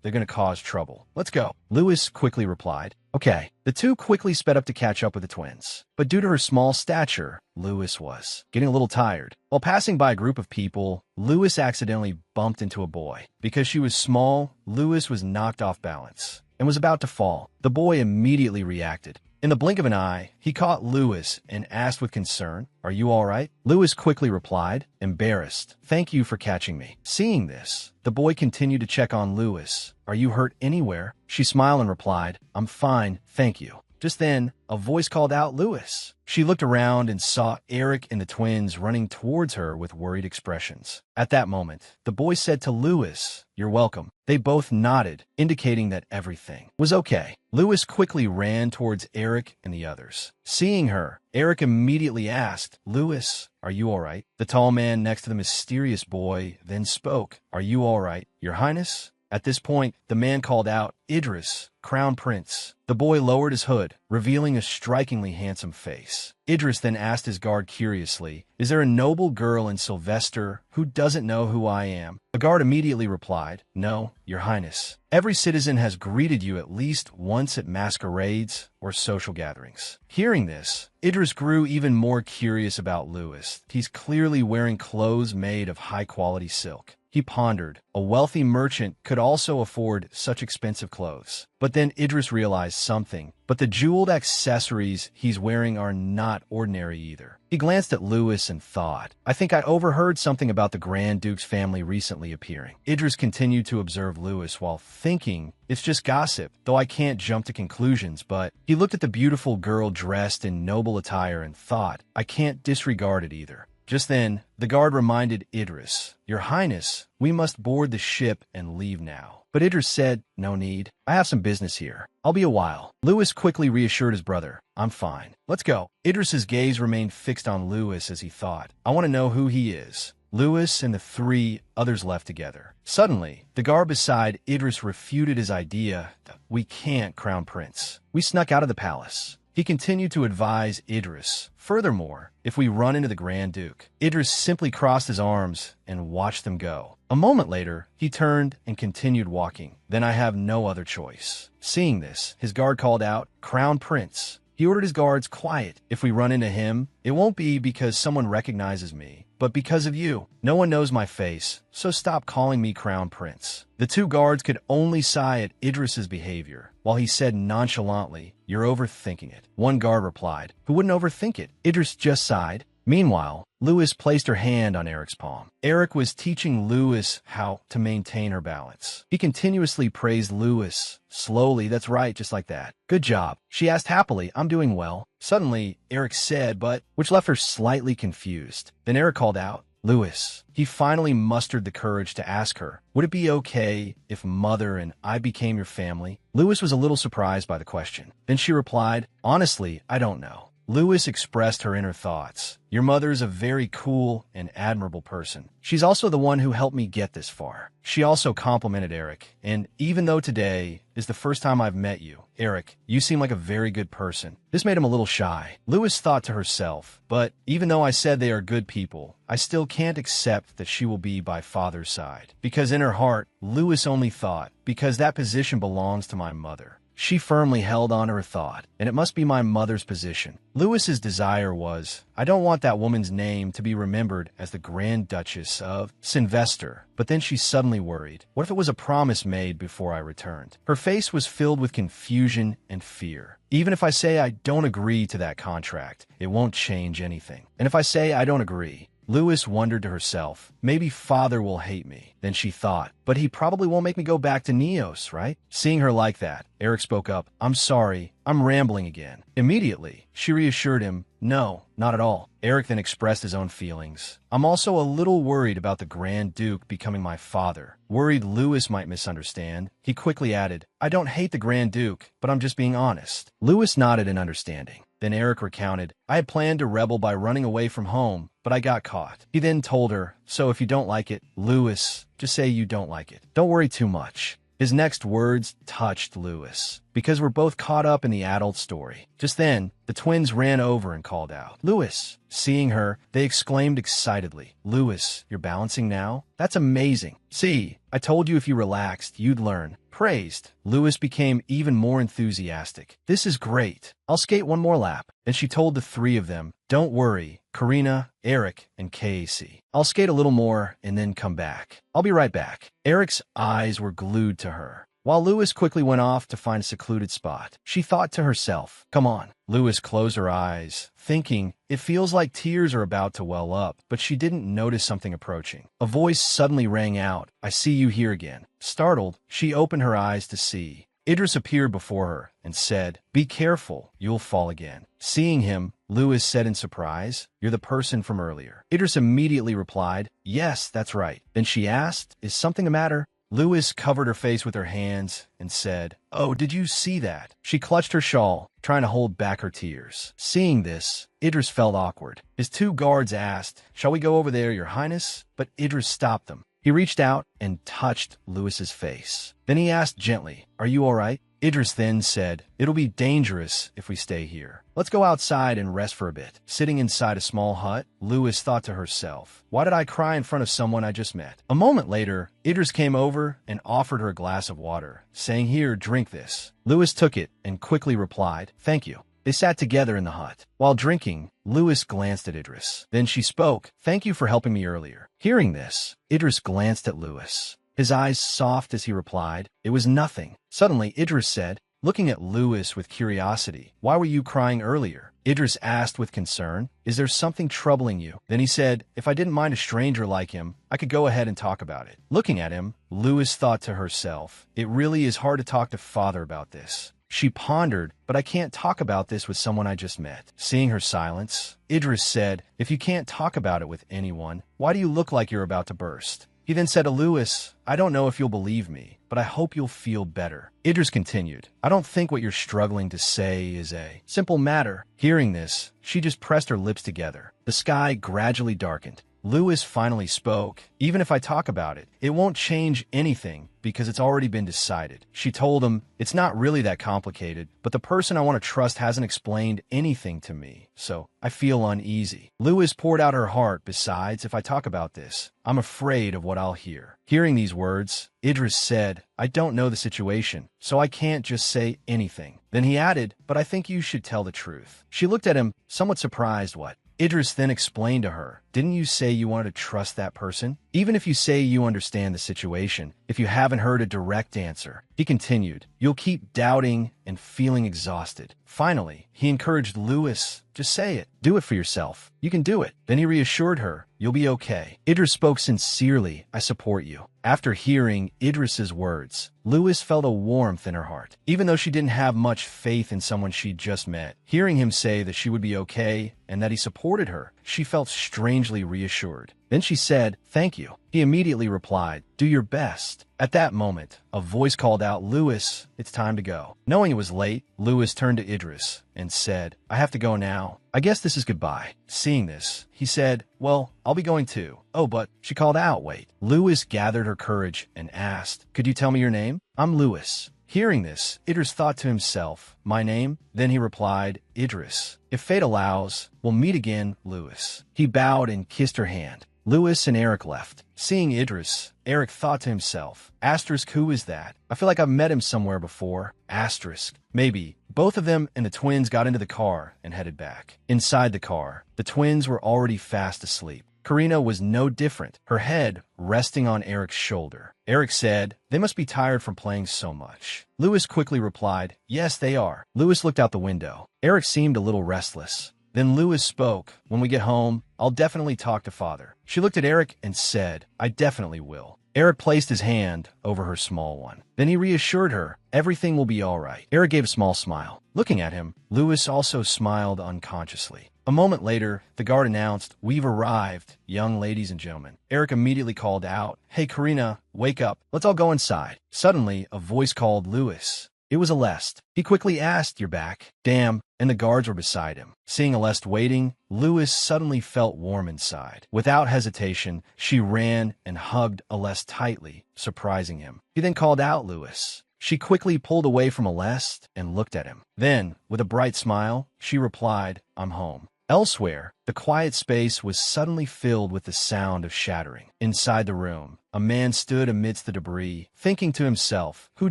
they're going to cause trouble. Let's go. Lewis quickly replied, okay. The two quickly sped up to catch up with the twins. But due to her small stature, Lewis was getting a little tired. While passing by a group of people, Lewis accidentally bumped into a boy. Because she was small, Lewis was knocked off balance and was about to fall. The boy immediately reacted. In the blink of an eye, he caught Lewis and asked with concern, are you all right? Lewis quickly replied, embarrassed, thank you for catching me. Seeing this, the boy continued to check on Lewis. Are you hurt anywhere? She smiled and replied, I'm fine, thank you. Just then, a voice called out Lewis. She looked around and saw Eric and the twins running towards her with worried expressions. At that moment, the boy said to Lewis, you're welcome. They both nodded, indicating that everything was okay. Lewis quickly ran towards Eric and the others. Seeing her, Eric immediately asked, Lewis, are you all right? The tall man next to the mysterious boy then spoke, are you all right, Your Highness? At this point, the man called out, "Idris, Crown Prince." The boy lowered his hood, revealing a strikingly handsome face. Idris then asked his guard curiously, "Is there a noble girl in Sylvester who doesn't know who I am?" The guard immediately replied, "No, Your Highness. Every citizen has greeted you at least once at masquerades or social gatherings." Hearing this, Idris grew even more curious about Louis. He's clearly wearing clothes made of high-quality silk. He pondered, a wealthy merchant could also afford such expensive clothes. But then Idris realized something. But the jeweled accessories he's wearing are not ordinary either. He glanced at Louis and thought, "I think I overheard something about the Grand Duke's family recently appearing." Idris continued to observe Louis while thinking, it's just gossip, though I can't jump to conclusions, but he looked at the beautiful girl dressed in noble attire and thought, I can't disregard it either. Just then, the guard reminded Idris, "Your Highness, we must board the ship and leave now." But Idris said, "No need. I have some business here. I'll be a while." Louis quickly reassured his brother, "I'm fine. Let's go." Idris's gaze remained fixed on Louis as he thought, "I want to know who he is." Louis and the three others left together. Suddenly, the guard beside Idris refuted his idea. "We can't, Crown Prince. We snuck out of the palace." He continued to advise Idris, "Furthermore, if we run into the Grand Duke." Idris simply crossed his arms and watched them go. A moment later, he turned and continued walking. "Then I have no other choice." Seeing this, his guard called out, "Crown Prince." He ordered his guards, "Quiet. If we run into him, it won't be because someone recognizes me, but because of you. No one knows my face, so stop calling me Crown Prince." The two guards could only sigh at Idris's behavior, while he said nonchalantly, "You're overthinking it." One guard replied, "Who wouldn't overthink it?" Idris just sighed. Meanwhile, Louis placed her hand on Eric's palm. Eric was teaching Louis how to maintain her balance. He continuously praised Louis. "Slowly, that's right, just like that. Good job." She asked happily, "I'm doing well." Suddenly, Eric said, "But," which left her slightly confused. Then Eric called out, "Louis." He finally mustered the courage to ask her, "Would it be okay if Mother and I became your family?" Louis was a little surprised by the question. Then she replied, "Honestly, I don't know." Louis expressed her inner thoughts. "Your mother is a very cool and admirable person. She's also the one who helped me get this far." She also complimented Eric, and even though today is the first time I've met you, Eric, you seem like a very good person. This made him a little shy. Louis thought to herself, but even though I said they are good people, I still can't accept that she will be by father's side. Because in her heart, Louis only thought, because that position belongs to my mother. She firmly held on to her thought, and it must be my mother's position. Louis's desire was, I don't want that woman's name to be remembered as the Grand Duchess of Sylvester. But then she suddenly worried. What if it was a promise made before I returned? Her face was filled with confusion and fear. Even if I say I don't agree to that contract, it won't change anything. And if I say I don't agree, Louis wondered to herself, maybe father will hate me. Then she thought, but he probably won't make me go back to Neos, right? Seeing her like that, Eric spoke up, I'm sorry, I'm rambling again. Immediately, she reassured him, no, not at all. Eric then expressed his own feelings. I'm also a little worried about the Grand Duke becoming my father. Worried Louis might misunderstand, he quickly added, I don't hate the Grand Duke, but I'm just being honest. Louis nodded in understanding. Then Eric recounted, I had planned to rebel by running away from home, but I got caught. He then told her, so if you don't like it, Louis, just say you don't like it. Don't worry too much. His next words touched Louis, because we're both caught up in the adult story. Just then, the twins ran over and called out, Louis. Seeing her, they exclaimed excitedly, Louis, you're balancing now? That's amazing. See, I told you if you relaxed, you'd learn. Praised, Louis became even more enthusiastic. This is great. I'll skate one more lap. And she told the three of them, don't worry, Karina, Eric, and Casey. I'll skate a little more and then come back. I'll be right back. Eric's eyes were glued to her. While Louis quickly went off to find a secluded spot, she thought to herself, come on. Louis closed her eyes, thinking, it feels like tears are about to well up, but she didn't notice something approaching. A voice suddenly rang out, I see you here again. Startled, she opened her eyes to see. Idris appeared before her and said, be careful, you'll fall again. Seeing him, Louis said in surprise, you're the person from earlier. Idris immediately replied, yes, that's right. Then she asked, is something the matter? Louis covered her face with her hands and said, oh, did you see that? She clutched her shawl, trying to hold back her tears. Seeing this, Idris felt awkward. His two guards asked, shall we go over there, Your Highness? But Idris stopped them. He reached out and touched Lewis's face. Then he asked gently, "Are you all right?" Idris then said, "It'll be dangerous if we stay here. Let's go outside and rest for a bit." Sitting inside a small hut, Lewis thought to herself, "Why did I cry in front of someone I just met?" A moment later, Idris came over and offered her a glass of water, saying, "Here, drink this." Lewis took it and quickly replied, "Thank you." They sat together in the hut. While drinking, Lewis glanced at Idris. Then she spoke, "Thank you for helping me earlier." Hearing this, Idris glanced at Lewis. His eyes soft as he replied, "It was nothing." Suddenly, Idris said, looking at Lewis with curiosity, "Why were you crying earlier?" Idris asked with concern, "Is there something troubling you?" Then he said, "If I didn't mind a stranger like him, I could go ahead and talk about it." Looking at him, Lewis thought to herself, "It really is hard to talk to father about this." She pondered, "But I can't talk about this with someone I just met." Seeing her silence, Idris said, "If you can't talk about it with anyone, why do you look like you're about to burst?" He then said to Lewis, "I don't know if you'll believe me, but I hope you'll feel better." Idris continued, "I don't think what you're struggling to say is a simple matter." Hearing this, she just pressed her lips together. The sky gradually darkened. Lewis finally spoke, "Even if I talk about it, it won't change anything because it's already been decided." She told him, "It's not really that complicated, but the person I want to trust hasn't explained anything to me, so I feel uneasy." Lewis poured out her heart. "Besides, if I talk about this, I'm afraid of what I'll hear." Hearing these words, Idris said, "I don't know the situation, so I can't just say anything." Then he added, "But I think you should tell the truth." She looked at him, somewhat surprised. "What?" Idris then explained to her, "Didn't you say you wanted to trust that person? Even if you say you understand the situation, if you haven't heard a direct answer." He continued, "You'll keep doubting and feeling exhausted." Finally, he encouraged Lewis, "Just say it. Do it for yourself. You can do it." Then he reassured her, "You'll be okay." Idris spoke sincerely, "I support you." After hearing Idris's words, Lewis felt a warmth in her heart. Even though she didn't have much faith in someone she'd just met, hearing him say that she would be okay and that he supported her, she felt strangely reassured. Then she said, "Thank you." He immediately replied, "Do your best." At that moment, a voice called out, "Lewis, it's time to go." Knowing it was late, Lewis turned to Idris and said, "I have to go now. I guess this is goodbye." Seeing this, he said, "Well, I'll be going too." "Oh, but," she called out, "Wait." Lewis gathered her courage and asked, "Could you tell me your name?" "I'm Lewis." Hearing this, Idris thought to himself, "My name?" Then he replied, "Idris. If fate allows, we'll meet again, Lewis." He bowed and kissed her hand. Lewis and Eric left. Seeing Idris, Eric thought to himself, "Asterisk, who is that? I feel like I've met him somewhere before." Asterisk. Maybe. Both of them and the twins got into the car and headed back. Inside the car, the twins were already fast asleep. Karina was no different, her head resting on Eric's shoulder. Eric said, "They must be tired from playing so much." Lewis quickly replied, "Yes, they are." Lewis looked out the window. Eric seemed a little restless. Then Lewis spoke, "When we get home, I'll definitely talk to father." She looked at Eric and said, "I definitely will." Eric placed his hand over her small one. Then he reassured her, "Everything will be all right." Eric gave a small smile. Looking at him, Lewis also smiled unconsciously. A moment later, the guard announced, "We've arrived, young ladies and gentlemen." Eric immediately called out, "Hey, Karina, wake up. Let's all go inside." Suddenly, a voice called Lewis. It was Aleste. He quickly asked, "You're back?" "Damn," and the guards were beside him. Seeing Aleste waiting, Lewis suddenly felt warm inside. Without hesitation, she ran and hugged Aleste tightly, surprising him. He then called out Lewis. She quickly pulled away from Aleste and looked at him. Then, with a bright smile, she replied, "I'm home." Elsewhere, the quiet space was suddenly filled with the sound of shattering. Inside the room, a man stood amidst the debris, thinking to himself, "Who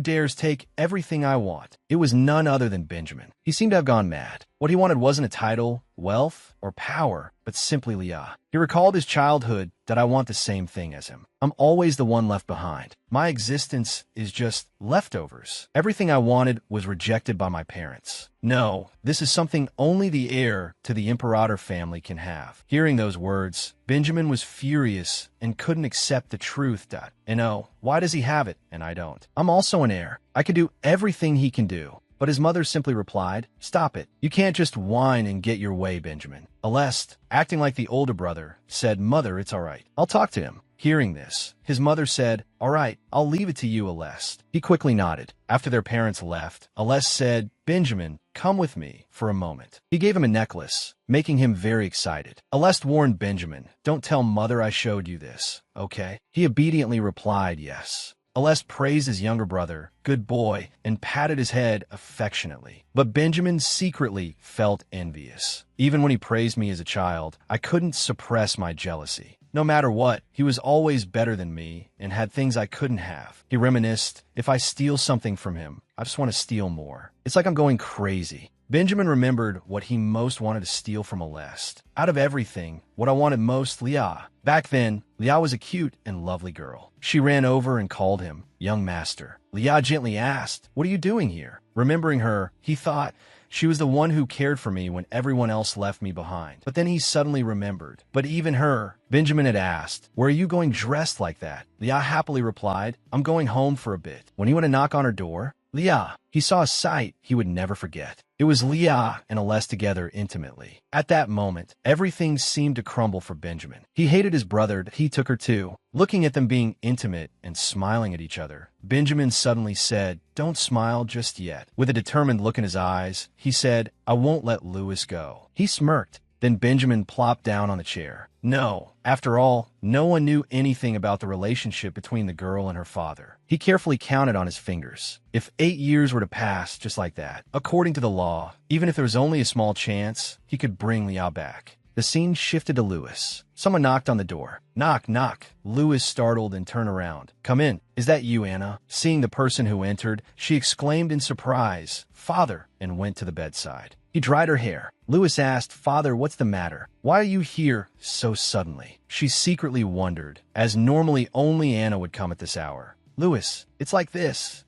dares take everything I want?" It was none other than Benjamin. He seemed to have gone mad. What he wanted wasn't a title, wealth, or power, but simply Leah. He recalled his childhood, that I want the same thing as him. I'm always the one left behind. My existence is just leftovers. Everything I wanted was rejected by my parents. No, this is something only the heir to the Imperator family can have. Hearing those words, Benjamin was furious and couldn't accept the truth that, and oh, why does he have it and I don't? I'm also an heir. I can do everything he can do. But his mother simply replied, "Stop it. You can't just whine and get your way, Benjamin." Aleste, acting like the older brother, said, "Mother, it's all right. I'll talk to him." Hearing this, his mother said, "All right, I'll leave it to you, Aleste." He quickly nodded. After their parents left, Aleste said, Benjamin, come with me for a moment. He gave him a necklace, making him very excited. Alest warned Benjamin, don't tell mother I showed you this, okay? He obediently replied yes. Alest praised his younger brother, good boy, and patted his head affectionately. But Benjamin secretly felt envious. Even when he praised me as a child, I couldn't suppress my jealousy. No matter what, he was always better than me and had things I couldn't have. He reminisced, if I steal something from him, I just want to steal more. It's like I'm going crazy. Benjamin remembered what he most wanted to steal from Alest. Out of everything, what I wanted most, Leah. Back then, Leah was a cute and lovely girl. She ran over and called him, young master. Leah gently asked, what are you doing here? Remembering her, he thought, she was the one who cared for me when everyone else left me behind. But then he suddenly remembered. But even her, Benjamin had asked, where are you going dressed like that? Leah happily replied, I'm going home for a bit. When he went to knock on her door, Leah, he saw a sight he would never forget. It was Leah and Alest together intimately. At that moment, everything seemed to crumble for Benjamin. He hated his brother that he took her to. Looking at them being intimate and smiling at each other, Benjamin suddenly said, don't smile just yet. With a determined look in his eyes, he said, I won't let Louis go. He smirked. Then Benjamin plopped down on the chair. No, after all, no one knew anything about the relationship between the girl and her father. He carefully counted on his fingers. If 8 years were to pass just like that, according to the law, even if there was only a small chance, he could bring Leah back. The scene shifted to Louis. Someone knocked on the door. Knock, knock. Louis startled and turned around. Come in. Is that you, Anna? Seeing the person who entered, she exclaimed in surprise, Father, and went to the bedside. He dried her hair. Louis asked, Father, what's the matter? Why are you here so suddenly? She secretly wondered, as normally only Anna would come at this hour. Louis, it's like this.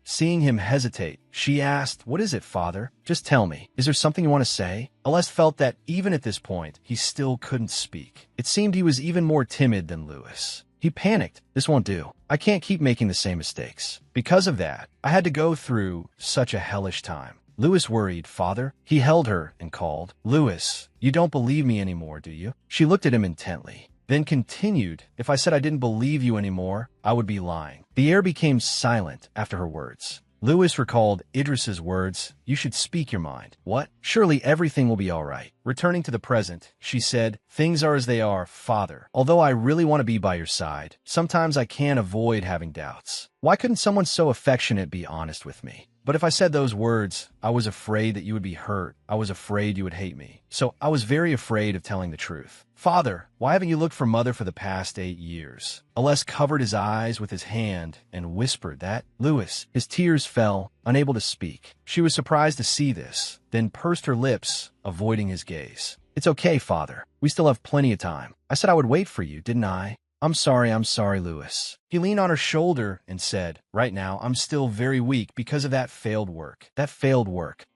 Seeing him hesitate, she asked, what is it, Father? Just tell me. Is there something you want to say? Alest felt that even at this point, he still couldn't speak. It seemed he was even more timid than Louis. He panicked. This won't do. I can't keep making the same mistakes. Because of that, I had to go through such a hellish time. Louis worried, Father. He held her and called, Louis, you don't believe me anymore, do you? She looked at him intently, then continued, if I said I didn't believe you anymore, I would be lying. The air became silent after her words. Louis recalled Idris's words, you should speak your mind. What? Surely everything will be all right. Returning to the present, she said, things are as they are, Father. Although I really want to be by your side, sometimes I can't avoid having doubts. Why couldn't someone so affectionate be honest with me? But if I said those words, I was afraid that you would be hurt. I was afraid you would hate me. So I was very afraid of telling the truth. Father, why haven't you looked for Mother for the past 8 years? Alest covered his eyes with his hand and whispered that. Louis, his tears fell, unable to speak. She was surprised to see this, then pursed her lips, avoiding his gaze. It's okay, Father. We still have plenty of time. I said I would wait for you, didn't I? I'm sorry, Louis. He leaned on her shoulder and said, right now, I'm still very weak because of that failed work.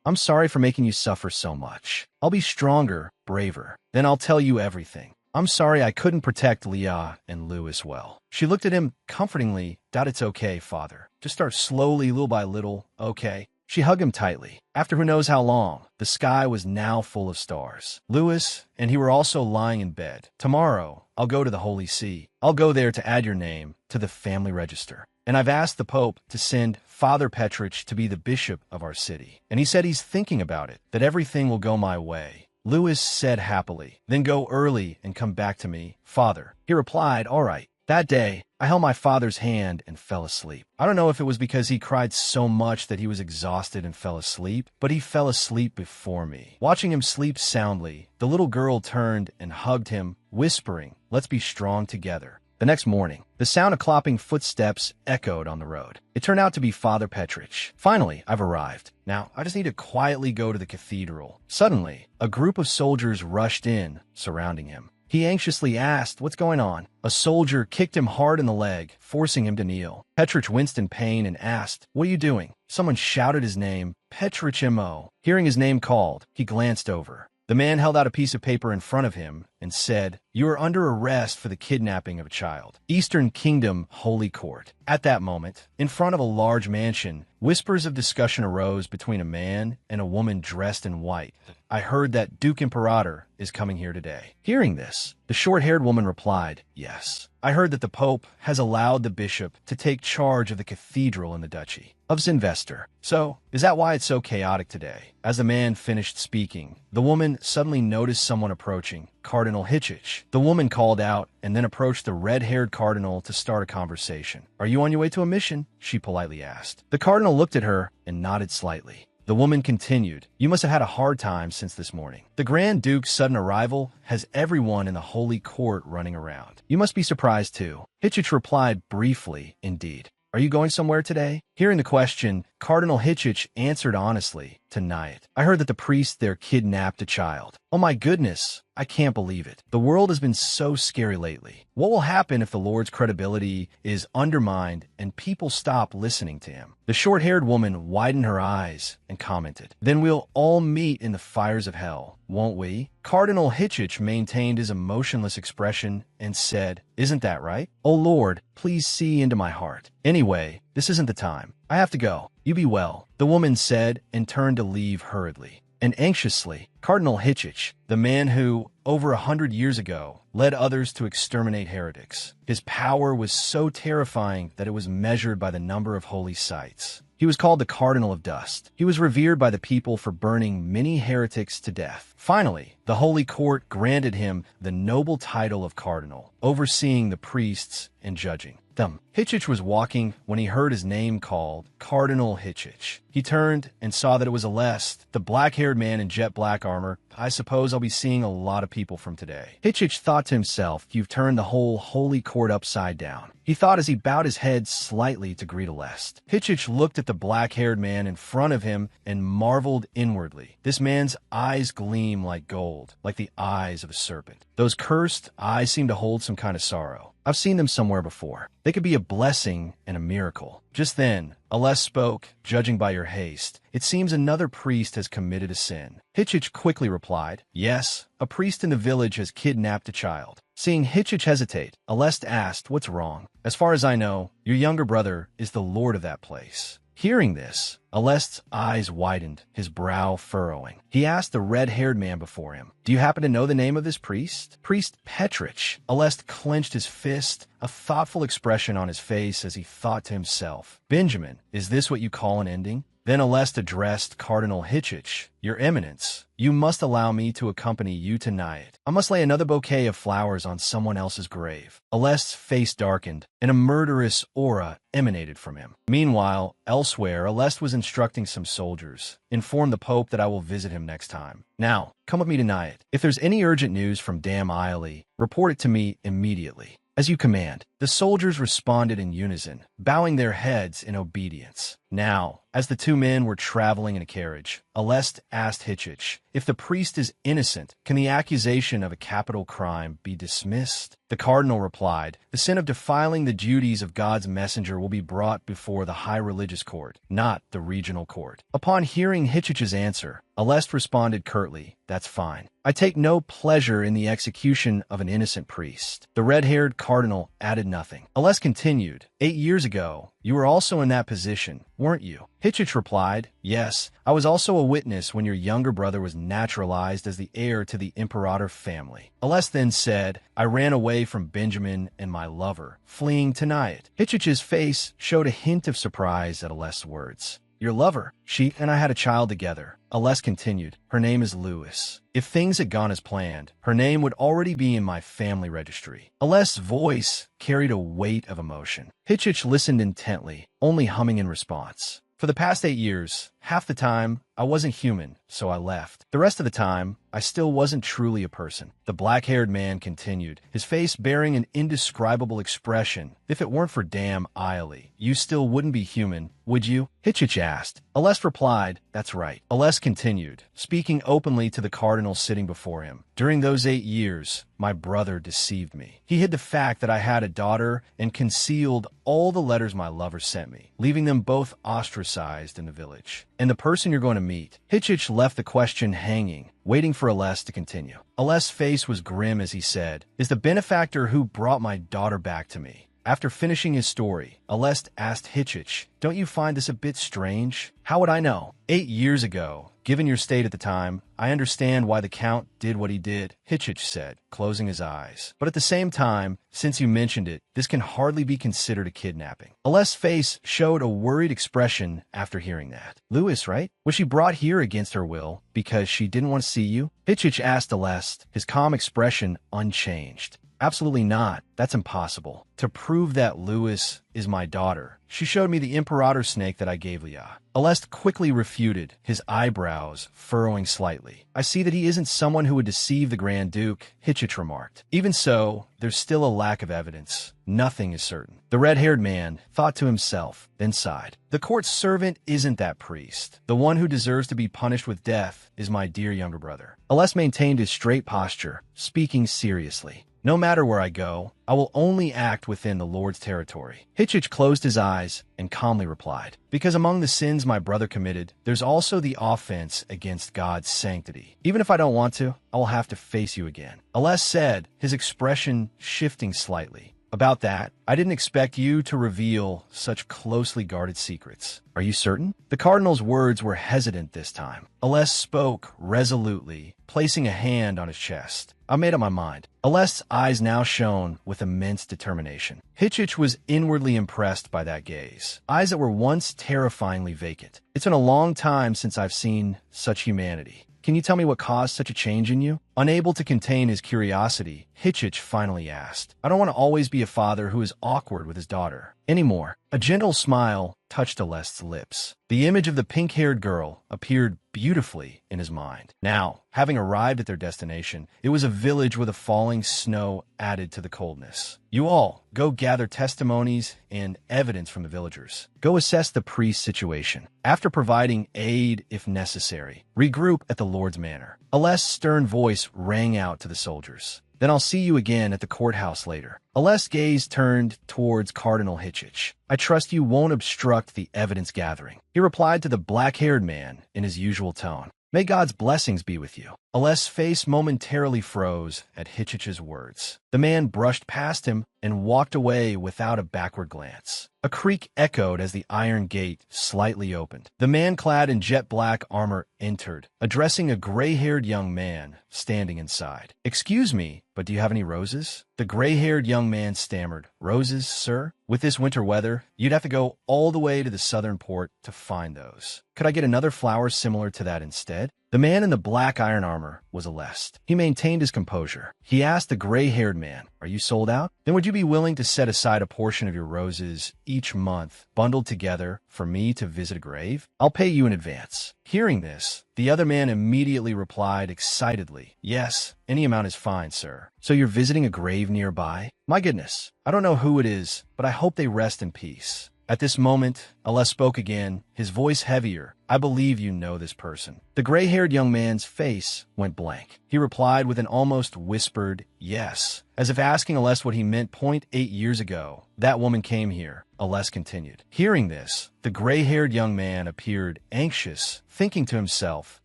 I'm sorry for making you suffer so much. I'll be stronger, braver. Then I'll tell you everything. I'm sorry I couldn't protect Leah and Louis well. She looked at him comfortingly. It's okay, Father. Just start slowly, little by little, okay? She hugged him tightly. After who knows how long, the sky was now full of stars. Louis and he were also lying in bed. Tomorrow, I'll go to the Holy See. I'll go there to add your name to the family register. And I've asked the Pope to send Father Petrich to be the bishop of our city. And he said he's thinking about it, that everything will go my way. Louis said happily, then go early and come back to me, Father. He replied, all right. That day, I held my father's hand and fell asleep. I don't know if it was because he cried so much that he was exhausted and fell asleep, but he fell asleep before me. Watching him sleep soundly, the little girl turned and hugged him, whispering, let's be strong together. The next morning, the sound of clopping footsteps echoed on the road. It turned out to be Father Petrich. Finally, I've arrived. Now, I just need to quietly go to the cathedral. Suddenly, a group of soldiers rushed in, surrounding him. He anxiously asked, what's going on? A soldier kicked him hard in the leg, forcing him to kneel. Petrich winced in pain and asked, what are you doing? Someone shouted his name, Petrich M.O. Hearing his name called, he glanced over. The man held out a piece of paper in front of him and said, you are under arrest for the kidnapping of a child. Eastern Kingdom Holy Court. At that moment, in front of a large mansion, whispers of discussion arose between a man and a woman dressed in white. I heard that Duke Imperator is coming here today. Hearing this, the short-haired woman replied, yes. I heard that the Pope has allowed the bishop to take charge of the cathedral in the Duchy of Zinvester. So, is that why it's so chaotic today? As the man finished speaking, the woman suddenly noticed someone approaching, Cardinal Hitchich. The woman called out and then approached the red-haired cardinal to start a conversation. "Are you on your way to a mission?" she politely asked. The cardinal looked at her and nodded slightly. The woman continued, "You must have had a hard time since this morning. The Grand Duke's sudden arrival has everyone in the Holy Court running around. You must be surprised too." Hitchich replied briefly, "Indeed. Are you going somewhere today?" Hearing the question, Cardinal Hitchich answered honestly, "Tonight. I heard that the priest there kidnapped a child. Oh my goodness, I can't believe it. The world has been so scary lately. What will happen if the Lord's credibility is undermined and people stop listening to him?" The short-haired woman widened her eyes and commented, "Then we'll all meet in the fires of hell, won't we?" Cardinal Hitchich maintained his emotionless expression and said, "Isn't that right? Oh Lord, please see into my heart. Anyway, this isn't the time. I have to go. You be well," the woman said and turned to leave hurriedly. And anxiously, Cardinal Hitchich, the man who, over 100 years ago, led others to exterminate heretics. His power was so terrifying that it was measured by the number of holy sites. He was called the Cardinal of Dust. He was revered by the people for burning many heretics to death. Finally, the Holy Court granted him the noble title of Cardinal, overseeing the priests and judging them. Hitchich was walking when he heard his name called, Cardinal Hitchich. He turned and saw that it was Alest, the black-haired man in jet black armor. "I suppose I'll be seeing a lot of people from today." Hitchich thought to himself, "You've turned the whole Holy Court upside down." He thought as he bowed his head slightly to greet Alest. Hitchich looked at the black-haired man in front of him and marveled inwardly. This man's eyes gleam like gold, like the eyes of a serpent. Those cursed eyes seem to hold some kind of sorrow. I've seen them somewhere before. They could be a blessing and a miracle. Just then, Alest spoke, "Judging by your haste, it seems another priest has committed a sin." Hitchich quickly replied, "Yes, a priest in the village has kidnapped a child." Seeing Hitchich hesitate, Alest asked, "What's wrong?" "As far as I know, your younger brother is the lord of that place." Hearing this, Alest's eyes widened, his brow furrowing. He asked the red-haired man before him, "Do you happen to know the name of this priest?" "Priest Petrich." Alest clenched his fist, a thoughtful expression on his face as he thought to himself, "Benjamin, is this what you call an ending?" Then Alest addressed Cardinal Hitchich, "Your Eminence, you must allow me to accompany you tonight. I must lay another bouquet of flowers on someone else's grave." Alest's face darkened, and a murderous aura emanated from him. Meanwhile, elsewhere, Alest was instructing some soldiers. "Inform the Pope that I will visit him next time. Now, come with me tonight. If there's any urgent news from Dam Isley, report it to me immediately." "As you command." The soldiers responded in unison, bowing their heads in obedience. Now, as the two men were traveling in a carriage, Alest asked Hitchich, "If the priest is innocent, can the accusation of a capital crime be dismissed?" The cardinal replied, "The sin of defiling the duties of God's messenger will be brought before the high religious court, not the regional court." Upon hearing Hitchich's answer, Alest responded curtly, "That's fine. I take no pleasure in the execution of an innocent priest." The red-haired cardinal added nothing. Alest continued, 8 years ago, you were also in that position, weren't you?" Hitchich replied, "Yes, I was also a witness when your younger brother was naturalized as the heir to the Imperator family." Alest then said, "I ran away from Benjamin and my lover, fleeing tonight." Hitchich's face showed a hint of surprise at Alest's words. "Your lover? She and I had a child together." Alest continued, "Her name is Louis. If things had gone as planned, her name would already be in my family registry." Alest's voice carried a weight of emotion. Hitchich listened intently, only humming in response. "For the past 8 years, half the time, I wasn't human, so I left. The rest of the time, I still wasn't truly a person." The black-haired man continued, his face bearing an indescribable expression. "If it weren't for Dam Isley, you still wouldn't be human, would you?" Hitchich asked. Alest replied, "That's right." Alest continued, speaking openly to the cardinal sitting before him. "During those 8 years, my brother deceived me. He hid the fact that I had a daughter and concealed all the letters my lover sent me, leaving them both ostracized in the village. And the person you're going to meet." Hitchich left the question hanging, waiting for Alest to continue. Alest's face was grim as he said, "Is the benefactor who brought my daughter back to me. After finishing his story, Alest asked Hitchich, "Don't you find this a bit strange?" "How would I know? 8 years ago, given your state at the time, I understand why the Count did what he did," Hitchich said, closing his eyes. "But at the same time, since you mentioned it, this can hardly be considered a kidnapping." Alest's face showed a worried expression after hearing that. "Lewis, right? Was she brought here against her will because she didn't want to see you?" Hitchich asked Alest, his calm expression unchanged. "Absolutely not. That's impossible. To prove that Lewis is my daughter, she showed me the Imperator snake that I gave Leah." Alest quickly refuted, his eyebrows furrowing slightly. "I see that he isn't someone who would deceive the Grand Duke," Hitchich remarked. "Even so, there's still a lack of evidence. Nothing is certain." The red-haired man thought to himself, then sighed. "The court's servant isn't that priest. The one who deserves to be punished with death is my dear younger brother." Alest maintained his straight posture, speaking seriously. "No matter where I go, I will only act within the Lord's territory." Hitchich closed his eyes and calmly replied, "Because among the sins my brother committed, there's also the offense against God's sanctity. Even if I don't want to, I will have to face you again." Alest said, his expression shifting slightly. "About that, I didn't expect you to reveal such closely guarded secrets. Are you certain?" The cardinal's words were hesitant this time. Alest spoke resolutely, placing a hand on his chest. "I made up my mind." Alest's eyes now shone with immense determination. Hitchich was inwardly impressed by that gaze, eyes that were once terrifyingly vacant. "It's been a long time since I've seen such humanity. Can you tell me what caused such a change in you?" Unable to contain his curiosity, Hitchich finally asked, "I don't want to always be a father who is awkward with his daughter anymore." A gentle smile touched Alest's lips. The image of the pink-haired girl appeared beautifully in his mind. Now, having arrived at their destination, it was a village with a falling snow added to the coldness. "You all, go gather testimonies and evidence from the villagers. Go assess the priest's situation. After providing aid if necessary, regroup at the Lord's Manor." Alest's stern voice rang out to the soldiers. "Then I'll see you again at the courthouse later." Alest's gaze turned towards Cardinal Hitchich. "I trust you won't obstruct the evidence gathering," he replied to the black-haired man in his usual tone. "May God's blessings be with you." Alest's face momentarily froze at Hitchich's words. The man brushed past him and walked away without a backward glance. A creak echoed as the iron gate slightly opened. The man clad in jet-black armor entered, addressing a gray-haired young man standing inside. "Excuse me, but do you have any roses?" The gray-haired young man stammered. "Roses, sir? With this winter weather, you'd have to go all the way to the southern port to find those. Could I get another flower similar to that instead?" The man in the black iron armor was Alest. He maintained his composure. He asked the gray-haired man, "Are you sold out? Then would you be willing to set aside a portion of your roses each month, bundled together, for me to visit a grave? I'll pay you in advance." Hearing this, the other man immediately replied excitedly, "Yes, any amount is fine, sir." "So you're visiting a grave nearby? My goodness, I don't know who it is, but I hope they rest in peace." At this moment, Alest spoke again, his voice heavier. "I believe you know this person." The gray-haired young man's face went blank. He replied with an almost whispered yes, as if asking Alest what he meant. "8 years ago, that woman came here," Alest continued. Hearing this, the gray-haired young man appeared anxious, thinking to himself,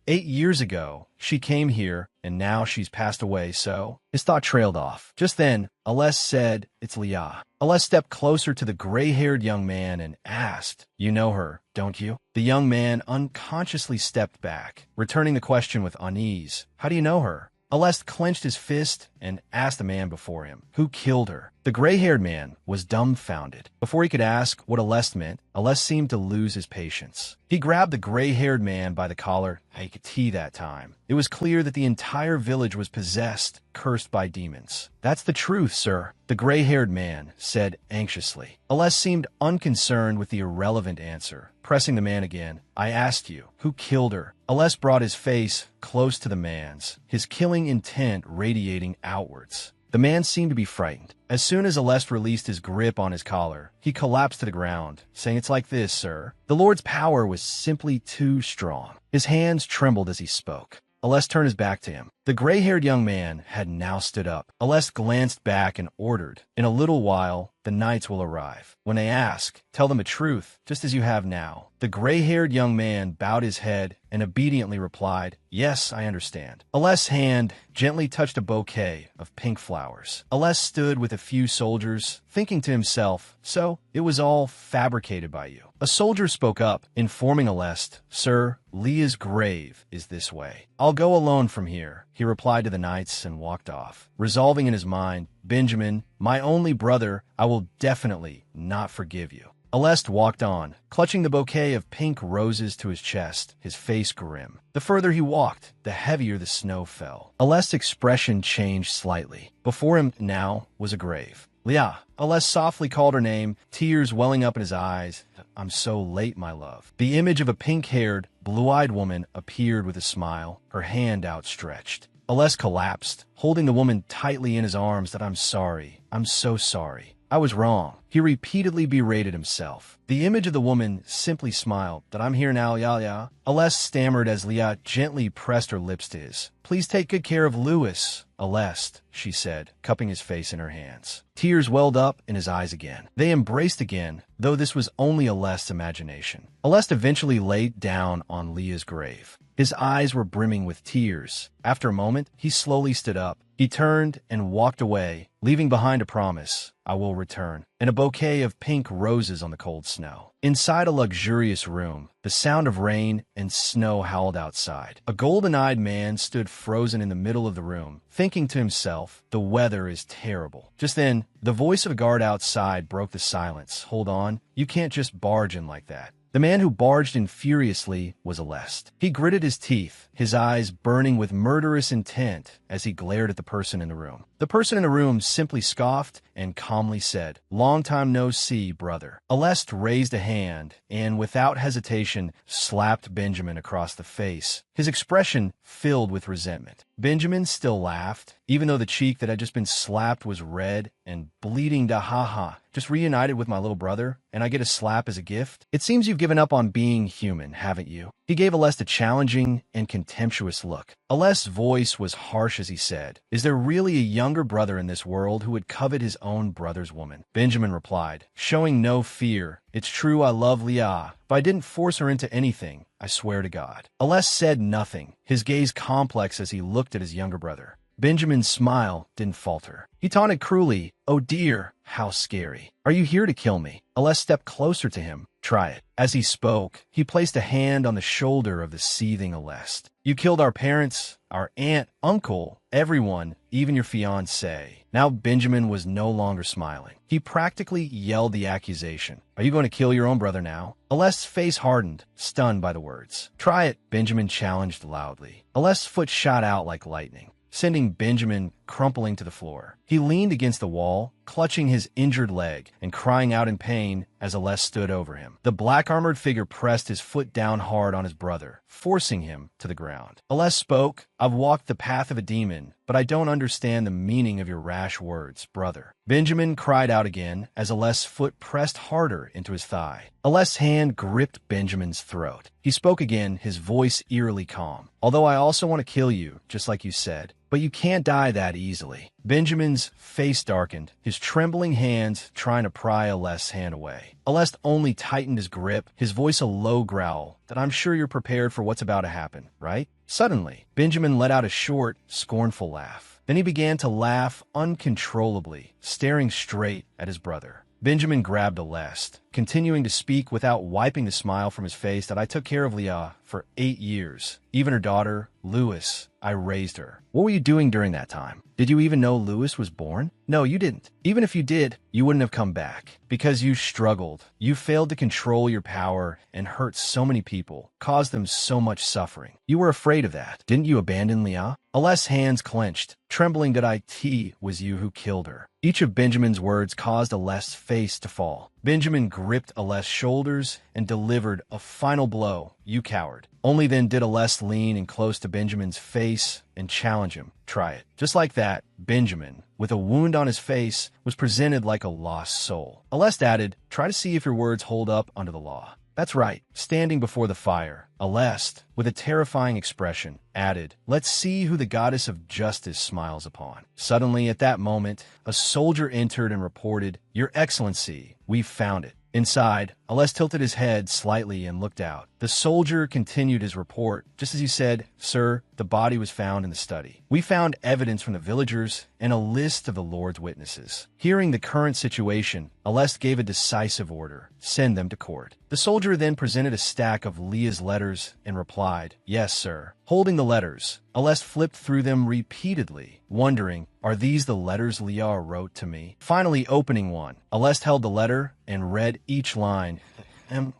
8 years ago, she came here, and now she's passed away, so... His thought trailed off. Just then, Alest said, "It's Leah." Alest stepped closer to the gray-haired young man and asked, "You know her, don't you?" The young man unconsciously stepped back, returning the question with unease. "How do you know her?" Alest clenched his fist and asked the man before him, "Who killed her?" The gray-haired man was dumbfounded. Before he could ask what Alest meant, Alest seemed to lose his patience. He grabbed the gray-haired man by the collar. He could see that time. It was clear that the entire village was possessed, cursed by demons. "That's the truth, sir," the gray-haired man said anxiously. Alest seemed unconcerned with the irrelevant answer. Pressing the man again, "I asked you, who killed her?" Alest brought his face close to the man's, his killing intent radiating outwards. The man seemed to be frightened. As soon as Alest released his grip on his collar, he collapsed to the ground, saying, "It's like this, sir." The Lord's power was simply too strong. His hands trembled as he spoke. Alest turned his back to him. The gray-haired young man had now stood up. Alest glanced back and ordered, "In a little while, the knights will arrive. When they ask, tell them the truth, just as you have now." The gray-haired young man bowed his head and obediently replied, "Yes, I understand." Alest's hand gently touched a bouquet of pink flowers. Alest stood with a few soldiers, thinking to himself, "So, it was all fabricated by you." A soldier spoke up, informing Alest, "Sir, Leah's grave is this way." "I'll go alone from here," he replied to the knights and walked off, resolving in his mind, "Benjamin, my only brother, I will definitely not forgive you." Alest walked on, clutching the bouquet of pink roses to his chest, his face grim. The further he walked, the heavier the snow fell. Alest's expression changed slightly. Before him now was a grave. "Leah." Alest softly called her name, tears welling up in his eyes. "I'm so late, my love." The image of a pink-haired, blue-eyed woman appeared with a smile, her hand outstretched. Alest collapsed, holding the woman tightly in his arms. "That I'm sorry. I'm so sorry. I was wrong." He repeatedly berated himself. The image of the woman simply smiled. "That I'm here now, ya." Alest stammered as Leah gently pressed her lips to his. "Please take good care of Louis." "Alest," she said, cupping his face in her hands. Tears welled up in his eyes again. They embraced again, though this was only Alest's imagination. Alest eventually laid down on Leah's grave. His eyes were brimming with tears. After a moment, he slowly stood up. He turned and walked away, leaving behind a promise, "I will return," and a bouquet of pink roses on the cold snow. Inside a luxurious room, the sound of rain and snow howled outside. A golden-eyed man stood frozen in the middle of the room, thinking to himself, "The weather is terrible." Just then, the voice of a guard outside broke the silence. "Hold on, you can't just barge in like that." The man who barged in furiously was Alest. He gritted his teeth, his eyes burning with murderous intent as he glared at the person in the room. The person in the room simply scoffed and calmly said, "Long time no see, brother." Alest raised a hand and, without hesitation, slapped Benjamin across the face, his expression filled with resentment. Benjamin still laughed, even though the cheek that had just been slapped was red and bleeding. "Ha. Just reunited with my little brother, and I get a slap as a gift? It seems you've given up on being human, haven't you?" He gave Alest a challenging and contemptuous look. Alest's voice was harsh as he said, "Is there really a younger brother in this world who would covet his own brother's woman?" Benjamin replied, showing no fear, "It's true I love Leah, but I didn't force her into anything, I swear to God." Alest said nothing, his gaze complex as he looked at his younger brother. Benjamin's smile didn't falter. He taunted cruelly, "Oh dear, how scary. Are you here to kill me?" Alest stepped closer to him. "Try it." As he spoke, he placed a hand on the shoulder of the seething Alest. "You killed our parents, our aunt, uncle, everyone, even your fiancé." Now Benjamin was no longer smiling. He practically yelled the accusation. "Are you going to kill your own brother now?" Alest's face hardened, stunned by the words. "Try it," Benjamin challenged loudly. Alest's foot shot out like lightning, sending Benjamin crumpling to the floor. He leaned against the wall, clutching his injured leg and crying out in pain as Alest stood over him. The black-armored figure pressed his foot down hard on his brother, forcing him to the ground. Alest spoke, "I've walked the path of a demon, but I don't understand the meaning of your rash words, brother." Benjamin cried out again as Alest's foot pressed harder into his thigh. Alest's hand gripped Benjamin's throat. He spoke again, his voice eerily calm. "Although I also want to kill you, just like you said, but you can't die that easily." Benjamin's face darkened, his trembling hands trying to pry Alest's hand away. Alest only tightened his grip, his voice a low growl, "That I'm sure you're prepared for what's about to happen, right?" Suddenly, Benjamin let out a short, scornful laugh. Then he began to laugh uncontrollably, staring straight at his brother. Benjamin grabbed Alest, continuing to speak without wiping the smile from his face. "That I took care of Leah for 8 years. Even her daughter, Louis, I raised her." "What were you doing during that time? Did you even know Louis was born?" "No, you didn't. Even if you did, you wouldn't have come back. Because you struggled. You failed to control your power and hurt so many people, caused them so much suffering. You were afraid of that. Didn't you abandon Leah?" Alest's hands clenched, trembling. "That it was you who killed her." Each of Benjamin's words caused Alest's face to fall. Benjamin gripped Alest's shoulders and delivered a final blow. "You coward." Only then did Alest lean in close to Benjamin's face and challenge him. "Try it." Just like that, Benjamin, with a wound on his face, was presented like a lost soul. Alest added, "Try to see if your words hold up under the law." That's right, standing before the fire. Aleste, with a terrifying expression, added, "Let's see who the goddess of justice smiles upon." Suddenly, at that moment, a soldier entered and reported, "Your Excellency, we've found it." Inside, Aleste tilted his head slightly and looked out. The soldier continued his report, just as he said, "Sir, the body was found in the study. We found evidence from the villagers and a list of the Lord's witnesses." Hearing the current situation, Aleste gave a decisive order, "Send them to court." The soldier then presented a stack of Leah's letters and replied, "Yes, sir." Holding the letters, Aleste flipped through them repeatedly, wondering, "Are these the letters Leah wrote to me?" Finally opening one, Aleste held the letter and read each line.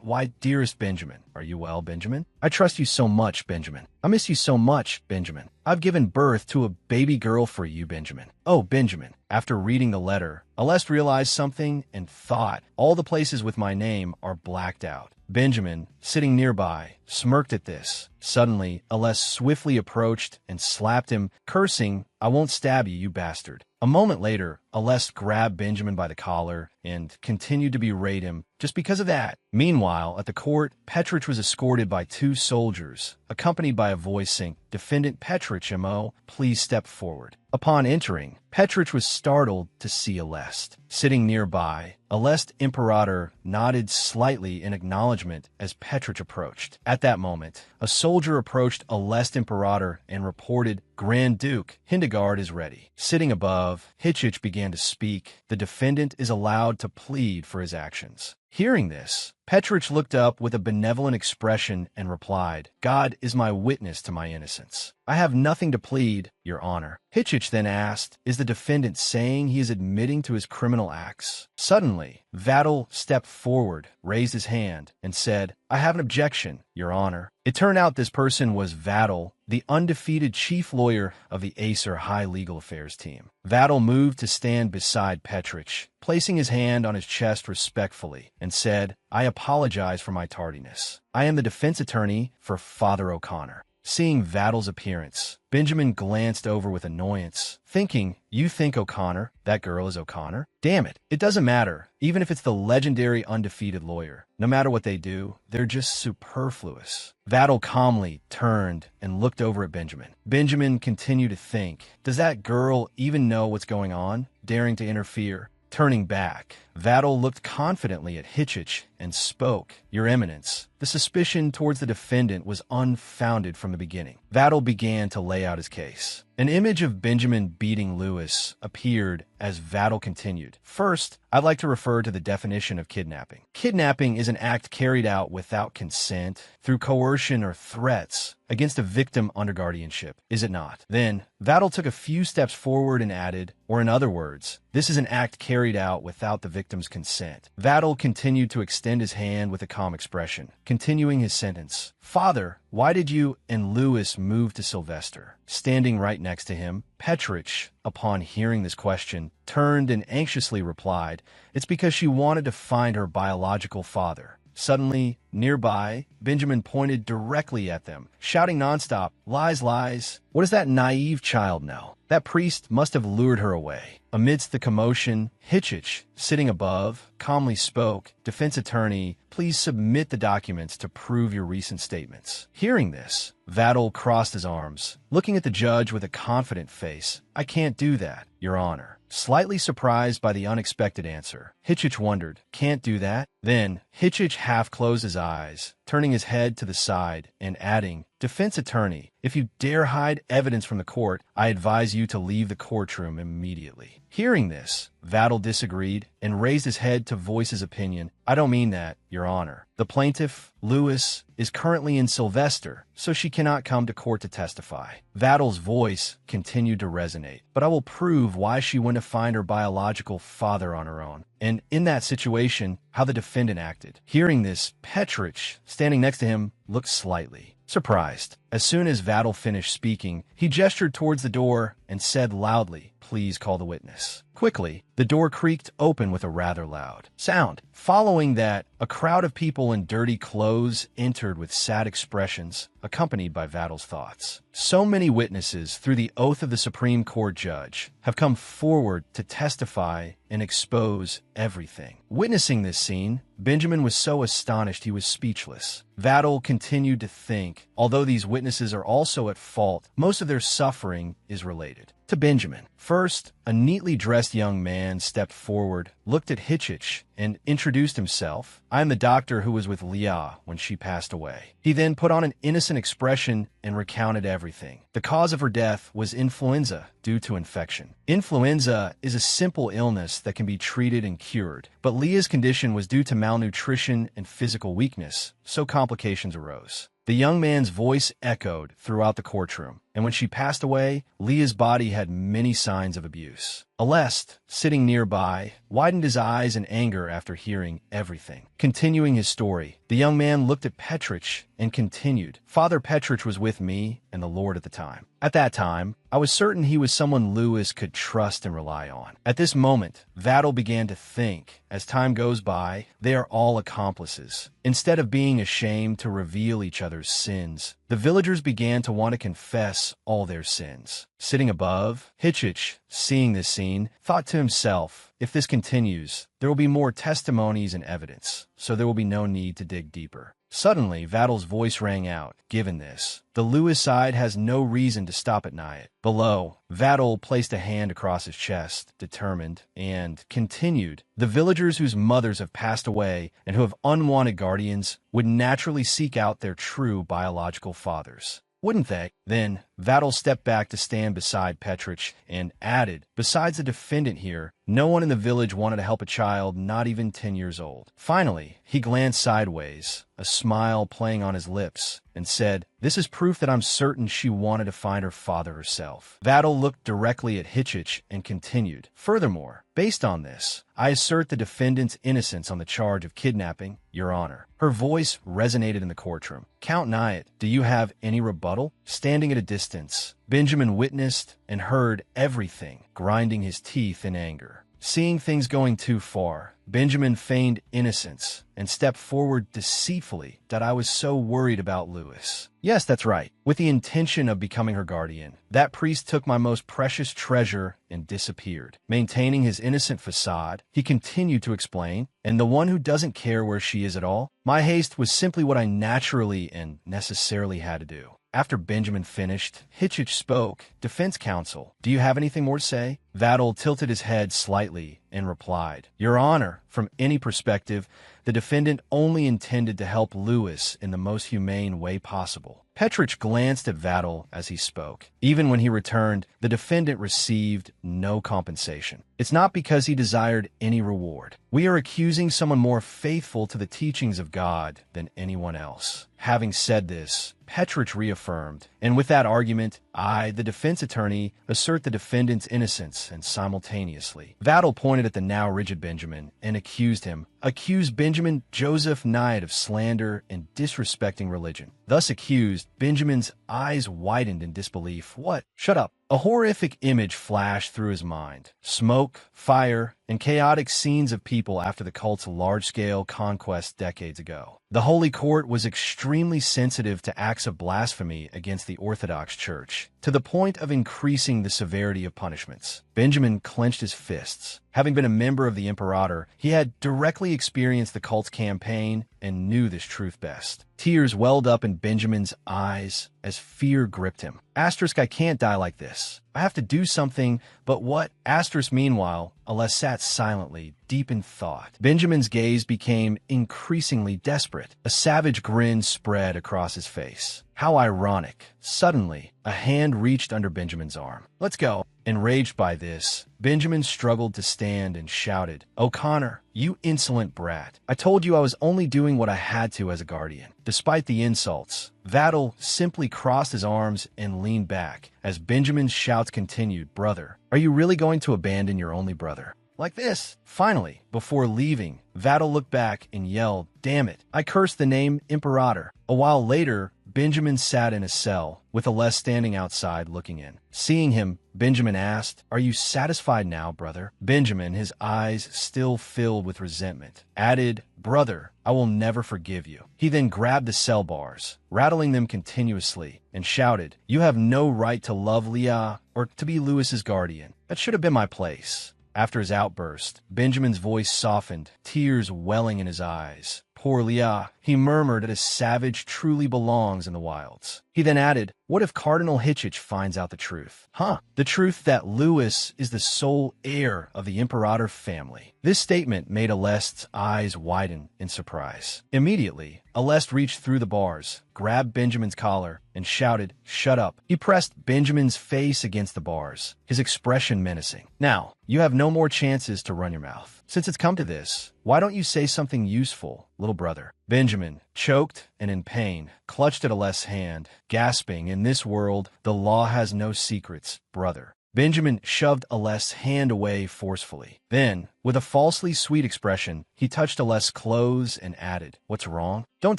Why, dearest Benjamin. Are you well, Benjamin? I trust you so much, Benjamin. I miss you so much, Benjamin. I've given birth to a baby girl for you, Benjamin. Oh, Benjamin. After reading the letter, Aleste realized something and thought, all the places with my name are blacked out. Benjamin, sitting nearby, smirked at this. Suddenly, Aleste swiftly approached and slapped him, cursing, "I won't stab you, you bastard." A moment later, Aleste grabbed Benjamin by the collar and continued to berate him just because of that. Meanwhile, at the court, Petrich was escorted by two soldiers, accompanied by a voice saying, "Defendant Petrich, M.O., please step forward." Upon entering, Petrich was startled to see Aleste. Sitting nearby, Aleste Imperator nodded slightly in acknowledgement as Petrich approached. At that moment, a soldier approached Aleste Imperator and reported, "Grand Duke, Hildegard is ready." Sitting above, Hitchich began to speak. The defendant is allowed to plead for his actions. Hearing this, Petrich looked up with a benevolent expression and replied, "God is my witness to my innocence. I have nothing to plead, Your Honor." Hitchich then asked, "Is the defendant saying he is admitting to his criminal acts?" Suddenly, Vattel stepped forward, raised his hand, and said, "I have an objection, Your Honor." It turned out this person was Vattel, the undefeated chief lawyer of the Acer High Legal Affairs team. Vattel moved to stand beside Petrich, placing his hand on his chest respectfully, and said, "I apologize for my tardiness. I am the defense attorney for Father O'Connor." Seeing Vattel's appearance, Benjamin glanced over with annoyance, thinking, "You think O'Connor? That girl is O'Connor? Damn it, it doesn't matter, even if it's the legendary undefeated lawyer. No matter what they do, they're just superfluous." Vattel calmly turned and looked over at Benjamin. Benjamin continued to think, "Does that girl even know what's going on, daring to interfere?" Turning back, Vattel looked confidently at Hitchich and spoke, "Your Eminence, the suspicion towards the defendant was unfounded from the beginning." Vattel began to lay out his case. An image of Benjamin beating Lewis appeared as Vattel continued. "First, I'd like to refer to the definition of kidnapping. Kidnapping is an act carried out without consent, through coercion or threats, against a victim under guardianship, is it not?" Then, Vattel took a few steps forward and added, "Or in other words, this is an act carried out without the victim's consent." Vattel continued to extend his hand with a calm expression, continuing his sentence. "Father, why did you and Lewis move to Sylvester?" Standing right next to him, Petrich, upon hearing this question, turned and anxiously replied, "It's because she wanted to find her biological father." Suddenly, nearby, Benjamin pointed directly at them, shouting nonstop, "Lies, lies! What does that naive child know? That priest must have lured her away." Amidst the commotion, Hitchich, sitting above, calmly spoke, "Defense attorney, please submit the documents to prove your recent statements." Hearing this, Vattel crossed his arms, looking at the judge with a confident face. "I can't do that, Your Honor." Slightly surprised by the unexpected answer, Hitchich wondered, "Can't do that?" Then, Hitchich half closed his eyes, turning his head to the side and adding, "Defense attorney, if you dare hide evidence from the court, I advise you to leave the courtroom immediately." Hearing this, Vattel disagreed and raised his head to voice his opinion. "I don't mean that, Your Honor. The plaintiff, Lewis, is currently in Sylvester, so she cannot come to court to testify." Vattel's voice continued to resonate, "But I will prove why she went to find her biological father on her own, and in that situation, how the defendant acted." Hearing this, Petrich, standing next to him, looked slightly surprised. As soon as Vattel finished speaking, he gestured towards the door and said loudly, please call the witness. Quickly, the door creaked open with a rather loud sound. Following that, a crowd of people in dirty clothes entered with sad expressions, accompanied by Vattel's thoughts. So many witnesses, through the oath of the Supreme Court judge, have come forward to testify and expose everything. Witnessing this scene, Benjamin was so astonished he was speechless. Vattel continued to think, although these witnesses are also at fault, most of their suffering is related to Benjamin. First, a neatly dressed young man stepped forward, looked at Hitchich, and introduced himself. "I am the doctor who was with Leah when she passed away." He then put on an innocent expression and recounted everything. The cause of her death was influenza due to infection. Influenza is a simple illness that can be treated and cured, but Leah's condition was due to malnutrition and physical weakness, so complications arose. The young man's voice echoed throughout the courtroom, and when she passed away, Leah's body had many signs of abuse. Alest, sitting nearby, widened his eyes in anger after hearing everything. Continuing his story, the young man looked at Petrich and continued, "Father Petrich was with me and the Lord at the time. At that time, I was certain he was someone Lewis could trust and rely on." At this moment, Vattel began to think, as time goes by, they are all accomplices. Instead of being ashamed to reveal each other's sins, the villagers began to want to confess all their sins. Sitting above, Hitchich, seeing this scene, thought to himself, if this continues, there will be more testimonies and evidence, so there will be no need to dig deeper. Suddenly, Vattel's voice rang out. Given this, the Lewis side has no reason to stop at Nyack. Below, Vattel placed a hand across his chest, determined, and continued. The villagers whose mothers have passed away and who have unwanted guardians would naturally seek out their true biological fathers. Wouldn't they? Then, Vattel stepped back to stand beside Petrich and added, besides the defendant here, no one in the village wanted to help a child not even 10 years old. Finally, he glanced sideways, a smile playing on his lips, and said, "This is proof that I'm certain she wanted to find her father herself." Vattel looked directly at Hitchich and continued, "Furthermore, based on this, I assert the defendant's innocence on the charge of kidnapping, Your Honor." Her voice resonated in the courtroom. "Count Nyack, do you have any rebuttal?" Standing at a distance, Benjamin witnessed and heard everything, grinding his teeth in anger. Seeing things going too far, Benjamin feigned innocence and stepped forward deceitfully that I was so worried about Lewis. Yes, that's right. With the intention of becoming her guardian, that priest took my most precious treasure and disappeared. Maintaining his innocent facade, he continued to explain, and the one who doesn't care where she is at all, my haste was simply what I naturally and necessarily had to do. After Benjamin finished, Hitchich spoke. "Defense counsel, do you have anything more to say?" Vattel tilted his head slightly and replied, "Your Honor, from any perspective, the defendant only intended to help Lewis in the most humane way possible." Petrich glanced at Vattel as he spoke. Even when he returned, the defendant received no compensation. It's not because he desired any reward. We are accusing someone more faithful to the teachings of God than anyone else. Having said this, Petrich reaffirmed, and with that argument, I, the defense attorney, assert the defendant's innocence, and simultaneously. Vattel pointed at the now rigid Benjamin and accused Benjamin Joseph Knight of slander and disrespecting religion. Thus accused, Benjamin's eyes widened in disbelief. "What? Shut up." A horrific image flashed through his mind. Smoke, fire, and chaotic scenes of people after the cult's large-scale conquest decades ago. The Holy Court was extremely sensitive to acts of blasphemy against the Orthodox Church, to the point of increasing the severity of punishments. Benjamin clenched his fists. Having been a member of the Imperator, he had directly experienced the cult's campaign and knew this truth best. Tears welled up in Benjamin's eyes as fear gripped him. Asterisk, I can't die like this. I have to do something, but what? Asterisk, meanwhile, Alest sat silently, deep in thought. Benjamin's gaze became increasingly desperate. A savage grin spread across his face. How ironic. Suddenly, a hand reached under Benjamin's arm. "Let's go." Enraged by this, Benjamin struggled to stand and shouted, "O'Connor, you insolent brat. I told you I was only doing what I had to as a guardian." Despite the insults, Vattel simply crossed his arms and leaned back as Benjamin's shouts continued. "Brother, are you really going to abandon your only brother? Like this?" Finally, before leaving, Vattel looked back and yelled, "Damn it, I cursed the name Imperator." A while later, Benjamin sat in a cell, with Aless standing outside looking in. Seeing him, Benjamin asked, "Are you satisfied now, brother?" Benjamin, his eyes still filled with resentment, added, "Brother, I will never forgive you." He then grabbed the cell bars, rattling them continuously, and shouted, "You have no right to love Leah or to be Louis's guardian. That should have been my place." After his outburst, Benjamin's voice softened, tears welling in his eyes. "Poor Leah," he murmured, "that a savage truly belongs in the wilds." He then added, "What if Cardinal Hitchich finds out the truth?" The truth that Louis is the sole heir of the Imperator family. This statement made Alest's eyes widen in surprise. Immediately, Alest reached through the bars, grabbed Benjamin's collar, and shouted, "Shut up." He pressed Benjamin's face against the bars, his expression menacing. "Now, you have no more chances to run your mouth. Since it's come to this, why don't you say something useful, little brother?" Benjamin, choked and in pain, clutched at Alest's hand, gasping, "In this world, the law has no secrets, brother." Benjamin shoved Alest's hand away forcefully. Then, with a falsely sweet expression, he touched Alest's clothes and added, "What's wrong? Don't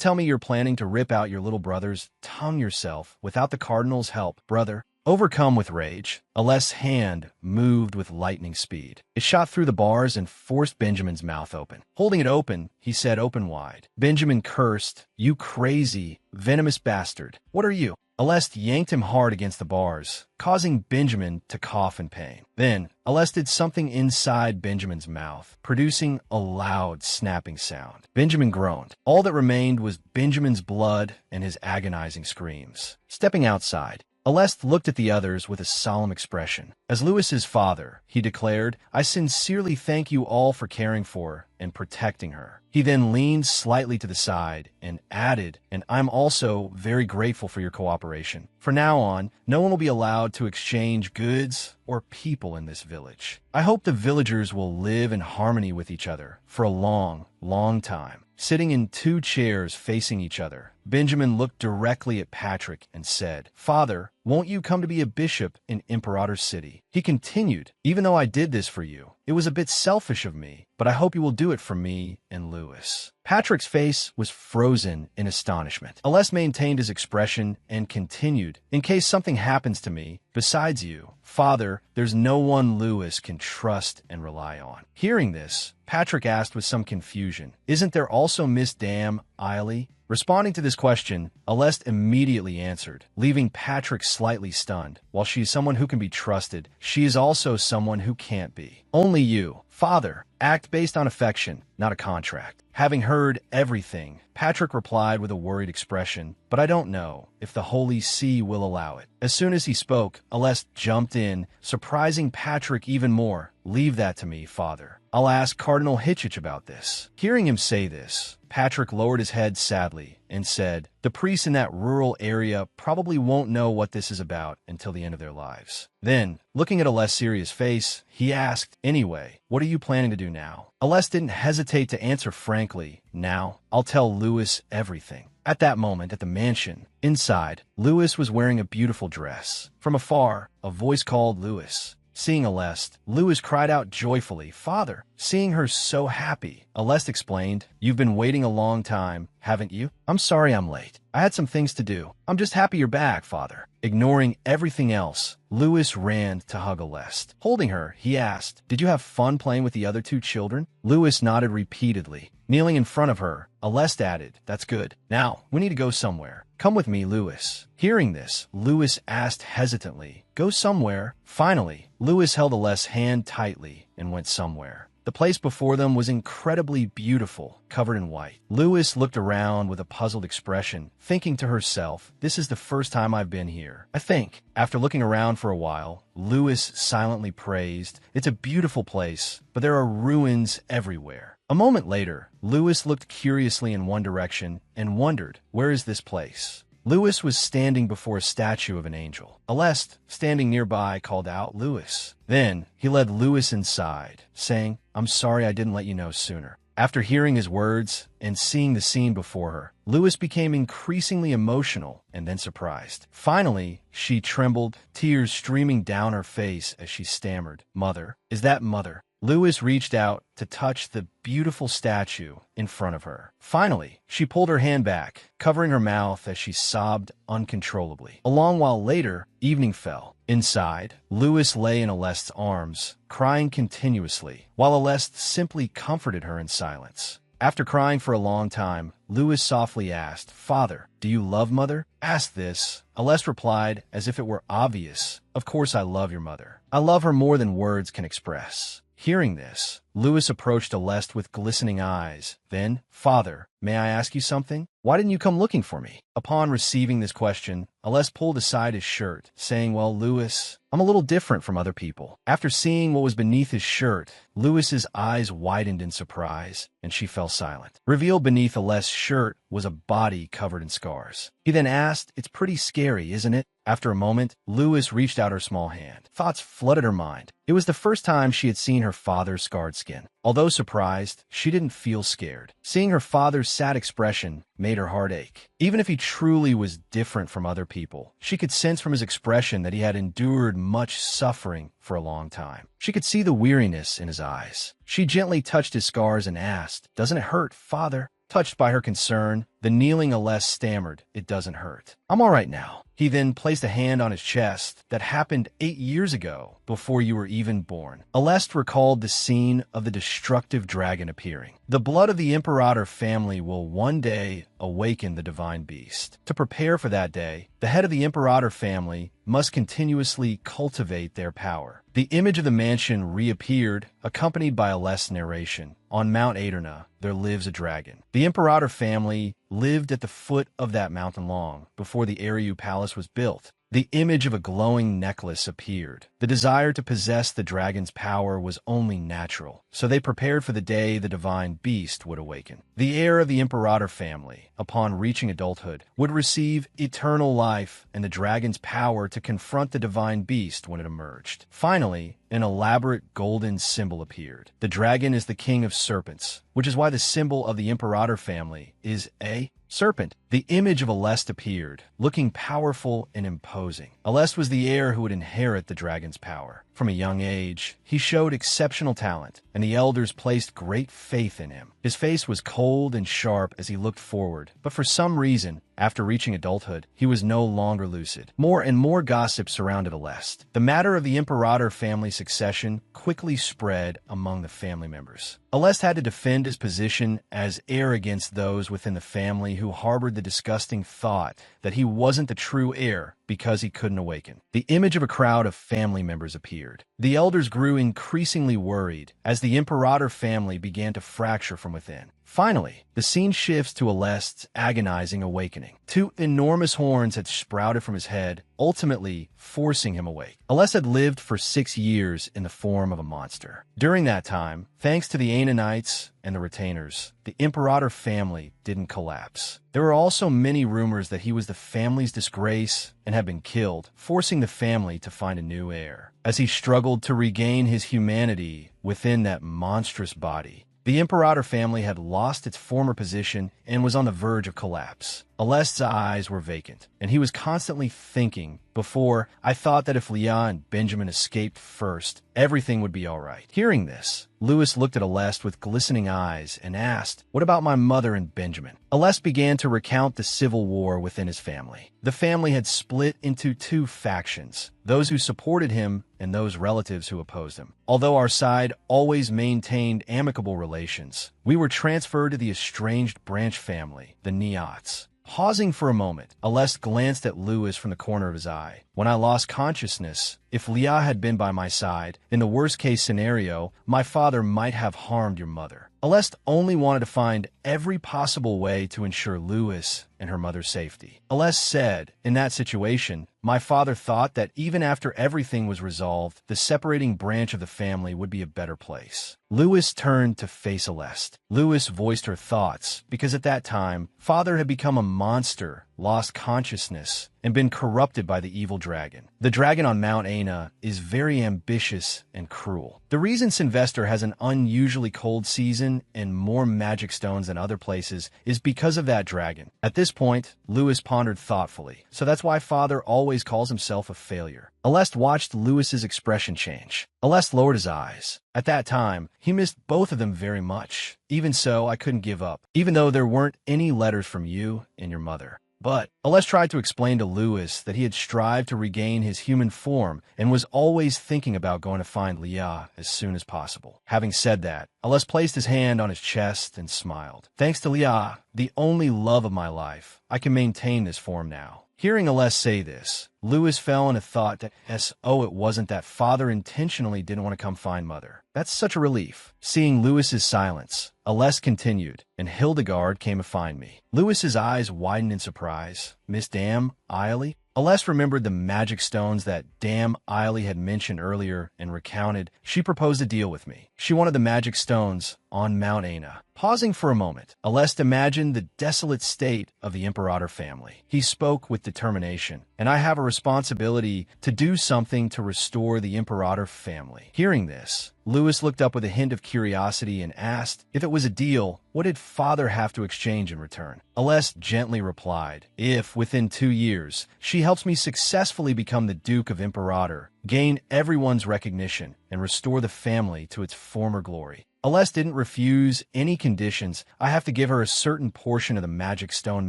tell me you're planning to rip out your little brother's tongue yourself without the Cardinal's help, brother." Overcome with rage, Alest's hand moved with lightning speed. It shot through the bars and forced Benjamin's mouth open. Holding it open, he said, "Open wide." Benjamin cursed, "You crazy, venomous bastard. What are you?" Alest yanked him hard against the bars, causing Benjamin to cough in pain. Then, Alest did something inside Benjamin's mouth, producing a loud snapping sound. Benjamin groaned. All that remained was Benjamin's blood and his agonizing screams. Stepping outside, Alest looked at the others with a solemn expression. As Louis's father, he declared, "I sincerely thank you all for caring for and protecting her." He then leaned slightly to the side and added, "And I'm also very grateful for your cooperation. From now on, no one will be allowed to exchange goods or people in this village. I hope the villagers will live in harmony with each other for a long, long time." Sitting in two chairs facing each other, Benjamin looked directly at Patrick and said, "Father, won't you come to be a bishop in Imperator City?" He continued, "Even though I did this for you, it was a bit selfish of me, but I hope you will do it for me and Louis." Patrick's face was frozen in astonishment. Alest maintained his expression and continued, "In case something happens to me, besides you, Father, there's no one Louis can trust and rely on." Hearing this, Patrick asked with some confusion, "Isn't there also Miss Dam Eiley?" Responding to this question, Alest immediately answered, leaving Patrick slightly stunned. "While she is someone who can be trusted, she is also someone who can't be. Only you, Father, act based on affection, not a contract." Having heard everything, Patrick replied with a worried expression, "But I don't know if the Holy See will allow it." As soon as he spoke, Alest jumped in, surprising Patrick even more. "Leave that to me, Father. I'll ask Cardinal Hitchich about this." Hearing him say this, Patrick lowered his head sadly and said, "The priests in that rural area probably won't know what this is about until the end of their lives." Then, looking at Alest's serious face, he asked, "Anyway, what are you planning to do now?" Alest didn't hesitate to answer frankly, "Now, I'll tell Louis everything." At that moment, at the mansion, inside, Louis was wearing a beautiful dress. From afar, a voice called Louis. Seeing Alest, Louis cried out joyfully, "Father!" Seeing her so happy, Alest explained, "You've been waiting a long time, haven't you? I'm sorry I'm late. I had some things to do. I'm just happy you're back, Father." Ignoring everything else, Louis ran to hug Alest. Holding her, he asked, "Did you have fun playing with the other two children?" Louis nodded repeatedly. Kneeling in front of her, Alest added, "That's good. Now, we need to go somewhere. Come with me, Louis." Hearing this, Louis asked hesitantly, "Go somewhere?" Finally, Louis held Alest's hand tightly and went somewhere. The place before them was incredibly beautiful, covered in white. Louis looked around with a puzzled expression, thinking to herself, "This is the first time I've been here, I think." After looking around for a while, Louis silently praised, "It's a beautiful place, but there are ruins everywhere." A moment later, Louis looked curiously in one direction and wondered, "Where is this place?" Louis was standing before a statue of an angel. Alest, standing nearby, called out, "Louis." Then, he led Louis inside, saying, "I'm sorry I didn't let you know sooner." After hearing his words and seeing the scene before her, Louis became increasingly emotional and then surprised. Finally, she trembled, tears streaming down her face as she stammered, "Mother, is that Mother?" Lewis reached out to touch the beautiful statue in front of her. Finally, she pulled her hand back, covering her mouth as she sobbed uncontrollably. A long while later, evening fell. Inside, Lewis lay in Aleste's arms, crying continuously, while Aleste simply comforted her in silence. After crying for a long time, Lewis softly asked, "Father, do you love Mother?" Asked this, Aleste replied as if it were obvious, "Of course I love your mother. I love her more than words can express." Hearing this, Lewis approached Aleste with glistening eyes. Then, "Father, may I ask you something? Why didn't you come looking for me?" Upon receiving this question, Aleste pulled aside his shirt, saying, "Well, Lewis, I'm a little different from other people." After seeing what was beneath his shirt, Lewis's eyes widened in surprise, and she fell silent. Revealed beneath Aleste's shirt was a body covered in scars. He then asked, "It's pretty scary, isn't it?" After a moment, Lewis reached out her small hand. Thoughts flooded her mind. It was the first time she had seen her father's scarred skin. Although surprised, she didn't feel scared. Seeing her father's sad expression made her heart ache. Even if he truly was different from other people, she could sense from his expression that he had endured much suffering for a long time. She could see the weariness in his eyes. She gently touched his scars and asked, "Doesn't it hurt, Father?" Touched by her concern, the kneeling Aleste stammered, "It doesn't hurt. I'm all right now." He then placed a hand on his chest. "That happened 8 years ago, before you were even born." Aleste recalled the scene of the destructive dragon appearing. The blood of the Imperator family will one day awaken the divine beast. To prepare for that day, the head of the Imperator family must continuously cultivate their power. The image of the mansion reappeared, accompanied by Aleste's narration. On Mount Aderna, there lives a dragon. The Imperator family lived at the foot of that mountain long before the Eriu Palace was built. The image of a glowing necklace appeared. The desire to possess the dragon's power was only natural, so they prepared for the day the divine beast would awaken. The heir of the Imperator family, upon reaching adulthood, would receive eternal life and the dragon's power to confront the divine beast when it emerged. Finally, an elaborate golden symbol appeared. The dragon is the king of serpents, which is why the symbol of the Imperator family is a serpent. The image of Aleste appeared, looking powerful and imposing. Aleste was the heir who would inherit the dragon's power. From a young age, he showed exceptional talent, and the elders placed great faith in him. His face was cold and sharp as he looked forward, but for some reason, after reaching adulthood, he was no longer lucid. More and more gossip surrounded Aleste. The matter of the Imperator family succession quickly spread among the family members. Aleste had to defend his position as heir against those within the family who harbored the disgusting thought that he wasn't the true heir because he couldn't awaken. The image of a crowd of family members appeared. The elders grew increasingly worried as the Imperator family began to fracture from within. Finally, the scene shifts to Aleste's agonizing awakening. 2 enormous horns had sprouted from his head, ultimately forcing him awake. Aleste had lived for 6 years in the form of a monster. During that time, thanks to the Ananites and the retainers, the Imperator family didn't collapse. There were also many rumors that he was the family's disgrace and had been killed, forcing the family to find a new heir. As he struggled to regain his humanity within that monstrous body, the Imperator family had lost its former position and was on the verge of collapse. Aleste's eyes were vacant, and he was constantly thinking, "Before, I thought that if Leah and Benjamin escaped first, everything would be all right." Hearing this, Lewis looked at Aleste with glistening eyes and asked, "What about my mother and Benjamin?" Aleste began to recount the civil war within his family. The family had split into 2 factions, those who supported him and those relatives who opposed him. Although our side always maintained amicable relations, we were transferred to the estranged branch family, the Neots. Pausing for a moment, Aleste glanced at Lewis from the corner of his eye. "When I lost consciousness, if Leah had been by my side, in the worst-case scenario, my father might have harmed your mother." Aleste only wanted to find every possible way to ensure Lewis and her mother's safety. Aleste said, "In that situation, my father thought that even after everything was resolved, the separating branch of the family would be a better place." Lewis turned to face Aleste. Lewis voiced her thoughts, because at that time, father had become a monster, lost consciousness, and been corrupted by the evil dragon. The dragon on Mount Aina is very ambitious and cruel. The reason Sylvester has an unusually cold season and more magic stones than than other places is because of that dragon. At this point, Louis pondered thoughtfully. So that's why Father always calls himself a failure. Aleste watched Louis's expression change. Aleste lowered his eyes. At that time, he missed both of them very much. Even so, I couldn't give up, even though there weren't any letters from you and your mother. But Aleste tried to explain to Louis that he had strived to regain his human form and was always thinking about going to find Leah as soon as possible. Having said that, Aleste placed his hand on his chest and smiled. Thanks to Leah, the only love of my life, I can maintain this form now. Hearing Aleste say this, Louis fell into thought that, it wasn't that Father intentionally didn't want to come find Mother. That's such a relief. Seeing Louis's silence, Aleste continued, and Hildegard came to find me. Louis's eyes widened in surprise. Miss Dame Eiley? Aleste remembered the magic stones that Dame Eiley had mentioned earlier and recounted. She proposed a deal with me. She wanted the magic stones on Mount Aina. Pausing for a moment, Aleste imagined the desolate state of the Imperator family. He spoke with determination, and I have a responsibility to do something to restore the Imperator family. Hearing this, Louis looked up with a hint of curiosity and asked, if it was a deal, what did Father have to exchange in return? Aleste gently replied, if, within 2 years, she helps me successfully become the Duke of Imperator, gain everyone's recognition, and restore the family to its former glory. Aleste didn't refuse any conditions. I have to give her a certain portion of the magic stone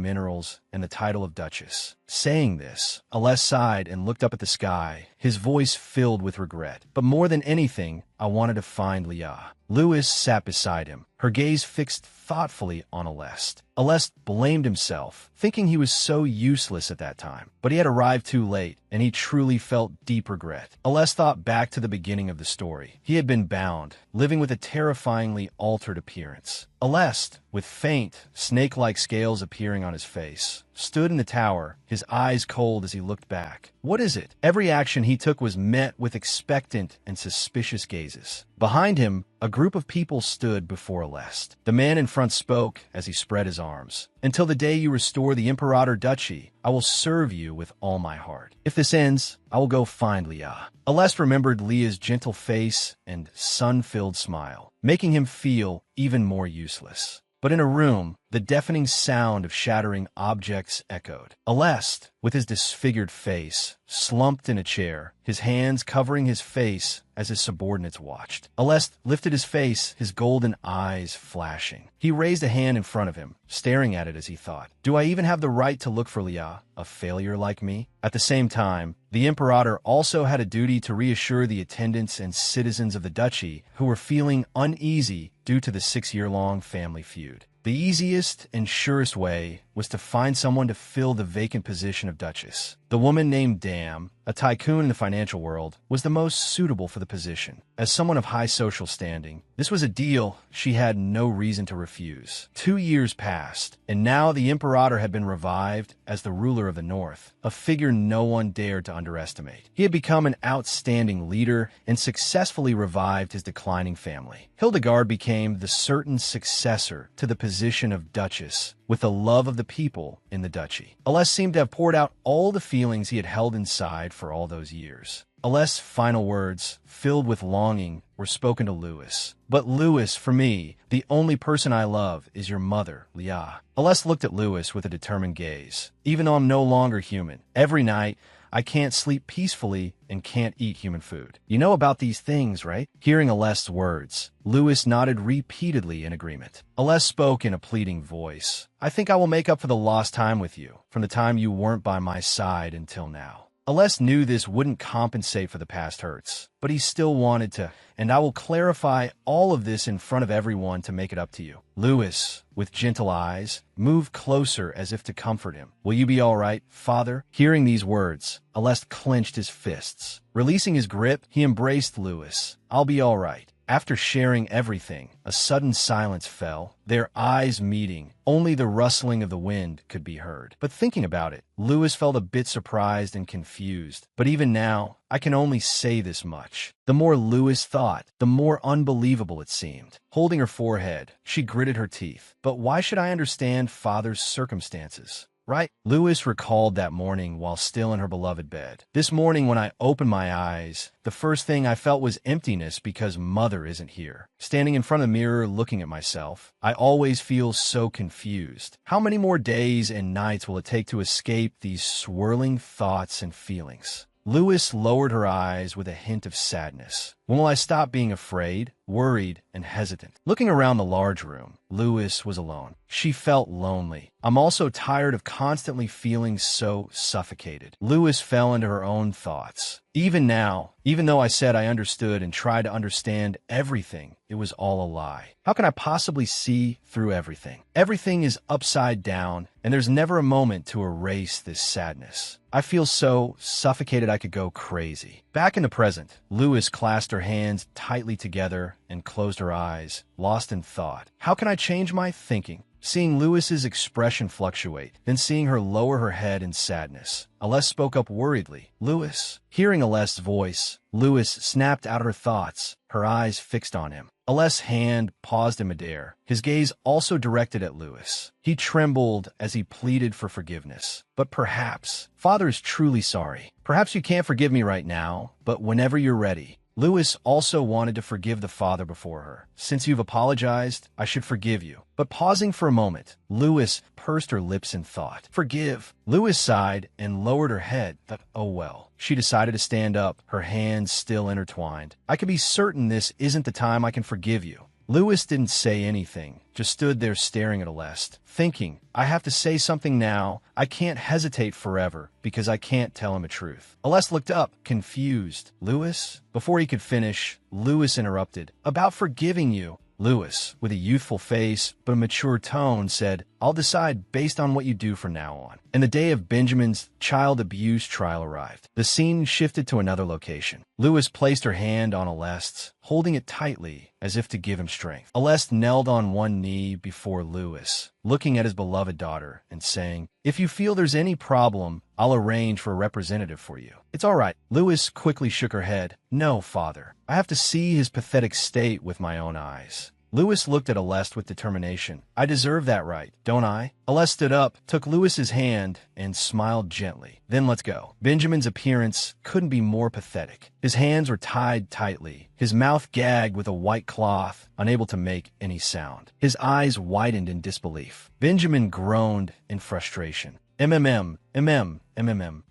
minerals and the title of Duchess. Saying this, Aleste sighed and looked up at the sky, his voice filled with regret. But more than anything, I wanted to find Leah. Louis sat beside him, her gaze fixed thoughtfully on Aleste. Aleste blamed himself, thinking he was so useless at that time. But he had arrived too late, and he truly felt deep regret. Aleste thought back to the beginning of the story. He had been bound, living with a terrifyingly altered appearance. Aleste, with faint, snake-like scales appearing on his face, stood in the tower, his eyes cold as he looked back. What is it? Every action he took was met with expectant and suspicious gazes. Behind him, a group of people stood before Aleste. The man in front spoke as he spread his arms. Until the day you restore the Imperator Duchy, I will serve you with all my heart. If this ends, I will go find Leah. Aleste remembered Leah's gentle face and sun-filled smile, making him feel even more useless. But in a room, the deafening sound of shattering objects echoed. Aleste, with his disfigured face, slumped in a chair, his hands covering his face as his subordinates watched. Aleste lifted his face, his golden eyes flashing. He raised a hand in front of him, staring at it as he thought, do I even have the right to look for Leah, a failure like me? At the same time, the Imperator also had a duty to reassure the attendants and citizens of the duchy who were feeling uneasy due to the 6-year-long family feud. The easiest and surest way was to find someone to fill the vacant position of Duchess. The woman named Dame, a tycoon in the financial world, was the most suitable for the position. As someone of high social standing, this was a deal she had no reason to refuse. 2 years passed, and now the Imperator had been revived as the ruler of the North, a figure no one dared to underestimate. He had become an outstanding leader and successfully revived his declining family. Hildegard became the certain successor to the position of Duchess, with the love of the people in the duchy. Aleste seemed to have poured out all the feelings he had held inside for all those years. Aleste's final words, filled with longing, were spoken to Louis. But Louis, for me, the only person I love is your mother, Leah. Aleste looked at Louis with a determined gaze. Even though I'm no longer human, every night, I can't sleep peacefully and can't eat human food. You know about these things, right? Hearing Aleste's words, Louis nodded repeatedly in agreement. Aleste spoke in a pleading voice. I think I will make up for the lost time with you, from the time you weren't by my side until now. Aleste knew this wouldn't compensate for the past hurts, but he still wanted to, and I will clarify all of this in front of everyone to make it up to you. Louis, with gentle eyes, moved closer as if to comfort him. Will you be all right, Father? Hearing these words, Aleste clenched his fists. Releasing his grip, he embraced Louis. I'll be all right. After sharing everything, a sudden silence fell, their eyes meeting. Only the rustling of the wind could be heard. But thinking about it, Louis felt a bit surprised and confused. But even now, I can only say this much. The more Louis thought, the more unbelievable it seemed. Holding her forehead, she gritted her teeth. But why should I understand Father's circumstances? right? Lewis recalled that morning while still in her beloved bed. This morning when I opened my eyes, the first thing I felt was emptiness because Mother isn't here. Standing in front of the mirror looking at myself, I always feel so confused. How many more days and nights will it take to escape these swirling thoughts and feelings? Lewis lowered her eyes with a hint of sadness. When will I stop being afraid, worried, and hesitant? Looking around the large room, Lewis was alone. She felt lonely. I'm also tired of constantly feeling so suffocated. Lewis fell into her own thoughts. Even now, even though I said I understood and tried to understand everything, it was all a lie. How can I possibly see through everything? Everything is upside down, and there's never a moment to erase this sadness. I feel so suffocated I could go crazy. Back in the present, Lewis clasped her hands tightly together and closed her eyes, lost in thought. How can I change my thinking? Seeing Lewis's expression fluctuate, then seeing her lower her head in sadness. Aless spoke up worriedly. Lewis. Hearing Aless's voice, Lewis snapped out her thoughts, her eyes fixed on him. Aless's hand paused in midair, his gaze also directed at Lewis. He trembled as he pleaded for forgiveness. But perhaps, Father is truly sorry. Perhaps you can't forgive me right now, but whenever you're ready. Lewis also wanted to forgive the father before her. Since you've apologized, I should forgive you. But pausing for a moment, Lewis pursed her lips in thought. Forgive. Lewis sighed and lowered her head, but oh well. She decided to stand up, her hands still intertwined. I can be certain this isn't the time I can forgive you. Lewis didn't say anything, just stood there staring at Alest, thinking, I have to say something now. I can't hesitate forever because I can't tell him the truth. Alest looked up, confused. Lewis? Before he could finish, Lewis interrupted. About forgiving you. Lewis, with a youthful face but a mature tone, said, I'll decide based on what you do from now on. And the day of Benjamin's child abuse trial arrived. The scene shifted to another location. Lewis placed her hand on Alest's, holding it tightly as if to give him strength. Alest knelt on one knee before Lewis, looking at his beloved daughter and saying, If you feel there's any problem, I'll arrange for a representative for you. It's all right. Lewis quickly shook her head. No, Father. I have to see his pathetic state with my own eyes. Lewis looked at Alest with determination. I deserve that right, don't I? Alest stood up, took Lewis's hand, and smiled gently. Then let's go. Benjamin's appearance couldn't be more pathetic. His hands were tied tightly, his mouth gagged with a white cloth, unable to make any sound. His eyes widened in disbelief. Benjamin groaned in frustration. MMM.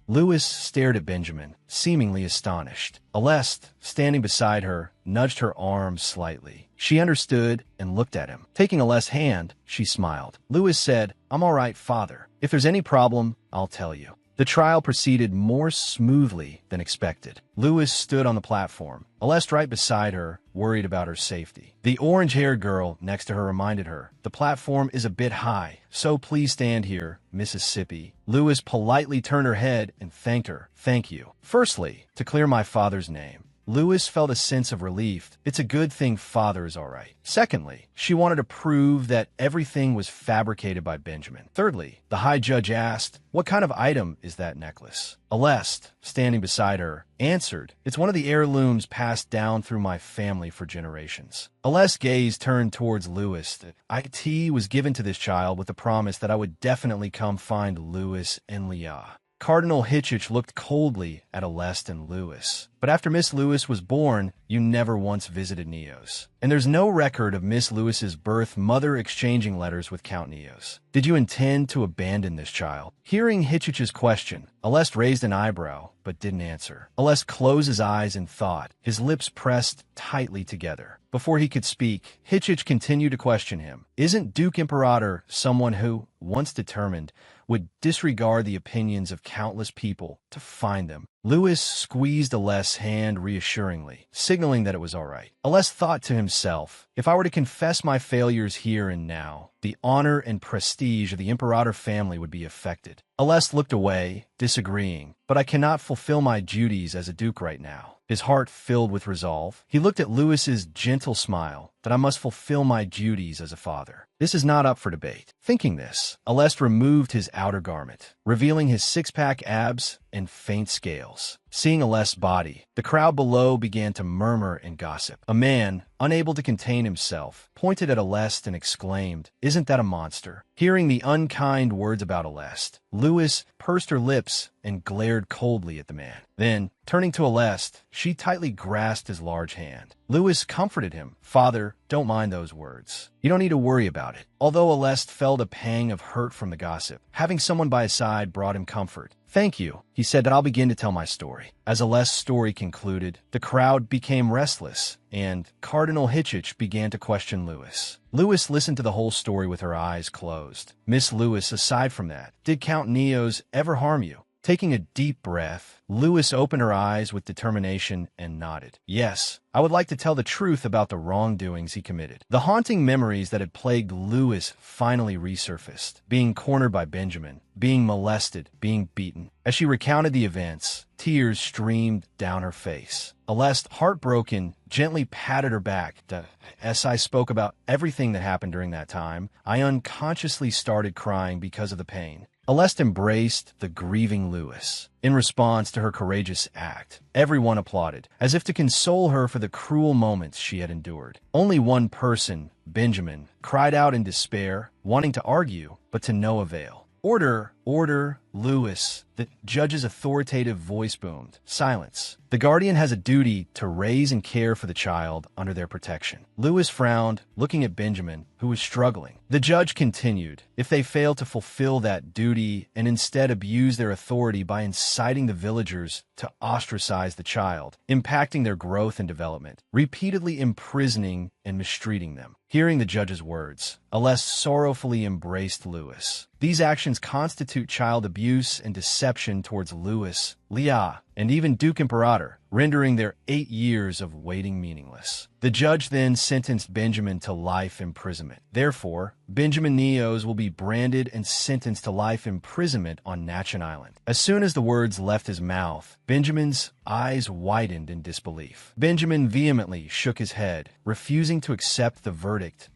Lewis stared at Benjamin, seemingly astonished. Alest, standing beside her, nudged her arm slightly. She understood and looked at him. Taking Alest's hand, she smiled. Lewis said, I'm all right, Father. If there's any problem, I'll tell you. The trial proceeded more smoothly than expected. Lewis stood on the platform, Alest right beside her, worried about her safety. The orange-haired girl next to her reminded her, the platform is a bit high, so please stand here, Mississippi. Lewis politely turned her head and thanked her. Thank you. Firstly, to clear my father's name. Lewis felt a sense of relief. It's a good thing Father is all right. Secondly, she wanted to prove that everything was fabricated by Benjamin. Thirdly, the high judge asked, what kind of item is that necklace? Alest, standing beside her, answered, it's one of the heirlooms passed down through my family for generations. Alest's gaze turned towards Lewis. The IT was given to this child with the promise that I would definitely come find Lewis and Leah. Cardinal Hitchich looked coldly at Alest and Lewis. But after Miss Lewis was born, you never once visited Neos. And there's no record of Miss Lewis's birth mother exchanging letters with Count Neos. Did you intend to abandon this child? Hearing Hitchich's question, Alest raised an eyebrow, but didn't answer. Alest closed his eyes in thought, his lips pressed tightly together. Before he could speak, Hitchich continued to question him. Isn't Duke Imperator someone who, once determined, would disregard the opinions of countless people to find them? Lewis squeezed Alest's hand reassuringly, signaling that it was all right. Alest thought to himself, if I were to confess my failures here and now, the honor and prestige of the Imperator family would be affected. Alest looked away, disagreeing, but I cannot fulfill my duties as a duke right now. His heart filled with resolve. He looked at Lewis's gentle smile, that I must fulfill my duties as a father. This is not up for debate. Thinking this, Alest removed his outer garment, revealing his six-pack abs and faint scales. Seeing Alest's body, the crowd below began to murmur and gossip. A man, unable to contain himself, pointed at Alest and exclaimed, "Isn't that a monster?" Hearing the unkind words about Alest, Lewis pursed her lips and glared coldly at the man. Then, turning to Alest, she tightly grasped his large hand. Lewis comforted him. "Father, don't mind those words. You don't need to worry about it." Although Alest felt a pang of hurt from the gossip, having someone by his side brought him comfort. "Thank you," he said, "that I'll begin to tell my story." As Alest's story concluded, the crowd became restless, and Cardinal Hitchich began to question Lewis. Lewis listened to the whole story with her eyes closed. "Miss Lewis, aside from that, did Count Neos ever harm you?" Taking a deep breath, Lewis opened her eyes with determination and nodded. "Yes, I would like to tell the truth about the wrongdoings he committed." The haunting memories that had plagued Lewis finally resurfaced. Being cornered by Benjamin, being molested, being beaten. As she recounted the events, tears streamed down her face. Alest, heartbroken, gently patted her back. As I spoke about everything that happened during that time, I unconsciously started crying because of the pain. Alest embraced the grieving Lewis. In response to her courageous act, everyone applauded, as if to console her for the cruel moments she had endured. Only one person, Benjamin, cried out in despair, wanting to argue, but to no avail. "Order, order, Lewis," the judge's authoritative voice boomed. "Silence. The guardian has a duty to raise and care for the child under their protection." Lewis frowned, looking at Benjamin, who was struggling. The judge continued, "If they fail to fulfill that duty and instead abuse their authority by inciting the villagers to ostracize the child, impacting their growth and development, repeatedly imprisoning and mistreating them." Hearing the judge's words, Alest sorrowfully embraced Lewis. These actions constitute child abuse and deception towards Lewis, Leah, and even Duke Imperator, rendering their 8 years of waiting meaningless. The judge then sentenced Benjamin to life imprisonment. Therefore, Benjamin Neos will be branded and sentenced to life imprisonment on Natchan Island. As soon as the words left his mouth, Benjamin's eyes widened in disbelief. Benjamin vehemently shook his head, refusing to accept the verdict.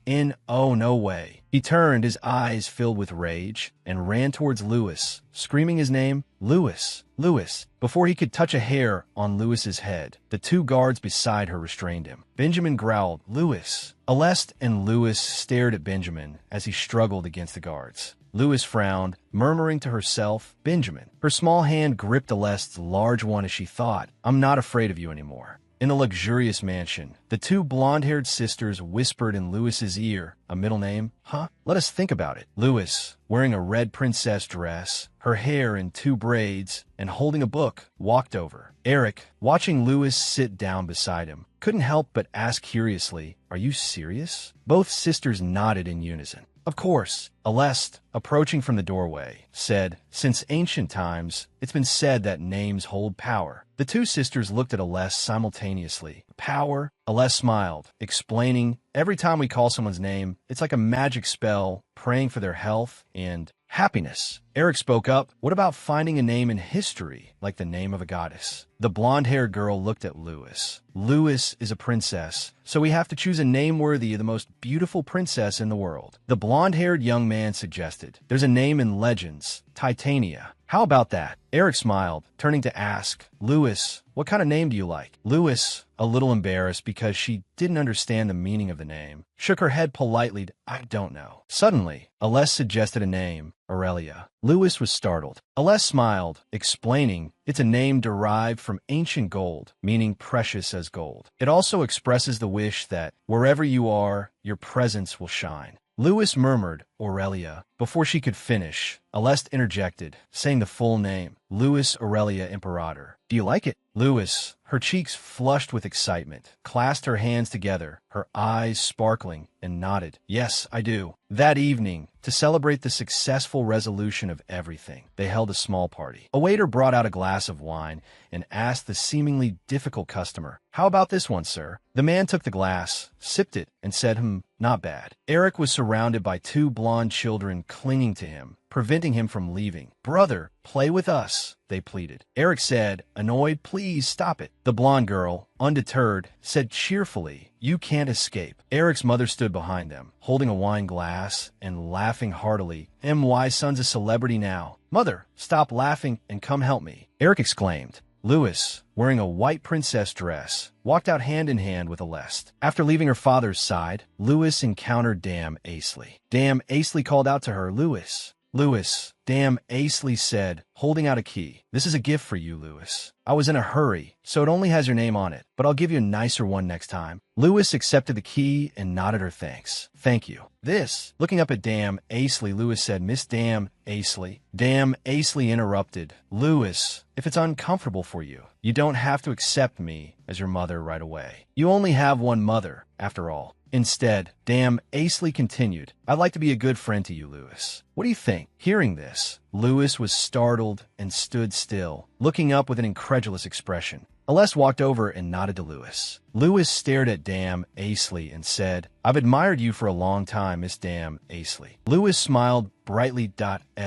Oh, no way. He turned, his eyes filled with rage, and ran towards Lewis, screaming his name, "Lewis, Lewis." Before he could touch a hair on Lewis's head, the 2 guards beside her restrained him. Benjamin growled, "Lewis." Alest and Lewis stared at Benjamin as he struggled against the guards. Lewis frowned, murmuring to herself, "Benjamin." Her small hand gripped Alest's large one as she thought, "I'm not afraid of you anymore." In a luxurious mansion, the 2 blonde-haired sisters whispered in Lewis's ear, "A middle name? Huh? Let us think about it." Lewis, wearing a red princess dress, her hair in 2 braids, and holding a book, walked over. Eric, watching Lewis sit down beside him, couldn't help but ask curiously, "Are you serious?" Both sisters nodded in unison. "Of course." Alest, approaching from the doorway, said, "Since ancient times, it's been said that names hold power." The 2 sisters looked at Alest simultaneously. "Power?" Alest smiled, explaining, "Every time we call someone's name, it's like a magic spell, praying for their health and happiness." Eric spoke up, "What about finding a name in history, like the name of a goddess?" The blonde-haired girl looked at Lewis. "Lewis is a princess, so we have to choose a name worthy of the most beautiful princess in the world." The blonde-haired young man suggested, "There's a name in legends, Titania. How about that?" Eric smiled, turning to ask, "Lewis, what kind of name do you like?" Lewis, a little embarrassed because she didn't understand the meaning of the name, shook her head politely, "I don't know." Suddenly, Alest suggested a name, Aurelia. Lewis was startled. Alest smiled, explaining, "It's a name derived from ancient gold, meaning precious as gold. It also expresses the wish that, wherever you are, your presence will shine." Lewis murmured, "Aurelia." Before she could finish, Alest interjected, saying the full name, "Louis Aurelia Imperator. Do you like it?" Lewis, her cheeks flushed with excitement, clasped her hands together, her eyes sparkling, and nodded, "Yes, I do." That evening, to celebrate the successful resolution of everything, they held a small party. A waiter brought out a glass of wine and asked the seemingly difficult customer, "How about this one, sir?" The man took the glass, sipped it, and said, not bad." Eric was surrounded by 2 blonde children clinging to him, preventing him from leaving. "Brother, play with us," they pleaded. Eric said, annoyed, "Please stop it." The blonde girl, undeterred, said cheerfully, "You can't escape." Eric's mother stood behind them, holding a wine glass and laughing heartily. "My son's a celebrity now. Mother, stop laughing and come help me," Eric exclaimed. Lewis, wearing a white princess dress, walked out hand in hand with Aleste. After leaving her father's side, Lewis encountered Dame Aisley. Dame Aisley called out to her, "Lewis." "Lewis," Dame Aisley said, holding out a key. "This is a gift for you, Lewis. I was in a hurry, so it only has your name on it, but I'll give you a nicer one next time." Lewis accepted the key and nodded her thanks. "Thank you." This, looking up at Dame Aisley, Lewis said, "Miss Dame Aisley." Dame Aisley interrupted, "Lewis, if it's uncomfortable for you, you don't have to accept me as your mother right away. You only have one mother, after all." Instead, Dame Aisley continued, "I'd like to be a good friend to you, Lewis. What do you think?" Hearing this, Lewis was startled and stood still, looking up with an incredulous expression. Aleste walked over and nodded to Lewis. Lewis stared at Dame Aisley and said, "I've admired you for a long time, Miss Dame Aisley." Lewis smiled brightly.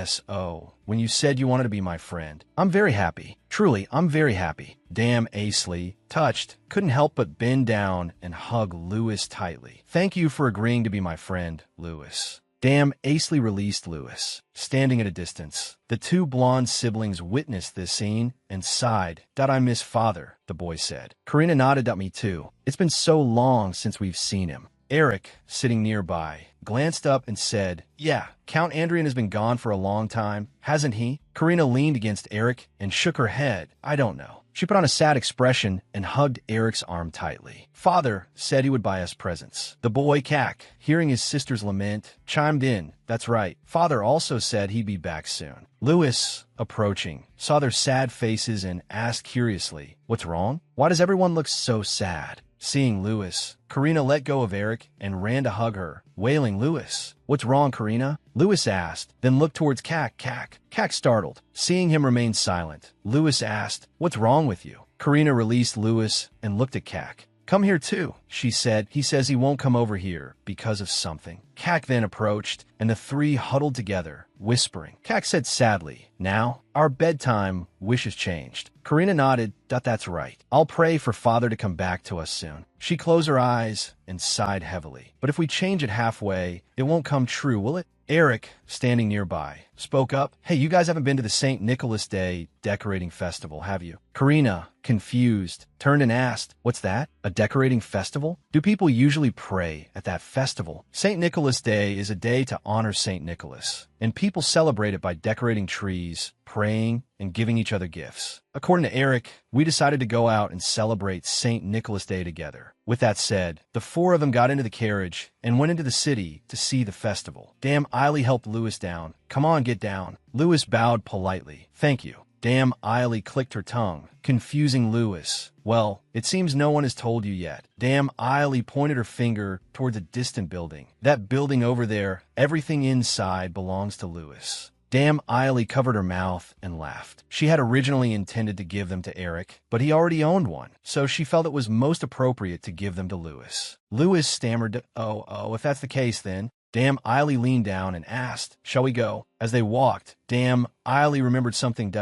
So, when you said you wanted to be my friend, I'm very happy. Truly, I'm very happy. Dame Aisley, touched, couldn't help but bend down and hug Lewis tightly. "Thank you for agreeing to be my friend, Lewis." Dame Aisley released Lewis, standing at a distance. The two blonde siblings witnessed this scene and sighed. "I miss father," the boy said. Karina nodded at me too. "It's been so long since we've seen him." Eric, sitting nearby, glanced up and said, "Yeah, Count Andrian has been gone for a long time, hasn't he?" Karina leaned against Eric and shook her head. "I don't know." She put on a sad expression and hugged Eric's arm tightly. "Father said he would buy us presents." The boy, Kak, hearing his sister's lament, chimed in, "That's right. Father also said he'd be back soon." Lewis, approaching, saw their sad faces and asked curiously, "What's wrong? Why does everyone look so sad?" Seeing Lewis, Karina let go of Eric and ran to hug her, wailing, "Lewis, what's wrong, Karina?" Lewis asked, then looked towards Kak. Kak startled. Seeing him remain silent, Lewis asked, "What's wrong with you?" Karina released Lewis and looked at Kak. "Come here too," she said. "He says he won't come over here because of something." Kak then approached, and the three huddled together, whispering. Kak said sadly, "Now, our bedtime wish has changed." Karina nodded. "That's right. I'll pray for father to come back to us soon." She closed her eyes and sighed heavily. "But if we change it halfway, it won't come true, will it?" Eric, standing nearby, spoke up. "Hey, you guys haven't been to the St. Nicholas Day decorating festival, have you?" Karina, confused, turned and asked, "What's that? A decorating festival? Do people usually pray at that festival?" St. Nicholas Day is a day to honor St. Nicholas, and people celebrate it by decorating trees, praying, and giving each other gifts. According to Eric, we decided to go out and celebrate St. Nicholas Day together. With that said, the four of them got into the carriage and went into the city to see the festival. Dame Eiley helped Lewis down. "Come on, get down." Lewis bowed politely. "Thank you." Dame Eiley clicked her tongue, confusing Lewis. "Well, it seems no one has told you yet." Dame Eiley pointed her finger towards a distant building. "That building over there, everything inside belongs to Lewis." Dame Eiley covered her mouth and laughed. She had originally intended to give them to Eric, but he already owned one, so she felt it was most appropriate to give them to Lewis. Lewis stammered, Oh, if that's the case then." Dame Eiley leaned down and asked, "Shall we go?" As they walked, Dame Eiley remembered something.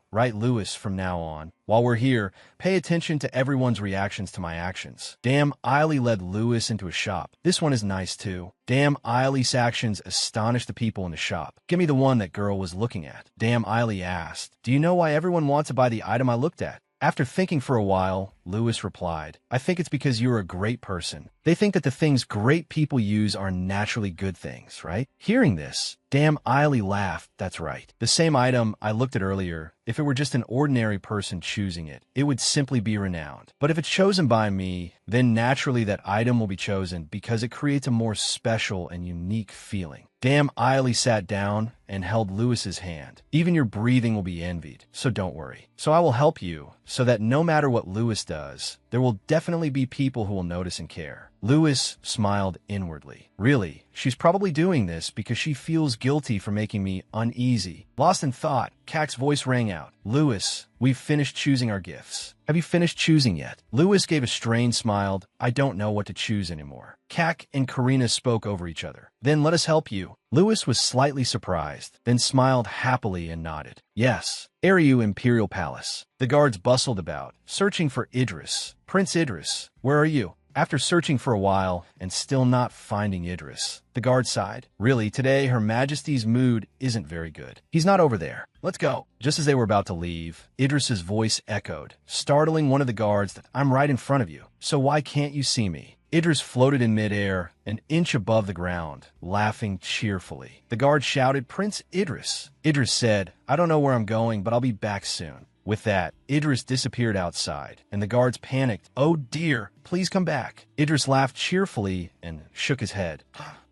Right, Lewis, from now on. While we're here, pay attention to everyone's reactions to my actions. Dame Eiley led Lewis into a shop. This one is nice too. Dame Eiley's actions astonished the people in the shop. "Give me the one that girl was looking at." Dame Eiley asked, "Do you know why everyone wants to buy the item I looked at?" After thinking for a while, Lewis replied, "I think it's because you're a great person. They think that the things great people use are naturally good things, right?" Hearing this, Dame Eiley laughed. "That's right. The same item I looked at earlier, if it were just an ordinary person choosing it, it would simply be renowned. But if it's chosen by me, then naturally that item will be chosen because it creates a more special and unique feeling." Dame Eiley sat down and held Lewis's hand. "Even your breathing will be envied, so don't worry. So I will help you, so that no matter what Lewis does, there will definitely be people who will notice and care. Lewis smiled inwardly. Really, she's probably doing this because she feels guilty for making me uneasy. Lost in thought, Kak's voice rang out. Lewis, we've finished choosing our gifts. Have you finished choosing yet? Lewis gave a strained smile. I don't know what to choose anymore. Kak and Karina spoke over each other. Then let us help you. Lewis was slightly surprised, then smiled happily and nodded. Yes, Ariu Imperial Palace. The guards bustled about, searching for Idris. Prince Idris, where are you? After searching for a while and still not finding Idris, the guard sighed. Really, today Her Majesty's mood isn't very good. He's not over there. Let's go. Just as they were about to leave, Idris's voice echoed, startling one of the guards that I'm right in front of you, so why can't you see me? Idris floated in midair, an inch above the ground, laughing cheerfully. The guard shouted, Prince Idris. Idris said, I don't know where I'm going, but I'll be back soon. With that, Idris disappeared outside, and the guards panicked. Oh dear, please come back. Idris laughed cheerfully and shook his head.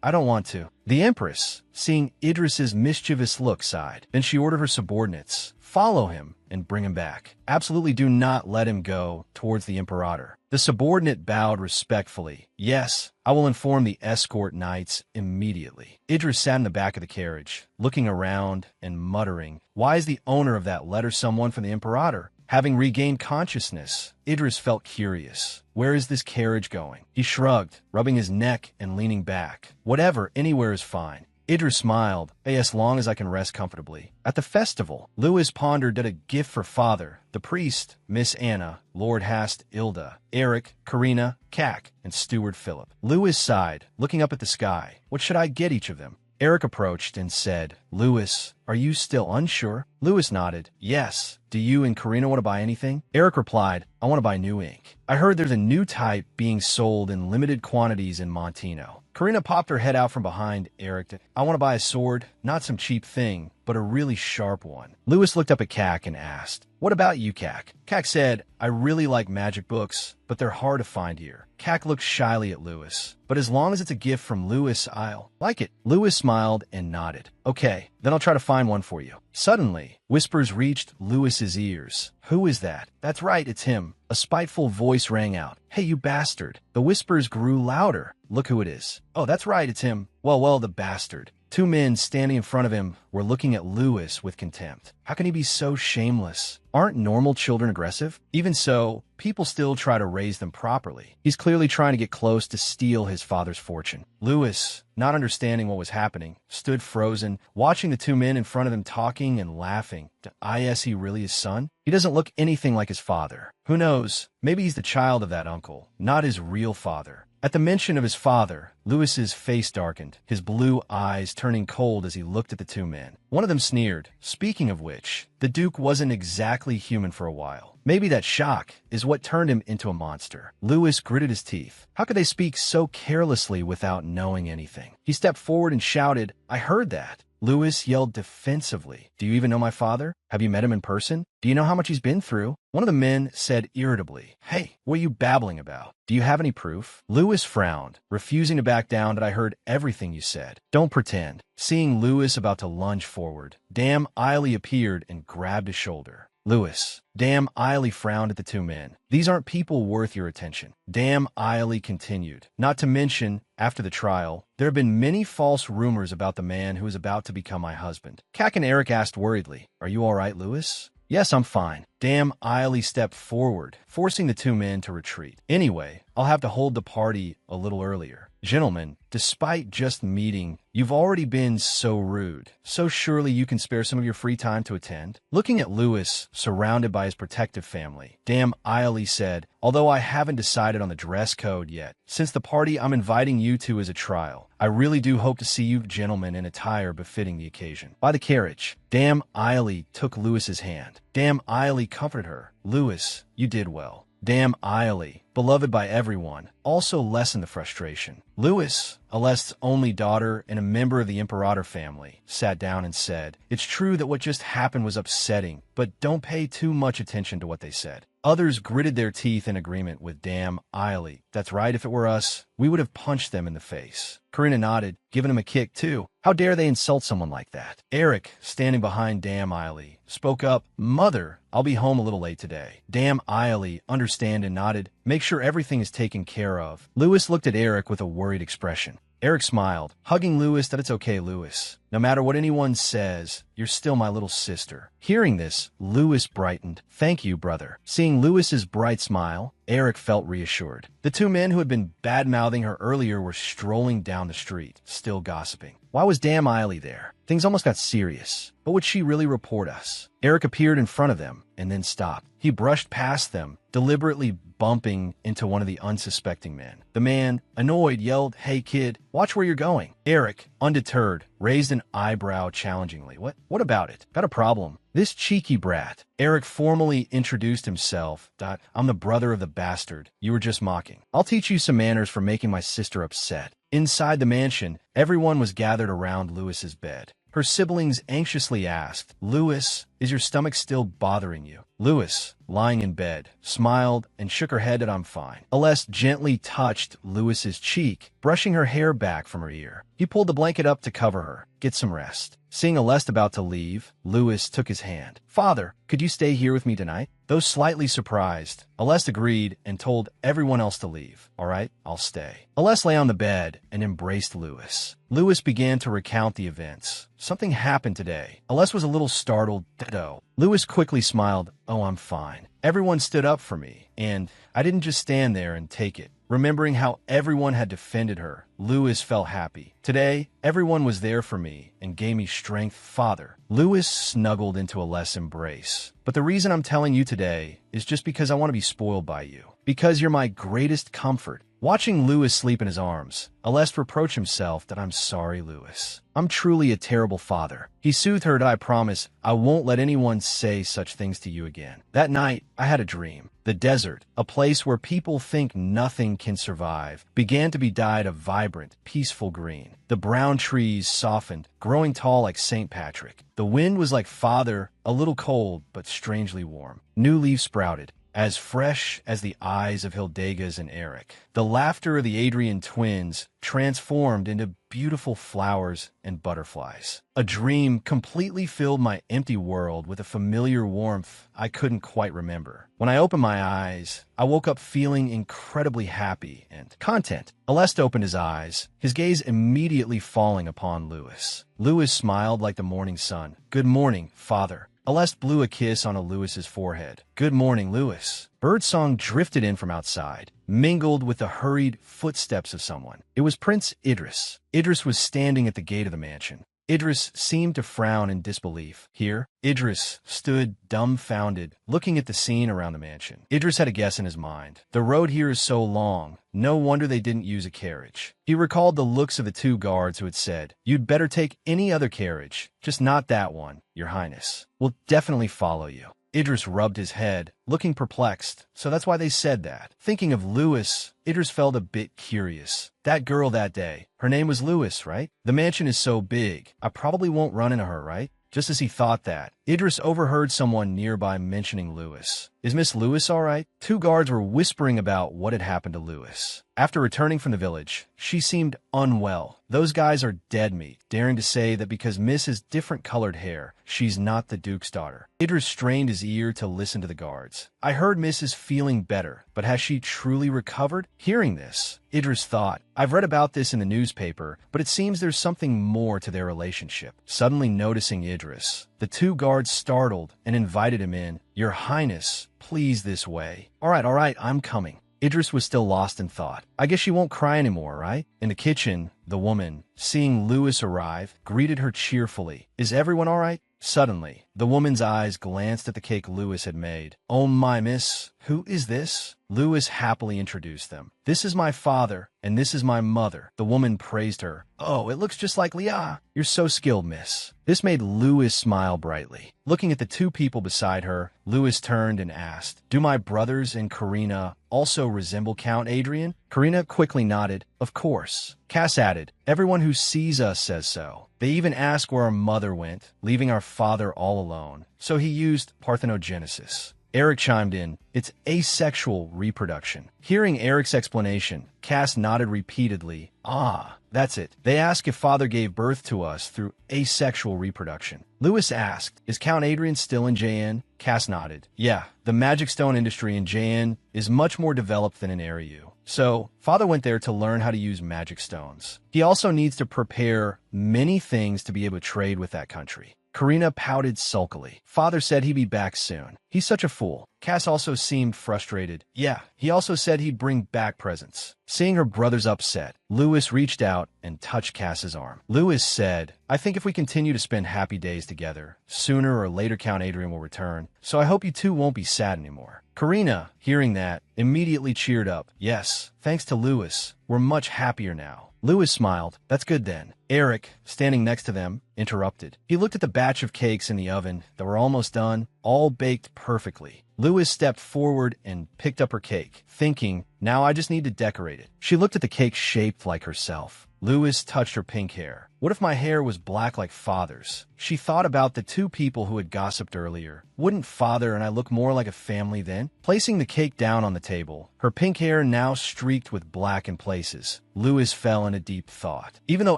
I don't want to. The Empress, seeing Idris's mischievous look, sighed. Then she ordered her subordinates, follow him and bring him back. Absolutely do not let him go towards the Imperator. The subordinate bowed respectfully. Yes, I will inform the escort knights immediately. Idris sat in the back of the carriage, looking around and muttering, why is the owner of that letter someone from the Imperator? Having regained consciousness, Idris felt curious. Where is this carriage going? He shrugged, rubbing his neck and leaning back. Whatever, anywhere is fine. Idris smiled, as long as I can rest comfortably. At the festival, Lewis pondered that a gift for father, the priest, Miss Anna, Lord Hast, Ilda, Eric, Karina, Kak, and Steward Philip. Lewis sighed, looking up at the sky. What should I get each of them? Eric approached and said, Lewis, are you still unsure? Lewis nodded. Yes. Do you and Karina want to buy anything? Eric replied, I want to buy new ink. I heard there's a new type being sold in limited quantities in Montino. Karina popped her head out from behind Eric. I want to buy a sword, not some cheap thing, but a really sharp one. Lewis looked up at Kak and asked, what about you, Kak? Kak said, I really like magic books, but they're hard to find here. Kak looked shyly at Lewis, but as long as it's a gift from Lewis, I'll like it. Lewis smiled and nodded. Okay, then I'll try to find one for you. Suddenly, whispers reached Lewis's ears. Who is that? That's right, it's him. A spiteful voice rang out. Hey, you bastard. The whispers grew louder. Look who it is. Oh, that's right, it's him. Well, the bastard. Two men standing in front of him were looking at Lewis with contempt. How can he be so shameless? Aren't normal children aggressive? Even so, people still try to raise them properly. He's clearly trying to get close to steal his father's fortune. Lewis, not understanding what was happening, stood frozen, watching the two men in front of him talking and laughing. Is he really his son? He doesn't look anything like his father. Who knows? Maybe he's the child of that uncle, not his real father. At the mention of his father, Lewis's face darkened, his blue eyes turning cold as he looked at the two men. One of them sneered. Speaking of which, the Duke wasn't exactly human for a while. Maybe that shock is what turned him into a monster. Lewis gritted his teeth. How could they speak so carelessly without knowing anything? He stepped forward and shouted, I heard that. Lewis yelled defensively. Do you even know my father? Have you met him in person? Do you know how much he's been through? One of the men said irritably, Hey, what are you babbling about? Do you have any proof? Lewis frowned, refusing to back down that I heard everything you said. Don't pretend. Seeing Lewis about to lunge forward, Dame Eiley appeared and grabbed his shoulder. Lewis. Dame Eiley frowned at the two men. These aren't people worth your attention. Dame Eiley continued. Not to mention, after the trial, there have been many false rumors about the man who is about to become my husband. Kak and Eric asked worriedly, Are you all right, Lewis? Yes, I'm fine. Dame Eiley stepped forward, forcing the two men to retreat. Anyway, I'll have to hold the party a little earlier. Gentlemen, despite just meeting, you've already been so rude. So surely you can spare some of your free time to attend? Looking at Lewis, surrounded by his protective family, Dame Eiley said, Although I haven't decided on the dress code yet, since the party I'm inviting you to is a trial, I really do hope to see you gentlemen in attire befitting the occasion. By the carriage, Dame Eiley took Lewis's hand. Dame Eiley comforted her. Lewis, you did well. Dame Eiley, beloved by everyone, also lessened the frustration. Lewis, Alest's only daughter and a member of the Imperator family, sat down and said, It's true that what just happened was upsetting, but don't pay too much attention to what they said. Others gritted their teeth in agreement with Dame Eiley. That's right, if it were us, we would have punched them in the face. Karina nodded, giving him a kick too. How dare they insult someone like that? Eric, standing behind Dame Eiley, spoke up, Mother, I'll be home a little late today. Dame Eiley understood and nodded. Make sure everything is taken care of. Lewis looked at Eric with a worried expression. Eric smiled, hugging Lewis that it's okay, Lewis. No matter what anyone says, you're still my little sister. Hearing this, Lewis brightened. Thank you, brother. Seeing Lewis's bright smile, Eric felt reassured. The two men who had been bad-mouthing her earlier were strolling down the street, still gossiping. Why was damn Eiley there? Things almost got serious. But would she really report us? Eric appeared in front of them and then stopped. He brushed past them, deliberately bumping into one of the unsuspecting men. The man, annoyed, yelled, "Hey kid, watch where you're going." Eric, undeterred, raised an eyebrow challengingly. What about it? Got a problem? This cheeky brat. Eric formally introduced himself. I'm the brother of the bastard. You were just mocking. I'll teach you some manners for making my sister upset. Inside the mansion, everyone was gathered around Lewis's bed. Her siblings anxiously asked, "Lewis, is your stomach still bothering you?" Lewis, lying in bed, smiled and shook her head that I'm fine. Aleste gently touched Lewis's cheek, brushing her hair back from her ear. He pulled the blanket up to cover her. Get some rest. Seeing Aleste about to leave, Lewis took his hand. "Father, could you stay here with me tonight?" Though slightly surprised, Aleste agreed and told everyone else to leave. "All right, I'll stay." Aleste lay on the bed and embraced Lewis. Lewis began to recount the events. Something happened today. Aleste was a little startled. Ditto. Lewis quickly smiled. "Oh, I'm fine. Everyone stood up for me, and I didn't just stand there and take it." Remembering how everyone had defended her, Lewis felt happy. Today, everyone was there for me and gave me strength. "Father." Lewis snuggled into Aleste's embrace. "But the reason I'm telling you today is just because I want to be spoiled by you. Because you're my greatest comfort." Watching Lewis sleep in his arms, Aleste reproached himself that I'm sorry, Lewis. I'm truly a terrible father. He soothed her that I promise I won't let anyone say such things to you again. That night, I had a dream. The desert, a place where people think nothing can survive, began to be dyed a vibrant, peaceful green. The brown trees softened, growing tall like St. Patrick. The wind was like father, a little cold, but strangely warm. New leaves sprouted, as fresh as the eyes of Hildegas and Eric. The laughter of the Adrian twins transformed into beautiful flowers and butterflies. A dream completely filled my empty world with a familiar warmth I couldn't quite remember. When I opened my eyes, I woke up feeling incredibly happy and content. Aleste opened his eyes, his gaze immediately falling upon Lewis. Lewis smiled like the morning sun. "Good morning, father." Aleste blew a kiss on Lewis's forehead. "Good morning, Lewis." Birdsong drifted in from outside, mingled with the hurried footsteps of someone. It was Prince Idris. Idris was standing at the gate of the mansion. Idris seemed to frown in disbelief. Here, Idris stood dumbfounded, looking at the scene around the mansion. Idris had a guess in his mind. The road here is so long, no wonder they didn't use a carriage. He recalled the looks of the two guards who had said, "You'd better take any other carriage, just not that one, Your Highness. We'll definitely follow you." Idris rubbed his head, looking perplexed. So that's why they said that. Thinking of Lewis, Idris felt a bit curious. That girl that day, her name was Lewis, right? The mansion is so big, I probably won't run into her, right? Just as he thought that, Idris overheard someone nearby mentioning Lewis. "Is Miss Lewis all right?" Two guards were whispering about what had happened to Lewis. After returning from the village, she seemed unwell. Those guys are dead meat, daring to say that because Miss has different colored hair, she's not the Duke's daughter. Idris strained his ear to listen to the guards. "I heard Miss is feeling better, but has she truly recovered?" Hearing this, Idris thought, "I've read about this in the newspaper, but it seems there's something more to their relationship." Suddenly noticing Idris, the two guards startled and invited him in. "Your Highness, please this way." All right, I'm coming." Idris was still lost in thought. "I guess she won't cry anymore, right?" In the kitchen, the woman, seeing Lewis arrive, greeted her cheerfully. "Is everyone all right?" Suddenly, the woman's eyes glanced at the cake Lewis had made. "Oh my, miss, who is this?" Lewis happily introduced them. "This is my father, and this is my mother." The woman praised her. "Oh, it looks just like Leah. You're so skilled, miss." This made Lewis smile brightly. Looking at the two people beside her, Lewis turned and asked, "Do my brothers and Karina also resemble Count Adrian?" Karina quickly nodded. "Of course." Cass added, "Everyone who sees us says so. They even ask where our mother went, leaving our father all alone. So he used parthenogenesis." Eric chimed in. It's asexual reproduction. Hearing Eric's explanation, Cass nodded repeatedly. Ah, that's it. They ask if father gave birth to us through asexual reproduction. Lewis asked, is Count Adrian still in JN? Cass nodded. Yeah, the magic stone industry in JN is much more developed than in Ariu. So, father went there to learn how to use magic stones. He also needs to prepare many things to be able to trade with that country. Karina pouted sulkily. Father said he'd be back soon. He's such a fool. Cass also seemed frustrated. Yeah, he also said he'd bring back presents. Seeing her brothers upset, Lewis reached out and touched Cass's arm. Lewis said, I think if we continue to spend happy days together, sooner or later Count Adrian will return, so I hope you two won't be sad anymore. Karina, hearing that, immediately cheered up. Yes, thanks to Lewis, we're much happier now. Lewis smiled. That's good then. Eric, standing next to them, interrupted. He looked at the batch of cakes in the oven that were almost done, all baked perfectly. Lewis stepped forward and picked up her cake, thinking, now I just need to decorate it. She looked at the cake shaped like herself. Lewis touched her pink hair. What if my hair was black like father's? She thought about the two people who had gossiped earlier. Wouldn't father and I look more like a family then? Placing the cake down on the table, her pink hair now streaked with black in places, Lewis fell into deep thought. Even though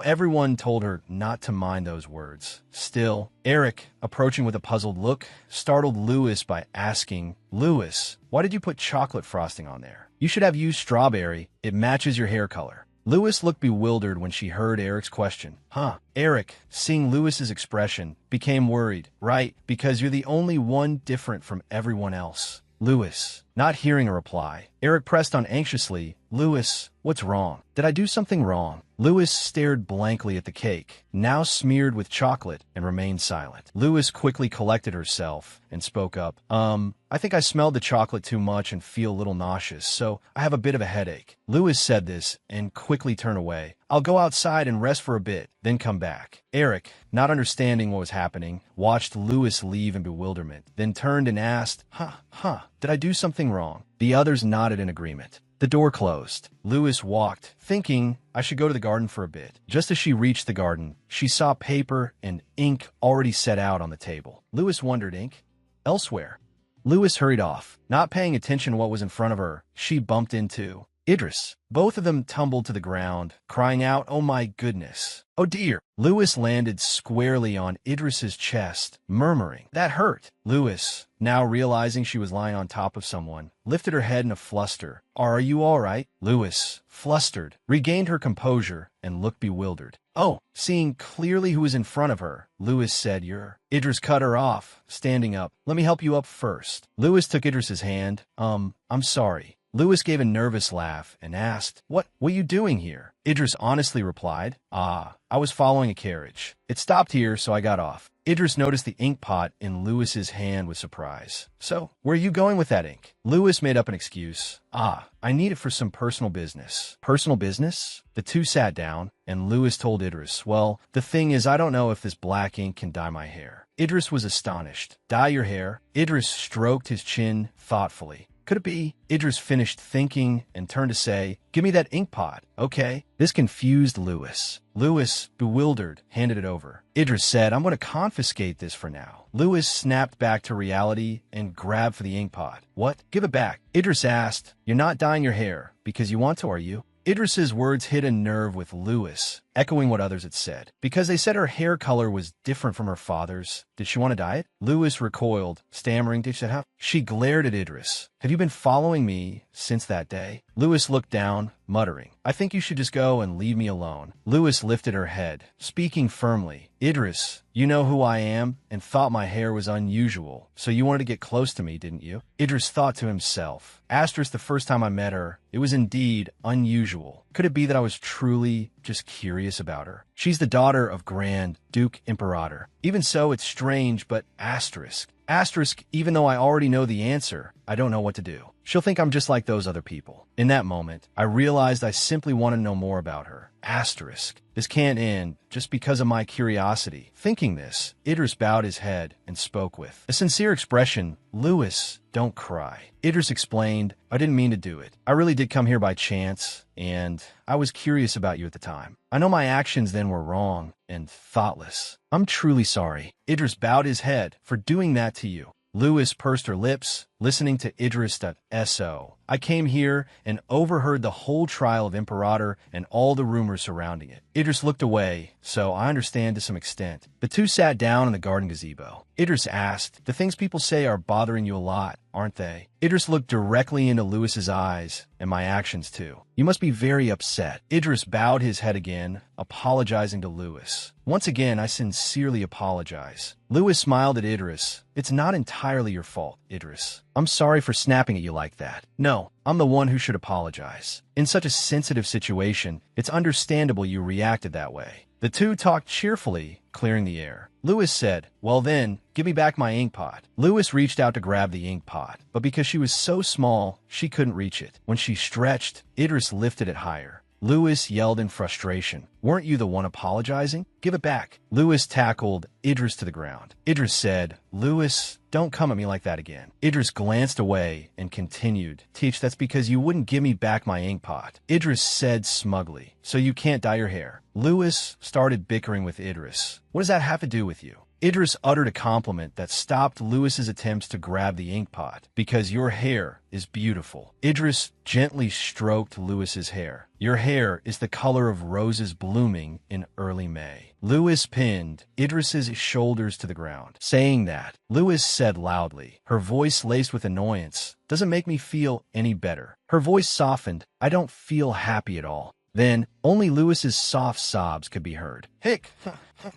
everyone told her not to mind those words, still, Eric, approaching with a puzzled look, startled Lewis by asking, Lewis, why did you put chocolate frosting on there? You should have used strawberry. It matches your hair color. Lewis looked bewildered when she heard Eric's question. Huh. Eric, seeing Lewis's expression, became worried. Right, because you're the only one different from everyone else. Lewis, not hearing a reply, Eric pressed on anxiously. Lewis, what's wrong? Did I do something wrong? Lewis stared blankly at the cake, now smeared with chocolate, and remained silent. Lewis quickly collected herself and spoke up. I think I smelled the chocolate too much and feel a little nauseous, so I have a bit of a headache. Lewis said this and quickly turned away. I'll go outside and rest for a bit, then come back. Eric, not understanding what was happening, watched Lewis leave in bewilderment, then turned and asked, did I do something wrong? The others nodded in agreement. The door closed. Lewis walked, thinking, I should go to the garden for a bit. Just as she reached the garden, she saw paper and ink already set out on the table. Lewis wondered, ink? Elsewhere. Lewis hurried off. Not paying attention to what was in front of her, she bumped into Idris. Both of them tumbled to the ground, crying out, oh my goodness. Oh dear. Lewis landed squarely on Idris's chest, murmuring, that hurt. Lewis, now realizing she was lying on top of someone, lifted her head in a fluster. Are you all right? Lewis, flustered, regained her composure and looked bewildered. Oh, seeing clearly who was in front of her, Lewis said, you're... Idris cut her off, standing up. Let me help you up first. Lewis took Idris's hand. I'm sorry. Lewis gave a nervous laugh and asked, What are you doing here? Idris honestly replied, I was following a carriage. It stopped here, so I got off. Idris noticed the ink pot in Lewis's hand with surprise. So, where are you going with that ink? Lewis made up an excuse. I need it for some personal business. Personal business? The two sat down, and Lewis told Idris, well, the thing is I don't know if this black ink can dye my hair. Idris was astonished. Dye your hair? Idris stroked his chin thoughtfully. Could it be? Idris finished thinking and turned to say, give me that ink pot, okay? This confused Lewis. Lewis, bewildered, handed it over. Idris said, I'm going to confiscate this for now. Lewis snapped back to reality and grabbed for the ink pot. What? Give it back. Idris asked, you're not dyeing your hair because you want to, are you? Idris's words hit a nerve with Lewis, echoing what others had said. Because they said her hair color was different from her father's. Did she want to dye it? Lewis recoiled, stammering. Did she have? She glared at Idris. Have you been following me since that day? Lewis looked down, muttering, I think you should just go and leave me alone. Lewis lifted her head, speaking firmly. Idris, you know who I am and thought my hair was unusual, so you wanted to get close to me, didn't you? Idris thought to himself. Asterisk, the first time I met her, it was indeed unusual. Could it be that I was truly just curious about her? She's the daughter of Grand Duke Imperator. Even so, it's strange, but asterisk. Asterisk, even though I already know the answer, I don't know what to do. She'll think I'm just like those other people. In that moment, I realized I simply want to know more about her. Asterisk. This can't end just because of my curiosity. Thinking this, Idris bowed his head and spoke with a sincere expression, Lewis, don't cry. Idris explained, I didn't mean to do it. I really did come here by chance, and I was curious about you at the time. I know my actions then were wrong and thoughtless. I'm truly sorry. Idris bowed his head for doing that to you. Lewis pursed her lips, listening to Idris.so. I came here and overheard the whole trial of Imperator and all the rumors surrounding it. Idris looked away, so I understand to some extent. The two sat down in the garden gazebo. Idris asked, "The things people say are bothering you a lot, aren't they?" Idris looked directly into Lewis's eyes, and my actions too. "You must be very upset." Idris bowed his head again, apologizing to Lewis. "Once again, I sincerely apologize." Lewis smiled at Idris. "It's not entirely your fault, Idris. I'm sorry for snapping at you like that. No, I'm the one who should apologize. In such a sensitive situation, it's understandable you reacted that way." The two talked cheerfully, clearing the air. Lewis said, "Well then, give me back my ink pot." Lewis reached out to grab the ink pot, but because she was so small, she couldn't reach it. When she stretched, Idris lifted it higher. Lewis yelled in frustration, "Weren't you the one apologizing? Give it back." Lewis tackled Idris to the ground. Idris said, "Lewis, don't come at me like that again." Idris glanced away and continued, "Teach, that's because you wouldn't give me back my ink pot." Idris said smugly, "So you can't dye your hair." Lewis started bickering with Idris. "What does that have to do with you?" Idris uttered a compliment that stopped Lewis's attempts to grab the ink pot. "Because your hair is beautiful." Idris gently stroked Lewis's hair. "Your hair is the color of roses blooming in early May." Lewis pinned Idris's shoulders to the ground. Saying that, Lewis said loudly, her voice laced with annoyance, "Doesn't make me feel any better." Her voice softened. "I don't feel happy at all." Then, only Lewis's soft sobs could be heard. "Hick!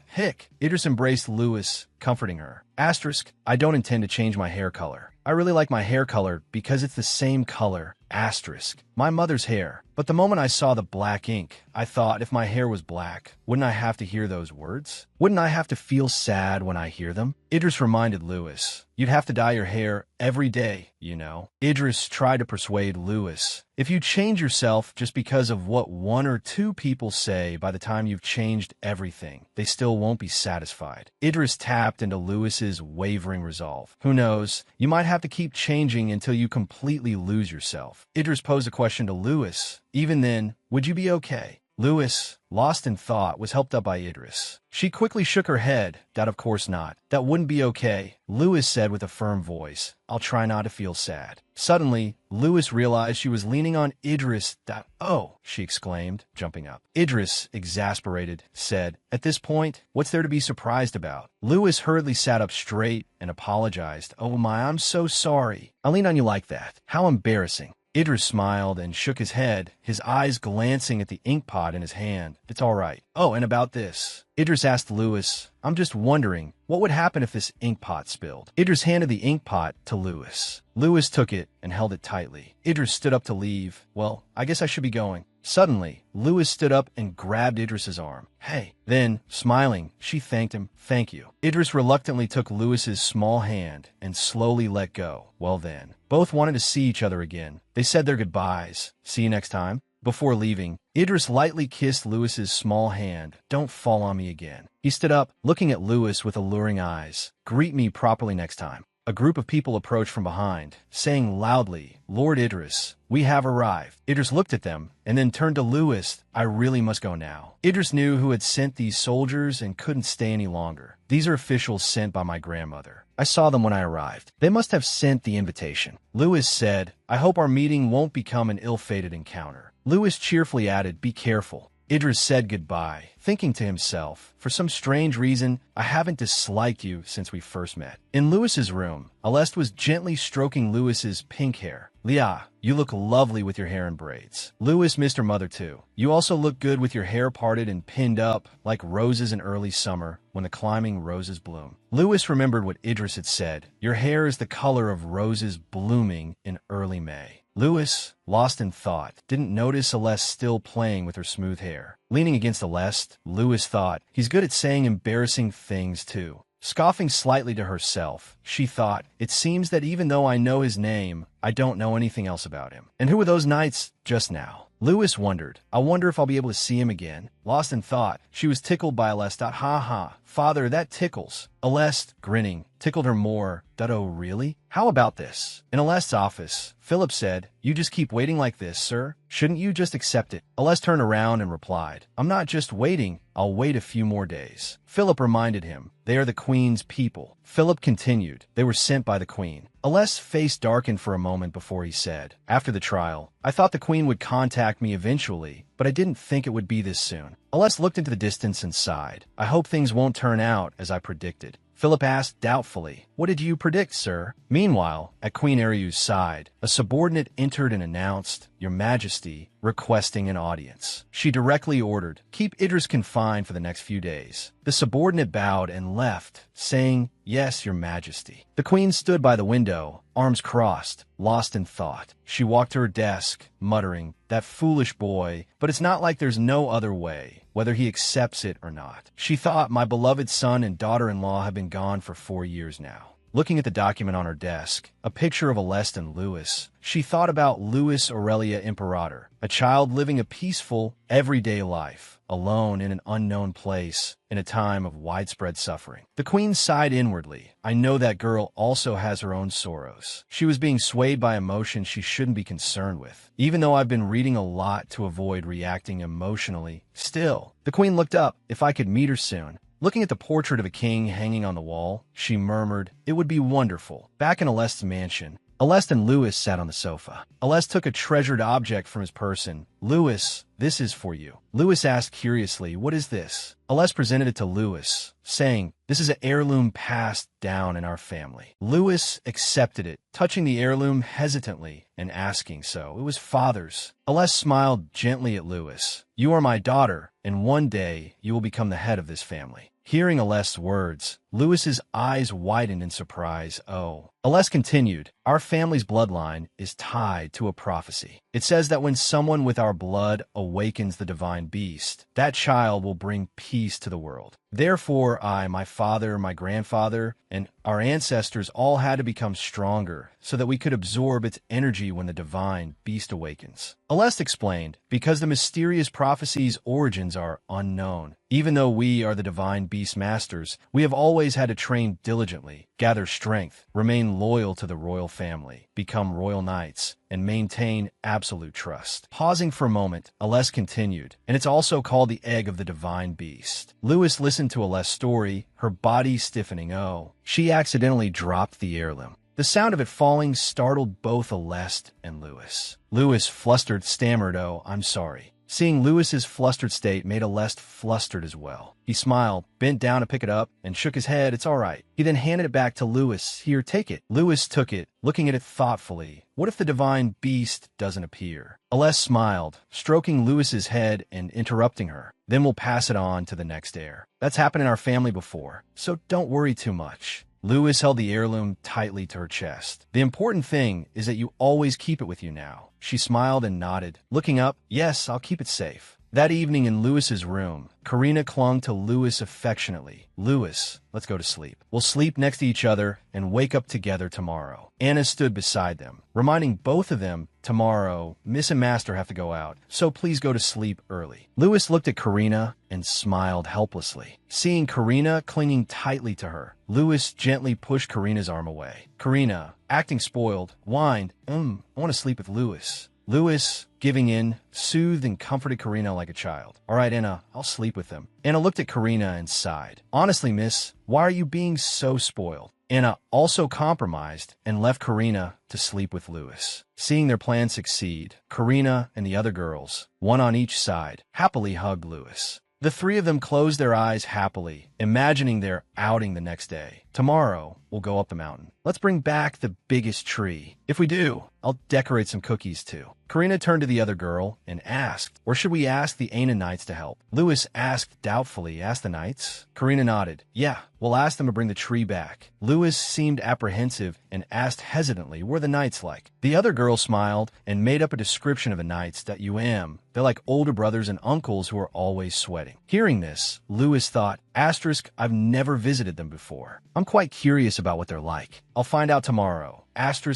Hick!" Idris embraced Lewis, comforting her. Asterisk, "I don't intend to change my hair color. I really like my hair color because it's the same color, asterisk, my mother's hair. But the moment I saw the black ink, I thought if my hair was black, wouldn't I have to hear those words? Wouldn't I have to feel sad when I hear them?" Idris reminded Lewis, "You'd have to dye your hair every day, you know." Idris tried to persuade Lewis, "If you change yourself just because of what one or two people say, by the time you've changed everything, they still won't be satisfied." Idris tapped into Lewis's wavering resolve. "Who knows? You might have to keep changing until you completely lose yourself." Idris posed a question to Lewis. "Even then, would you be okay?" Lewis, lost in thought, was helped up by Idris. She quickly shook her head. "That of course not. That wouldn't be okay." Lewis said with a firm voice, "I'll try not to feel sad." Suddenly, Lewis realized she was leaning on Idris. "Oh," she exclaimed, jumping up. Idris, exasperated, said, "At this point, what's there to be surprised about?" Lewis hurriedly sat up straight and apologized. "Oh my, I'm so sorry. I leaned on you like that. How embarrassing." Idris smiled and shook his head, his eyes glancing at the ink pot in his hand. "It's all right. Oh, and about this." Idris asked Lewis, "I'm just wondering, what would happen if this ink pot spilled?" Idris handed the ink pot to Lewis. Lewis took it and held it tightly. Idris stood up to leave. "Well, I guess I should be going." Suddenly, Lewis stood up and grabbed Idris's arm. "Hey." Then, smiling, she thanked him. "Thank you." Idris reluctantly took Lewis's small hand and slowly let go. Well then, both wanted to see each other again. They said their goodbyes. "See you next time." Before leaving, Idris lightly kissed Lewis's small hand. "Don't fall on me again." He stood up, looking at Lewis with alluring eyes. "Greet me properly next time." A group of people approached from behind, saying loudly, "Lord Idris, we have arrived." Idris looked at them and then turned to Lewis. "I really must go now." Idris knew who had sent these soldiers and couldn't stay any longer. "These are officials sent by my grandmother. I saw them when I arrived. They must have sent the invitation." Lewis said, "I hope our meeting won't become an ill-fated encounter." Lewis cheerfully added, "Be careful." Idris said goodbye, thinking to himself, "For some strange reason, I haven't disliked you since we first met." In Lewis's room, Aleste was gently stroking Lewis's pink hair. "Leah, you look lovely with your hair in braids." Lewis missed her mother too. "You also look good with your hair parted and pinned up like roses in early summer when the climbing roses bloom." Lewis remembered what Idris had said. "Your hair is the color of roses blooming in early May." Lewis, lost in thought, didn't notice Aleste still playing with her smooth hair. Leaning against Aleste, Lewis thought, "He's good at saying embarrassing things too." Scoffing slightly to herself, she thought, "It seems that even though I know his name, I don't know anything else about him." And who were those knights just now? Lewis wondered, "I wonder if I'll be able to see him again." Lost in thought, she was tickled by Alest. Ha ha, father, that tickles. Alest, grinning, tickled her more. Oh, really? How about this? In Alest's office, Philip said, "You just keep waiting like this, sir. Shouldn't you just accept it?" Alest turned around and replied, "I'm not just waiting. I'll wait a few more days." Philip reminded him, "They are the Queen's people." Philip continued, "They were sent by the Queen." Alest's face darkened for a moment before he said, "After the trial, I thought the Queen would contact me eventually, but I didn't think it would be this soon." Alest looked into the distance and sighed. "I hope things won't turn out as I predicted." Philip asked doubtfully, "What did you predict, sir?" Meanwhile, at Queen Eriu's side, a subordinate entered and announced, "Your Majesty, requesting an audience." She directly ordered, "Keep Idris confined for the next few days." The subordinate bowed and left, saying, "Yes, Your Majesty." The Queen stood by the window, arms crossed, lost in thought. She walked to her desk, muttering, "That foolish boy, but it's not like there's no other way, whether he accepts it or not." She thought, "My beloved son and daughter-in-law have been gone for 4 years now." Looking at the document on her desk, a picture of Alest and Louis, she thought about Louis Aurelia Imperator, a child living a peaceful, everyday life, alone in an unknown place, in a time of widespread suffering. The Queen sighed inwardly. "I know that girl also has her own sorrows." She was being swayed by emotions she shouldn't be concerned with. "Even though I've been reading a lot to avoid reacting emotionally, still." The Queen looked up. "If I could meet her soon." Looking at the portrait of a king hanging on the wall, she murmured, "It would be wonderful." Back in Alest's mansion, Alest and Louis sat on the sofa. Alest took a treasured object from his person. "Louis, this is for you." Louis asked curiously, "What is this?" Alest presented it to Louis, saying, "This is an heirloom passed down in our family." Louis accepted it, touching the heirloom hesitantly and asking, "So it was father's?" Alest smiled gently at Louis. "You are my daughter, and one day you will become the head of this family." Hearing Alest's words, Louis's eyes widened in surprise. "Oh." Alest continued, "Our family's bloodline is tied to a prophecy. It says that when someone with our blood awakens the divine beast, that child will bring peace to the world. Therefore, my father, my grandfather, and our ancestors all had to become stronger so that we could absorb its energy when the divine beast awakens." Alest explained, "Because the mysterious prophecy's origins are unknown. Even though we are the divine beast masters, we have always had to train diligently, gather strength, remain loyal to the royal family, become royal knights, and maintain absolute trust." Pausing for a moment, Alest continued, "And it's also called the egg of the divine beast." Louis listened to Alest's story, her body stiffening. "Oh." She accidentally dropped the heirloom. The sound of it falling startled both Alest and Louis. Louis, flustered, stammered, "Oh, I'm sorry." Seeing Louis's flustered state made Alest flustered as well. He smiled, bent down to pick it up, and shook his head. "It's all right." He then handed it back to Louis. "Here, take it." Louis took it, looking at it thoughtfully. "What if the divine beast doesn't appear?" Alest smiled, stroking Louis's head and interrupting her. "Then we'll pass it on to the next heir. That's happened in our family before, so don't worry too much." Louis held the heirloom tightly to her chest. "The important thing is that you always keep it with you now." She smiled and nodded. Looking up, "Yes, I'll keep it safe." That evening in Louis's room, Karina clung to Louis affectionately. "Louis, let's go to sleep. We'll sleep next to each other and wake up together tomorrow." Anna stood beside them, reminding both of them, "Tomorrow, Miss and Master have to go out, so please go to sleep early." Louis looked at Karina and smiled helplessly. Seeing Karina clinging tightly to her, Louis gently pushed Karina's arm away. Karina, acting spoiled, whined, I want to sleep with Louis." Louis, giving in, soothed and comforted Karina like a child. "All right, Anna, I'll sleep with them." Anna looked at Karina and sighed. "Honestly, miss, why are you being so spoiled?" Anna also compromised and left Karina to sleep with Louis. Seeing their plan succeed, Karina and the other girls, one on each side, happily hugged Louis. The three of them closed their eyes happily, imagining their outing the next day. "Tomorrow, we'll go up the mountain. Let's bring back the biggest tree. If we do, I'll decorate some cookies too." Karina turned to the other girl and asked, "Or should we ask the Aina Knights to help?" Louis asked doubtfully, "Ask the Knights?" Karina nodded. "Yeah, we'll ask them to bring the tree back." Louis seemed apprehensive and asked hesitantly, "Were the Knights like?" The other girl smiled and made up a description of the Knights that you am. They're like older brothers and uncles who are always sweating. Hearing this, Louis thought, I've never visited them before. I'm quite curious about what they're like. I'll find out tomorrow.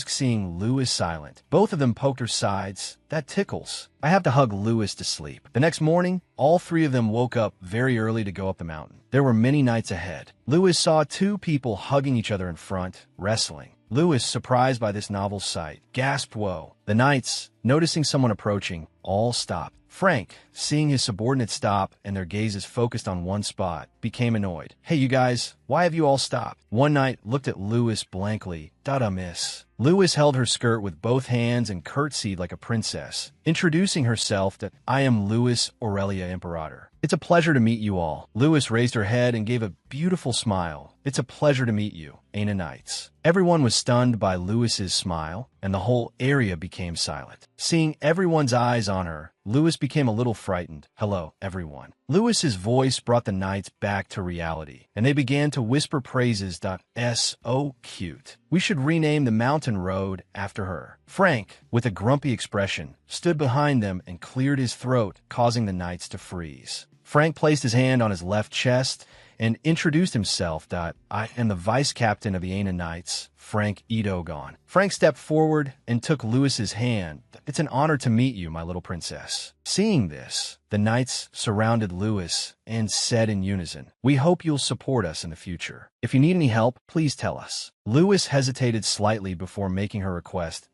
Seeing Lewis silent. Both of them poked her sides. That tickles. I have to hug Lewis to sleep. The next morning, all three of them woke up very early to go up the mountain. There were many nights ahead. Lewis saw two people hugging each other in front, wrestling. Lewis, surprised by this novel sight, gasped woe. The knights, noticing someone approaching, all stopped. Frank, seeing his subordinates stop and their gazes focused on one spot, became annoyed. Hey, you guys, why have you all stopped? One knight looked at Lewis blankly. Dada, miss. Lewis held her skirt with both hands and curtsied like a princess, introducing herself that I am Lewis Aurelia Imperator. It's a pleasure to meet you all. Lewis raised her head and gave a beautiful smile. It's a pleasure to meet you, Aina Knights. Everyone was stunned by Lewis's smile, and the whole area became silent. Seeing everyone's eyes on her, Lewis became a little frightened. Hello, everyone. Lewis's voice brought the knights back to reality, and they began to whisper praises. So cute. We should rename the mountain road after her. Frank, with a grumpy expression, stood behind them and cleared his throat, causing the knights to freeze. Frank placed his hand on his left chest and introduced himself. I am the vice captain of the Aina Knights, Frank Edogon. Frank stepped forward and took Lewis's hand. It's an honor to meet you, my little princess. Seeing this, the knights surrounded Lewis and said in unison, we hope you'll support us in the future. If you need any help, please tell us. Lewis hesitated slightly before making her request.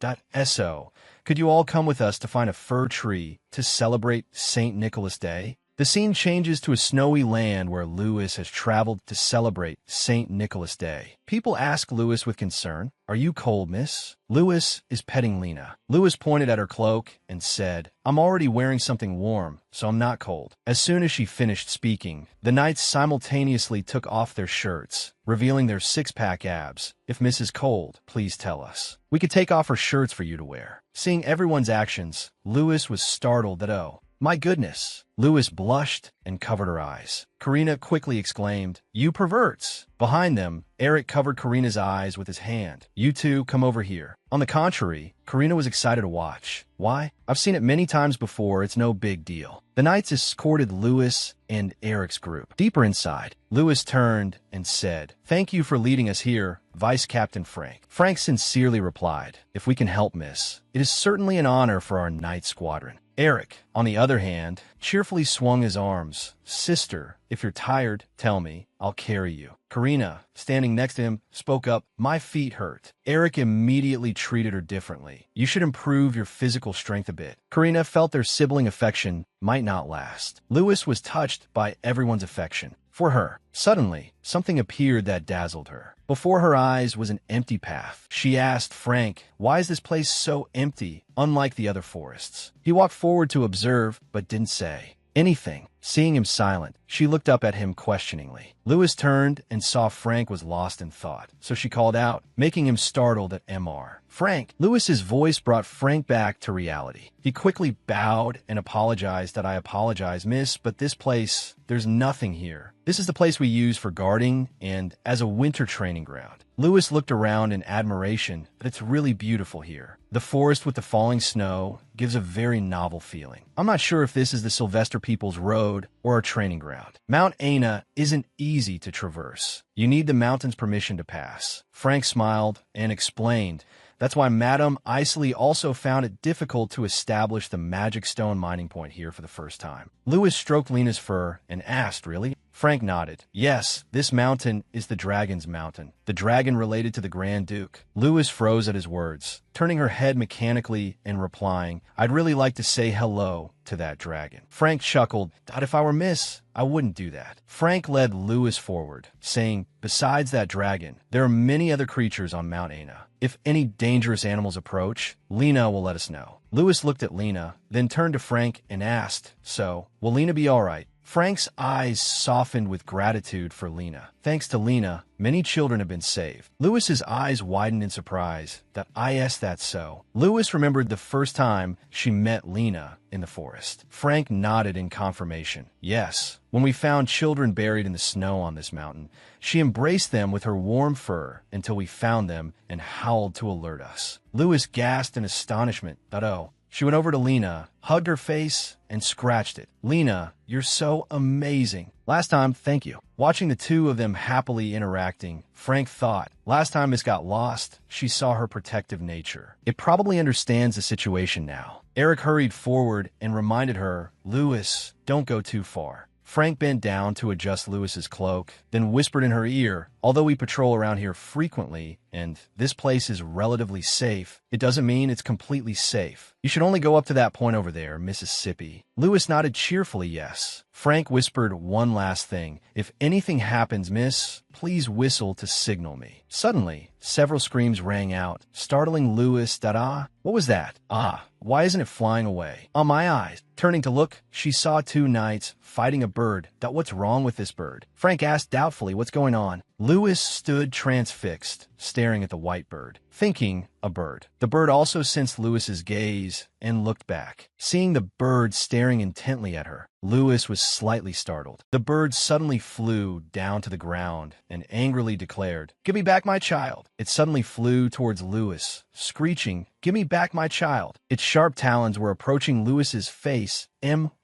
So, could you all come with us to find a fir tree to celebrate St. Nicholas Day? The scene changes to a snowy land where Lewis has traveled to celebrate St. Nicholas Day. People ask Lewis with concern, are you cold, miss? Lewis is petting Lena. Lewis pointed at her cloak and said, I'm already wearing something warm, so I'm not cold. As soon as she finished speaking, the knights simultaneously took off their shirts, revealing their six-pack abs. If Miss is cold, please tell us. We could take off her shirts for you to wear. Seeing everyone's actions, Lewis was startled that, oh, my goodness. Lewis blushed and covered her eyes. Karina quickly exclaimed, you perverts. Behind them, Eric covered Karina's eyes with his hand. You two, come over here. On the contrary, Karina was excited to watch. Why? I've seen it many times before, it's no big deal. The knights escorted Lewis and Eric's group. Deeper inside, Lewis turned and said, thank you for leading us here, Vice Captain Frank. Frank sincerely replied, if we can help, miss, it is certainly an honor for our knight squadron. Eric, on the other hand, cheerfully swung his arms. Sister, if you're tired, tell me. I'll carry you. Karina, standing next to him, spoke up, my feet hurt. Eric immediately treated her differently. You should improve your physical strength a bit. Karina felt their sibling affection might not last. Lewis was touched by everyone's affection for her. Suddenly, something appeared that dazzled her. Before her eyes was an empty path. She asked Frank, why is this place so empty, unlike the other forests? He walked forward to observe, but didn't say anything. Seeing him silent, she looked up at him questioningly. Lewis turned and saw Frank was lost in thought, so she called out, making him startled at Mr. Frank. Lewis's voice brought Frank back to reality. He quickly bowed and apologized. I apologize, miss, but this place, there's nothing here. This is the place we use for guarding and as a winter training ground. Lewis looked around in admiration, but it's really beautiful here. The forest with the falling snow gives a very novel feeling. I'm not sure if this is the Sylvester people's road or a training ground. Mount Aina isn't easy to traverse. You need the mountain's permission to pass. Frank smiled and explained, that's why Madame Isley also found it difficult to establish the magic stone mining point here for the first time. Lewis stroked Lena's fur and asked, really? Frank nodded. Yes, this mountain is the Dragon's Mountain. The dragon related to the Grand Duke. Lewis froze at his words, turning her head mechanically and replying, I'd really like to say hello to that dragon. Frank chuckled. If I were miss, I wouldn't do that. Frank led Lewis forward, saying, besides that dragon, there are many other creatures on Mount Aina. If any dangerous animals approach, Lena will let us know. Lewis looked at Lena, then turned to Frank and asked, so, will Lena be all right? Frank's eyes softened with gratitude for Lena. Thanks to Lena, many children have been saved. Lewis's eyes widened in surprise. I asked that so. Lewis remembered the first time she met Lena in the forest. Frank nodded in confirmation. Yes, when we found children buried in the snow on this mountain, she embraced them with her warm fur until we found them and howled to alert us. Lewis gasped in astonishment. Oh, She went over to Lena, hugged her face, and scratched it. Lena, you're so amazing. Last time, thank you. Watching the two of them happily interacting, Frank thought, last time Miss got lost, she saw her protective nature. It probably understands the situation now. Eric hurried forward and reminded her, Lewis, don't go too far. Frank bent down to adjust Lewis's cloak, then whispered in her ear, although we patrol around here frequently, and this place is relatively safe, it doesn't mean it's completely safe. You should only go up to that point over there, Mississippi. Lewis nodded cheerfully yes. Frank whispered one last thing. If anything happens, miss, please whistle to signal me. Suddenly, several screams rang out, startling Lewis. Da-da? What was that? Ah, why isn't it flying away? On my eyes. Turning to look, she saw two knights fighting a bird. What's wrong with this bird? Frank asked doubtfully, what's going on? Lewis stood transfixed, staring at the white bird, thinking a bird. The bird also sensed Lewis's gaze and looked back. Seeing the bird staring intently at her, Lewis was slightly startled. The bird suddenly flew down to the ground and angrily declared, "Give me back my child." It suddenly flew towards Lewis, screeching, "Give me back my child." Its sharp talons were approaching Lewis's face.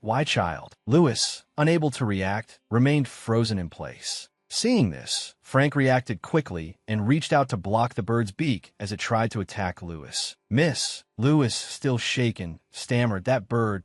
My child. Lewis, unable to react, remained frozen in place. Seeing this, Frank reacted quickly and reached out to block the bird's beak as it tried to attack Lewis. Miss, Lewis, still shaken, stammered, that bird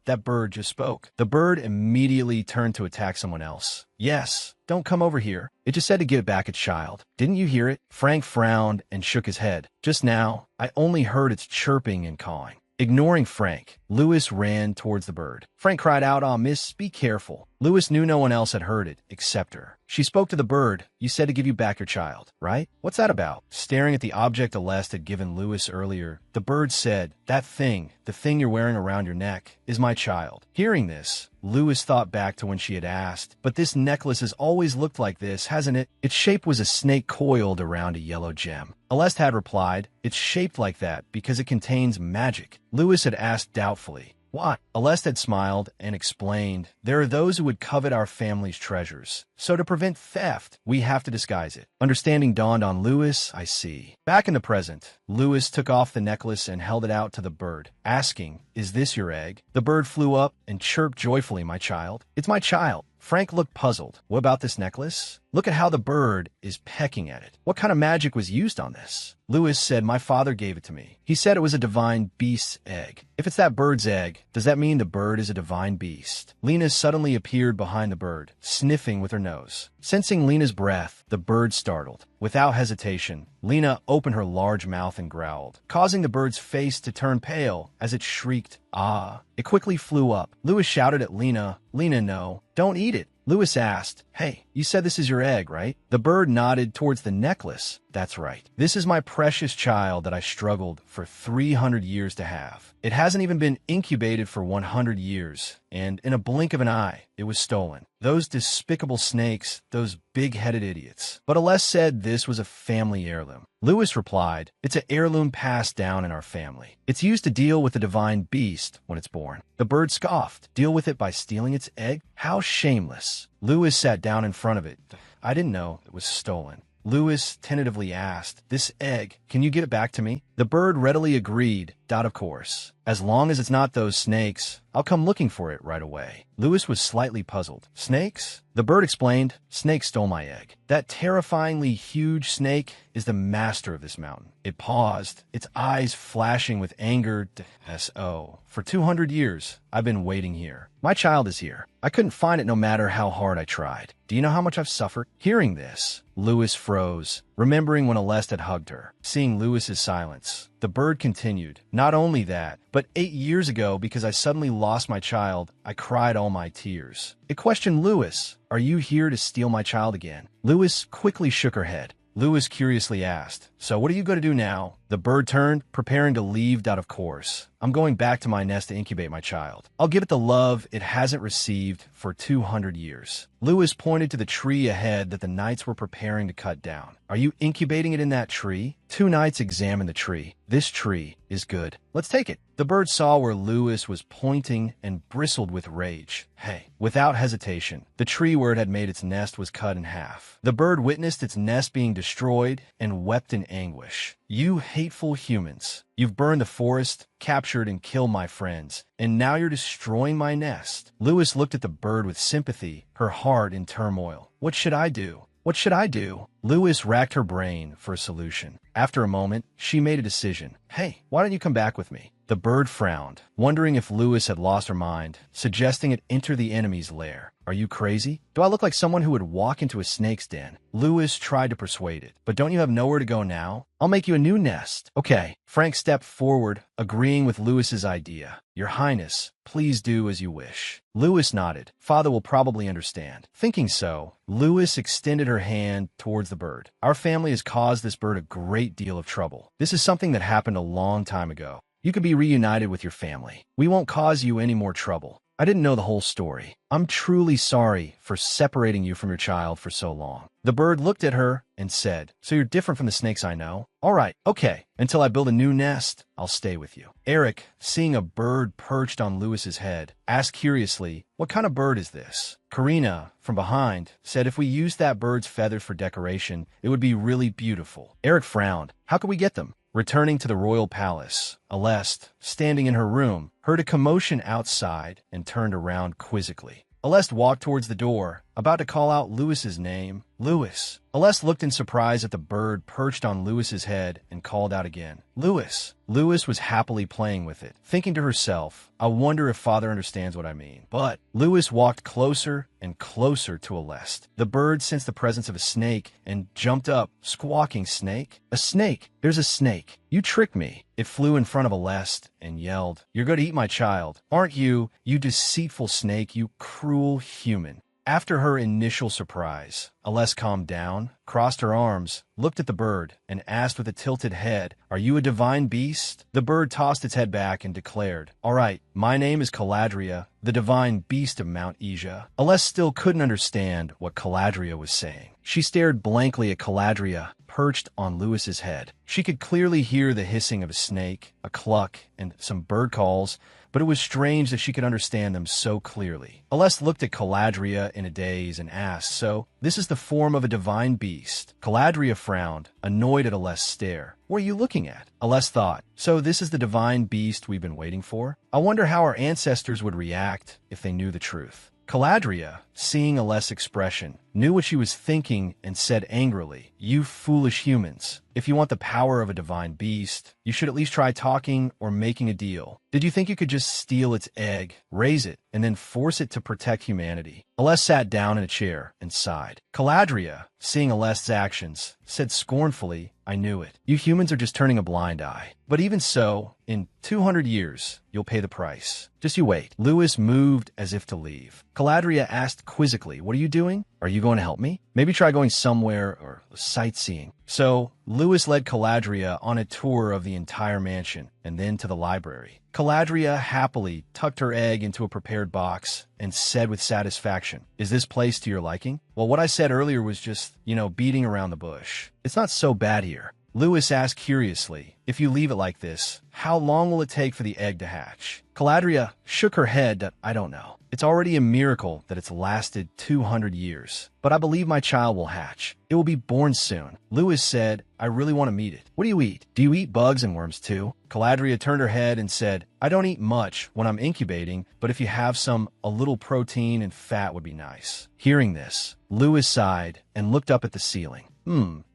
just spoke. The bird immediately turned to attack someone else. Yes, don't come over here. It just said to give back its child. Didn't you hear it? Frank frowned and shook his head. Just now, I only heard its chirping and cawing. Ignoring Frank, Lewis ran towards the bird. Frank cried out, "Aw, miss, be careful." Lewis knew no one else had heard it, except her. She spoke to the bird. You said to give you back your child, right? What's that about? Staring at the object Aleste had given Lewis earlier, the bird said, the thing you're wearing around your neck, is my child. Hearing this, Lewis thought back to when she had asked, but this necklace has always looked like this, hasn't it? Its shape was a snake coiled around a yellow gem. Aleste had replied, it's shaped like that because it contains magic. Lewis had asked doubtfully, what? Aleste had smiled and explained, there are those who would covet our family's treasures. So to prevent theft, we have to disguise it. Understanding dawned on Lewis, I see. Back in the present, Lewis took off the necklace and held it out to the bird, asking, is this your egg? The bird flew up and chirped joyfully, my child. It's my child. Frank looked puzzled. What about this necklace? Look at how the bird is pecking at it. What kind of magic was used on this? Lewis said, my father gave it to me. He said it was a divine beast's egg. If it's that bird's egg, does that mean the bird is a divine beast? Lena suddenly appeared behind the bird, sniffing with her nose. Sensing Lena's breath, the bird startled. Without hesitation, Lena opened her large mouth and growled, causing the bird's face to turn pale as it shrieked, ah. It quickly flew up. Lewis shouted at Lena, no, don't eat it. Lewis asked, hey, you said this is your egg, right? The bird nodded towards the necklace. That's right. This is my precious child that I struggled for 300 years to have. It hasn't even been incubated for 100 years, and in a blink of an eye, it was stolen. Those despicable snakes, those big-headed idiots. But Aleste said this was a family heirloom. Lewis replied, it's an heirloom passed down in our family. It's used to deal with the divine beast when it's born. The bird scoffed. Deal with it by stealing its egg? How shameless. Lewis sat down in front of it. I didn't know it was stolen. Lewis tentatively asked, this egg, can you give it back to me? The bird readily agreed, of course. As long as it's not those snakes, I'll come looking for it right away. Lewis was slightly puzzled. Snakes? The bird explained, snake stole my egg. That terrifyingly huge snake is the master of this mountain. It paused, its eyes flashing with anger. S.O. For 200 years, I've been waiting here. My child is here. I couldn't find it no matter how hard I tried. Do you know how much I've suffered? Hearing this, Lewis froze, remembering when Aleste had hugged her. Seeing Lewis's silence, the bird continued, not only that, but 8 years ago, because I suddenly lost my child, I cried all my tears. It questioned Lewis, are you here to steal my child again? Lewis quickly shook her head. Lewis curiously asked, so what are you going to do now? The bird turned, preparing to leave. Of course. I'm going back to my nest to incubate my child. I'll give it the love it hasn't received for 200 years. Lewis pointed to the tree ahead that the knights were preparing to cut down. Are you incubating it in that tree? 2 knights examined the tree. This tree is good. Let's take it. The bird saw where Lewis was pointing and bristled with rage. Hey, without hesitation, the tree where it had made its nest was cut in half. The bird witnessed its nest being destroyed and wept in anguish. You hate hateful humans. You've burned the forest, captured and killed my friends, and now you're destroying my nest." Lewis looked at the bird with sympathy, her heart in turmoil. "What should I do? What should I do?" Lewis racked her brain for a solution. After a moment, she made a decision. "Hey, why don't you come back with me?" The bird frowned, wondering if Lewis had lost her mind, suggesting it enter the enemy's lair. "Are you crazy? Do I look like someone who would walk into a snake's den?" Lewis tried to persuade it. "But don't you have nowhere to go now? I'll make you a new nest." "Okay." Frank stepped forward, agreeing with Lewis's idea. "Your Highness, please do as you wish." Lewis nodded. "Father will probably understand." Thinking so, Lewis extended her hand towards the bird. "Our family has caused this bird a great deal of trouble. This is something that happened a long time ago. You could be reunited with your family. We won't cause you any more trouble. I didn't know the whole story. I'm truly sorry for separating you from your child for so long." The bird looked at her and said, "So you're different from the snakes I know? All right, okay. Until I build a new nest, I'll stay with you." Eric, seeing a bird perched on Lewis's head, asked curiously, "What kind of bird is this?" Karina, from behind, said if we used that bird's feathers for decoration, it would be really beautiful. Eric frowned. "How could we get them?" Returning to the royal palace, Aleste, standing in her room, heard a commotion outside and turned around quizzically. Aleste walked towards the door, about to call out Lewis's name. "Lewis." Aleste looked in surprise at the bird perched on Lewis's head and called out again, "Lewis." Lewis was happily playing with it, thinking to herself, "I wonder if Father understands what I mean." But Lewis walked closer and closer to Aleste. The bird sensed the presence of a snake and jumped up, squawking, "Snake? A snake! There's a snake! You tricked me." It flew in front of Aleste and yelled, "You're going to eat my child, aren't you, you deceitful snake, you cruel human." After her initial surprise, Aleste calmed down, crossed her arms, looked at the bird, and asked with a tilted head, "Are you a divine beast?" The bird tossed its head back and declared, "All right, my name is Caladria, the divine beast of Mount Asia." Aleste still couldn't understand what Caladria was saying. She stared blankly at Caladria, perched on Lewis's head. She could clearly hear the hissing of a snake, a cluck, and some bird calls, but it was strange that she could understand them so clearly. Aleste looked at Caladria in a daze and asked, "So, this is the form of a divine beast?" Caladria frowned, annoyed at Aleste's stare. "What are you looking at?" Aleste thought, "So this is the divine beast we've been waiting for? I wonder how our ancestors would react if they knew the truth." Caladria, seeing Aleste's expression, knew what she was thinking and said angrily, "You foolish humans. If you want the power of a divine beast, you should at least try talking or making a deal. Did you think you could just steal its egg, raise it, and then force it to protect humanity?" Aleste sat down in a chair and sighed. Caladria, seeing Aleste's actions, said scornfully, "I knew it. You humans are just turning a blind eye. But even so, in 200 years, you'll pay the price. Just you wait." Lewis moved as if to leave. Caladria asked quizzically, "What are you doing? Are you going to help me? Maybe try going somewhere or sightseeing." So, Lewis led Caladria on a tour of the entire mansion and then to the library. Caladria happily tucked her egg into a prepared box and said with satisfaction, "Is this place to your liking?" "Well, what I said earlier was just, beating around the bush. It's not so bad here." Lewis asked curiously, "If you leave it like this, how long will it take for the egg to hatch?" Caladria shook her head that, "I don't know. It's already a miracle that it's lasted 200 years. But I believe my child will hatch. It will be born soon." Lewis said, "I really want to meet it. What do you eat? Do you eat bugs and worms too?" Caladria turned her head and said, "I don't eat much when I'm incubating, but if you have a little protein and fat would be nice." Hearing this, Lewis sighed and looked up at the ceiling.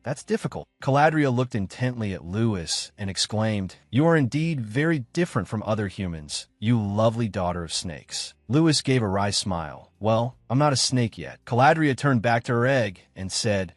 That's difficult." Caladria looked intently at Lewis and exclaimed, "You are indeed very different from other humans, you lovely daughter of snakes." Lewis gave a wry smile. "Well, I'm not a snake yet." Caladria turned back to her egg and said,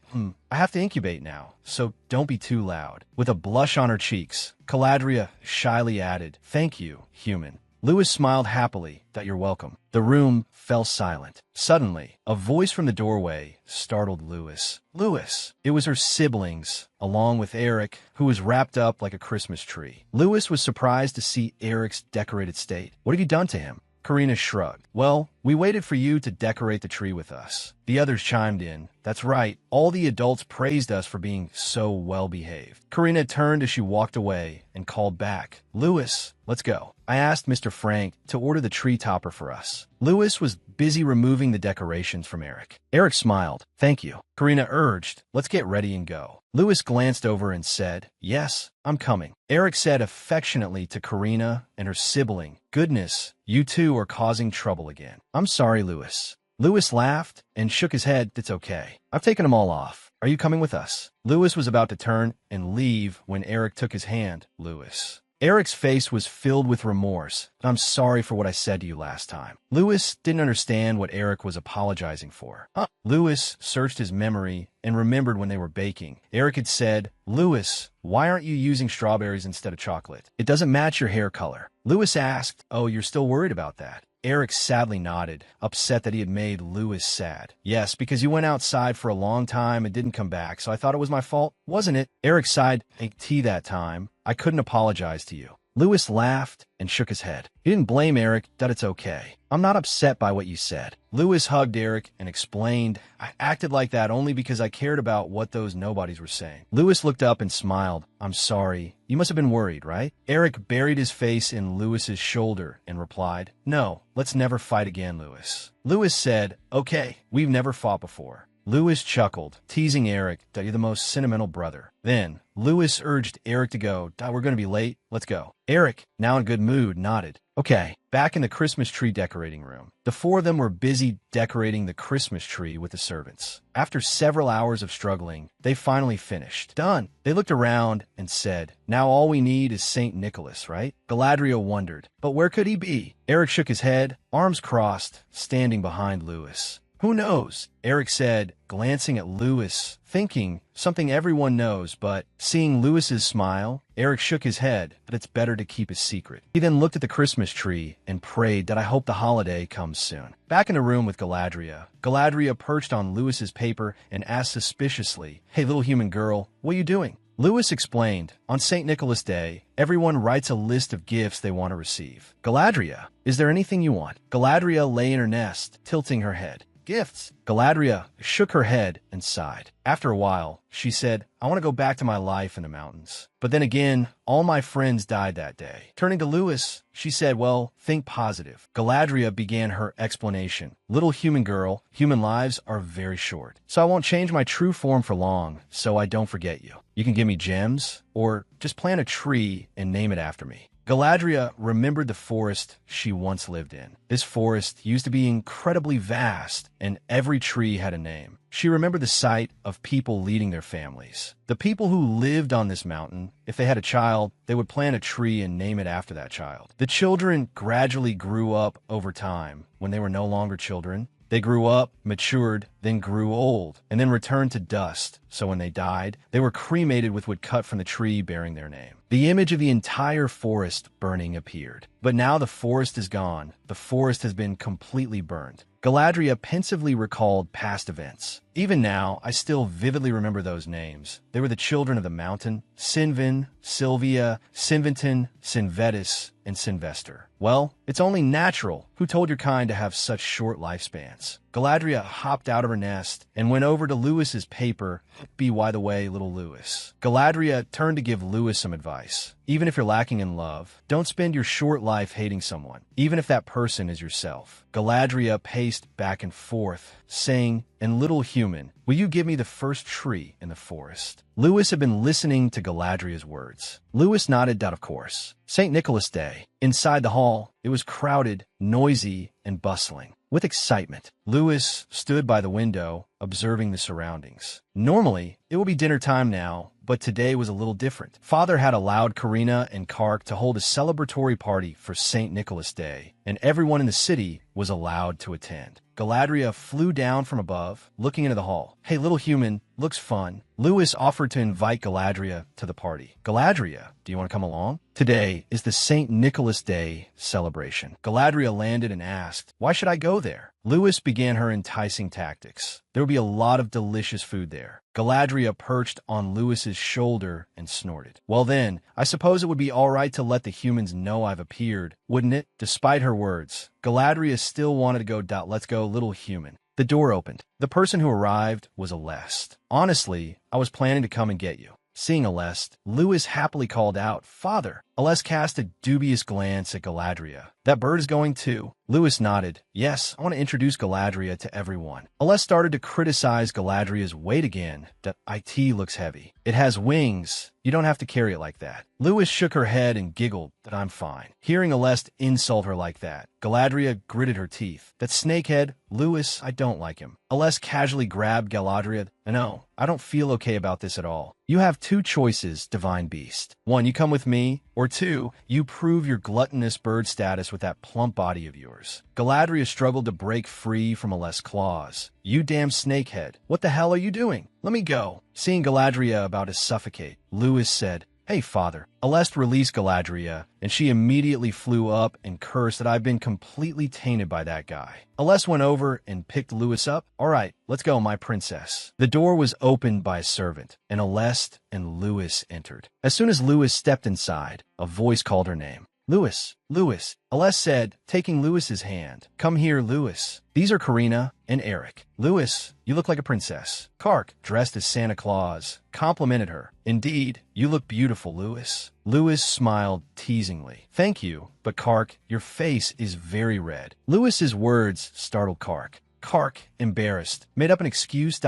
I have to incubate now, so don't be too loud." With a blush on her cheeks, Caladria shyly added, "Thank you, human." Lewis smiled happily that you're welcome. The room fell silent. Suddenly, a voice from the doorway startled Lewis. Lewis! It was her siblings, along with Eric, who was wrapped up like a Christmas tree. Lewis was surprised to see Eric's decorated state. "What have you done to him?" Karina shrugged. "Well, we waited for you to decorate the tree with us." The others chimed in. "That's right. All the adults praised us for being so well-behaved." Karina turned as she walked away and called back, "Lewis, let's go. I asked Mr. Frank to order the tree topper for us." Lewis was busy removing the decorations from Eric. Eric smiled. Thank you. Karina urged, let's get ready and go. Louis glanced over and said, yes, I'm coming. Eric said affectionately to Karina and her sibling, goodness, you two are causing trouble again. I'm sorry, Louis. Louis laughed and shook his head. It's okay. I've taken them all off. Are you coming with us? Louis was about to turn and leave when Eric took his hand. Louis. Eric's face was filled with remorse. I'm sorry for what I said to you last time. Louis didn't understand what Eric was apologizing for. Louis searched his memory and remembered when they were baking. Eric had said, Louis, why aren't you using strawberries instead of chocolate? It doesn't match your hair color. Louis asked, oh, you're still worried about that? Eric sadly nodded, upset that he had made Louis sad. Yes, because you went outside for a long time and didn't come back, so I thought it was my fault, wasn't it? Eric sighed, ate tea that time. I couldn't apologize to you. Louis laughed and shook his head. He didn't blame Eric, that it's okay. I'm not upset by what you said. Louis hugged Eric and explained, I acted like that only because I cared about what those nobodies were saying. Louis looked up and smiled. I'm sorry. You must have been worried, right? Eric buried his face in Louis's shoulder and replied, no, let's never fight again, Louis. Louis said, okay, we've never fought before. Louis chuckled, teasing Eric that you're the most sentimental brother. Then, Louis urged Eric to go. We're going to be late. Let's go. Eric, now in good mood, nodded. Okay. Back in the Christmas tree decorating room, the four of them were busy decorating the Christmas tree with the servants. After several hours of struggling, they finally finished. Done. They looked around and said, now all we need is St. Nicholas, right? Galadriel wondered, but where could he be? Eric shook his head, arms crossed, standing behind Louis. Who knows? Eric said, glancing at Louis, thinking something everyone knows, but seeing Louis's smile, Eric shook his head that it's better to keep a secret. He then looked at the Christmas tree and prayed that I hope the holiday comes soon. Back in the room with Galadriel, Galadriel perched on Louis's paper and asked suspiciously, hey, little human girl, what are you doing? Louis explained, on St. Nicholas Day, everyone writes a list of gifts they want to receive. Galadriel, is there anything you want? Galadriel lay in her nest, tilting her head. Gifts. Galadriel shook her head and sighed. After a while, she said, I want to go back to my life in the mountains. But then again, all my friends died that day. Turning to Louis, she said, well, think positive. Galadriel began her explanation. Little human girl, human lives are very short. So I won't change my true form for long, so I don't forget you. You can give me gems, or just plant a tree and name it after me. Galadriel remembered the forest she once lived in. This forest used to be incredibly vast, and every tree had a name. She remembered the sight of people leading their families. The people who lived on this mountain, if they had a child, they would plant a tree and name it after that child. The children gradually grew up over time. When they were no longer children, they grew up, matured, then grew old, and then returned to dust. So when they died, they were cremated with wood cut from the tree bearing their name. The image of the entire forest burning appeared. But now the forest is gone. The forest has been completely burned. Galadriel pensively recalled past events. Even now, I still vividly remember those names. They were the children of the mountain, Sinvin, Sylvia, Sinventin, Sinvetus, and Sylvester. Well, it's only natural. Who told your kind to have such short lifespans? Galadriel hopped out of her nest and went over to Louis's paper. By the way, little Louis. Galadriel turned to give Louis some advice. Even if you're lacking in love, don't spend your short life hating someone, even if that person is yourself. Galadriel paced back and forth, saying, and little human, will you give me the first tree in the forest? Louis had been listening to Galadriel's words. Louis nodded that of course. St. Nicholas Day. Inside the hall, it was crowded, noisy, and bustling. With excitement, Louis stood by the window, observing the surroundings. Normally, it would be dinner time now, but today was a little different. Father had allowed Karina and Kark to hold a celebratory party for St. Nicholas Day, and everyone in the city was allowed to attend. Galadriel flew down from above, looking into the hall. Hey, little human, looks fun. Louis offered to invite Galadriel to the party. Galadriel, do you want to come along? Today is the St. Nicholas Day celebration. Galadriel landed and asked, why should I go there? Louis began her enticing tactics. There would be a lot of delicious food there. Galadriel perched on Louis's shoulder and snorted. Well then, I suppose it would be all right to let the humans know I've appeared, wouldn't it? Despite her words, Galadriel still wanted to go. Let's go, little human. The door opened. The person who arrived was Aleste. Honestly, I was planning to come and get you. Seeing Aleste, Louis happily called out, Father. Aleste cast a dubious glance at Galadriel. That bird is going too. Lewis nodded. Yes, I want to introduce Galadriel to everyone. Aless started to criticize Galadriel's weight again. That it looks heavy. It has wings. You don't have to carry it like that. Lewis shook her head and giggled that I'm fine. Hearing Alest insult her like that, Galadriel gritted her teeth. That snakehead, Lewis, I don't like him. Alest casually grabbed Galadriel. No, I don't feel okay about this at all. You have two choices, divine beast. One, you come with me, or two, you prove your gluttonous bird status with that plump body of yours. Galadriel struggled to break free from Alest's claws. You damn snakehead, what the hell are you doing? Let me go. Seeing Galadriel about to suffocate, Lewis said, Hey, father. Alest released Galadriel, and she immediately flew up and cursed that I've been completely tainted by that guy. Alest went over and picked Lewis up. All right, let's go, my princess. The door was opened by a servant, and Alest and Lewis entered. As soon as Lewis stepped inside, a voice called her name. Lewis, Lewis, Alest said, taking Lewis's hand. Come here, Lewis. These are Karina and Eric. Lewis, you look like a princess. Kark, dressed as Santa Claus, complimented her. Indeed, you look beautiful, Lewis. Lewis smiled teasingly. Thank you, but Kark, your face is very red. Lewis's words startled Kark. Kark, embarrassed, made up an excuse.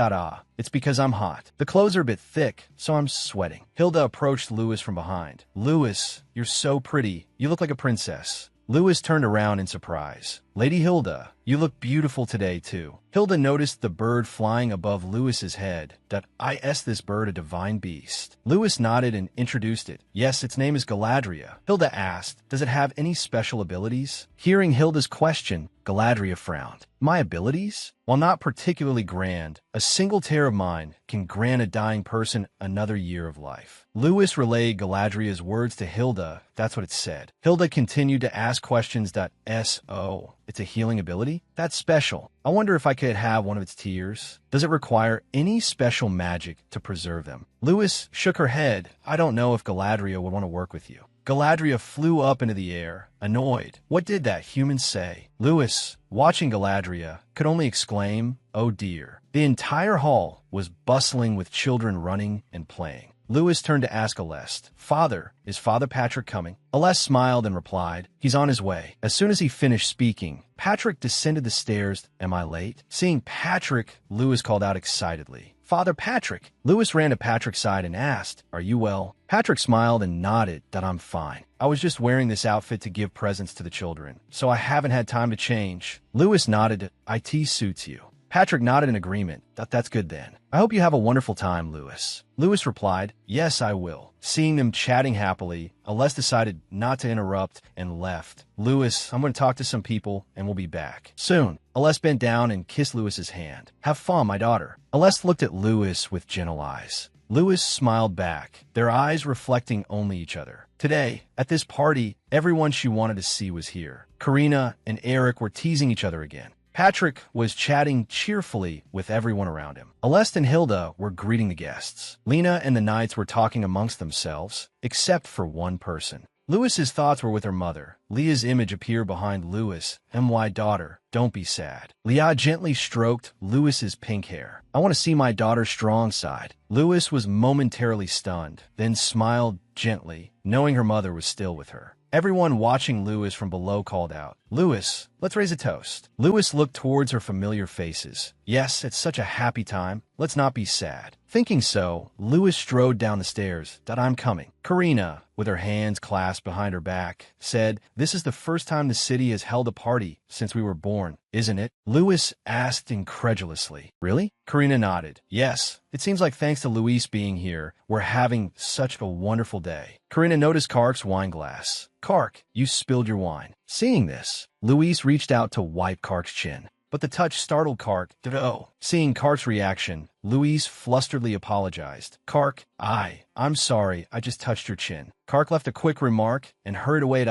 It's because I'm hot. The clothes are a bit thick, so I'm sweating. Hilda approached Lewis from behind. Lewis, you're so pretty. You look like a princess. Lewis turned around in surprise. Lady Hilda, you look beautiful today, too. Hilda noticed the bird flying above Lewis's head. This bird a divine beast. Lewis nodded and introduced it. Yes, its name is Galadriel. Hilda asked, does it have any special abilities? Hearing Hilda's question, Galadriel frowned. My abilities? While not particularly grand, a single tear of mine can grant a dying person another year of life. Lewis relayed Galadriel's words to Hilda. That's what it said. Hilda continued to ask questions. It's a healing ability? That's special. I wonder if I could have one of its tears. Does it require any special magic to preserve them? Lewis shook her head. I don't know if Galadriel would want to work with you. Galadriel flew up into the air, annoyed. What did that human say? Lewis, watching Galadriel, could only exclaim, oh dear. The entire hall was bustling with children running and playing. Lewis turned to ask Alest, Father, is Father Patrick coming? Alest smiled and replied, he's on his way. As soon as he finished speaking, Patrick descended the stairs. Am I late? Seeing Patrick, Lewis called out excitedly, Father Patrick. Lewis ran to Patrick's side and asked, are you well? Patrick smiled and nodded. I'm fine. I was just wearing this outfit to give presents to the children, so I haven't had time to change. Lewis nodded. It suits you. Patrick nodded in agreement. That's good then. I hope you have a wonderful time, Lewis. Lewis replied, yes, I will. Seeing them chatting happily, Alest decided not to interrupt and left. Lewis, I'm going to talk to some people and we'll be back soon. Alest bent down and kissed Lewis's hand. Have fun, my daughter. Alest looked at Lewis with gentle eyes. Lewis smiled back, their eyes reflecting only each other. Today, at this party, everyone she wanted to see was here. Karina and Eric were teasing each other again. Patrick was chatting cheerfully with everyone around him. Alest and Hilda were greeting the guests. Lena and the knights were talking amongst themselves, except for one person. Lewis's thoughts were with her mother. Leah's image appeared behind Lewis. My daughter, don't be sad. Leah gently stroked Lewis's pink hair. I want to see my daughter's strong side. Lewis was momentarily stunned, then smiled gently, knowing her mother was still with her. Everyone watching Lewis from below called out, Lewis, let's raise a toast. Lewis looked towards her familiar faces. Yes, it's such a happy time. Let's not be sad. Thinking so, Lewis strode down the stairs. I'm coming. Karina, with her hands clasped behind her back, said, this is the first time the city has held a party since we were born, isn't it? Lewis asked incredulously. Really? Karina nodded. Yes, it seems like thanks to Luis being here, we're having such a wonderful day. Karina noticed Kark's wine glass. Kark, you spilled your wine. Seeing this, Luis reached out to wipe Kark's chin. But the touch startled Kark. Seeing Kark's reaction, Luis flusteredly apologized. Kark, I'm sorry, I just touched your chin. Kark left a quick remark and hurried away.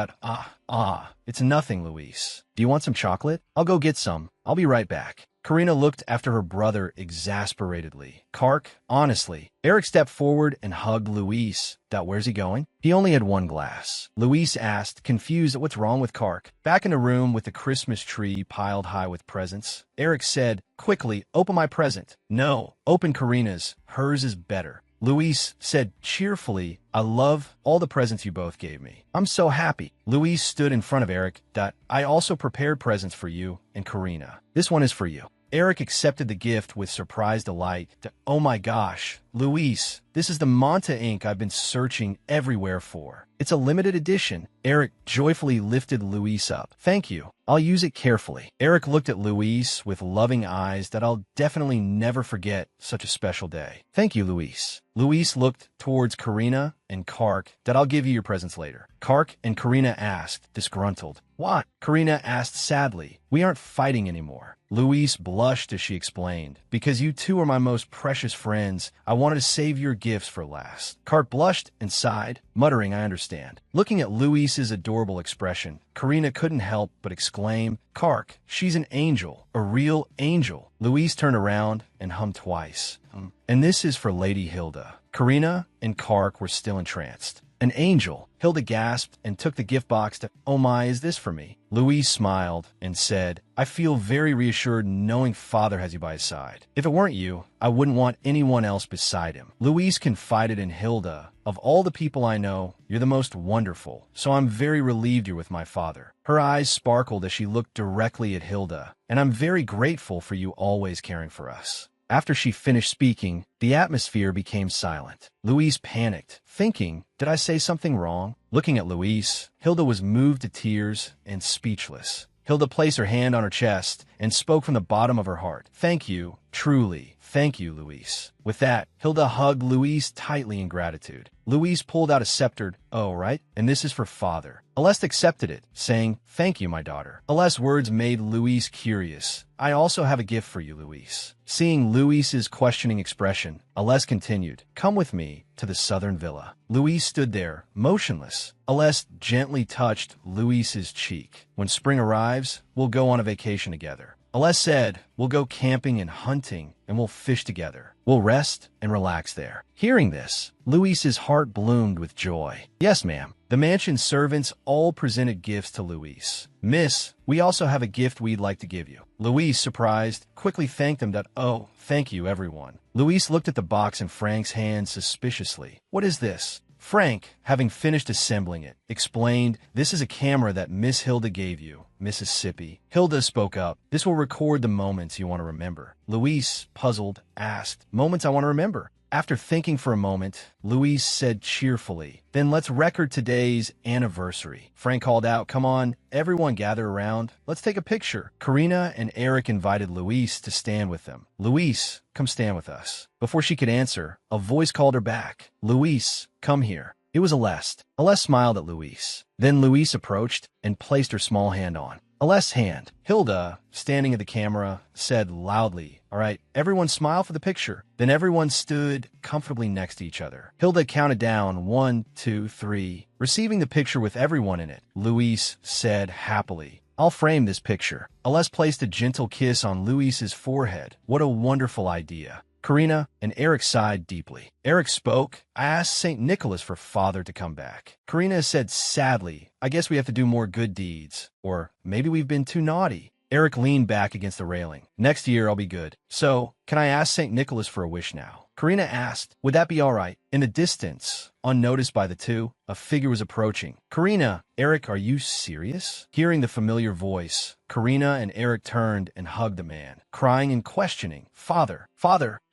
It's nothing, Luis. Do you want some chocolate? I'll go get some. I'll be right back. Karina looked after her brother exasperately. Kark, honestly. Eric stepped forward and hugged Luis. Where's he going? He only had one glass. Luis asked, confused at what's wrong with Kark. Back in the room with the Christmas tree piled high with presents, Eric said, quickly, open my present. No, open Karina's. Hers is better. Luis said cheerfully, I love all the presents you both gave me. I'm so happy. Luis stood in front of Eric. I also prepared presents for you and Karina. This one is for you. Eric accepted the gift with surprised delight. Oh my gosh, Luis, this is the Manta ink I've been searching everywhere for. It's a limited edition. Eric joyfully lifted Luis up. Thank you. I'll use it carefully. Eric looked at Luis with loving eyes that I'll definitely never forget such a special day. Thank you, Luis. Luis looked towards Karina and Kark. I'll give you your presents later. Kark and Karina asked, disgruntled. What? Karina asked sadly. We aren't fighting anymore. Luis blushed as she explained. Because you two are my most precious friends, I wanted to save your gifts for last. Kark blushed and sighed, muttering, I understand. Looking at Luis's adorable expression, Karina couldn't help but exclaim, Kark, she's an angel, a real angel. Luis turned around and hummed twice. And this is for Lady Hilda. Karina and Kark were still entranced. An angel. Hilda gasped and took the gift box to, oh my, is this for me? Luis smiled and said, I feel very reassured knowing Father has you by his side. If it weren't you, I wouldn't want anyone else beside him. Luis confided in Hilda, of all the people I know, you're the most wonderful, so I'm very relieved you're with my father. Her eyes sparkled as she looked directly at Hilda, and I'm very grateful for you always caring for us. After she finished speaking, the atmosphere became silent. Luis panicked, thinking, did I say something wrong? Looking at Luis, Hilda was moved to tears and speechless. Hilda placed her hand on her chest and spoke from the bottom of her heart. Thank you, truly. Thank you, Luis. With that, Hilda hugged Luis tightly in gratitude. Luis pulled out a scepter. Oh, right? And this is for Father. Aleste accepted it, saying, thank you, my daughter. Aleste's words made Luis curious. I also have a gift for you, Luis. Seeing Luis's questioning expression, Aleste continued, come with me to the southern villa. Luis stood there, motionless. Aleste gently touched Luis's cheek. When spring arrives, we'll go on a vacation together. Aleste said, we'll go camping and hunting, and we'll fish together. We'll rest and relax there. Hearing this, Luis's heart bloomed with joy. Yes, ma'am. The mansion servants all presented gifts to Luis. Miss, we also have a gift we'd like to give you. Luis, surprised, quickly thanked them oh, thank you, everyone. Luis looked at the box in Frank's hand suspiciously. What is this? Frank, having finished assembling it, explained, this is a camera that Miss Hilda gave you, Mississippi. Hilda spoke up. This will record the moments you want to remember. Luis, puzzled, asked, moments I want to remember. After thinking for a moment, Luis said cheerfully, then let's record today's anniversary. Frank called out, come on, everyone gather around. Let's take a picture. Karina and Eric invited Luis to stand with them. Luis, come stand with us. Before she could answer, a voice called her back. Luis, come here. It was Aleste. Aleste smiled at Luis. Then Luis approached and placed her small hand on Aleste's hand. Hilda, standing at the camera, said loudly, all right, everyone smile for the picture. Then everyone stood comfortably next to each other. Hilda counted down 1, 2, 3, receiving the picture with everyone in it. Luis said happily, I'll frame this picture. Aleste placed a gentle kiss on Luis's forehead. What a wonderful idea. Karina and Eric sighed deeply. Eric spoke. I asked St. Nicholas for Father to come back. Karina said sadly, I guess we have to do more good deeds. Or maybe we've been too naughty. Eric leaned back against the railing. Next year I'll be good. So, can I ask St. Nicholas for a wish now? Karina asked, would that be all right? In the distance, unnoticed by the two, a figure was approaching. Karina, Eric, are you serious? Hearing the familiar voice, Karina and Eric turned and hugged the man, crying and questioning. Father,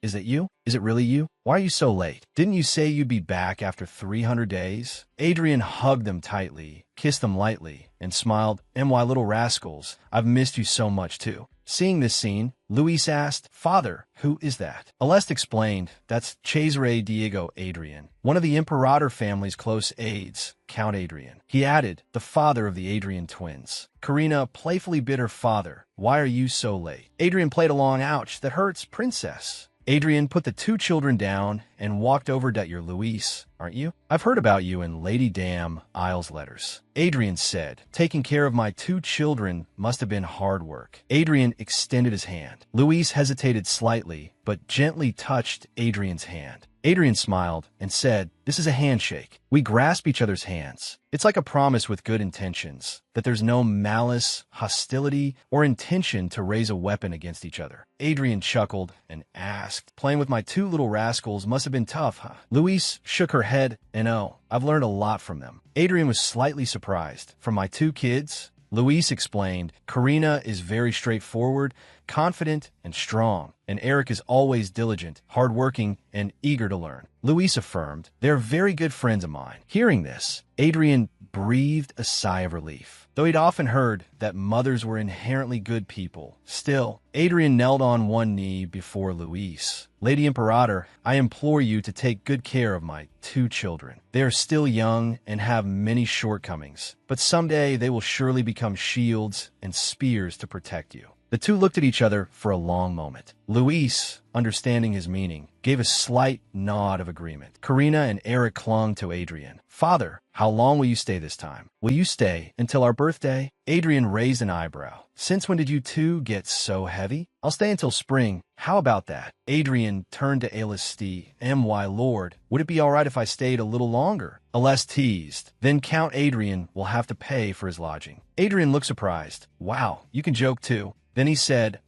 is it you? Is it really you? Why are you so late? Didn't you say you'd be back after 300 days? Adrian hugged them tightly, kissed them lightly, and smiled, and why, little rascals, I've missed you so much too. Seeing this scene, Luis asked, Father, who is that? Aleste explained, that's Cesare Diego Adrian, one of the Imperator family's close aides, Count Adrian. He added, the father of the Adrian twins. Karina playfully bid her father, why are you so late? Adrian played along, ouch, that hurts, princess. Adrian put the two children down and walked over to your Luis, aren't you? I've heard about you in Lady Dam Isles letters. Adrian said, taking care of my two children must have been hard work. Adrian extended his hand. Luis hesitated slightly, but gently touched Adrian's hand. Adrian smiled and said, "This is a handshake. We grasp each other's hands. It's like a promise with good intentions, that there's no malice, hostility, or intention to raise a weapon against each other." Adrian chuckled and asked, "Playing with my two little rascals must have been tough, huh?" Louise shook her head and I've learned a lot from them. Adrian was slightly surprised. "From my two kids?" Louise explained, "Karina is very straightforward, confident, and strong, and Eric is always diligent, hardworking, and eager to learn." Louise affirmed, "They're very good friends of mine." Hearing this, Adrian breathed a sigh of relief. Though he'd often heard that mothers were inherently good people, still, Adrian knelt on one knee before Louise. "Lady Imperator, I implore you to take good care of my two children. They are still young and have many shortcomings, but someday they will surely become shields and spears to protect you." The two looked at each other for a long moment. Louise, understanding his meaning, gave a slight nod of agreement. Karina and Eric clung to Adrian. "Father, how long will you stay this time? Will you stay until our birthday?" Adrian raised an eyebrow. "Since when did you two get so heavy?" "I'll stay until spring. How about that?" Adrian turned to Elesti. "My lord, would it be all right if I stayed a little longer?" Aless teased. "Then Count Adrian will have to pay for his lodging." Adrian looked surprised. "Wow, you can joke too." Then he said,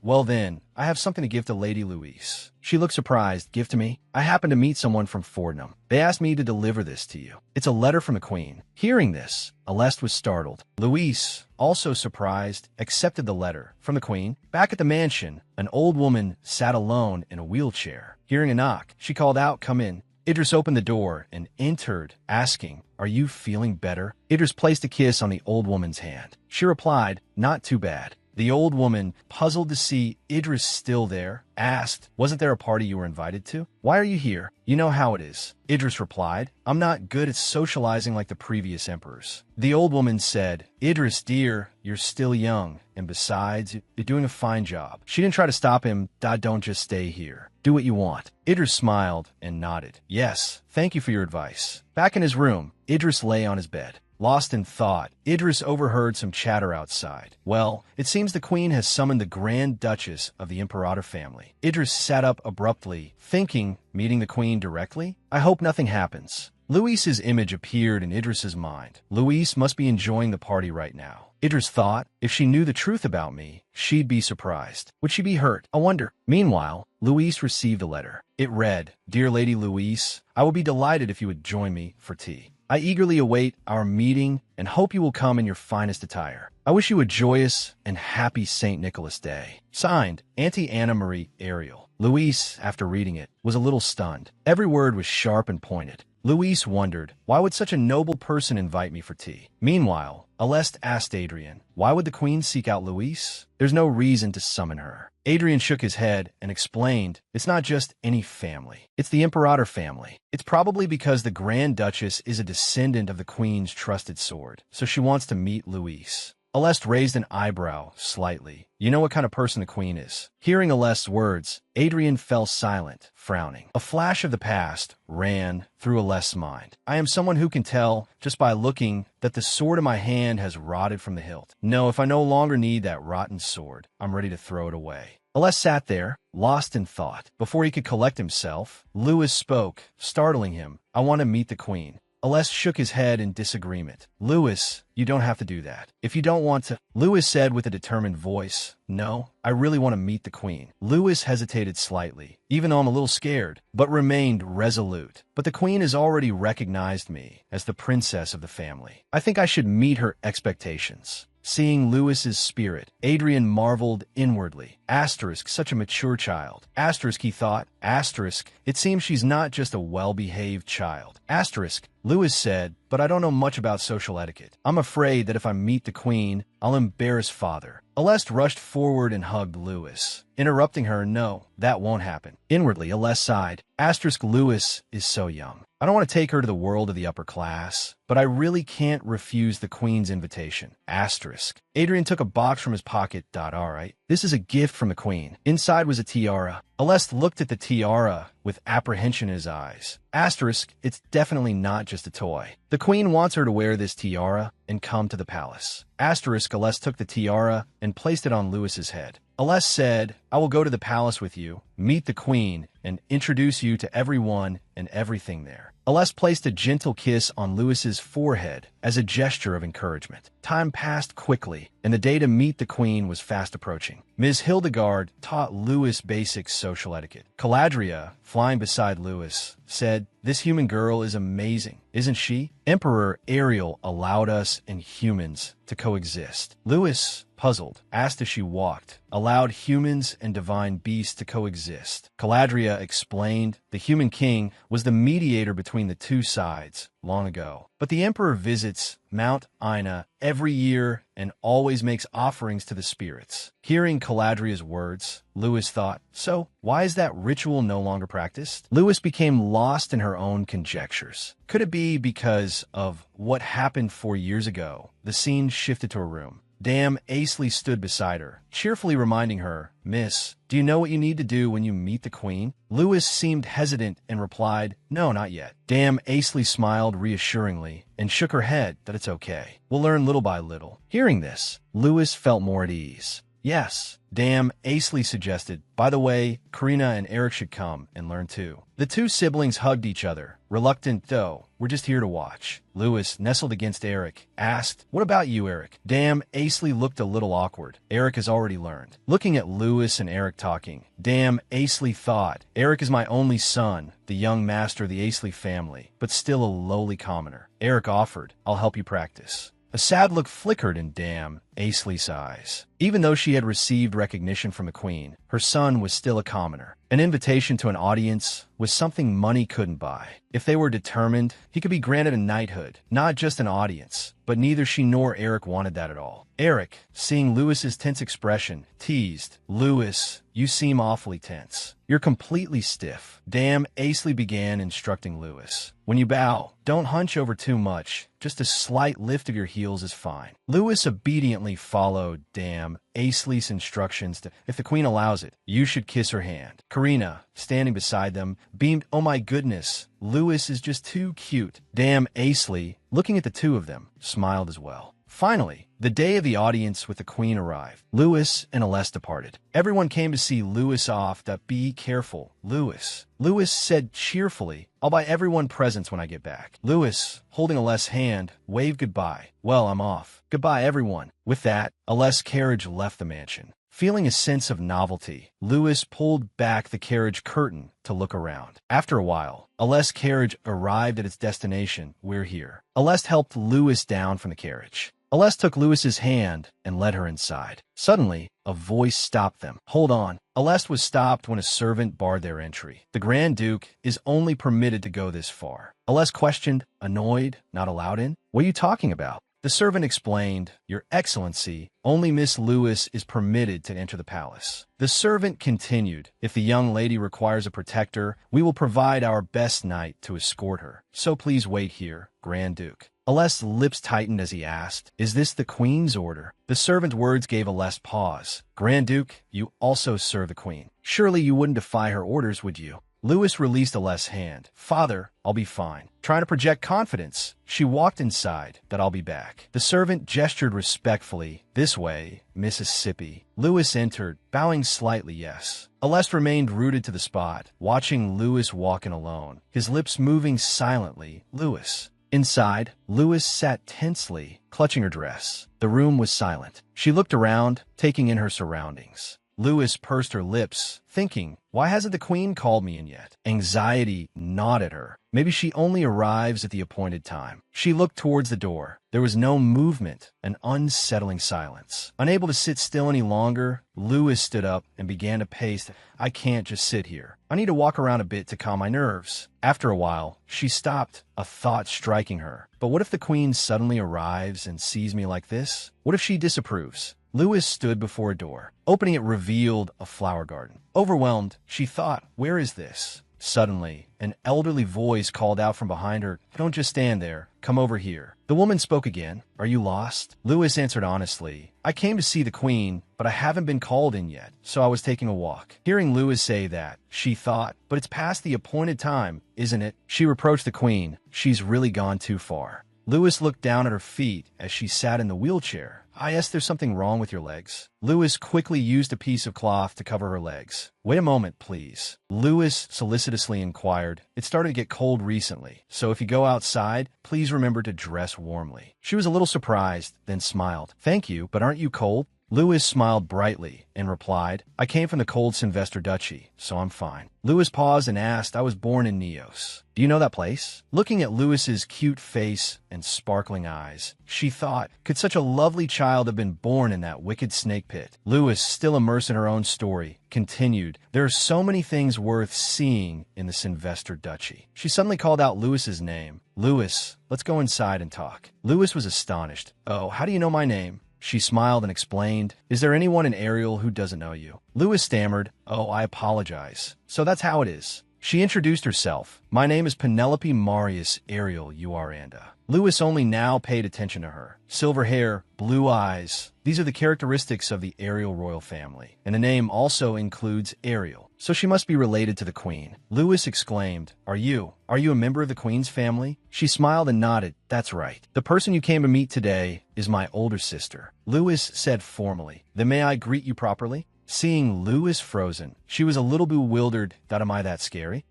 well then, I have something to give to Lady Louise." She looked surprised. "Give to me?" "I happened to meet someone from Fordham. They asked me to deliver this to you. It's a letter from the Queen." Hearing this, Alest was startled. Louise, also surprised, accepted the letter from the Queen. Back at the mansion, an old woman sat alone in a wheelchair. Hearing a knock, she called out, "Come in." Idris opened the door and entered, asking, "Are you feeling better?" Idris placed a kiss on the old woman's hand. She replied, "Not too bad." The old woman, puzzled to see Idris still there, asked, "Wasn't there a party you were invited to? Why are you here?" "You know how it is." Idris replied, "I'm not good at socializing like the previous emperors." The old woman said, "Idris, dear, you're still young, and besides, you're doing a fine job." She didn't try to stop him. "Don't just stay here. Do what you want." Idris smiled and nodded. "Yes, thank you for your advice." Back in his room, Idris lay on his bed. Lost in thought, Idris overheard some chatter outside. "Well, it seems the Queen has summoned the Grand Duchess of the Imperator family." Idris sat up abruptly, thinking, meeting the Queen directly? I hope nothing happens. Louise's image appeared in Idris's mind. Louise must be enjoying the party right now. Idris thought, if she knew the truth about me, she'd be surprised. Would she be hurt? I wonder. Meanwhile, Louise received a letter. It read, "Dear Lady Louise, I will be delighted if you would join me for tea. I eagerly await our meeting and hope you will come in your finest attire. I wish you a joyous and happy St. Nicholas Day." Signed, Auntie Anna Marie Ariel. Louise, after reading it, was a little stunned. Every word was sharp and pointed. Louise wondered, why would such a noble person invite me for tea? Meanwhile, Alest asked Adrian, why would the Queen seek out Louise? There's no reason to summon her. Adrian shook his head and explained, it's not just any family. It's the Imperator family. It's probably because the Grand Duchess is a descendant of the Queen's trusted sword, so she wants to meet Louise. Alest raised an eyebrow slightly. You know what kind of person the Queen is. Hearing Alest's words, Adrian fell silent, frowning. A flash of the past ran through Alest's mind. I am someone who can tell, just by looking, that the sword in my hand has rotted from the hilt. No, if I no longer need that rotten sword, I'm ready to throw it away. Alest sat there, lost in thought. Before he could collect himself, Louis spoke, startling him. I want to meet the Queen. Alest shook his head in disagreement. Louis, you don't have to do that. If you don't want to, Louis said with a determined voice. No, I really want to meet the Queen. Louis hesitated slightly, even though I'm a little scared, but remained resolute. But the Queen has already recognized me as the princess of the family. I think I should meet her expectations. Seeing Louis's spirit, Adrian marveled inwardly. Asterisk, such a mature child. Asterisk, he thought. Asterisk, it seems she's not just a well-behaved child. Asterisk, Louis said, but I don't know much about social etiquette. I'm afraid that if I meet the Queen, I'll embarrass Father. Alest rushed forward and hugged Louis, interrupting her. No, that won't happen. Inwardly, Alest sighed. Asterisk, Louis is so young. I don't want to take her to the world of the upper class, but I really can't refuse the Queen's invitation. Asterisk. Adrian took a box from his pocket. All right. This is a gift from the Queen. Inside was a tiara. Alest looked at the tiara with apprehension in his eyes. Asterisk, it's definitely not just a toy. The Queen wants her to wear this tiara and come to the palace. Asterisk, Alest took the tiara and placed it on Louis's head. Aless said, I will go to the palace with you, meet the queen, and introduce you to everyone and everything there. Aless placed a gentle kiss on Louis's forehead as a gesture of encouragement. Time passed quickly, and the day to meet the queen was fast approaching. Ms. Hildegard taught Louis basic social etiquette. Caladria, flying beside Louis, said, This human girl is amazing, isn't she? Emperor Ariel allowed us and humans to coexist. Louis, puzzled, asked as she walked, allowed humans and divine beasts to coexist. Caladria explained the human king was the mediator between the two sides long ago. But the emperor visits Mount Ina every year and always makes offerings to the spirits. Hearing Caladria's words, Louis thought, so why is that ritual no longer practiced? Louis became lost in her own conjectures. Could it be because of what happened 4 years ago? The scene shifted to a room. Dame Aisley stood beside her, cheerfully reminding her, Miss, do you know what you need to do when you meet the queen? Louis seemed hesitant and replied, No, not yet. Dame Aisley smiled reassuringly and shook her head that it's okay. We'll learn little by little. Hearing this, Louis felt more at ease. Yes, Dame Aisley suggested. By the way, Karina and Eric should come and learn too. The two siblings hugged each other. Reluctant though, we're just here to watch. Louis, nestled against Eric, asked, What about you, Eric? Dame Aisley looked a little awkward. Eric has already learned. Looking at Louis and Eric talking, Dame Aisley thought, Eric is my only son, the young master of the Aisley family, but still a lowly commoner. Eric offered, I'll help you practice. A sad look flickered in Dame Aisley's eyes. Even though she had received recognition from the queen, her son was still a commoner. An invitation to an audience was something money couldn't buy. If they were determined, he could be granted a knighthood, not just an audience. But neither she nor Eric wanted that at all. Eric, seeing Louis's tense expression, teased, Louis, you seem awfully tense. You're completely stiff. Dame Aisley began instructing Louis. When you bow, don't hunch over too much. Just a slight lift of your heels is fine. Louis obediently followed Dame Aisley's instructions to, if the queen allows it, you should kiss her hand. Karina, standing beside them, beamed, oh my goodness, Louis is just too cute. Dame Aisley, looking at the two of them, smiled as well. Finally, the day of the audience with the queen arrived. Louis and Aless departed. Everyone came to see Louis off. Be careful, Louis. Louis said cheerfully, I'll buy everyone presents when I get back. Louis, holding Aless' hand, waved goodbye. Well, I'm off. Goodbye, everyone. With that, Aless' carriage left the mansion. Feeling a sense of novelty, Louis pulled back the carriage curtain to look around. After a while, Aless' carriage arrived at its destination. We're here. Aless helped Louis down from the carriage. Aless took Louis's hand and led her inside. Suddenly, a voice stopped them. Hold on. Aless was stopped when a servant barred their entry. The Grand Duke is only permitted to go this far. Aless questioned, annoyed, not allowed in. What are you talking about? The servant explained, Your Excellency, only Miss Louis is permitted to enter the palace. The servant continued, If the young lady requires a protector, we will provide our best knight to escort her. So please wait here, Grand Duke. Aless' lips tightened as he asked, Is this the Queen's order? The servant's words gave Aless pause. Grand Duke, you also serve the Queen. Surely you wouldn't defy her orders, would you? Louis released Aless' hand. Father, I'll be fine. Trying to project confidence, she walked inside, that I'll be back. The servant gestured respectfully. This way, Mississippi. Louis entered, bowing slightly yes. Aless remained rooted to the spot, watching Louis walk in alone, his lips moving silently. Louis. Inside, Louis sat tensely, clutching her dress. The room was silent. She looked around, taking in her surroundings. Louis pursed her lips, thinking, why hasn't the queen called me in yet? Anxiety gnawed at her. Maybe she only arrives at the appointed time. She looked towards the door. There was no movement, an unsettling silence. Unable to sit still any longer, Louis stood up and began to pace. I can't just sit here. I need to walk around a bit to calm my nerves. After a while, she stopped, a thought striking her. But what if the queen suddenly arrives and sees me like this? What if she disapproves? Louis stood before a door. Opening it revealed a flower garden. Overwhelmed, she thought, where is this? Suddenly, an elderly voice called out from behind her, Don't just stand there. Come over here. The woman spoke again. Are you lost? Louis answered honestly, I came to see the queen, but I haven't been called in yet, so I was taking a walk. Hearing Louis say that, she thought, but it's past the appointed time, isn't it? She reproached the queen. She's really gone too far. Louis looked down at her feet as she sat in the wheelchair. Yes, there's something wrong with your legs. Lewis quickly used a piece of cloth to cover her legs. Wait a moment, please. Lewis solicitously inquired. It started to get cold recently, so if you go outside, please remember to dress warmly. She was a little surprised, then smiled. Thank you, but aren't you cold? Lewis smiled brightly and replied, I came from the cold Sylvester Duchy, so I'm fine. Lewis paused and asked, I was born in Neos. Do you know that place? Looking at Lewis's cute face and sparkling eyes, she thought, could such a lovely child have been born in that wicked snake pit? Lewis, still immersed in her own story, continued, there are so many things worth seeing in the Sylvester Duchy. She suddenly called out Lewis's name. Lewis, let's go inside and talk. Lewis was astonished. Oh, how do you know my name? She smiled and explained, is there anyone in Ariel who doesn't know you? Lewis stammered, oh, I apologize. So that's how it is. She introduced herself. My name is Penelope Marius Ariel Uaranda. Lewis only now paid attention to her. Silver hair, blue eyes. These are the characteristics of the Ariel royal family. And the name also includes Ariel. So she must be related to the queen. Lewis exclaimed, Are you a member of the queen's family? She smiled and nodded. That's right. The person you came to meet today is my older sister. Lewis said formally, Then may I greet you properly? Seeing Lewis frozen, she was a little bewildered. Am I that scary?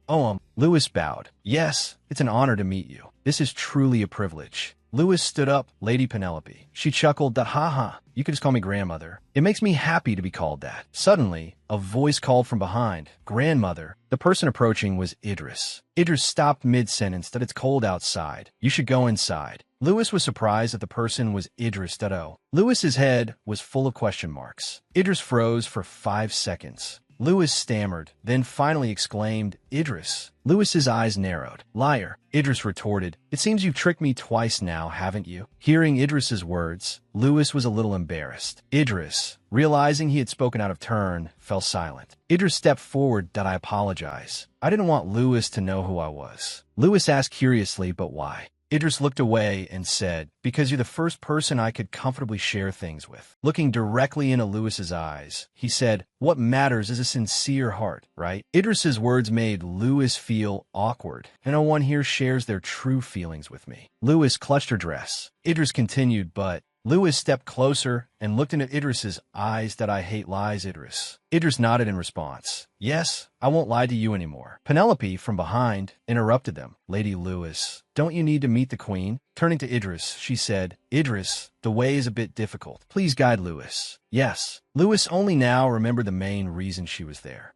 Lewis bowed. Yes, it's an honor to meet you. This is truly a privilege. Lewis stood up. Lady Penelope. She chuckled. Ha. You can just call me grandmother. It makes me happy to be called that. Suddenly, a voice called from behind. Grandmother. The person approaching was Idris. Idris stopped mid-sentence that it's cold outside. You should go inside. Lewis was surprised that the person was Idris. Lewis's head was full of question marks. Idris froze for 5 seconds. Lewis stammered, then finally exclaimed, Idris. Lewis's eyes narrowed. Liar. Idris retorted, It seems you've tricked me twice now, haven't you? Hearing Idris's words, Lewis was a little embarrassed. Idris, realizing he had spoken out of turn, fell silent. Idris stepped forward. I apologize. I didn't want Lewis to know who I was. Lewis asked curiously, but why? Idris looked away and said, Because you're the first person I could comfortably share things with. Looking directly into Lewis's eyes, he said, What matters is a sincere heart, right? Idris's words made Lewis feel awkward, and no one here shares their true feelings with me. Lewis clutched her dress. Idris continued, but Lewis stepped closer and looked into Idris's eyes. I hate lies, Idris. Idris nodded in response. Yes, I won't lie to you anymore. Penelope, from behind, interrupted them. Lady Lewis, don't you need to meet the queen? Turning to Idris, she said, Idris, the way is a bit difficult. Please guide Lewis. Yes. Lewis only now remembered the main reason she was there.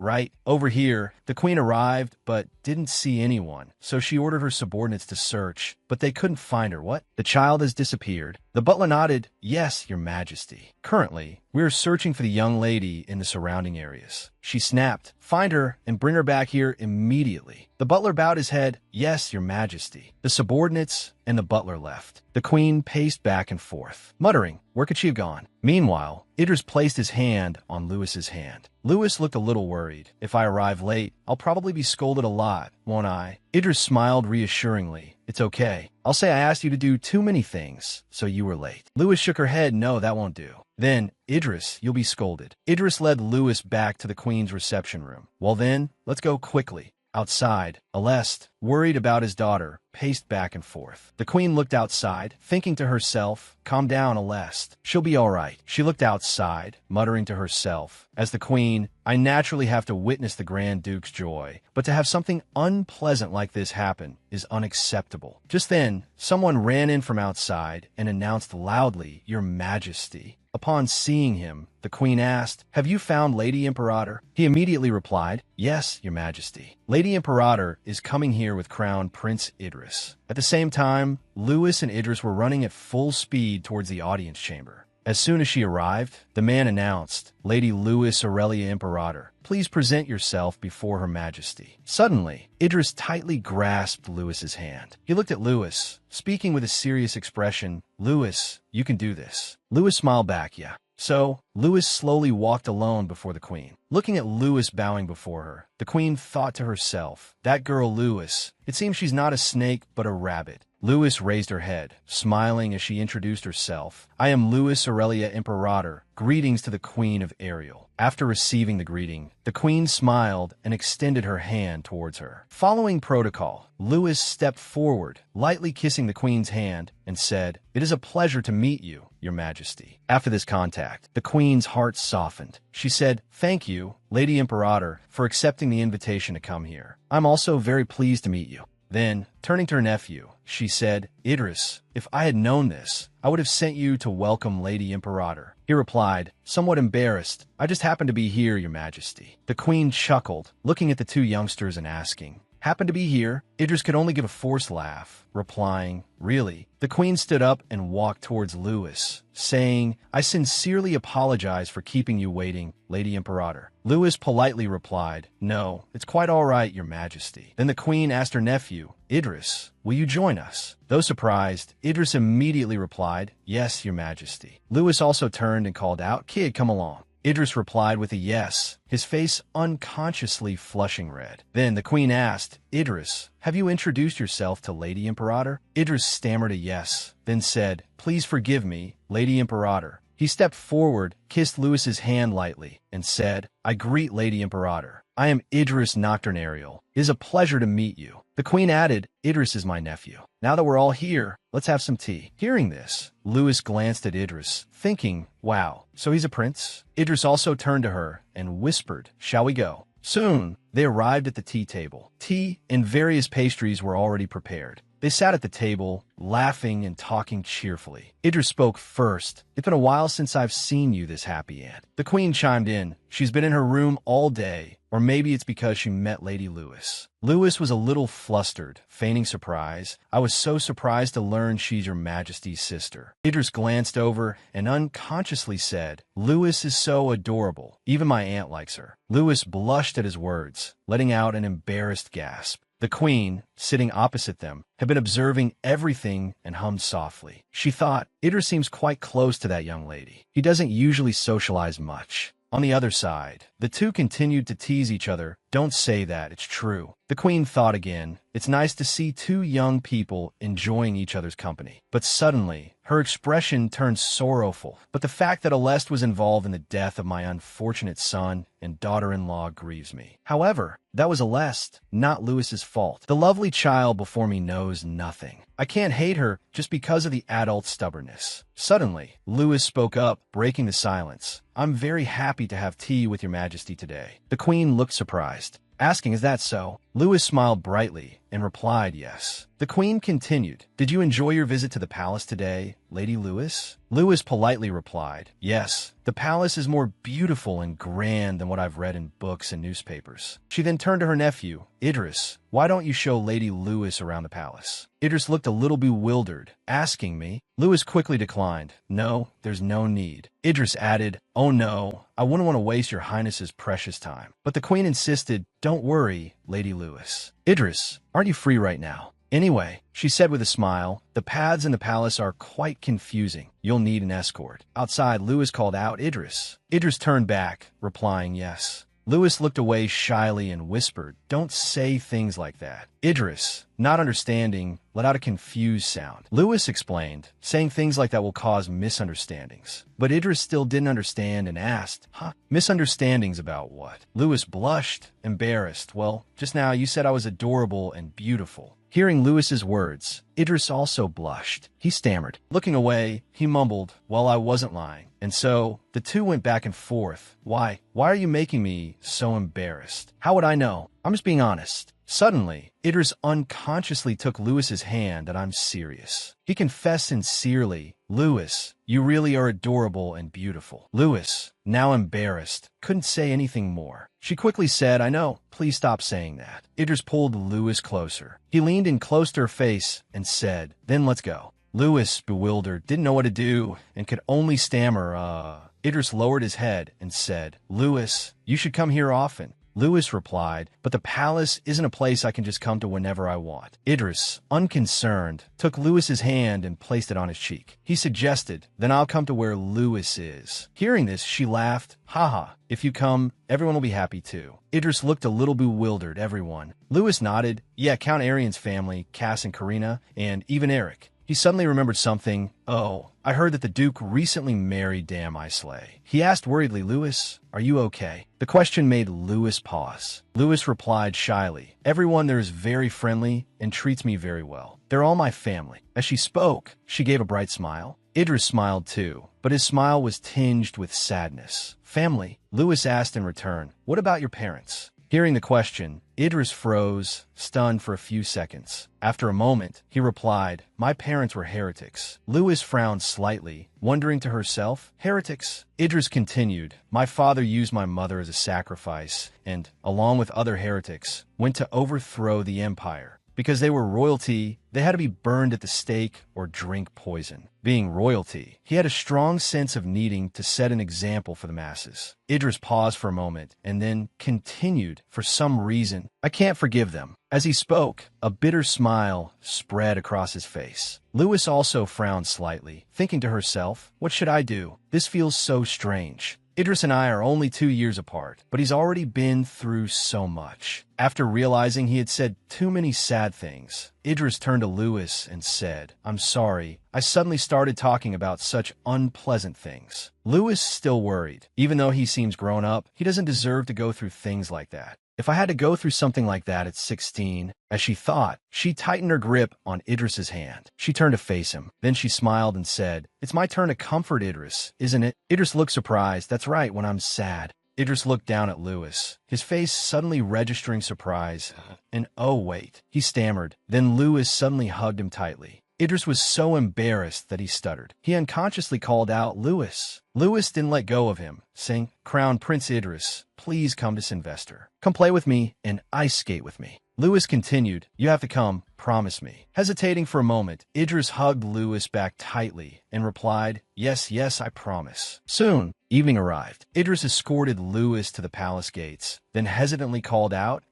Right. Over here, the queen arrived, but didn't see anyone, so she ordered her subordinates to search, but they couldn't find her. What? The child has disappeared. The butler nodded. Yes, your majesty. Currently, we are searching for the young lady in the surrounding areas. She snapped. Find her and bring her back here immediately. The butler bowed his head. Yes, your majesty. The subordinates and the butler left. The queen paced back and forth, muttering, where could she have gone? Meanwhile, Idris placed his hand on Lewis's hand. Lewis looked a little worried. If I arrive late, I'll probably be scolded a lot, won't I? Idris smiled reassuringly. It's okay. I'll say I asked you to do too many things, so you were late. Lewis shook her head. No, that won't do. Then, Idris, you'll be scolded. Idris led Lewis back to the queen's reception room. Well then, let's go quickly. Outside, Aleste, worried about his daughter, paced back and forth. The queen looked outside, thinking to herself, calm down, Aleste. She'll be all right. She looked outside, muttering to herself. As the queen, I naturally have to witness the Grand Duke's joy, but to have something unpleasant like this happen is unacceptable. Just then, someone ran in from outside and announced loudly, Your Majesty. Upon seeing him, the queen asked, Have you found Lady Imperator? He immediately replied, Yes, your majesty. Lady Imperator is coming here with Crown Prince Idris. At the same time, Lewis and Idris were running at full speed towards the audience chamber. As soon as she arrived, the man announced, Lady Lewis Aurelia Imperator, please present yourself before Her Majesty. Suddenly, Idris tightly grasped Lewis's hand. He looked at Lewis, speaking with a serious expression, Lewis, you can do this. Lewis smiled back, yeah. So, Louis slowly walked alone before the queen. Looking at Louis bowing before her, the queen thought to herself, that girl Louis, it seems she's not a snake but a rabbit. Louis raised her head, smiling as she introduced herself. I am Louis Aurelia Imperator. Greetings to the Queen of Ariel. After receiving the greeting, the queen smiled and extended her hand towards her. Following protocol, Louis stepped forward, lightly kissing the queen's hand, and said, "It is a pleasure to meet you, Your Majesty." After this contact, the queen's heart softened. She said, "Thank you, Lady Imperator, for accepting the invitation to come here. I'm also very pleased to meet you." Then, turning to her nephew, she said, "Idris, if I had known this, I would have sent you to welcome Lady Imperator." He replied, somewhat embarrassed, "I just happened to be here, Your Majesty." The queen chuckled, looking at the two youngsters and asking, "Happen to be here?" Idris could only give a forced laugh, replying, "Really?" The queen stood up and walked towards Louis, saying, "I sincerely apologize for keeping you waiting, Lady Imperator." Louis politely replied, "No, it's quite all right, Your Majesty." Then the queen asked her nephew, "Idris, will you join us?" Though surprised, Idris immediately replied, "Yes, Your Majesty." Louis also turned and called out, "Kid, come along." Idris replied with a yes, his face unconsciously flushing red. Then the queen asked, "Idris, have you introduced yourself to Lady Imperator?" Idris stammered a yes, then said, "Please forgive me, Lady Imperator." He stepped forward, kissed Louis's hand lightly, and said, "I greet Lady Imperator. I am Idris Nocturnarial. It is a pleasure to meet you." The queen added, "Idris is my nephew. Now that we're all here, let's have some tea." Hearing this, Louis glanced at Idris, thinking, wow, so he's a prince? Idris also turned to her and whispered, "Shall we go?" Soon, they arrived at the tea table. Tea and various pastries were already prepared. They sat at the table, laughing and talking cheerfully. Idris spoke first. "It's been a while since I've seen you this happy, Aunt." The queen chimed in. "She's been in her room all day, or maybe it's because she met Lady Louis." Louis was a little flustered, feigning surprise. "I was so surprised to learn she's Your Majesty's sister." Idris glanced over and unconsciously said, "Louis is so adorable. Even my aunt likes her." Louis blushed at his words, letting out an embarrassed gasp. The queen, sitting opposite them, had been observing everything and hummed softly. She thought, Idris seems quite close to that young lady. He doesn't usually socialize much. On the other side, the two continued to tease each other. "Don't say that, it's true." The queen thought again, it's nice to see two young people enjoying each other's company. But suddenly, her expression turned sorrowful. "But the fact that Aleste was involved in the death of my unfortunate son and daughter-in-law grieves me. However, that was Aleste, not Louis's fault. The lovely child before me knows nothing. I can't hate her just because of the adult's stubbornness." Suddenly, Louis spoke up, breaking the silence. "I'm very happy to have tea with Your Majesty today." The queen looked surprised, asking, "Is that so?" Louis smiled brightly and replied, "Yes." The queen continued, "Did you enjoy your visit to the palace today, Lady Louis?" Louis politely replied, "Yes, the palace is more beautiful and grand than what I've read in books and newspapers." She then turned to her nephew, "Idris, why don't you show Lady Louis around the palace?" Idris looked a little bewildered, asking me. Louis quickly declined, "No, there's no need." Idris added, "Oh no, I wouldn't want to waste Your Highness's precious time." But the queen insisted, "Don't worry, Lady Louis. Idris, aren't you free right now?" "Anyway," she said with a smile, "the paths in the palace are quite confusing. You'll need an escort." Outside, Louis called out, "Idris." Idris turned back, replying yes. Louis looked away shyly and whispered, "Don't say things like that." Idris, not understanding, let out a confused sound. Louis explained, "Saying things like that will cause misunderstandings." But Idris still didn't understand and asked, Misunderstandings about what?" Louis blushed, embarrassed. "Well, just now you said I was adorable and beautiful." Hearing Louis's words, Idris also blushed. He stammered. Looking away, he mumbled, "Well, I wasn't lying." And so, the two went back and forth. Why are you making me so embarrassed?" "How would I know? I'm just being honest." Suddenly, Idris unconsciously took Louis's hand, and I'm serious. He confessed sincerely, "Louis, you really are adorable and beautiful." Louis, now embarrassed, couldn't say anything more. She quickly said, "I know, please stop saying that." Idris pulled Louis closer. He leaned in close to her face and said, "Then let's go." Louis, bewildered, didn't know what to do and could only stammer, Idris lowered his head and said, "Louis, you should come here often." Louis replied, but the palace isn't a place I can just come to whenever I want. Idris, unconcerned, took Louis's hand and placed it on his cheek. He suggested, then I'll come to where Louis is. Hearing this, she laughed. Haha, if you come, everyone will be happy too. Idris looked a little bewildered, everyone. Louis nodded. Yeah, Count Arian's family, Cass and Karina, and even Eric. He suddenly remembered something. Oh, I heard that the Duke recently married Dame Islay. He asked worriedly, Louis, are you okay? The question made Louis pause. Louis replied shyly, everyone there is very friendly and treats me very well. They're all my family. As she spoke, she gave a bright smile. Idris smiled too, but his smile was tinged with sadness. Family? Louis asked in return, what about your parents? Hearing the question, Idris froze, stunned for a few seconds. After a moment, he replied, my parents were heretics. Louis frowned slightly, wondering to herself, heretics? Idris continued, my father used my mother as a sacrifice and, along with other heretics, went to overthrow the empire. Because they were royalty, they had to be burned at the stake or drink poison. Being royalty, he had a strong sense of needing to set an example for the masses. Idris paused for a moment and then continued, for some reason, I can't forgive them. As he spoke, a bitter smile spread across his face. Louis also frowned slightly, thinking to herself, what should I do? This feels so strange. Idris and I are only 2 years apart, but he's already been through so much. After realizing he had said too many sad things, Idris turned to Louis and said, I'm sorry, I suddenly started talking about such unpleasant things. Louis still worried. Even though he seems grown up, he doesn't deserve to go through things like that. If I had to go through something like that at 16, as she thought, she tightened her grip on Idris's hand. She turned to face him. Then she smiled and said, it's my turn to comfort Idris, isn't it? Idris looked surprised. That's right, when I'm sad. Idris looked down at Louis, his face suddenly registering surprise. And oh wait, he stammered. Then Louis suddenly hugged him tightly. Idris was so embarrassed that he stuttered. He unconsciously called out, Louis. Louis didn't let go of him, saying, Crown Prince Idris, please come to Sylvester. Come play with me and ice skate with me. Louis continued, you have to come, promise me. Hesitating for a moment, Idris hugged Louis back tightly and replied, yes, yes, I promise. Soon, evening arrived. Idris escorted Louis to the palace gates, then hesitantly called out,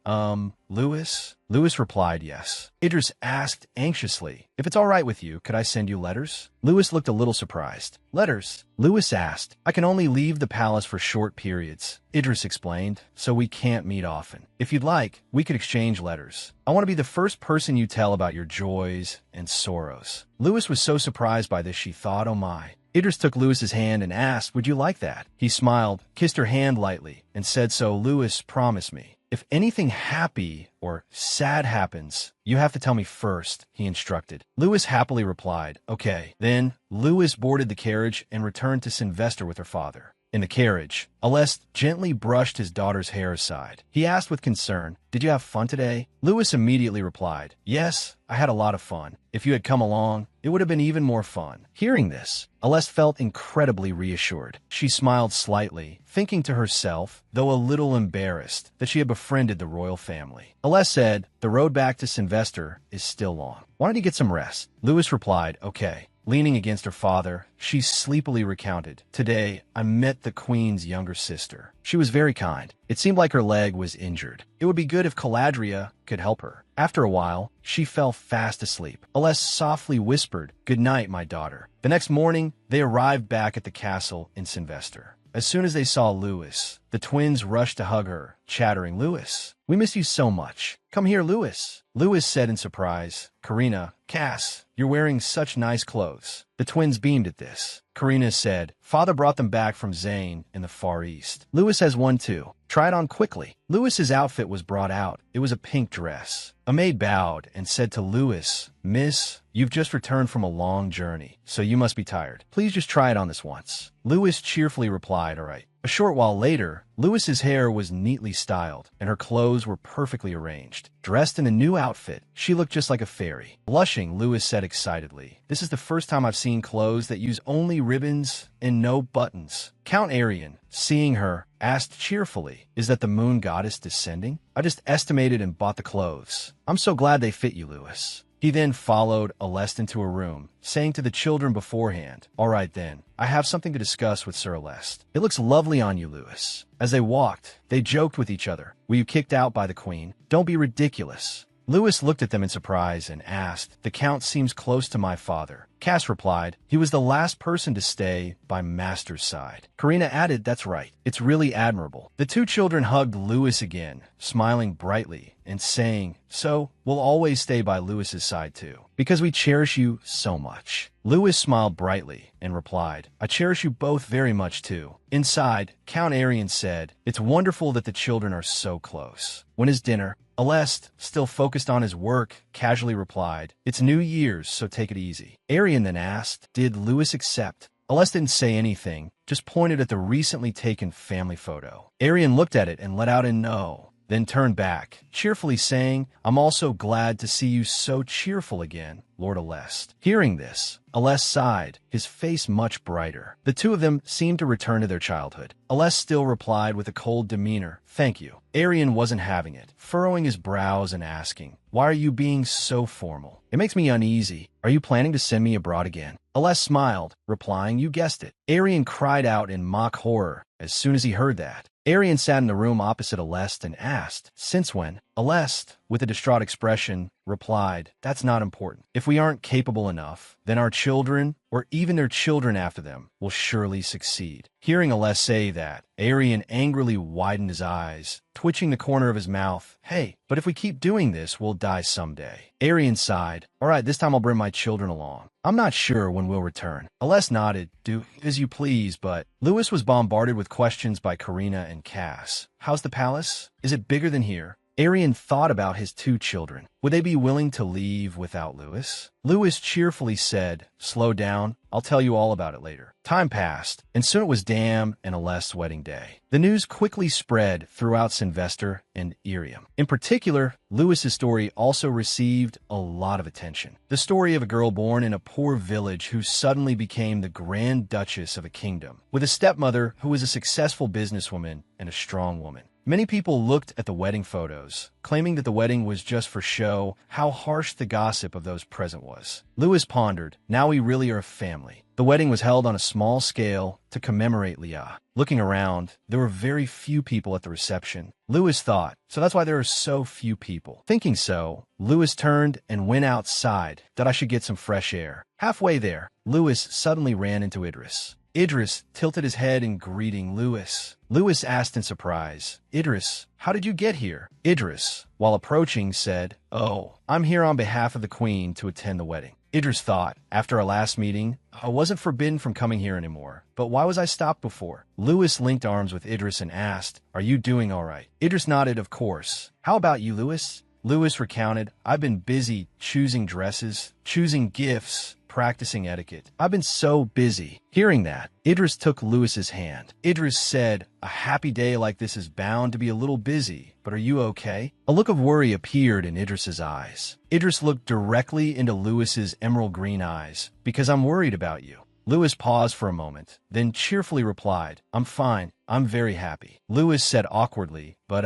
Louis? Louis replied, yes. Idris asked anxiously, if it's all right with you, could I send you letters? Louis looked a little surprised. Letters? Louis asked, I can only leave the palace for short periods. Idris explained, so we can't meet often. If you'd like, we could exchange letters. I want to be the first person you tell about your joys and sorrows. Louis was so surprised by this she thought, oh my. Idris took Louis's hand and asked, would you like that? He smiled, kissed her hand lightly, and said, so Louis, promise me. If anything happy or sad happens, you have to tell me first, he instructed. Louis happily replied, okay. Then, Louis boarded the carriage and returned to Sylvester with her father. In the carriage, Aleste gently brushed his daughter's hair aside. He asked with concern, did you have fun today? Louis immediately replied, yes, I had a lot of fun. If you had come along, it would have been even more fun. Hearing this, Aleste felt incredibly reassured. She smiled slightly, thinking to herself, though a little embarrassed, that she had befriended the royal family. Aleste said, the road back to Sylvester is still long. Why don't you get some rest? Louis replied, okay. Leaning against her father, she sleepily recounted, today, I met the Queen's younger sister. She was very kind. It seemed like her leg was injured. It would be good if Caladria could help her. After a while, she fell fast asleep. Aleste softly whispered, good night, my daughter. The next morning, they arrived back at the castle in Sylvester. As soon as they saw Louis, the twins rushed to hug her, chattering, Louis, we miss you so much. Come here, Louis. Louis said in surprise, Karina, Cass, you're wearing such nice clothes. The twins beamed at this. Karina said, Father brought them back from Zane in the Far East. Louis has one too. Try it on quickly. Louis's outfit was brought out. It was a pink dress. A maid bowed and said to Louis, Miss, you've just returned from a long journey, so you must be tired. Please just try it on this once. Louis cheerfully replied, all right. A short while later, Louis's hair was neatly styled, and her clothes were perfectly arranged. Dressed in a new outfit, she looked just like a fairy. Blushing, Louis said excitedly, this is the first time I've seen clothes that use only ribbons and no buttons. Count Arian, seeing her, asked cheerfully, is that the moon goddess descending? I just estimated and bought the clothes. I'm so glad they fit you, Louis. He then followed Aleste into a room, saying to the children beforehand, "All right then, I have something to discuss with Sir Aleste. It looks lovely on you, Louis." As they walked, they joked with each other. "Were you kicked out by the Queen? Don't be ridiculous." Louis looked at them in surprise and asked, "The Count seems close to my father." Cass replied, "He was the last person to stay by Master's side." Karina added, "That's right. It's really admirable." The two children hugged Louis again, smiling brightly and saying, "So, we'll always stay by Louis's side too, because we cherish you so much." Louis smiled brightly and replied, "I cherish you both very much too." Inside, Count Arian said, "It's wonderful that the children are so close." When his dinner, Aleste, still focused on his work, casually replied, "It's New Year's, so take it easy." Arian then asked, "Did Louis accept?" Aleste didn't say anything, just pointed at the recently taken family photo. Arian looked at it and let out a no, then turned back, cheerfully saying, "I'm also glad to see you so cheerful again, Lord Aleste." Hearing this, Aleste sighed, his face much brighter. The two of them seemed to return to their childhood. Aleste still replied with a cold demeanor, "Thank you." Arian wasn't having it, furrowing his brows and asking, "Why are you being so formal? It makes me uneasy. Are you planning to send me abroad again?" Aleste smiled, replying, "You guessed it." Arian cried out in mock horror as soon as he heard that. Arian sat in the room opposite Aleste and asked, "Since when?" Aleste, with a distraught expression, replied, "That's not important. If we aren't capable enough, then our children, or even their children after them, will surely succeed." Hearing Aleste say that, Arian angrily widened his eyes, twitching the corner of his mouth. "Hey, but if we keep doing this, we'll die someday." Arian sighed, "All right, this time I'll bring my children along. I'm not sure when we'll return." Aleste nodded, "Do as you please, but..." Louis was bombarded with questions by Karina and Cass. "How's the palace? Is it bigger than here?" Arian thought about his two children. Would they be willing to leave without Louis? Louis cheerfully said, "Slow down. I'll tell you all about it later." Time passed, and soon it was Dam and Aleste's wedding day. The news quickly spread throughout Sylvester and Irium. In particular, Louis's story also received a lot of attention. The story of a girl born in a poor village who suddenly became the Grand Duchess of a kingdom, with a stepmother who was a successful businesswoman and a strong woman. Many people looked at the wedding photos, claiming that the wedding was just for show. How harsh the gossip of those present was. Louis pondered, now we really are a family. The wedding was held on a small scale to commemorate Leah. Looking around, there were very few people at the reception. Louis thought, so that's why there are so few people. Thinking so, Louis turned and went outside, that I should get some fresh air. Halfway there, Louis suddenly ran into Idris. Idris tilted his head in greeting Louis. Louis asked in surprise, "Idris, how did you get here?" Idris, while approaching, said, "Oh, I'm here on behalf of the Queen to attend the wedding." Idris thought, after our last meeting, I wasn't forbidden from coming here anymore, but why was I stopped before? Louis linked arms with Idris and asked, "Are you doing all right?" Idris nodded, "Of course. How about you, Louis?" Louis recounted, "I've been busy choosing dresses, choosing gifts, practicing etiquette. I've been so busy." Hearing that, Idris took Louis's hand. Idris said, "A happy day like this is bound to be a little busy, but are you okay?" A look of worry appeared in Idris's eyes. Idris looked directly into Louis's emerald green eyes. "Because I'm worried about you." Louis paused for a moment, then cheerfully replied, "I'm fine. I'm very happy." Louis said awkwardly, "But,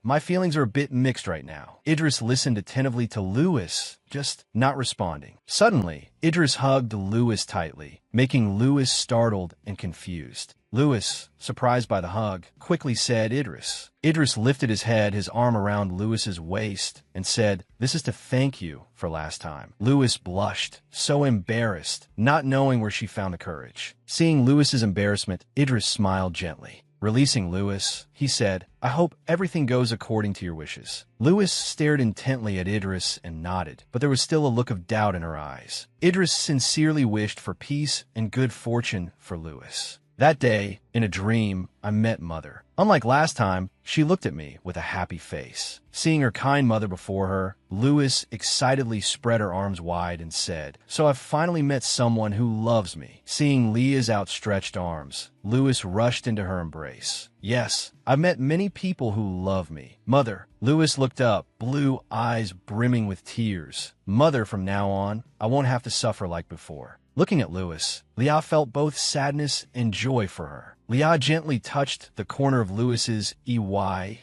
my feelings are a bit mixed right now." Idris listened attentively to Louis, just not responding. Suddenly, Idris hugged Louis tightly, making Louis startled and confused. Louis, surprised by the hug, quickly said, "Idris." Idris lifted his head, his arm around Louis's waist, and said, "This is to thank you for last time." Louis blushed, so embarrassed, not knowing where she found the courage. Seeing Louis's embarrassment, Idris smiled gently. Releasing Louis, he said, "I hope everything goes according to your wishes." Louis stared intently at Idris and nodded, but there was still a look of doubt in her eyes. Idris sincerely wished for peace and good fortune for Louis. That day, in a dream, I met Mother. Unlike last time, she looked at me with a happy face. Seeing her kind mother before her, Louis excitedly spread her arms wide and said, "So I've finally met someone who loves me." Seeing Leah's outstretched arms, Louis rushed into her embrace. "Yes, I've met many people who love me. Mother." Louis looked up, blue eyes brimming with tears. "Mother, from now on, I won't have to suffer like before." Looking at Louis, Leah felt both sadness and joy for her. Leah gently touched the corner of Louis's EYMY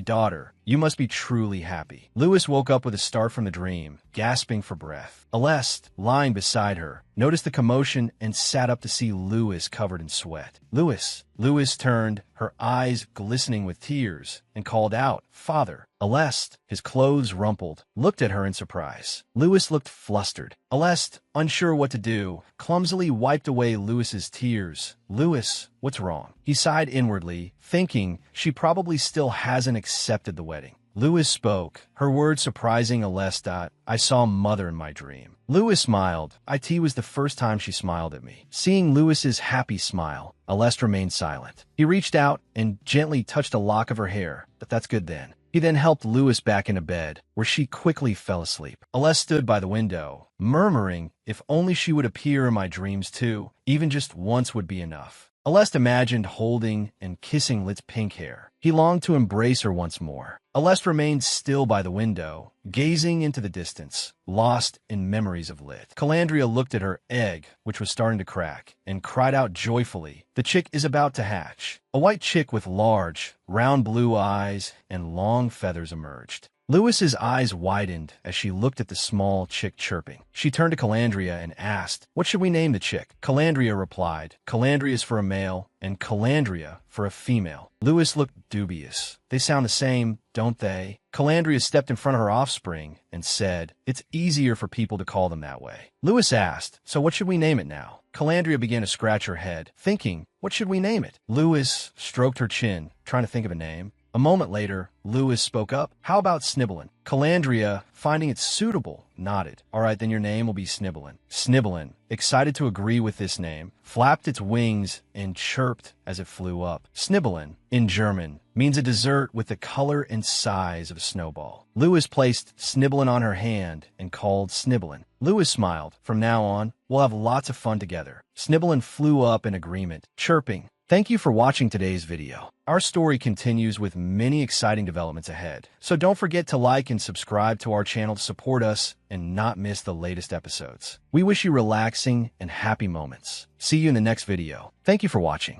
daughter, You must be truly happy. Louis woke up with a start from the dream, gasping for breath. Aleste, lying beside her, noticed the commotion and sat up to see Louis covered in sweat. Louis. Louis turned, her eyes glistening with tears, and called out, "Father." Aleste, his clothes rumpled, looked at her in surprise. Louis looked flustered. Aleste, unsure what to do, clumsily wiped away Louis's tears. "Louis, what's wrong?" He sighed inwardly, thinking she probably still hasn't accepted the wedding. Louis spoke, her words surprising Aleste. "I saw Mother in my dream." Louis smiled. It was the first time she smiled at me. Seeing Louis's happy smile, Aleste remained silent. He reached out and gently touched a lock of her hair. "That's good then." He then helped Louis back into bed, where she quickly fell asleep. Aleste stood by the window, murmuring, "If only she would appear in my dreams too. Even just once would be enough." Aleste imagined holding and kissing Lit's pink hair. He longed to embrace her once more. Aleste remained still by the window, gazing into the distance, lost in memories of Lit. Calandria looked at her egg, which was starting to crack, and cried out joyfully, "The chick is about to hatch." A white chick with large, round blue eyes and long feathers emerged. Louis's eyes widened as she looked at the small chick chirping. She turned to Calandria and asked, "What should we name the chick?" Calandria replied, "Calandria is for a male, and Calandria for a female." Louis looked dubious. "They sound the same, don't they?" Calandria stepped in front of her offspring and said, "It's easier for people to call them that way." Louis asked, "So what should we name it now?" Calandria began to scratch her head, thinking, "What should we name it?" Louis stroked her chin, trying to think of a name. A moment later, Louis spoke up. "How about Snibbelin?" Calandria, finding it suitable, nodded. "All right, then your name will be Snibbelin." Snibbelin, excited to agree with this name, flapped its wings and chirped as it flew up. Snibbelin, in German, means a dessert with the color and size of a snowball. Louis placed Snibbelin on her hand and called Snibbelin. Louis smiled. "From now on, we'll have lots of fun together." Snibbelin flew up in agreement, chirping. Thank you for watching today's video. Our story continues with many exciting developments ahead, so don't forget to like and subscribe to our channel to support us and not miss the latest episodes. We wish you relaxing and happy moments. See you in the next video. Thank you for watching.